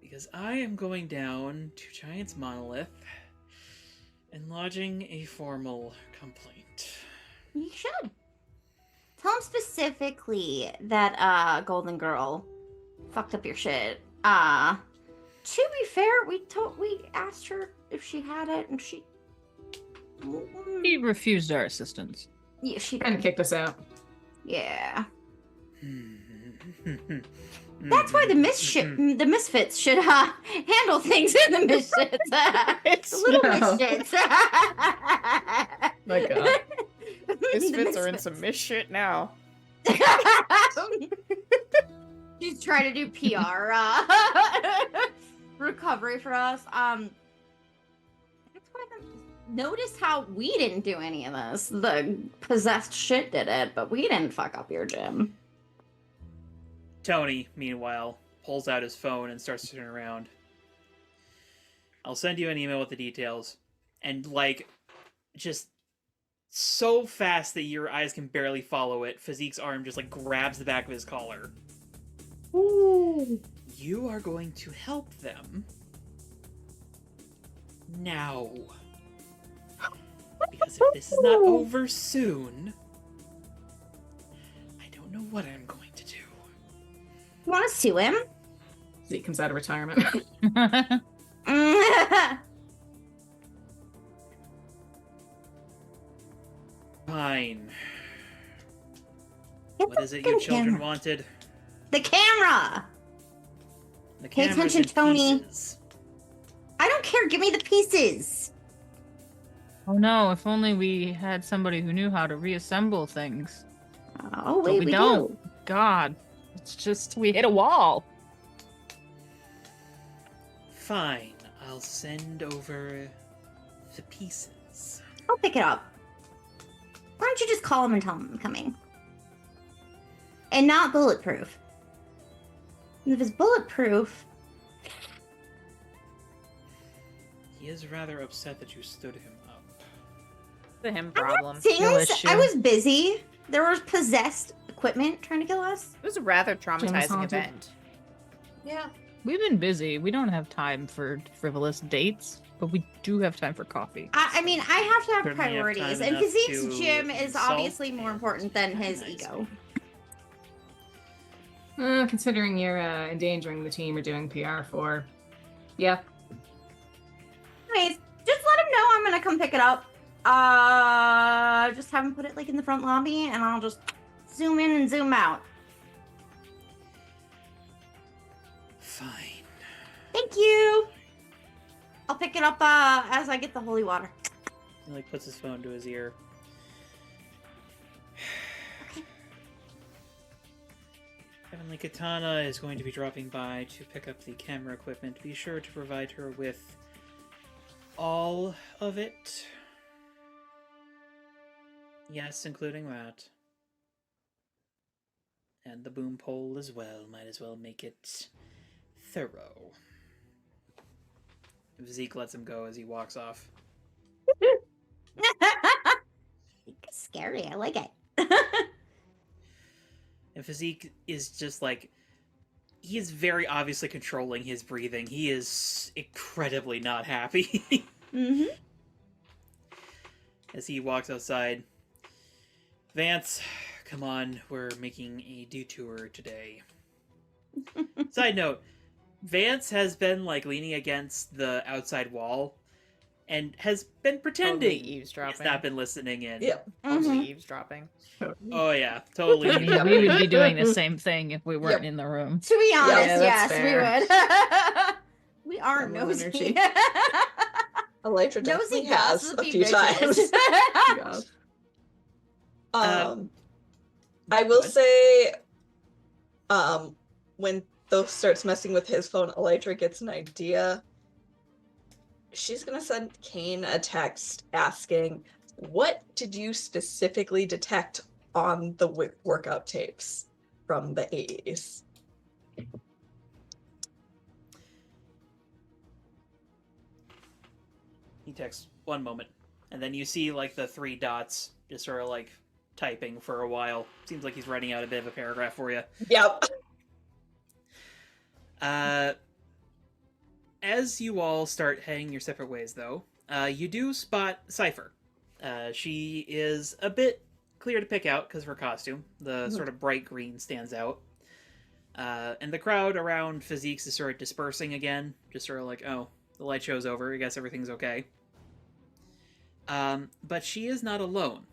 [SPEAKER 1] because I am going down to Giant's Monolith and lodging a formal complaint.
[SPEAKER 3] You should. Tell him specifically that Golden Girl fucked up your shit. To be fair, we asked her if she had it, and she
[SPEAKER 6] refused our assistance.
[SPEAKER 3] yeah, she
[SPEAKER 5] Kind of kicked us out.
[SPEAKER 3] yeah. That's why the misfits should handle things in the misfits. The little misfits.
[SPEAKER 5] My God.
[SPEAKER 2] Misfits are in some misshit now.
[SPEAKER 3] She's trying to do PR recovery for us. That's why notice how we didn't do any of this. The possessed shit did it, but we didn't fuck up your gym.
[SPEAKER 1] Tony, meanwhile, pulls out his phone and starts turning around. I'll send you an email with the details. And, like, just so fast that your eyes can barely follow it, Physique's arm just, like, grabs the back of his collar.
[SPEAKER 3] Ooh.
[SPEAKER 1] You are going to help them now. Because if this is not over soon, I don't know what I'm going to do.
[SPEAKER 3] You want to sue him?
[SPEAKER 5] Zeke comes out of retirement.
[SPEAKER 1] Fine.
[SPEAKER 3] Get
[SPEAKER 1] What
[SPEAKER 3] the
[SPEAKER 1] is it you
[SPEAKER 3] fucking
[SPEAKER 1] children
[SPEAKER 3] camera.
[SPEAKER 1] wanted?
[SPEAKER 3] The camera!
[SPEAKER 1] The
[SPEAKER 3] Pay
[SPEAKER 1] cameras
[SPEAKER 3] attention,
[SPEAKER 1] and
[SPEAKER 3] Tony.
[SPEAKER 1] pieces.
[SPEAKER 3] I don't care, give me the pieces!
[SPEAKER 6] Oh no, if only we had somebody who knew how to reassemble things.
[SPEAKER 3] Oh,
[SPEAKER 6] But
[SPEAKER 3] wait,
[SPEAKER 6] we
[SPEAKER 3] we
[SPEAKER 6] don't.
[SPEAKER 3] do.
[SPEAKER 6] God, it's just, we hit a wall.
[SPEAKER 1] Fine. I'll send over the pieces.
[SPEAKER 3] I'll pick it up. Why don't you just call him and tell him I'm coming? And not bulletproof. And if it's bulletproof,
[SPEAKER 1] He is rather upset that you stood him up.
[SPEAKER 2] The him problem.
[SPEAKER 3] things,
[SPEAKER 6] No issue.
[SPEAKER 3] I was busy. There was possessed equipment trying to kill us.
[SPEAKER 2] It was a rather
[SPEAKER 5] Gym was
[SPEAKER 2] traumatizing
[SPEAKER 5] haunted.
[SPEAKER 2] event.
[SPEAKER 4] Yeah.
[SPEAKER 6] We've been busy. We don't have time for frivolous dates, but we do have time for coffee.
[SPEAKER 3] I mean, I have to have
[SPEAKER 1] Certainly have
[SPEAKER 3] priorities,
[SPEAKER 1] time
[SPEAKER 3] and
[SPEAKER 1] enough
[SPEAKER 3] Physique's
[SPEAKER 1] to
[SPEAKER 3] gym is
[SPEAKER 1] insult
[SPEAKER 3] obviously more
[SPEAKER 1] and
[SPEAKER 3] important than his
[SPEAKER 1] antagonize
[SPEAKER 3] ego.
[SPEAKER 1] me.
[SPEAKER 5] Considering you're endangering the team or doing PR for. Yeah.
[SPEAKER 3] Anyways, just let him know I'm gonna come pick it up. Just have him put it like in the front lobby, and I'll just zoom in and zoom out.
[SPEAKER 1] Fine.
[SPEAKER 3] Thank you. I'll pick it up as I get the holy water.
[SPEAKER 1] He like puts his phone to his ear. Heavenly Katana is going to be dropping by to pick up the camera equipment. Be sure to provide her with all of it. Yes, including that. And the boom pole as well. Might as well make it thorough. Zeke lets him go as he walks off.
[SPEAKER 3] Scary. I like it.
[SPEAKER 1] And Physique is just like, he is very obviously controlling his breathing. He is incredibly not happy.
[SPEAKER 3] Mm-hmm.
[SPEAKER 1] As he walks outside. Vance, come on, we're making a detour today. Side note, Vance has been like leaning against the outside wall and has been pretending
[SPEAKER 2] Totally
[SPEAKER 1] he's
[SPEAKER 2] eavesdropping.
[SPEAKER 1] not been listening in.
[SPEAKER 4] Yep.
[SPEAKER 2] Totally
[SPEAKER 3] Mm-hmm.
[SPEAKER 2] eavesdropping.
[SPEAKER 1] Oh yeah, totally.
[SPEAKER 6] I mean, we would be doing the same thing if we weren't
[SPEAKER 4] Yep.
[SPEAKER 6] in the room.
[SPEAKER 3] To be honest,
[SPEAKER 5] Yeah, that's
[SPEAKER 3] yes,
[SPEAKER 5] fair.
[SPEAKER 3] we would. We are
[SPEAKER 5] Similar
[SPEAKER 3] nosy.
[SPEAKER 5] energy.
[SPEAKER 4] Electra definitely
[SPEAKER 3] Nosy
[SPEAKER 4] has a
[SPEAKER 3] gossipy
[SPEAKER 4] few times.
[SPEAKER 3] bitches.
[SPEAKER 5] Yeah.
[SPEAKER 4] I will
[SPEAKER 1] Good.
[SPEAKER 4] say, when Thoth starts messing with his phone, Elytra gets an idea. She's gonna send Kane a text asking, "What did you specifically detect on the workout tapes from the 80s?"
[SPEAKER 1] He texts, "One moment." And then you see like the three dots just sort of like typing for a while. Seems like he's writing out a bit of a paragraph for you.
[SPEAKER 4] Yep.
[SPEAKER 1] As you all start heading your separate ways, though, you do spot Cypher. She is a bit clear to pick out because of her costume. The sort of bright green stands out. And the crowd around Physiques is sort of dispersing again. Just sort of like, oh, the light show's over. I guess everything's okay. But she is not alone.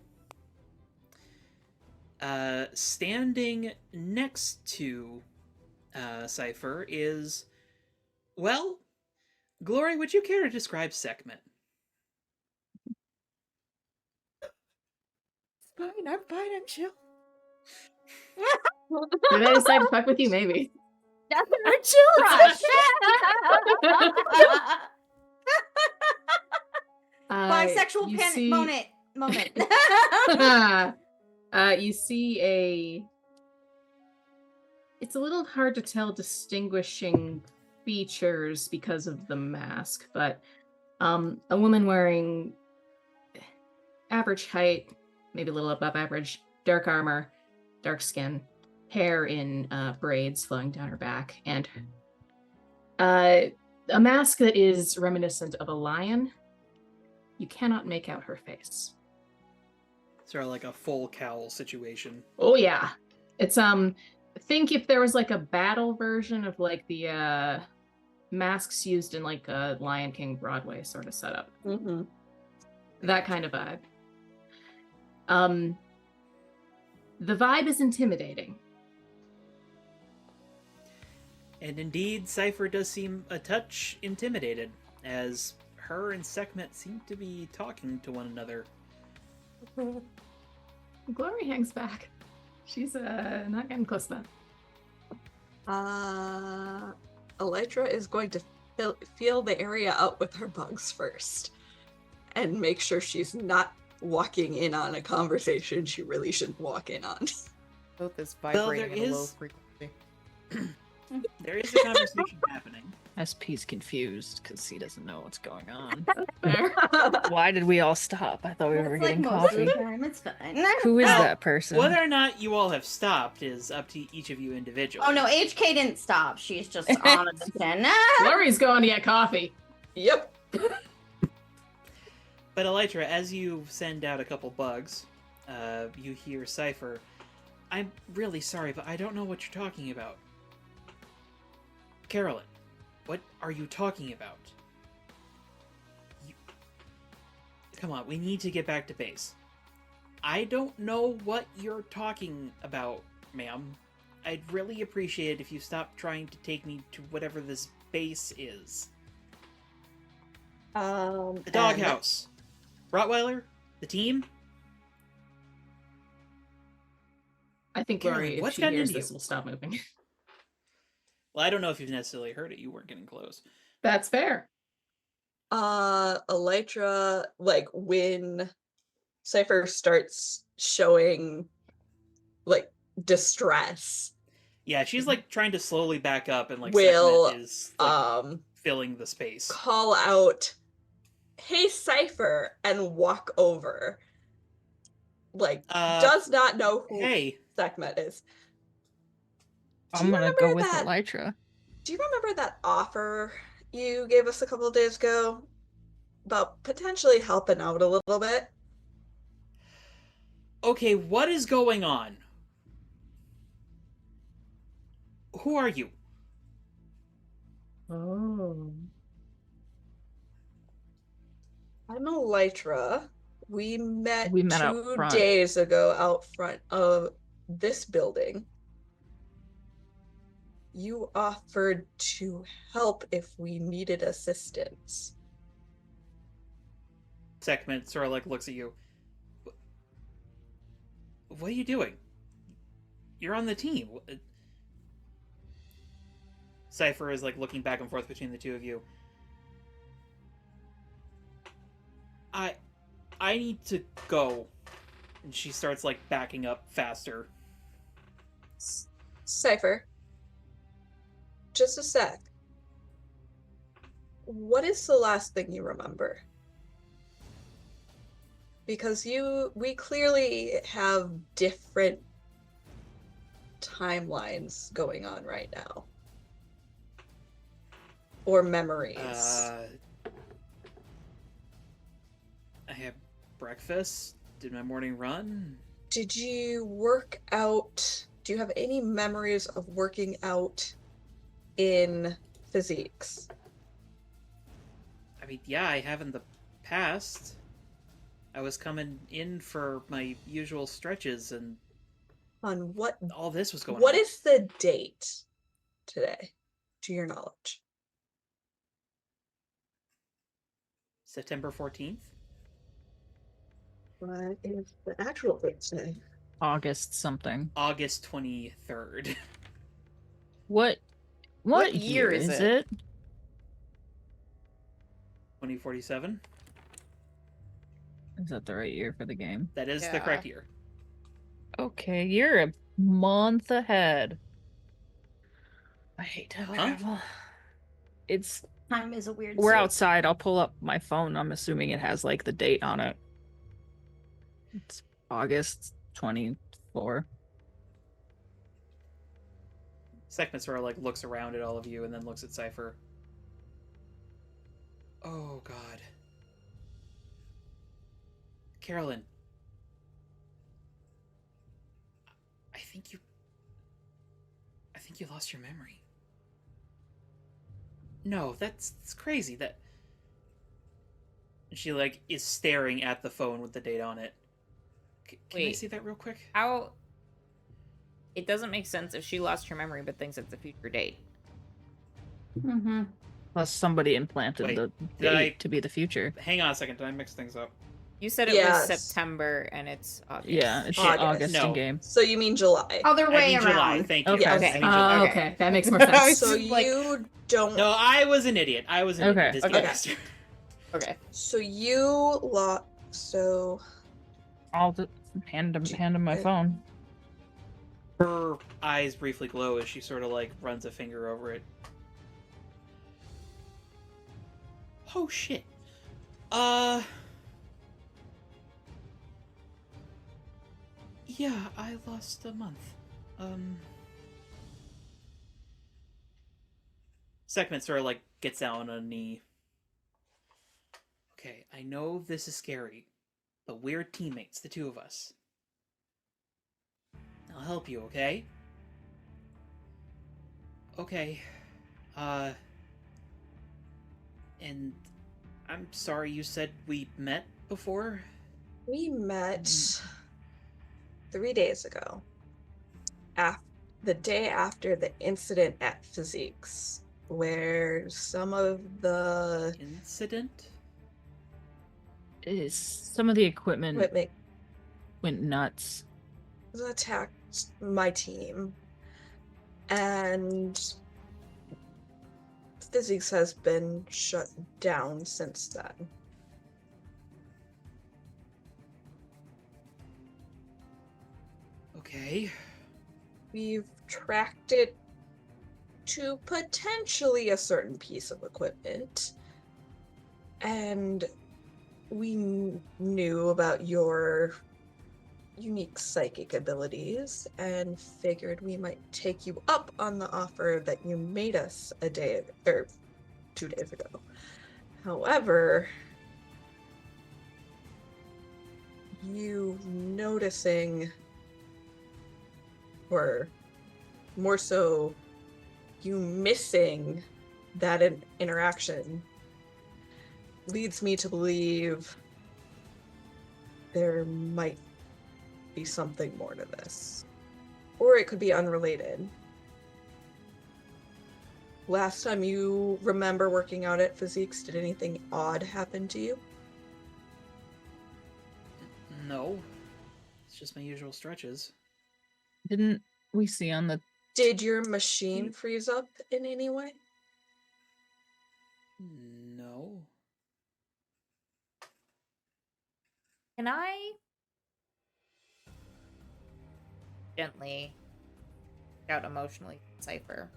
[SPEAKER 1] Standing next to Cypher is, well, Glory, would you care to describe Sekhmet?
[SPEAKER 2] I'm fine, I'm chill.
[SPEAKER 5] Did I decide to fuck with you? Maybe.
[SPEAKER 3] That's
[SPEAKER 2] I'm chill.
[SPEAKER 3] crush. Bisexual
[SPEAKER 5] You
[SPEAKER 3] panic
[SPEAKER 5] see-
[SPEAKER 3] moment.
[SPEAKER 5] You see it's a little hard to tell distinguishing features because of the mask, but a woman wearing average height, maybe a little above average, dark armor, dark skin, hair in braids flowing down her back, and a mask that is reminiscent of a lion. You cannot make out her face.
[SPEAKER 1] Sort of like a full cowl situation.
[SPEAKER 5] Oh yeah. It's think if there was like a battle version of like the masks used in like a Lion King Broadway sort of setup.
[SPEAKER 4] Mm-hmm.
[SPEAKER 5] That kind of vibe. The vibe is intimidating.
[SPEAKER 1] And indeed, Cypher does seem a touch intimidated, as her and Sekhmet seem to be talking to one another.
[SPEAKER 5] Glory hangs back. She's not getting close to that.
[SPEAKER 4] Elytra is going to feel the area out with her bugs first and make sure she's not walking in on a conversation she really shouldn't walk in on.
[SPEAKER 2] Both is
[SPEAKER 1] Well,
[SPEAKER 2] vibrating
[SPEAKER 1] there
[SPEAKER 2] at a low
[SPEAKER 1] is-
[SPEAKER 2] frequency.
[SPEAKER 1] There is a conversation happening.
[SPEAKER 6] SP's confused because he doesn't know what's going on.
[SPEAKER 5] Fair.
[SPEAKER 6] Why did we all stop? I thought we were
[SPEAKER 3] It's like
[SPEAKER 6] getting
[SPEAKER 3] most of
[SPEAKER 6] coffee.
[SPEAKER 3] the time, it's fine.
[SPEAKER 6] Who is
[SPEAKER 1] Well,
[SPEAKER 6] that person?
[SPEAKER 1] Whether or not you all have stopped is up to each of you individually.
[SPEAKER 3] Oh no, HK didn't stop. She's just on a mission.
[SPEAKER 5] Glory's going to get coffee.
[SPEAKER 4] Yep.
[SPEAKER 1] But Elytra, as you send out a couple bugs, you hear Cypher. I'm really sorry, but I don't know what you're talking about. Carolyn, what are you talking about? Come on, we need to get back to base. I don't know what you're talking about, ma'am. I'd really appreciate it if you stopped trying to take me to whatever this base is. The doghouse. Rottweiler? The team?
[SPEAKER 5] I think
[SPEAKER 1] Glory,
[SPEAKER 5] Glory, if
[SPEAKER 1] what's
[SPEAKER 5] she
[SPEAKER 1] gotten
[SPEAKER 5] hears
[SPEAKER 1] into
[SPEAKER 5] this,
[SPEAKER 1] you?
[SPEAKER 5] will stop moving.
[SPEAKER 1] Well, I don't know if you've necessarily heard it. You weren't getting close.
[SPEAKER 5] That's fair.
[SPEAKER 4] Elytra, like when Cypher starts showing like distress,
[SPEAKER 1] Yeah, she's like trying to slowly back up, and like
[SPEAKER 4] Will,
[SPEAKER 1] Sekhmet is like,
[SPEAKER 4] um
[SPEAKER 1] filling the space.
[SPEAKER 4] call out, "Hey Cypher," and walk over. Like does not know who
[SPEAKER 1] Hey,
[SPEAKER 4] Sekhmet is. Do
[SPEAKER 6] I'm
[SPEAKER 4] you
[SPEAKER 6] gonna go
[SPEAKER 4] remember
[SPEAKER 6] with
[SPEAKER 4] that-
[SPEAKER 6] Elytra.
[SPEAKER 4] Do you remember that offer you gave us a couple of days ago about potentially helping out a little bit?
[SPEAKER 1] okay, what is going on? Who are you?
[SPEAKER 5] Oh.
[SPEAKER 4] I'm Elytra. We met
[SPEAKER 6] out
[SPEAKER 4] 2
[SPEAKER 6] front.
[SPEAKER 4] days ago out front of this building. You offered to help if we needed assistance.
[SPEAKER 1] Sekhmet sort of like looks at you. What are you doing? You're on the team. Cypher is like looking back and forth between the two of you. I need to go. And she starts like backing up faster.
[SPEAKER 4] Cypher, just a sec. What is the last thing you remember? Because we clearly have different timelines going on right now. Or memories.
[SPEAKER 1] I had breakfast, did my morning run.
[SPEAKER 4] did you work out? Do you have any memories of working out in Physiques?
[SPEAKER 1] I mean, yeah, I have in the past. I was coming in for my usual stretches, and
[SPEAKER 4] On what?
[SPEAKER 1] all this was going on.
[SPEAKER 4] What is the date today, to your knowledge?
[SPEAKER 1] September 14th?
[SPEAKER 4] What is the actual date today?
[SPEAKER 6] August something.
[SPEAKER 1] August 23rd.
[SPEAKER 6] What
[SPEAKER 2] year
[SPEAKER 6] year
[SPEAKER 2] is
[SPEAKER 6] is
[SPEAKER 2] it?
[SPEAKER 6] it?
[SPEAKER 1] 2047?
[SPEAKER 6] Is that the right year for the game?
[SPEAKER 1] That is the
[SPEAKER 2] Yeah.
[SPEAKER 1] correct year.
[SPEAKER 6] Okay, you're a month ahead. I hate time
[SPEAKER 1] Huh?
[SPEAKER 6] travel. It's
[SPEAKER 3] Time is a weird.
[SPEAKER 6] we're
[SPEAKER 3] soup.
[SPEAKER 6] outside. I'll pull up my phone. I'm assuming it has like the date on it. It's August 24.
[SPEAKER 1] Sekhmet sort of like looks around at all of you and then looks at Cypher. Oh god. Carolyn. I think you lost your memory. No, that's crazy. That she like is staring at the phone with the date on it. Can I
[SPEAKER 2] Wait.
[SPEAKER 1] see that real quick?
[SPEAKER 2] How? It doesn't make sense if she lost her memory but thinks it's a future date.
[SPEAKER 3] Mm-hmm.
[SPEAKER 6] Plus somebody implanted
[SPEAKER 1] Wait,
[SPEAKER 6] the
[SPEAKER 1] did I-
[SPEAKER 6] date to be the future.
[SPEAKER 1] Hang on a second. Did I mix things up?
[SPEAKER 2] You said it
[SPEAKER 4] Yes.
[SPEAKER 2] was September and it's August.
[SPEAKER 6] Yeah, it's
[SPEAKER 4] August.
[SPEAKER 6] August
[SPEAKER 1] No.
[SPEAKER 6] in game.
[SPEAKER 4] So you mean July?
[SPEAKER 3] Other
[SPEAKER 1] I
[SPEAKER 3] way
[SPEAKER 1] mean July.
[SPEAKER 3] around.
[SPEAKER 1] Thank you.
[SPEAKER 6] Okay.
[SPEAKER 1] Yes,
[SPEAKER 2] Okay.
[SPEAKER 1] I mean July.
[SPEAKER 2] Okay.
[SPEAKER 5] Okay, that makes more
[SPEAKER 2] I
[SPEAKER 5] sense.
[SPEAKER 2] was
[SPEAKER 4] So
[SPEAKER 2] just like-
[SPEAKER 4] you don't.
[SPEAKER 1] No, I was an idiot.
[SPEAKER 6] Okay.
[SPEAKER 1] This
[SPEAKER 2] Okay.
[SPEAKER 1] bastard.
[SPEAKER 2] Okay.
[SPEAKER 4] So you lost. So
[SPEAKER 6] I'll just hand him my phone.
[SPEAKER 1] Her eyes briefly glow as she sort of like runs a finger over it. Oh shit. Yeah, I lost a month. Sekhmet sort of like gets down on a knee. Okay, I know this is scary, but we're teammates, the two of us. I'll help you, okay? Okay. And I'm sorry you said we met before?
[SPEAKER 4] we met 3 days ago. The day after the incident at Physiques, where some of the
[SPEAKER 1] Incident?
[SPEAKER 6] Some of the equipment
[SPEAKER 4] equipment
[SPEAKER 6] went nuts.
[SPEAKER 4] attacked my team, and Physiques has been shut down since then.
[SPEAKER 1] Okay.
[SPEAKER 4] We've tracked it to potentially a certain piece of equipment, and we knew about your unique psychic abilities and figured we might take you up on the offer that you made us 2 days ago. However, you noticing, or more so, you missing that interaction leads me to believe there might be something more to this. Or it could be unrelated. Last time you remember working out at Physiques, did anything odd happen to you?
[SPEAKER 1] No. It's just my usual stretches.
[SPEAKER 6] Didn't we see on the
[SPEAKER 4] Did your machine freeze up in any way?
[SPEAKER 1] No.
[SPEAKER 2] Can I gently out emotionally Cypher?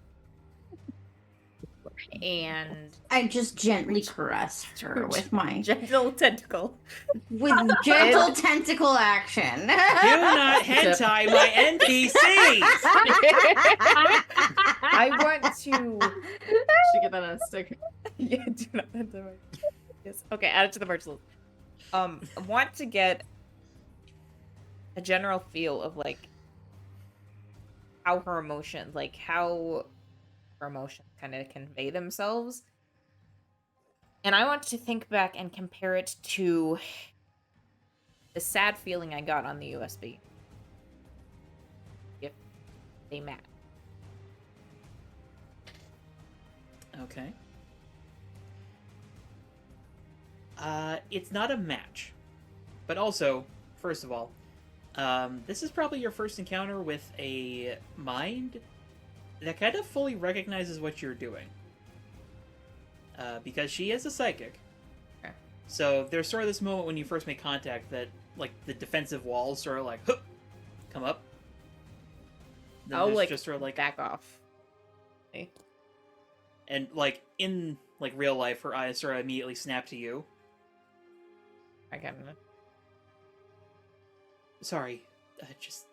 [SPEAKER 2] And
[SPEAKER 3] I just gently caressed her with my
[SPEAKER 2] gentle tentacle.
[SPEAKER 3] gentle tentacle action.
[SPEAKER 1] Do not hentai my NPCs!
[SPEAKER 2] I want to
[SPEAKER 5] Should get that on a sticker.
[SPEAKER 2] yeah, do not hentai my yes. Okay, add it to the merch list. I want to get a general feel of like how her emotions, kind of convey themselves. And I want to think back and compare it to the sad feeling I got on the USB. If they match.
[SPEAKER 1] Okay. It's not a match. But also, first of all, this is probably your first encounter with a mind that kind of fully recognizes what you're doing. Because she is a psychic.
[SPEAKER 2] Okay.
[SPEAKER 1] So there's sort of this moment when you first make contact that, like, the defensive walls sort of like, hup, come up. Then
[SPEAKER 2] I'll
[SPEAKER 1] there's
[SPEAKER 2] like
[SPEAKER 1] just sort of like,
[SPEAKER 2] back off. Okay.
[SPEAKER 1] and like in like real life, her eyes sort of immediately snap to you.
[SPEAKER 2] I kind of.
[SPEAKER 1] Sorry, just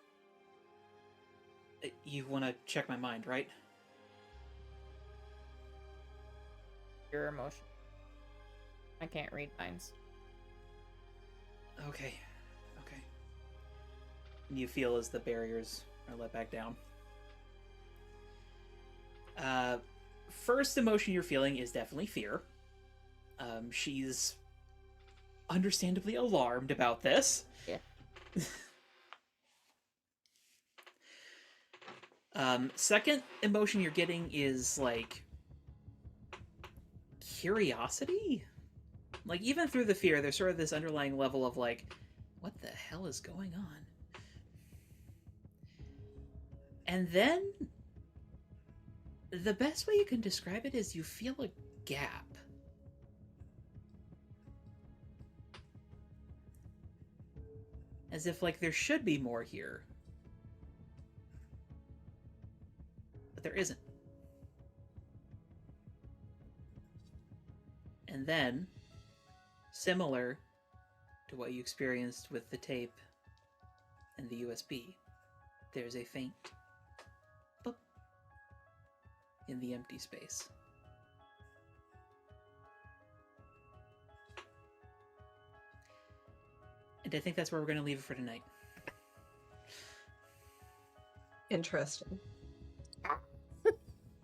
[SPEAKER 1] you want to check my mind, right?
[SPEAKER 2] Your emotion. I can't read minds.
[SPEAKER 1] Okay. And you feel as the barriers are let back down. First emotion you're feeling is definitely fear. She's understandably alarmed about this.
[SPEAKER 2] Yeah.
[SPEAKER 1] Second emotion you're getting is like curiosity. Like even through the fear, there's sort of this underlying level of like, what the hell is going on? And then the best way you can describe it is you feel a gap. As if like there should be more here. But there isn't. And then, similar to what you experienced with the tape and the USB, there's a faint boop in the empty space. And I think that's where we're going to leave it for tonight.
[SPEAKER 4] Interesting.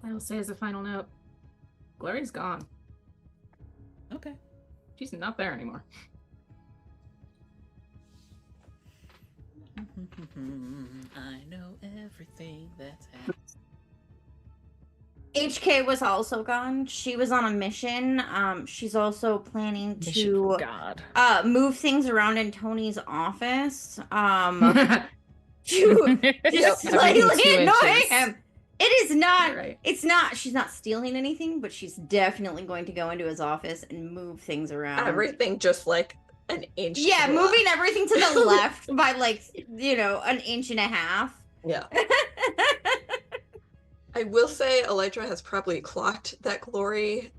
[SPEAKER 5] I will say as a final note, Glory's gone.
[SPEAKER 1] Okay.
[SPEAKER 5] She's not there anymore.
[SPEAKER 1] I know everything that's happened.
[SPEAKER 3] HK was also gone. She was on a mission. She's also planning
[SPEAKER 6] Mission from
[SPEAKER 3] to
[SPEAKER 6] God.
[SPEAKER 3] move things around in Tony's office.
[SPEAKER 5] Right.
[SPEAKER 3] To just
[SPEAKER 4] Yep.
[SPEAKER 3] slightly
[SPEAKER 5] Everything 2
[SPEAKER 3] annoy
[SPEAKER 5] inches.
[SPEAKER 3] him. It is not.
[SPEAKER 5] Right.
[SPEAKER 3] It's not. She's not stealing anything, but she's definitely going to go into his office and move things around.
[SPEAKER 4] Everything just like an inch. to
[SPEAKER 3] Yeah,
[SPEAKER 4] the
[SPEAKER 3] moving
[SPEAKER 4] left.
[SPEAKER 3] everything to the left by like an inch and a half.
[SPEAKER 4] Yeah. I will say Elytra has probably clocked that Glory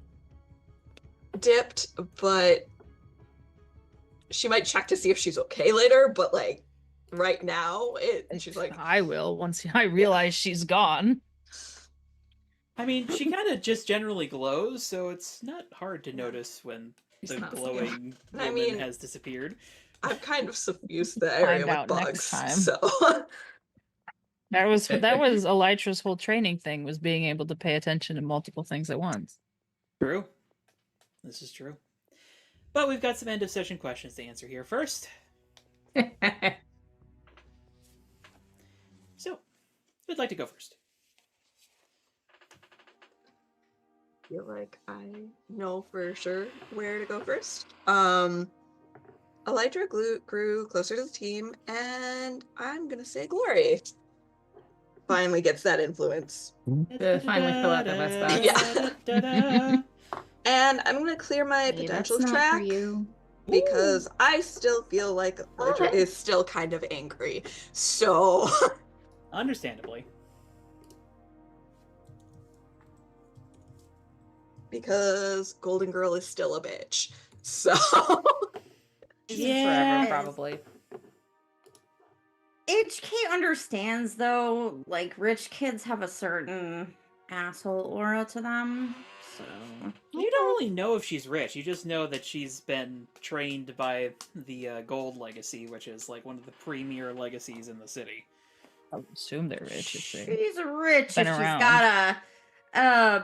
[SPEAKER 4] dipped, but she might check to see if she's okay later, but like right now she's like,
[SPEAKER 6] I will once I realize she's gone.
[SPEAKER 1] I mean, she kind of just generally glows, so it's not hard to notice when
[SPEAKER 5] She's
[SPEAKER 1] the
[SPEAKER 5] not
[SPEAKER 1] glowing
[SPEAKER 4] I
[SPEAKER 1] woman
[SPEAKER 4] mean-
[SPEAKER 1] has disappeared.
[SPEAKER 4] I've kind of suffused the area
[SPEAKER 6] Find
[SPEAKER 4] with
[SPEAKER 6] out next
[SPEAKER 4] bugs.
[SPEAKER 6] time.
[SPEAKER 4] So
[SPEAKER 6] That was Elytra's whole training thing, was being able to pay attention to multiple things at once.
[SPEAKER 1] True. This is true. But we've got some end of session questions to answer here first. So, who'd like to go first?
[SPEAKER 4] I feel like I know for sure where to go first. Elytra grew closer to the team, and I'm gonna say Glory finally gets that influence.
[SPEAKER 5] To finally fill out the best box.
[SPEAKER 1] Yeah.
[SPEAKER 4] And I'm gonna clear my
[SPEAKER 3] Hey,
[SPEAKER 4] potentials
[SPEAKER 3] that's not for
[SPEAKER 4] track
[SPEAKER 3] you.
[SPEAKER 4] because I still feel like Elytra is still kind of angry. So
[SPEAKER 1] Understandably.
[SPEAKER 4] because Golden Girl is still a bitch. So
[SPEAKER 2] Forever, probably.
[SPEAKER 3] HK understands though, like rich kids have a certain asshole aura to them. So
[SPEAKER 1] You don't really know if she's rich. You just know that she's been trained by the Gold Legacy, which is like one of the premier legacies in the city.
[SPEAKER 6] I would assume they're rich if they.
[SPEAKER 3] she's rich
[SPEAKER 6] been
[SPEAKER 3] if she's
[SPEAKER 6] around.
[SPEAKER 3] got a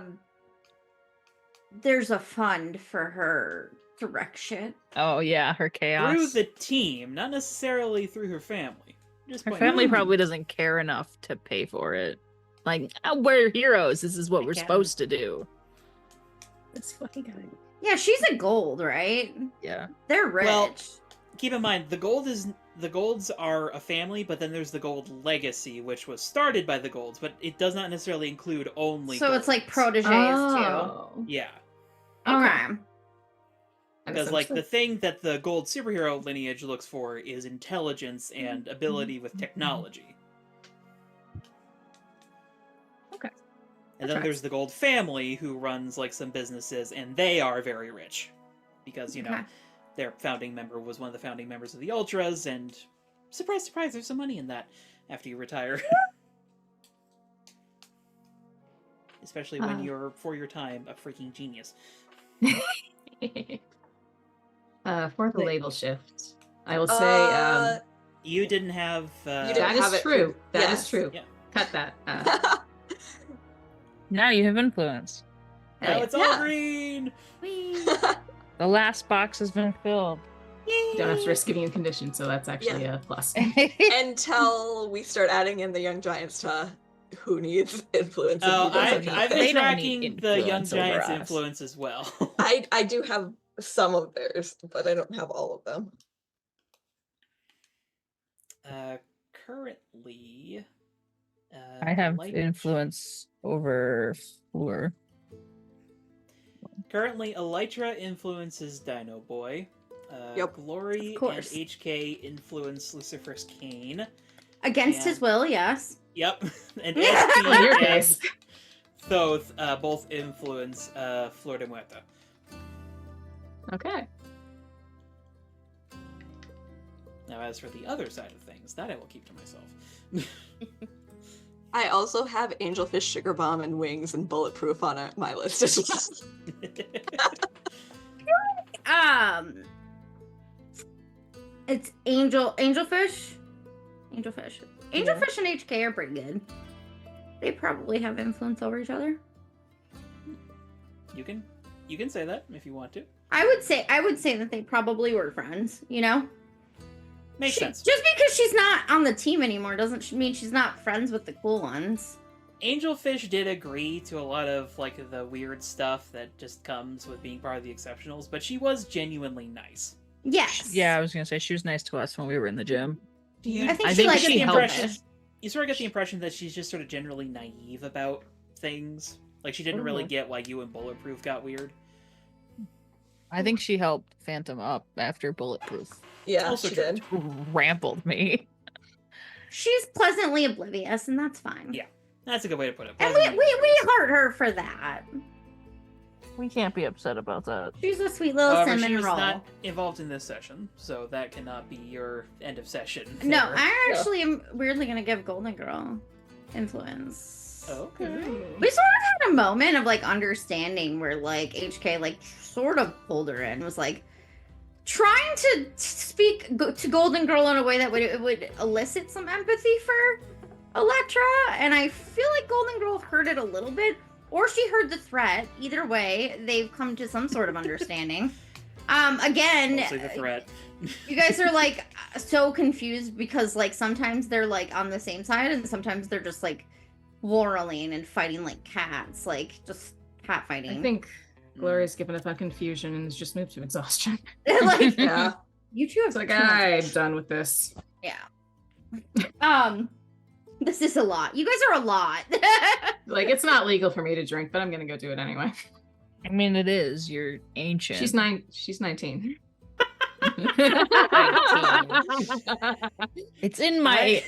[SPEAKER 3] there's a fund for her direction.
[SPEAKER 6] Oh yeah, her chaos.
[SPEAKER 1] Through the team, not necessarily through her family. Just
[SPEAKER 6] Her
[SPEAKER 1] pointing
[SPEAKER 6] family
[SPEAKER 1] out.
[SPEAKER 6] probably doesn't care enough to pay for it. Like, we're heroes. This is what we're
[SPEAKER 1] Again.
[SPEAKER 6] supposed to do.
[SPEAKER 5] This fucking guy.
[SPEAKER 3] Yeah, she's a gold, right?
[SPEAKER 6] Yeah.
[SPEAKER 3] They're rich.
[SPEAKER 1] Well, Keep in mind, the Golds are a family, but then there's the Gold Legacy, which was started by the Golds, but it does not necessarily include only.
[SPEAKER 3] so it's like
[SPEAKER 1] Golds.
[SPEAKER 3] proteges
[SPEAKER 5] Oh.
[SPEAKER 1] Yeah,
[SPEAKER 3] too. Okay.
[SPEAKER 5] I
[SPEAKER 1] because like the
[SPEAKER 5] misunderstood.
[SPEAKER 1] thing that the Gold superhero lineage looks for is intelligence and ability with technology.
[SPEAKER 5] Okay.
[SPEAKER 1] And
[SPEAKER 5] That
[SPEAKER 1] then
[SPEAKER 5] tracks.
[SPEAKER 1] there's the Gold family who runs like some businesses, and they are very rich because
[SPEAKER 3] Okay.
[SPEAKER 1] their founding member was one of the founding members of the Ultras, and surprise, surprise, there's some money in that after you retire. Especially when you're, for your time, a freaking genius.
[SPEAKER 5] For the label shift, I will say
[SPEAKER 1] You didn't have.
[SPEAKER 4] You
[SPEAKER 5] that
[SPEAKER 4] didn't have
[SPEAKER 5] is
[SPEAKER 4] it
[SPEAKER 5] true.
[SPEAKER 4] for-
[SPEAKER 5] That is
[SPEAKER 4] yes.
[SPEAKER 5] true.
[SPEAKER 1] Yeah.
[SPEAKER 5] Cut that.
[SPEAKER 6] Now you have influence.
[SPEAKER 1] Now
[SPEAKER 5] yeah.
[SPEAKER 1] it's all green!
[SPEAKER 6] The last box has been filled.
[SPEAKER 5] You don't have to risk giving you conditions, so that's actually a plus.
[SPEAKER 4] Until we start adding in the young giants to who needs influence. and
[SPEAKER 1] Oh,
[SPEAKER 4] who doesn't
[SPEAKER 1] I've
[SPEAKER 4] need
[SPEAKER 1] been
[SPEAKER 4] it.
[SPEAKER 6] They don't need
[SPEAKER 1] tracking the Young
[SPEAKER 6] influence over
[SPEAKER 1] Giants'
[SPEAKER 6] us.
[SPEAKER 1] influence as well.
[SPEAKER 4] I do have some of theirs, but I don't have all of them.
[SPEAKER 1] Currently.
[SPEAKER 6] I have
[SPEAKER 1] Light-
[SPEAKER 6] influence over Floor.
[SPEAKER 1] Currently, Elytra influences Dino Boy.
[SPEAKER 4] Yep.
[SPEAKER 1] Glory
[SPEAKER 3] Of
[SPEAKER 1] and
[SPEAKER 3] course.
[SPEAKER 1] HK influence Lucifer's Kane.
[SPEAKER 3] Against his
[SPEAKER 1] And-
[SPEAKER 3] will, yes.
[SPEAKER 1] Yep. And
[SPEAKER 5] In your
[SPEAKER 1] SP
[SPEAKER 5] case.
[SPEAKER 1] and Thoth both influence Flor de Muerta.
[SPEAKER 5] Okay.
[SPEAKER 1] Now, as for the other side of things, that I will keep to myself.
[SPEAKER 4] I also have Angelfish, Sugar Bomb, and Wings and Bulletproof on my list as well.
[SPEAKER 3] It's Angelfish. Angelfish and HK are pretty good. They probably have influence over each other.
[SPEAKER 1] You can say that if you want to.
[SPEAKER 3] I would say that they probably were friends, you know?
[SPEAKER 1] Makes sense.
[SPEAKER 3] Just because she's not on the team anymore doesn't mean she's not friends with the cool ones.
[SPEAKER 1] Angelfish did agree to a lot of like the weird stuff that just comes with being part of the exceptionals, but she was genuinely nice.
[SPEAKER 3] Yes.
[SPEAKER 6] Yeah, I was gonna say she was nice to us when we were in the gym.
[SPEAKER 1] You,
[SPEAKER 3] I think
[SPEAKER 6] I
[SPEAKER 3] she
[SPEAKER 6] think
[SPEAKER 3] likes
[SPEAKER 6] she
[SPEAKER 3] the
[SPEAKER 6] helped.
[SPEAKER 3] impression.
[SPEAKER 1] You sort of get the impression that she's just sort of generally naive about things. Like she didn't really get why you and Bulletproof got weird.
[SPEAKER 6] I think she helped Phantom up after Bulletproof
[SPEAKER 4] Yeah,
[SPEAKER 1] Also
[SPEAKER 4] she
[SPEAKER 1] true.
[SPEAKER 4] did.
[SPEAKER 6] rampled me.
[SPEAKER 3] She's pleasantly oblivious, and that's fine.
[SPEAKER 1] Yeah. That's a good way to put it.
[SPEAKER 3] And
[SPEAKER 1] Pleasantly
[SPEAKER 3] we hurt her for that.
[SPEAKER 6] We can't be upset about that.
[SPEAKER 3] She's a sweet little
[SPEAKER 1] However, she
[SPEAKER 3] cinnamon
[SPEAKER 1] was
[SPEAKER 3] roll.
[SPEAKER 1] not involved in this session, so that cannot be your end of session.
[SPEAKER 3] No,
[SPEAKER 1] there.
[SPEAKER 3] I actually am weirdly gonna give Golden Girl influence.
[SPEAKER 1] Okay.
[SPEAKER 3] We sort of had a moment of like understanding where like HK like sort of pulled her in, was like trying to speak to Golden Girl in a way that would elicit some empathy for Elektra, and I feel like Golden Girl heard it a little bit, or she heard the threat. Either way, they've come to some sort of understanding. Again,
[SPEAKER 1] Mostly the threat.
[SPEAKER 3] you guys are like so confused because like sometimes they're like on the same side and sometimes they're just like quarreling and fighting like cats, like just cat fighting.
[SPEAKER 5] I think Gloria's given up on confusion and has just moved to exhaustion.
[SPEAKER 3] like
[SPEAKER 4] Yeah.
[SPEAKER 3] you two have
[SPEAKER 5] It's like,
[SPEAKER 3] too much-
[SPEAKER 5] I'm done with this.
[SPEAKER 3] Yeah. This is a lot. You guys are a lot.
[SPEAKER 5] Like, it's not legal for me to drink, but I'm gonna go do it anyway.
[SPEAKER 6] I mean, it is. You're ancient.
[SPEAKER 5] She's 19.
[SPEAKER 6] It's in my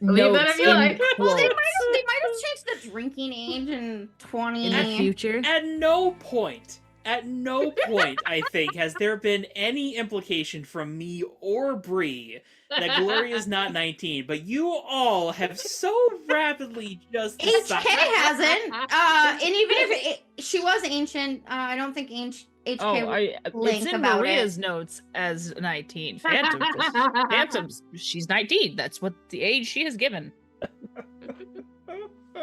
[SPEAKER 5] Leave that
[SPEAKER 6] notes
[SPEAKER 5] if you like.
[SPEAKER 3] Well, they
[SPEAKER 6] quotes.
[SPEAKER 3] might have changed the drinking age in 20.
[SPEAKER 6] In the future.
[SPEAKER 1] At no point, I think, has there been any implication from me or Bree that Gloria is not 19, but you all have so rapidly just
[SPEAKER 3] HK
[SPEAKER 1] decided.
[SPEAKER 3] hasn't. And even if she was ancient. I don't think HK
[SPEAKER 6] Oh,
[SPEAKER 3] would
[SPEAKER 6] it's
[SPEAKER 3] blink
[SPEAKER 6] in
[SPEAKER 3] about
[SPEAKER 6] Maria's
[SPEAKER 3] it.
[SPEAKER 6] notes as 19. Phantom's she's 19. That's what the age she has given.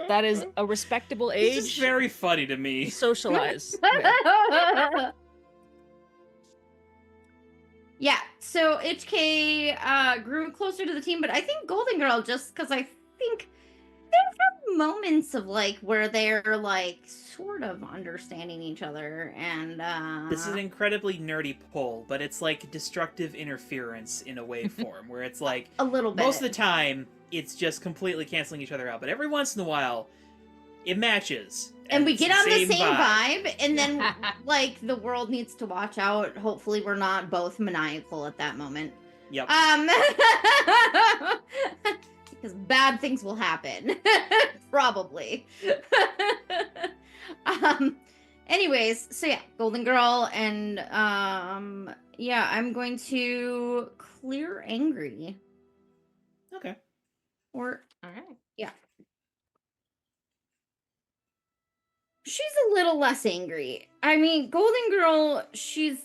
[SPEAKER 6] That is a respectable
[SPEAKER 1] It's
[SPEAKER 6] age
[SPEAKER 1] just very funny to
[SPEAKER 6] to
[SPEAKER 1] me.
[SPEAKER 6] socialize with.
[SPEAKER 3] Yeah, so HK grew closer to the team, but I think Golden Girl, just because I think they've had moments of like where they're like sort of understanding each other, and
[SPEAKER 1] This is an incredibly nerdy poll, but it's like destructive interference in a waveform, where it's like
[SPEAKER 3] a little bit.
[SPEAKER 1] most of the time it's just completely canceling each other out, but every once in a while it matches.
[SPEAKER 3] And we
[SPEAKER 1] it's
[SPEAKER 3] get on the same
[SPEAKER 1] vibe.
[SPEAKER 3] vibe, and then like the world needs to watch out. Hopefully, we're not both maniacal at that moment.
[SPEAKER 1] Yep.
[SPEAKER 3] Because bad things will happen. Probably. Anyways, so yeah, Golden Girl, and yeah, I'm going to clear angry.
[SPEAKER 1] Okay.
[SPEAKER 3] Or
[SPEAKER 5] All right.
[SPEAKER 3] she's a little less angry. I mean, Golden Girl, she's,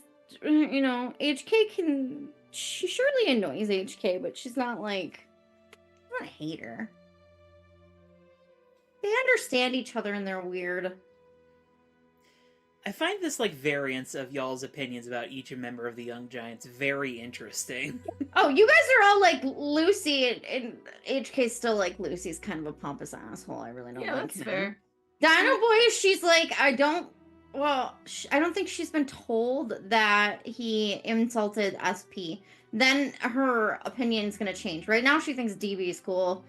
[SPEAKER 3] HK she surely annoys HK, but she's not like, I'm not a hater. They understand each other and they're weird.
[SPEAKER 1] I find this like variance of y'all's opinions about each member of the Young Giants very interesting.
[SPEAKER 3] Oh, you guys are all like Lucy, and HK's still like, Lucy's kind of a pompous asshole. I really don't
[SPEAKER 5] Yeah,
[SPEAKER 3] like
[SPEAKER 5] that's
[SPEAKER 3] him.
[SPEAKER 5] fair.
[SPEAKER 3] Dino Boy, she's like, I don't think she's been told that he insulted SP. Then her opinion's gonna change. Right now, she thinks DB is cool.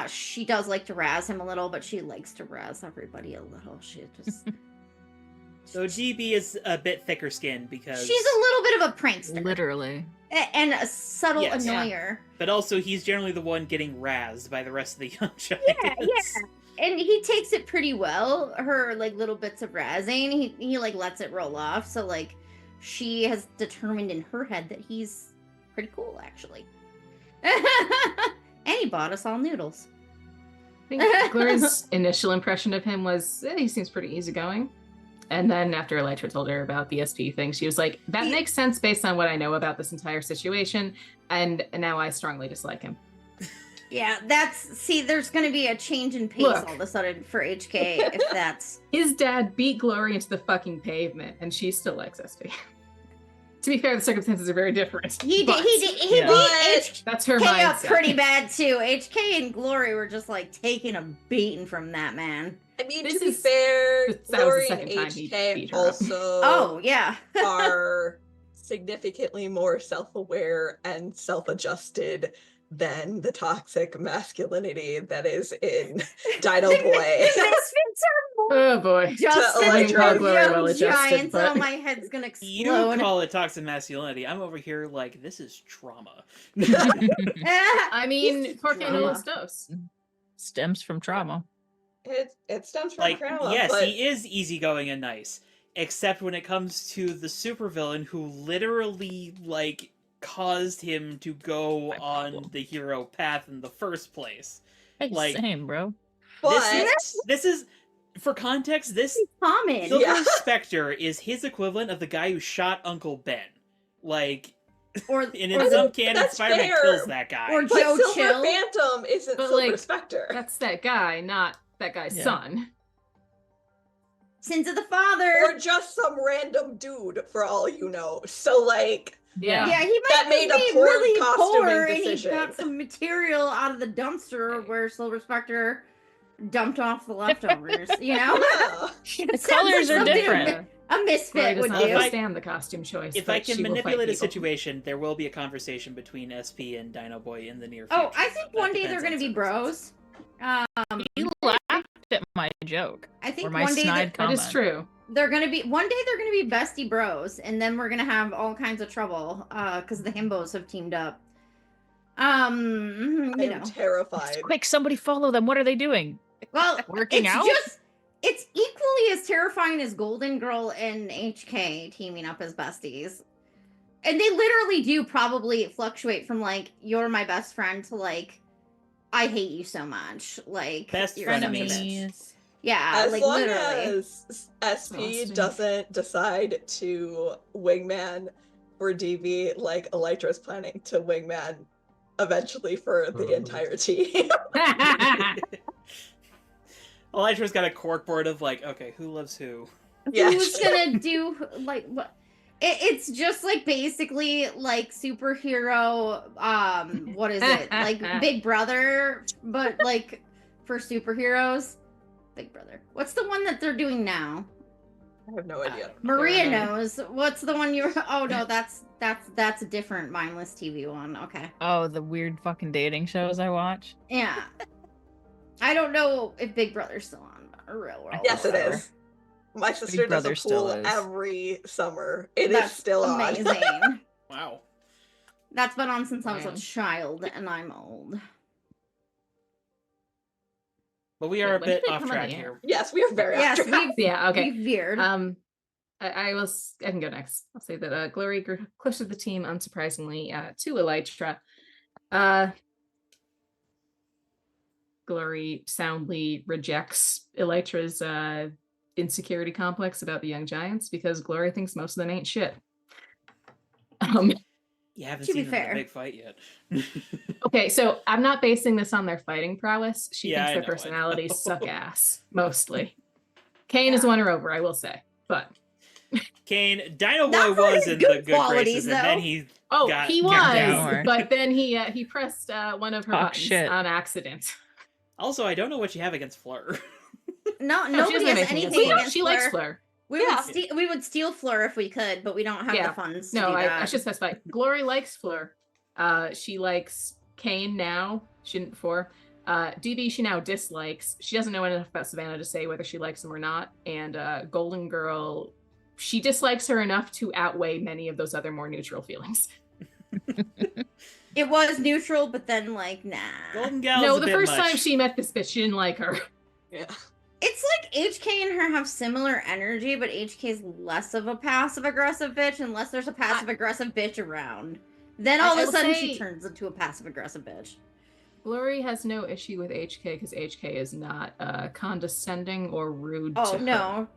[SPEAKER 3] She does like to razz him a little, but she likes to razz everybody a little. She just...
[SPEAKER 1] So DB is a bit thicker skinned because
[SPEAKER 3] She's a little bit of a prankster.
[SPEAKER 6] Literally.
[SPEAKER 3] And a subtle
[SPEAKER 1] Yes.
[SPEAKER 3] annoyer.
[SPEAKER 1] But also he's generally the one getting razzed by the rest of the Young Giants.
[SPEAKER 3] Yeah. And he takes it pretty well. Her like little bits of razzing, he like lets it roll off. So like she has determined in her head that he's pretty cool actually. And he bought us all noodles.
[SPEAKER 5] I think Gloria's initial impression of him was, he seems pretty easygoing. And then after Elytra told her about the SP thing, she was like, that makes sense based on what I know about this entire situation. And now I strongly dislike him.
[SPEAKER 3] Yeah, there's going to be a change in pace
[SPEAKER 5] Look.
[SPEAKER 3] all of a sudden for HK if that's...
[SPEAKER 5] His dad beat Glory into the fucking pavement, and she still likes SP. To be fair, the circumstances are very different.
[SPEAKER 3] He
[SPEAKER 5] but
[SPEAKER 3] beat HK
[SPEAKER 5] That's her
[SPEAKER 3] up
[SPEAKER 5] mindset.
[SPEAKER 3] pretty bad too. HK and Glory were just like taking a beating from that man.
[SPEAKER 4] I mean,
[SPEAKER 5] This
[SPEAKER 4] to be
[SPEAKER 5] is-
[SPEAKER 4] fair,
[SPEAKER 5] that was the
[SPEAKER 4] Glory and
[SPEAKER 5] second time he
[SPEAKER 4] HK
[SPEAKER 5] beat her up.
[SPEAKER 4] also
[SPEAKER 3] Oh, yeah.
[SPEAKER 4] are significantly more self-aware and self-adjusted than the toxic masculinity that is in Dino
[SPEAKER 3] The
[SPEAKER 4] Boy.
[SPEAKER 3] misfits are more
[SPEAKER 5] Oh boy.
[SPEAKER 3] just
[SPEAKER 4] Elytra
[SPEAKER 3] as
[SPEAKER 4] is
[SPEAKER 3] Young
[SPEAKER 5] very well adjusted,
[SPEAKER 3] Giants.
[SPEAKER 5] but-
[SPEAKER 3] Oh, my head's gonna
[SPEAKER 1] You
[SPEAKER 3] explode.
[SPEAKER 1] call it toxic masculinity. I'm over here like, this is trauma.
[SPEAKER 5] I mean,
[SPEAKER 3] He's
[SPEAKER 5] Porque no
[SPEAKER 3] drama.
[SPEAKER 5] los dos.
[SPEAKER 6] Stems from trauma.
[SPEAKER 4] It stems from
[SPEAKER 1] Like,
[SPEAKER 4] trauma,
[SPEAKER 1] yes,
[SPEAKER 4] but
[SPEAKER 1] he is easygoing and nice. Except when it comes to the supervillain who literally, like, caused him to go
[SPEAKER 6] My
[SPEAKER 1] on
[SPEAKER 6] problem.
[SPEAKER 1] the hero path in the first place.
[SPEAKER 6] Hey,
[SPEAKER 1] Like-
[SPEAKER 6] same, bro.
[SPEAKER 4] but
[SPEAKER 1] This is, for context, this
[SPEAKER 3] Common.
[SPEAKER 1] Silver
[SPEAKER 4] Yeah.
[SPEAKER 1] Spectre is his equivalent of the guy who shot Uncle Ben. Like,
[SPEAKER 3] Or
[SPEAKER 1] and in
[SPEAKER 3] or,
[SPEAKER 1] some canon,
[SPEAKER 4] that's
[SPEAKER 1] Spider-Man
[SPEAKER 4] fair.
[SPEAKER 1] kills that guy.
[SPEAKER 3] Or
[SPEAKER 4] but
[SPEAKER 3] Joe
[SPEAKER 4] Silver
[SPEAKER 3] Chill.
[SPEAKER 4] Phantom isn't
[SPEAKER 5] But,
[SPEAKER 4] Silver
[SPEAKER 5] like,
[SPEAKER 4] Spectre.
[SPEAKER 5] That's that guy, not that guy's
[SPEAKER 6] Yeah.
[SPEAKER 5] son.
[SPEAKER 3] Sins of the Father.
[SPEAKER 4] Or just some random dude, for all you know. So, like,
[SPEAKER 5] Yeah.
[SPEAKER 3] Yeah, he might
[SPEAKER 4] That
[SPEAKER 3] just
[SPEAKER 4] made a
[SPEAKER 3] be
[SPEAKER 4] poor
[SPEAKER 3] really
[SPEAKER 4] costuming
[SPEAKER 3] poor, and he
[SPEAKER 4] decision.
[SPEAKER 3] got some material out of the dumpster where Silver Spectre dumped off the leftovers. You know,
[SPEAKER 4] yeah.
[SPEAKER 6] The
[SPEAKER 3] Sounds
[SPEAKER 6] colors
[SPEAKER 3] like
[SPEAKER 6] are
[SPEAKER 3] something
[SPEAKER 6] different.
[SPEAKER 3] a
[SPEAKER 5] Glory
[SPEAKER 3] misfit
[SPEAKER 5] does
[SPEAKER 3] would
[SPEAKER 5] not
[SPEAKER 3] do.
[SPEAKER 5] understand the costume choice.
[SPEAKER 1] If
[SPEAKER 5] but
[SPEAKER 1] I can
[SPEAKER 5] she will fight
[SPEAKER 1] manipulate a
[SPEAKER 5] people.
[SPEAKER 1] situation, there will be a conversation between SP and Dino Boy in the near future.
[SPEAKER 3] Oh, I think
[SPEAKER 1] That
[SPEAKER 3] one day
[SPEAKER 1] depends
[SPEAKER 3] they're
[SPEAKER 1] on
[SPEAKER 3] gonna be
[SPEAKER 1] circumstances.
[SPEAKER 3] bros.
[SPEAKER 6] You laughed at my joke.
[SPEAKER 3] I think
[SPEAKER 6] Or my
[SPEAKER 3] one day
[SPEAKER 6] snide
[SPEAKER 5] That is
[SPEAKER 6] comment.
[SPEAKER 5] true.
[SPEAKER 3] they're gonna be bestie bros, and then we're gonna have all kinds of trouble because the himbos have teamed up. You
[SPEAKER 4] I'm
[SPEAKER 3] know,
[SPEAKER 4] terrified.
[SPEAKER 6] Quick, somebody follow them. What are they doing?
[SPEAKER 3] well,
[SPEAKER 6] Working
[SPEAKER 3] it's
[SPEAKER 6] out?
[SPEAKER 3] it's equally as terrifying as Golden Girl and HK teaming up as besties. And they literally do probably fluctuate from like, you're my best friend to like, I hate you so much. Like,
[SPEAKER 1] Best
[SPEAKER 3] you're such a
[SPEAKER 1] frenemies.
[SPEAKER 3] bitch. Yeah,
[SPEAKER 4] As
[SPEAKER 3] like
[SPEAKER 4] long
[SPEAKER 3] literally.
[SPEAKER 4] as SP
[SPEAKER 5] Exhausting.
[SPEAKER 4] doesn't decide to wingman for DB like Elytra's planning to wingman eventually for the entire team.
[SPEAKER 1] Elytra's got a corkboard of like, okay, who loves who?
[SPEAKER 4] Yeah,
[SPEAKER 3] Who's gonna do like what? It's just like basically like superhero. What is it? Like Big Brother, but like for superheroes. Big Brother. What's the one that they're doing now?
[SPEAKER 4] I have no idea.
[SPEAKER 3] Maria
[SPEAKER 5] Pyramid.
[SPEAKER 3] knows. What's the one you're? Oh no, that's a different mindless TV one. Okay.
[SPEAKER 6] Oh, the weird fucking dating shows I watch.
[SPEAKER 3] Yeah. I don't know if Big Brother's still on Real World.
[SPEAKER 4] Yes, it
[SPEAKER 3] or-
[SPEAKER 4] is. My sister does
[SPEAKER 6] Brother
[SPEAKER 4] a
[SPEAKER 6] still
[SPEAKER 4] pool
[SPEAKER 6] is.
[SPEAKER 4] every summer. It is
[SPEAKER 3] That's
[SPEAKER 4] still on.
[SPEAKER 3] amazing.
[SPEAKER 1] Wow.
[SPEAKER 3] That's been on since I was
[SPEAKER 5] Man.
[SPEAKER 3] a child, and I'm old.
[SPEAKER 1] But we are a
[SPEAKER 5] Wait, when did
[SPEAKER 1] bit
[SPEAKER 5] they
[SPEAKER 1] off
[SPEAKER 5] come on
[SPEAKER 1] track
[SPEAKER 5] the air?
[SPEAKER 1] here.
[SPEAKER 4] Yes, we are very
[SPEAKER 3] Yes,
[SPEAKER 4] off track.
[SPEAKER 3] we've
[SPEAKER 5] Yeah, okay.
[SPEAKER 3] we've veered.
[SPEAKER 5] I can go next. I'll say that Glory grew close to the team, unsurprisingly, to Elytra. Glory soundly rejects Elytra's insecurity complex about the young giants because Glory thinks most of them ain't shit.
[SPEAKER 1] You haven't
[SPEAKER 3] To be
[SPEAKER 1] seen them in
[SPEAKER 3] fair.
[SPEAKER 1] the big fight yet.
[SPEAKER 5] Okay, so I'm not basing this on their fighting prowess. She
[SPEAKER 1] Yeah, I
[SPEAKER 5] thinks their
[SPEAKER 1] know, I
[SPEAKER 5] personalities
[SPEAKER 1] know.
[SPEAKER 5] suck ass, mostly. Kane has
[SPEAKER 3] Yeah.
[SPEAKER 5] won her over, I will say. But
[SPEAKER 1] Kane, Dino
[SPEAKER 3] Not
[SPEAKER 1] Boy
[SPEAKER 3] for
[SPEAKER 1] was
[SPEAKER 3] his
[SPEAKER 1] in
[SPEAKER 3] good
[SPEAKER 1] the good
[SPEAKER 3] qualities,
[SPEAKER 1] graces, and then
[SPEAKER 3] though.
[SPEAKER 1] he
[SPEAKER 5] oh,
[SPEAKER 1] got
[SPEAKER 5] he
[SPEAKER 1] kicked
[SPEAKER 5] was,
[SPEAKER 6] out.
[SPEAKER 5] but then he pressed one of her
[SPEAKER 6] Talk
[SPEAKER 5] buttons
[SPEAKER 6] shit.
[SPEAKER 5] on accident.
[SPEAKER 1] Also, I don't know what you have against Fleur.
[SPEAKER 3] No,
[SPEAKER 5] No, she
[SPEAKER 3] nobody
[SPEAKER 5] doesn't
[SPEAKER 3] has
[SPEAKER 5] have anything
[SPEAKER 3] anything
[SPEAKER 5] Fleur.
[SPEAKER 3] against
[SPEAKER 5] She
[SPEAKER 3] Fleur.
[SPEAKER 5] likes Fleur.
[SPEAKER 3] We would steal Fleur if we could, but we don't have
[SPEAKER 5] Yeah.
[SPEAKER 3] the funds to
[SPEAKER 5] No,
[SPEAKER 3] do that.
[SPEAKER 5] I should specify. Glory likes Fleur. She likes Kane now. She didn't before. DB she now dislikes. She doesn't know enough about Savannah to say whether she likes him or not. And Golden Girl, she dislikes her enough to outweigh many of those other more neutral feelings.
[SPEAKER 3] It was neutral, but then like nah.
[SPEAKER 1] Golden Gal's
[SPEAKER 5] No,
[SPEAKER 1] a
[SPEAKER 5] the
[SPEAKER 1] bit
[SPEAKER 5] first
[SPEAKER 1] much.
[SPEAKER 5] time she met this bitch, she didn't like her.
[SPEAKER 4] Yeah.
[SPEAKER 3] It's like HK and her have similar energy, but HK is less of a passive aggressive bitch unless there's a passive aggressive bitch around. Then all
[SPEAKER 5] I
[SPEAKER 3] of a
[SPEAKER 5] will
[SPEAKER 3] sudden
[SPEAKER 5] say-
[SPEAKER 3] she turns into a passive aggressive bitch.
[SPEAKER 5] Glory has no issue with HK because HK is not condescending or rude
[SPEAKER 3] Oh
[SPEAKER 5] to her.
[SPEAKER 3] no.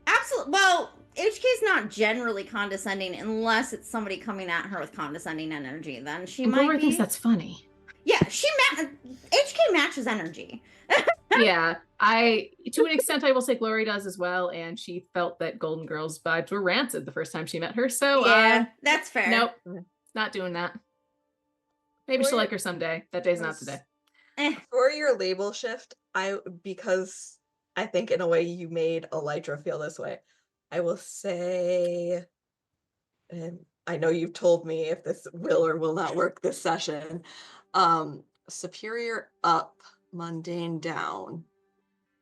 [SPEAKER 3] Absolutely. Well, HK's not generally condescending unless it's somebody coming at her with condescending energy. Then she
[SPEAKER 5] And
[SPEAKER 3] might
[SPEAKER 5] Glory
[SPEAKER 3] be.
[SPEAKER 5] thinks that's funny.
[SPEAKER 3] Yeah, HK matches energy.
[SPEAKER 5] Yeah, to an extent I will say Glory does as well, and she felt that Golden Girl's vibes were rancid the first time she met her, so
[SPEAKER 3] Yeah, that's fair.
[SPEAKER 5] nope, not doing that. Maybe she'll
[SPEAKER 4] Glory-
[SPEAKER 5] like her someday. That day's not today.
[SPEAKER 3] Eh.
[SPEAKER 4] For your label shift, because I think in a way you made Elytra feel this way, I will say, and I know you've told me if this will or will not work this session, superior up, mundane down.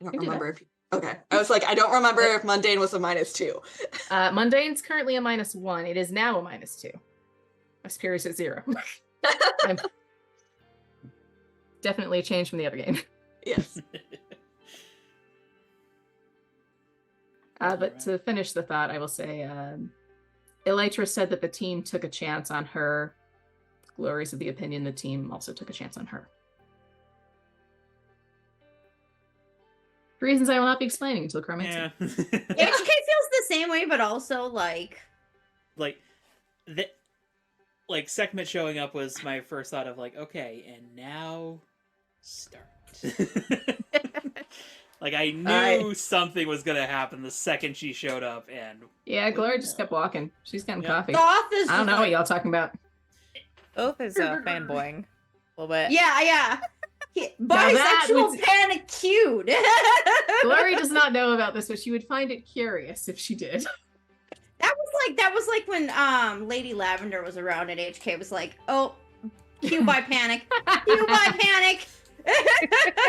[SPEAKER 4] I don't
[SPEAKER 5] can do that.
[SPEAKER 4] remember if okay. I was like, I don't remember if mundane was a -2.
[SPEAKER 5] Mundane's currently a -1. It is now a -2. My superior's at 0. I'm definitely a change from the other game.
[SPEAKER 4] Yes.
[SPEAKER 5] But to finish the thought, I will say Elytra said that the team took a chance on her. Glory's of the opinion the team also took a chance on her. For reasons I will not be explaining until Chromates.
[SPEAKER 1] Yeah.
[SPEAKER 3] HK feels the same way, but also like
[SPEAKER 1] like Sekhmet showing up was my first thought of like, okay, and now start. Like I knew something was gonna happen the second she showed up, and
[SPEAKER 5] Yeah, Glory just kept walking. She's getting
[SPEAKER 1] Yeah.
[SPEAKER 5] coffee.
[SPEAKER 3] Thoth is.
[SPEAKER 5] I don't
[SPEAKER 3] just
[SPEAKER 5] know what
[SPEAKER 3] like-
[SPEAKER 5] y'all talking about.
[SPEAKER 2] Oath is fanboying a little bit.
[SPEAKER 3] Yeah.
[SPEAKER 5] Now that
[SPEAKER 3] Bisexual
[SPEAKER 5] was-
[SPEAKER 3] panic cued.
[SPEAKER 5] Glory does not know about this, but she would find it curious if she did.
[SPEAKER 3] That was like when Lady Lavender was around and HK was like, oh, cue by panic. Cue by panic.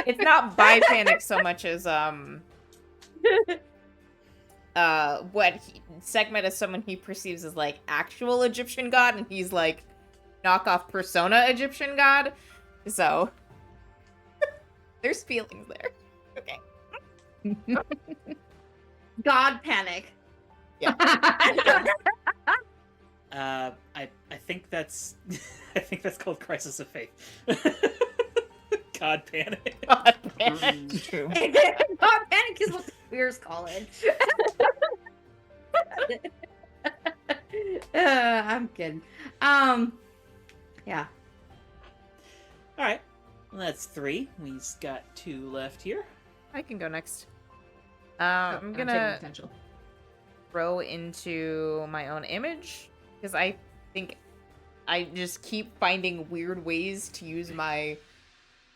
[SPEAKER 2] It's not bi panic so much as Sekhmet is someone he perceives as like actual Egyptian god, and he's like knockoff persona Egyptian god. So there's feelings there. Okay.
[SPEAKER 3] God panic.
[SPEAKER 1] I think that's I think that's called Crisis of Faith. God panic.
[SPEAKER 2] God panic.
[SPEAKER 6] True.
[SPEAKER 3] God panic. Panic is what the queers call it. I'm kidding. Yeah.
[SPEAKER 1] All right. Well, that's 3. We've got 2 left here.
[SPEAKER 2] I can go next.
[SPEAKER 5] I'm
[SPEAKER 2] I'm
[SPEAKER 5] taking
[SPEAKER 2] gonna
[SPEAKER 5] potential.
[SPEAKER 2] throw into my own image because I think I just keep finding weird ways to use my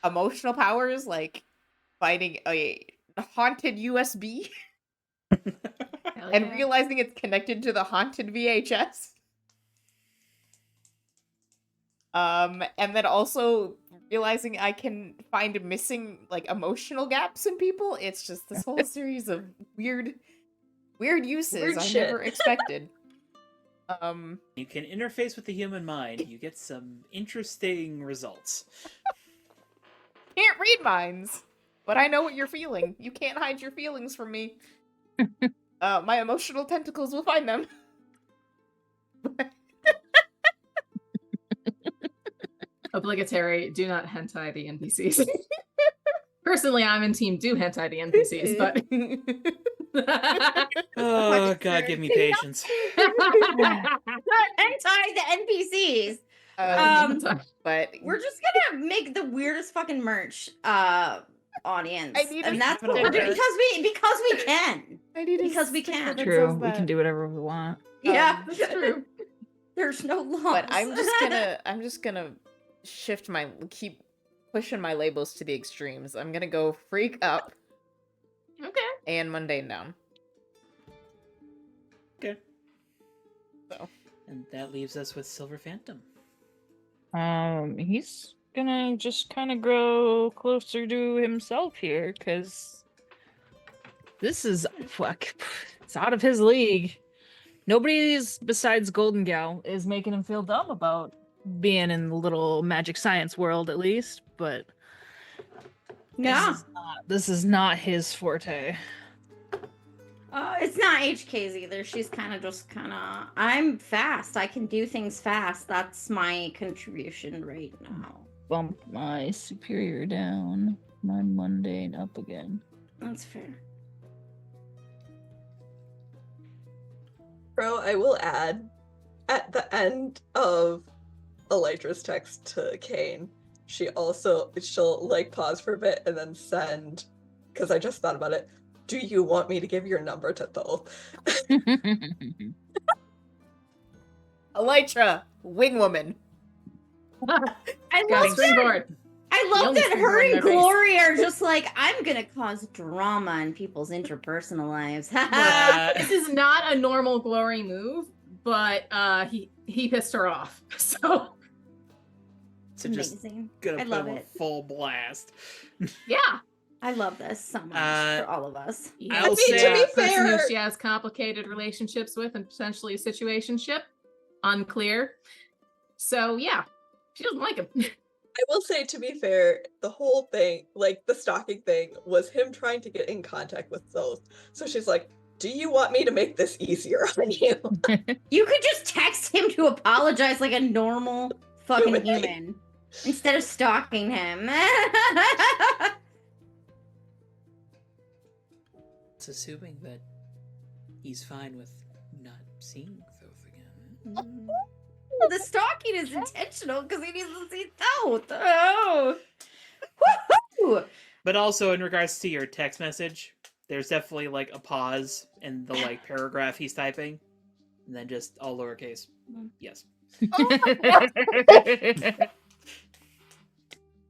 [SPEAKER 2] emotional powers, like finding a haunted USB
[SPEAKER 5] Hell
[SPEAKER 2] and
[SPEAKER 5] yeah.
[SPEAKER 2] realizing it's connected to the haunted VHS. And then also realizing I can find missing like emotional gaps in people. It's just this whole series of weird uses
[SPEAKER 4] Weird
[SPEAKER 2] I
[SPEAKER 4] shit.
[SPEAKER 2] never expected.
[SPEAKER 1] You can interface with the human mind. You get some interesting results.
[SPEAKER 2] Can't read minds, but I know what you're feeling. You can't hide your feelings from me. My emotional tentacles will find them.
[SPEAKER 5] Obligatory, do not hentai the NPCs. Personally, I'm in team do hentai the NPCs, but
[SPEAKER 1] Oh, God, give me patience.
[SPEAKER 3] Hentai the NPCs.
[SPEAKER 2] But
[SPEAKER 3] We're just gonna make the weirdest fucking merch audience.
[SPEAKER 2] I need
[SPEAKER 3] and
[SPEAKER 2] a
[SPEAKER 3] that's what we're
[SPEAKER 2] sticker.
[SPEAKER 3] doing because we can.
[SPEAKER 2] I need a
[SPEAKER 3] Because we
[SPEAKER 2] sticker
[SPEAKER 3] can.
[SPEAKER 2] that
[SPEAKER 6] True.
[SPEAKER 2] says
[SPEAKER 6] We can
[SPEAKER 2] that.
[SPEAKER 6] do whatever we want.
[SPEAKER 3] Yeah,
[SPEAKER 5] that's true.
[SPEAKER 3] There's no laws.
[SPEAKER 2] But I'm just gonna keep pushing my labels to the extremes. I'm gonna go freak up
[SPEAKER 5] Okay.
[SPEAKER 2] and mundane down.
[SPEAKER 1] Okay.
[SPEAKER 2] So.
[SPEAKER 1] And that leaves us with Silver Phantom.
[SPEAKER 6] He's gonna just kind of grow closer to himself here, because this is it's out of his league. Nobody's besides Golden Gal is making him feel dumb about being in the little magic science world, at least. But
[SPEAKER 3] yeah,
[SPEAKER 6] this is not his forte.
[SPEAKER 3] it's not HK's either. She's I'm fast. I can do things fast. That's my contribution right now.
[SPEAKER 6] Bump my superior down, my mundane up again.
[SPEAKER 3] That's fair.
[SPEAKER 4] Bro, I will add, at the end of Elytra's text to Kane, she'll like pause for a bit and then send, because I just thought about it, do you want me to give your number to Thol?
[SPEAKER 2] Elytra, wing woman.
[SPEAKER 3] I
[SPEAKER 5] Got a
[SPEAKER 3] love that.
[SPEAKER 5] springboard.
[SPEAKER 3] I
[SPEAKER 5] The
[SPEAKER 3] love
[SPEAKER 5] only
[SPEAKER 3] that her
[SPEAKER 5] springboard in
[SPEAKER 3] and
[SPEAKER 5] their race.
[SPEAKER 3] Glory are just like, I'm gonna cause drama in people's interpersonal lives.
[SPEAKER 5] This is not a normal Glory move, but he pissed her off. So
[SPEAKER 1] So just
[SPEAKER 3] amazing.
[SPEAKER 1] gonna
[SPEAKER 3] I
[SPEAKER 1] put
[SPEAKER 3] love
[SPEAKER 1] him on
[SPEAKER 3] it.
[SPEAKER 1] full blast.
[SPEAKER 5] yeah.
[SPEAKER 3] I love this so much for all of us.
[SPEAKER 1] I'll
[SPEAKER 4] mean,
[SPEAKER 1] say
[SPEAKER 4] to be
[SPEAKER 5] Person who
[SPEAKER 4] fair-
[SPEAKER 5] she has complicated relationships with and potentially a situationship, unclear. So yeah, she doesn't like him.
[SPEAKER 4] I will say, to be fair, the whole thing, like the stalking thing, was him trying to get in contact with Thol. So she's like, do you want me to make this easier on you?
[SPEAKER 3] You could just text him to apologize like a normal fucking
[SPEAKER 4] Human being.
[SPEAKER 3] human instead of stalking him.
[SPEAKER 1] It's assuming that he's fine with not seeing Thoth again.
[SPEAKER 3] The stalking is intentional because he needs to see Thoth. Oh. Woohoo!
[SPEAKER 1] But also, in regards to your text message, there's definitely like a pause in the like paragraph he's typing, and then just all lowercase. Yes.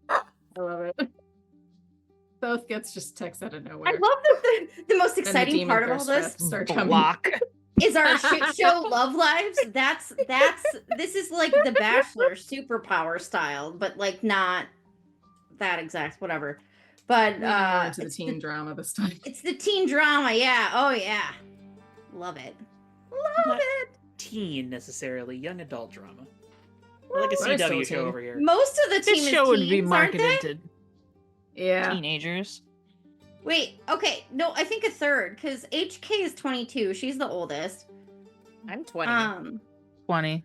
[SPEAKER 5] I love it. Both gets just text out of nowhere.
[SPEAKER 3] I love that the most
[SPEAKER 5] And the
[SPEAKER 3] exciting
[SPEAKER 5] demon
[SPEAKER 3] part of all
[SPEAKER 5] thirst
[SPEAKER 3] this
[SPEAKER 5] traps start coming.
[SPEAKER 6] Block.
[SPEAKER 3] is our shit show love lives. This is like The Bachelor superpower style, but like not that exact, whatever. But
[SPEAKER 5] Leaning more into the
[SPEAKER 3] it's
[SPEAKER 5] teen drama this time.
[SPEAKER 3] it's the teen drama, yeah. Oh yeah. Love it. Love
[SPEAKER 1] Not
[SPEAKER 3] it.
[SPEAKER 1] teen necessarily, young adult drama. Or like a
[SPEAKER 5] But I still
[SPEAKER 1] CW show
[SPEAKER 5] teen.
[SPEAKER 1] over here.
[SPEAKER 3] Most of the team
[SPEAKER 6] This
[SPEAKER 3] is
[SPEAKER 6] show would be
[SPEAKER 3] teens, aren't they?
[SPEAKER 6] marketed to
[SPEAKER 5] Yeah.
[SPEAKER 6] teenagers.
[SPEAKER 3] Wait, okay. No, I think a third, because HK is 22. She's the oldest.
[SPEAKER 2] I'm 20.
[SPEAKER 6] 20.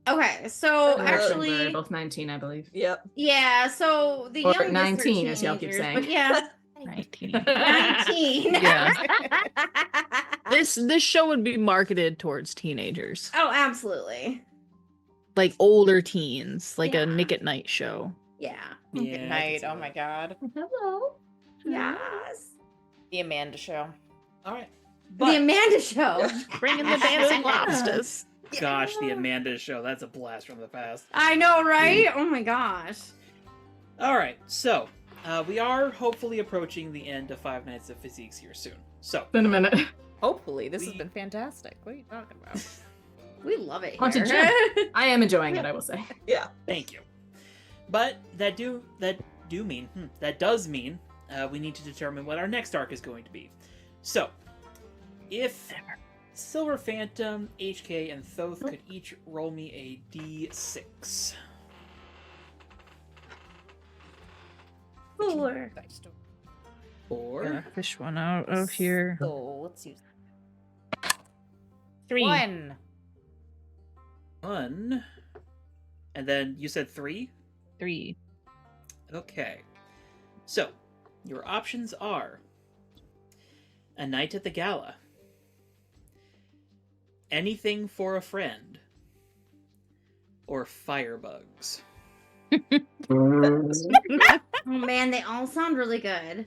[SPEAKER 3] Okay, so
[SPEAKER 4] They're
[SPEAKER 3] actually,
[SPEAKER 5] They're both 19, I believe.
[SPEAKER 4] Yep.
[SPEAKER 3] yeah, so the
[SPEAKER 5] Or
[SPEAKER 3] youngest
[SPEAKER 5] 19,
[SPEAKER 3] are
[SPEAKER 5] as y'all keep
[SPEAKER 3] teenagers,
[SPEAKER 5] saying.
[SPEAKER 3] but yeah.
[SPEAKER 6] 19.
[SPEAKER 3] 19.
[SPEAKER 6] Yeah. This show would be marketed towards teenagers,
[SPEAKER 3] Oh, absolutely.
[SPEAKER 6] like older teens, like
[SPEAKER 3] Yeah.
[SPEAKER 6] a Nick at Night show.
[SPEAKER 3] Yeah.
[SPEAKER 1] Yeah, I
[SPEAKER 2] Good
[SPEAKER 1] can
[SPEAKER 2] night.
[SPEAKER 1] see
[SPEAKER 2] Oh my
[SPEAKER 1] that.
[SPEAKER 2] god.
[SPEAKER 5] Hello.
[SPEAKER 3] Yes.
[SPEAKER 2] The Amanda Show.
[SPEAKER 1] All right.
[SPEAKER 3] The
[SPEAKER 1] But,
[SPEAKER 3] Amanda Show.
[SPEAKER 6] Bringing the dancing lobsters.
[SPEAKER 1] gosh, the Amanda Show. That's a blast from the past.
[SPEAKER 3] I know, right? Oh my gosh.
[SPEAKER 1] All right. So, we are hopefully approaching the end of Five Nights at Physique's here soon. So,
[SPEAKER 5] In a minute.
[SPEAKER 2] Hopefully, this has
[SPEAKER 1] We-
[SPEAKER 2] been fantastic. What are you talking about?
[SPEAKER 3] We love it
[SPEAKER 5] Haunted
[SPEAKER 3] here.
[SPEAKER 5] I am enjoying it, I will say.
[SPEAKER 4] Yeah.
[SPEAKER 1] thank you. But that does mean we need to determine what our next arc is going to be. So, if Silver Phantom, HK, and Thoth could each roll me a d6.
[SPEAKER 3] 4.
[SPEAKER 1] Four.
[SPEAKER 6] Fish one out of here.
[SPEAKER 2] So let's use
[SPEAKER 6] 3.
[SPEAKER 2] 1.
[SPEAKER 1] 1. And then you said 3?
[SPEAKER 6] 3.
[SPEAKER 1] Okay. So, your options are A Night at the Gala, Anything for a Friend, or Firebugs.
[SPEAKER 3] Oh man, they all sound really good.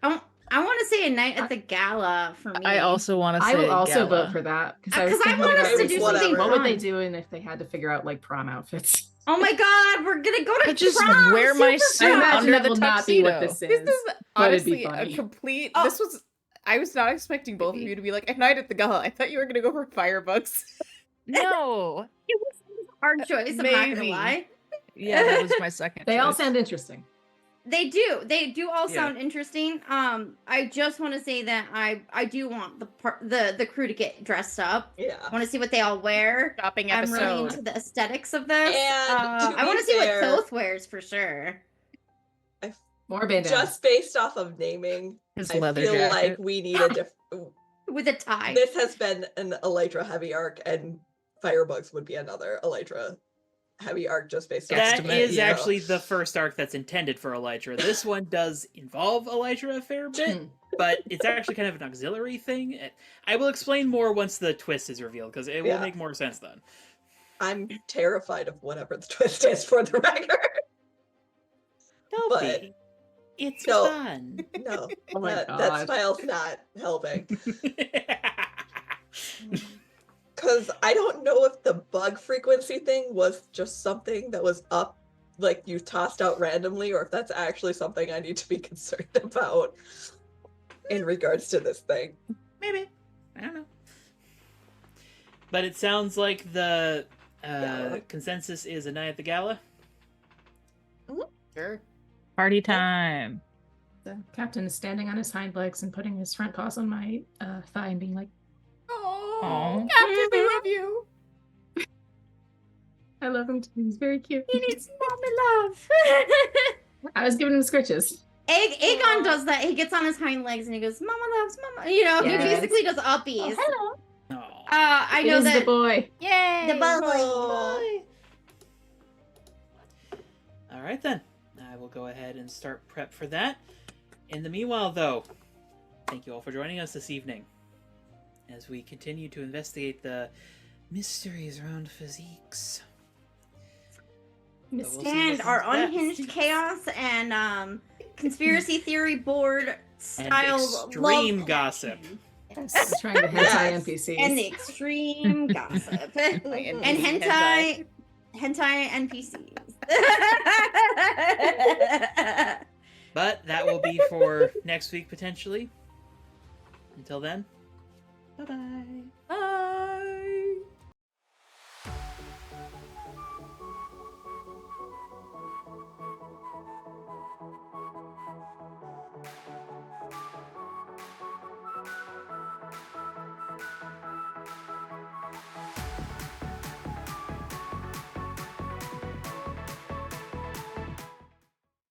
[SPEAKER 3] I want to say A Night at the Gala for me.
[SPEAKER 6] I also want to say
[SPEAKER 5] I will also
[SPEAKER 6] gala.
[SPEAKER 5] vote for that.
[SPEAKER 3] Because I
[SPEAKER 5] thinking
[SPEAKER 3] want us
[SPEAKER 5] about
[SPEAKER 3] to do
[SPEAKER 4] whatever.
[SPEAKER 3] something
[SPEAKER 5] what would they
[SPEAKER 3] fun.
[SPEAKER 5] do if they had to figure out like prom outfits?
[SPEAKER 3] Oh my god, we're gonna go to
[SPEAKER 6] I just
[SPEAKER 3] prom,
[SPEAKER 6] wear my
[SPEAKER 3] super
[SPEAKER 6] suit
[SPEAKER 5] I
[SPEAKER 3] fun.
[SPEAKER 5] imagine
[SPEAKER 6] under
[SPEAKER 5] that
[SPEAKER 6] the
[SPEAKER 5] will not be what
[SPEAKER 6] tuxedo.
[SPEAKER 5] this is.
[SPEAKER 2] This is
[SPEAKER 5] but it'd
[SPEAKER 2] honestly
[SPEAKER 5] be
[SPEAKER 2] a
[SPEAKER 5] funny.
[SPEAKER 2] complete.
[SPEAKER 3] Oh.
[SPEAKER 2] This was. I was not expecting both of you to be like, A Night at the Gala. I thought you were gonna go for Firebugs.
[SPEAKER 6] No.
[SPEAKER 3] Hard choice, I'm not gonna
[SPEAKER 6] Maybe.
[SPEAKER 3] lie.
[SPEAKER 6] Yeah, that was my second.
[SPEAKER 5] They all
[SPEAKER 6] choice.
[SPEAKER 5] sound interesting.
[SPEAKER 3] They do all
[SPEAKER 1] Yeah.
[SPEAKER 3] sound interesting. I just want to say that I do want the crew to get dressed up. I
[SPEAKER 4] Yeah.
[SPEAKER 3] want to see what they all wear.
[SPEAKER 2] Shopping
[SPEAKER 3] I'm really
[SPEAKER 2] episode.
[SPEAKER 3] into the aesthetics of this.
[SPEAKER 4] And to
[SPEAKER 3] I want
[SPEAKER 4] be
[SPEAKER 3] to see what
[SPEAKER 4] fair-
[SPEAKER 3] Thoth wears for sure.
[SPEAKER 5] More bandanas.
[SPEAKER 4] Just based off of naming,
[SPEAKER 6] His
[SPEAKER 4] I
[SPEAKER 6] leather
[SPEAKER 4] feel
[SPEAKER 6] jacket.
[SPEAKER 4] like we need a different.
[SPEAKER 3] With a tie.
[SPEAKER 4] This has been an Elytra heavy arc, and Firebugs would be another Elytra heavy arc just based on
[SPEAKER 1] That
[SPEAKER 6] Guesstimate,
[SPEAKER 1] is
[SPEAKER 6] yeah.
[SPEAKER 1] actually the first arc that's intended for Elytra. This one does involve Elytra a fair bit, but it's actually kind of an auxiliary thing. I will explain more once the twist is revealed, because it will
[SPEAKER 4] Yeah.
[SPEAKER 1] make more sense then.
[SPEAKER 4] I'm terrified of whatever the twist is for the record.
[SPEAKER 1] Don't
[SPEAKER 4] But-
[SPEAKER 1] be. It's
[SPEAKER 4] No.
[SPEAKER 1] fun.
[SPEAKER 4] No,
[SPEAKER 5] Oh my
[SPEAKER 4] that
[SPEAKER 5] God.
[SPEAKER 4] style's not helping. Because I don't know if the bug frequency thing was just something that was up, like you tossed out randomly, or if that's actually something I need to be concerned about in regards to this thing.
[SPEAKER 1] Maybe. I don't know. But it sounds like the
[SPEAKER 4] Gala.
[SPEAKER 1] consensus is A Night at the Gala.
[SPEAKER 2] Sure.
[SPEAKER 6] Party time.
[SPEAKER 5] The captain is standing on his hind legs and putting his front paws on my thigh and being like,
[SPEAKER 2] Oh, Captain, we love you.
[SPEAKER 5] I love him too. He's very cute.
[SPEAKER 3] He needs mommy love.
[SPEAKER 5] I was giving him scritches.
[SPEAKER 3] Aegon does that. He gets on his hind legs and he goes, "Mama loves mama." You know,
[SPEAKER 5] Yes.
[SPEAKER 3] he basically does uppies.
[SPEAKER 5] hello.
[SPEAKER 1] Aw.
[SPEAKER 3] I
[SPEAKER 5] It
[SPEAKER 3] know
[SPEAKER 5] is
[SPEAKER 3] that
[SPEAKER 5] the boy.
[SPEAKER 2] Yay!
[SPEAKER 3] the boy.
[SPEAKER 4] Oh.
[SPEAKER 1] All right then. I will go ahead and start prep for that. In the meanwhile, though, thank you all for joining us this evening as we continue to investigate the mysteries around physiques. We'll see
[SPEAKER 3] And
[SPEAKER 1] what's
[SPEAKER 3] our
[SPEAKER 1] next.
[SPEAKER 3] unhinged chaos and conspiracy theory board
[SPEAKER 1] And
[SPEAKER 3] style
[SPEAKER 1] extreme
[SPEAKER 3] love
[SPEAKER 1] gossip.
[SPEAKER 3] collection.
[SPEAKER 5] Trying to hentai
[SPEAKER 4] Yes.
[SPEAKER 5] NPCs.
[SPEAKER 3] And the extreme gossip.
[SPEAKER 2] Like
[SPEAKER 3] And
[SPEAKER 2] NPC
[SPEAKER 3] hentai NPCs.
[SPEAKER 1] But that will be for next week potentially. Until then, bye-bye.
[SPEAKER 2] Bye.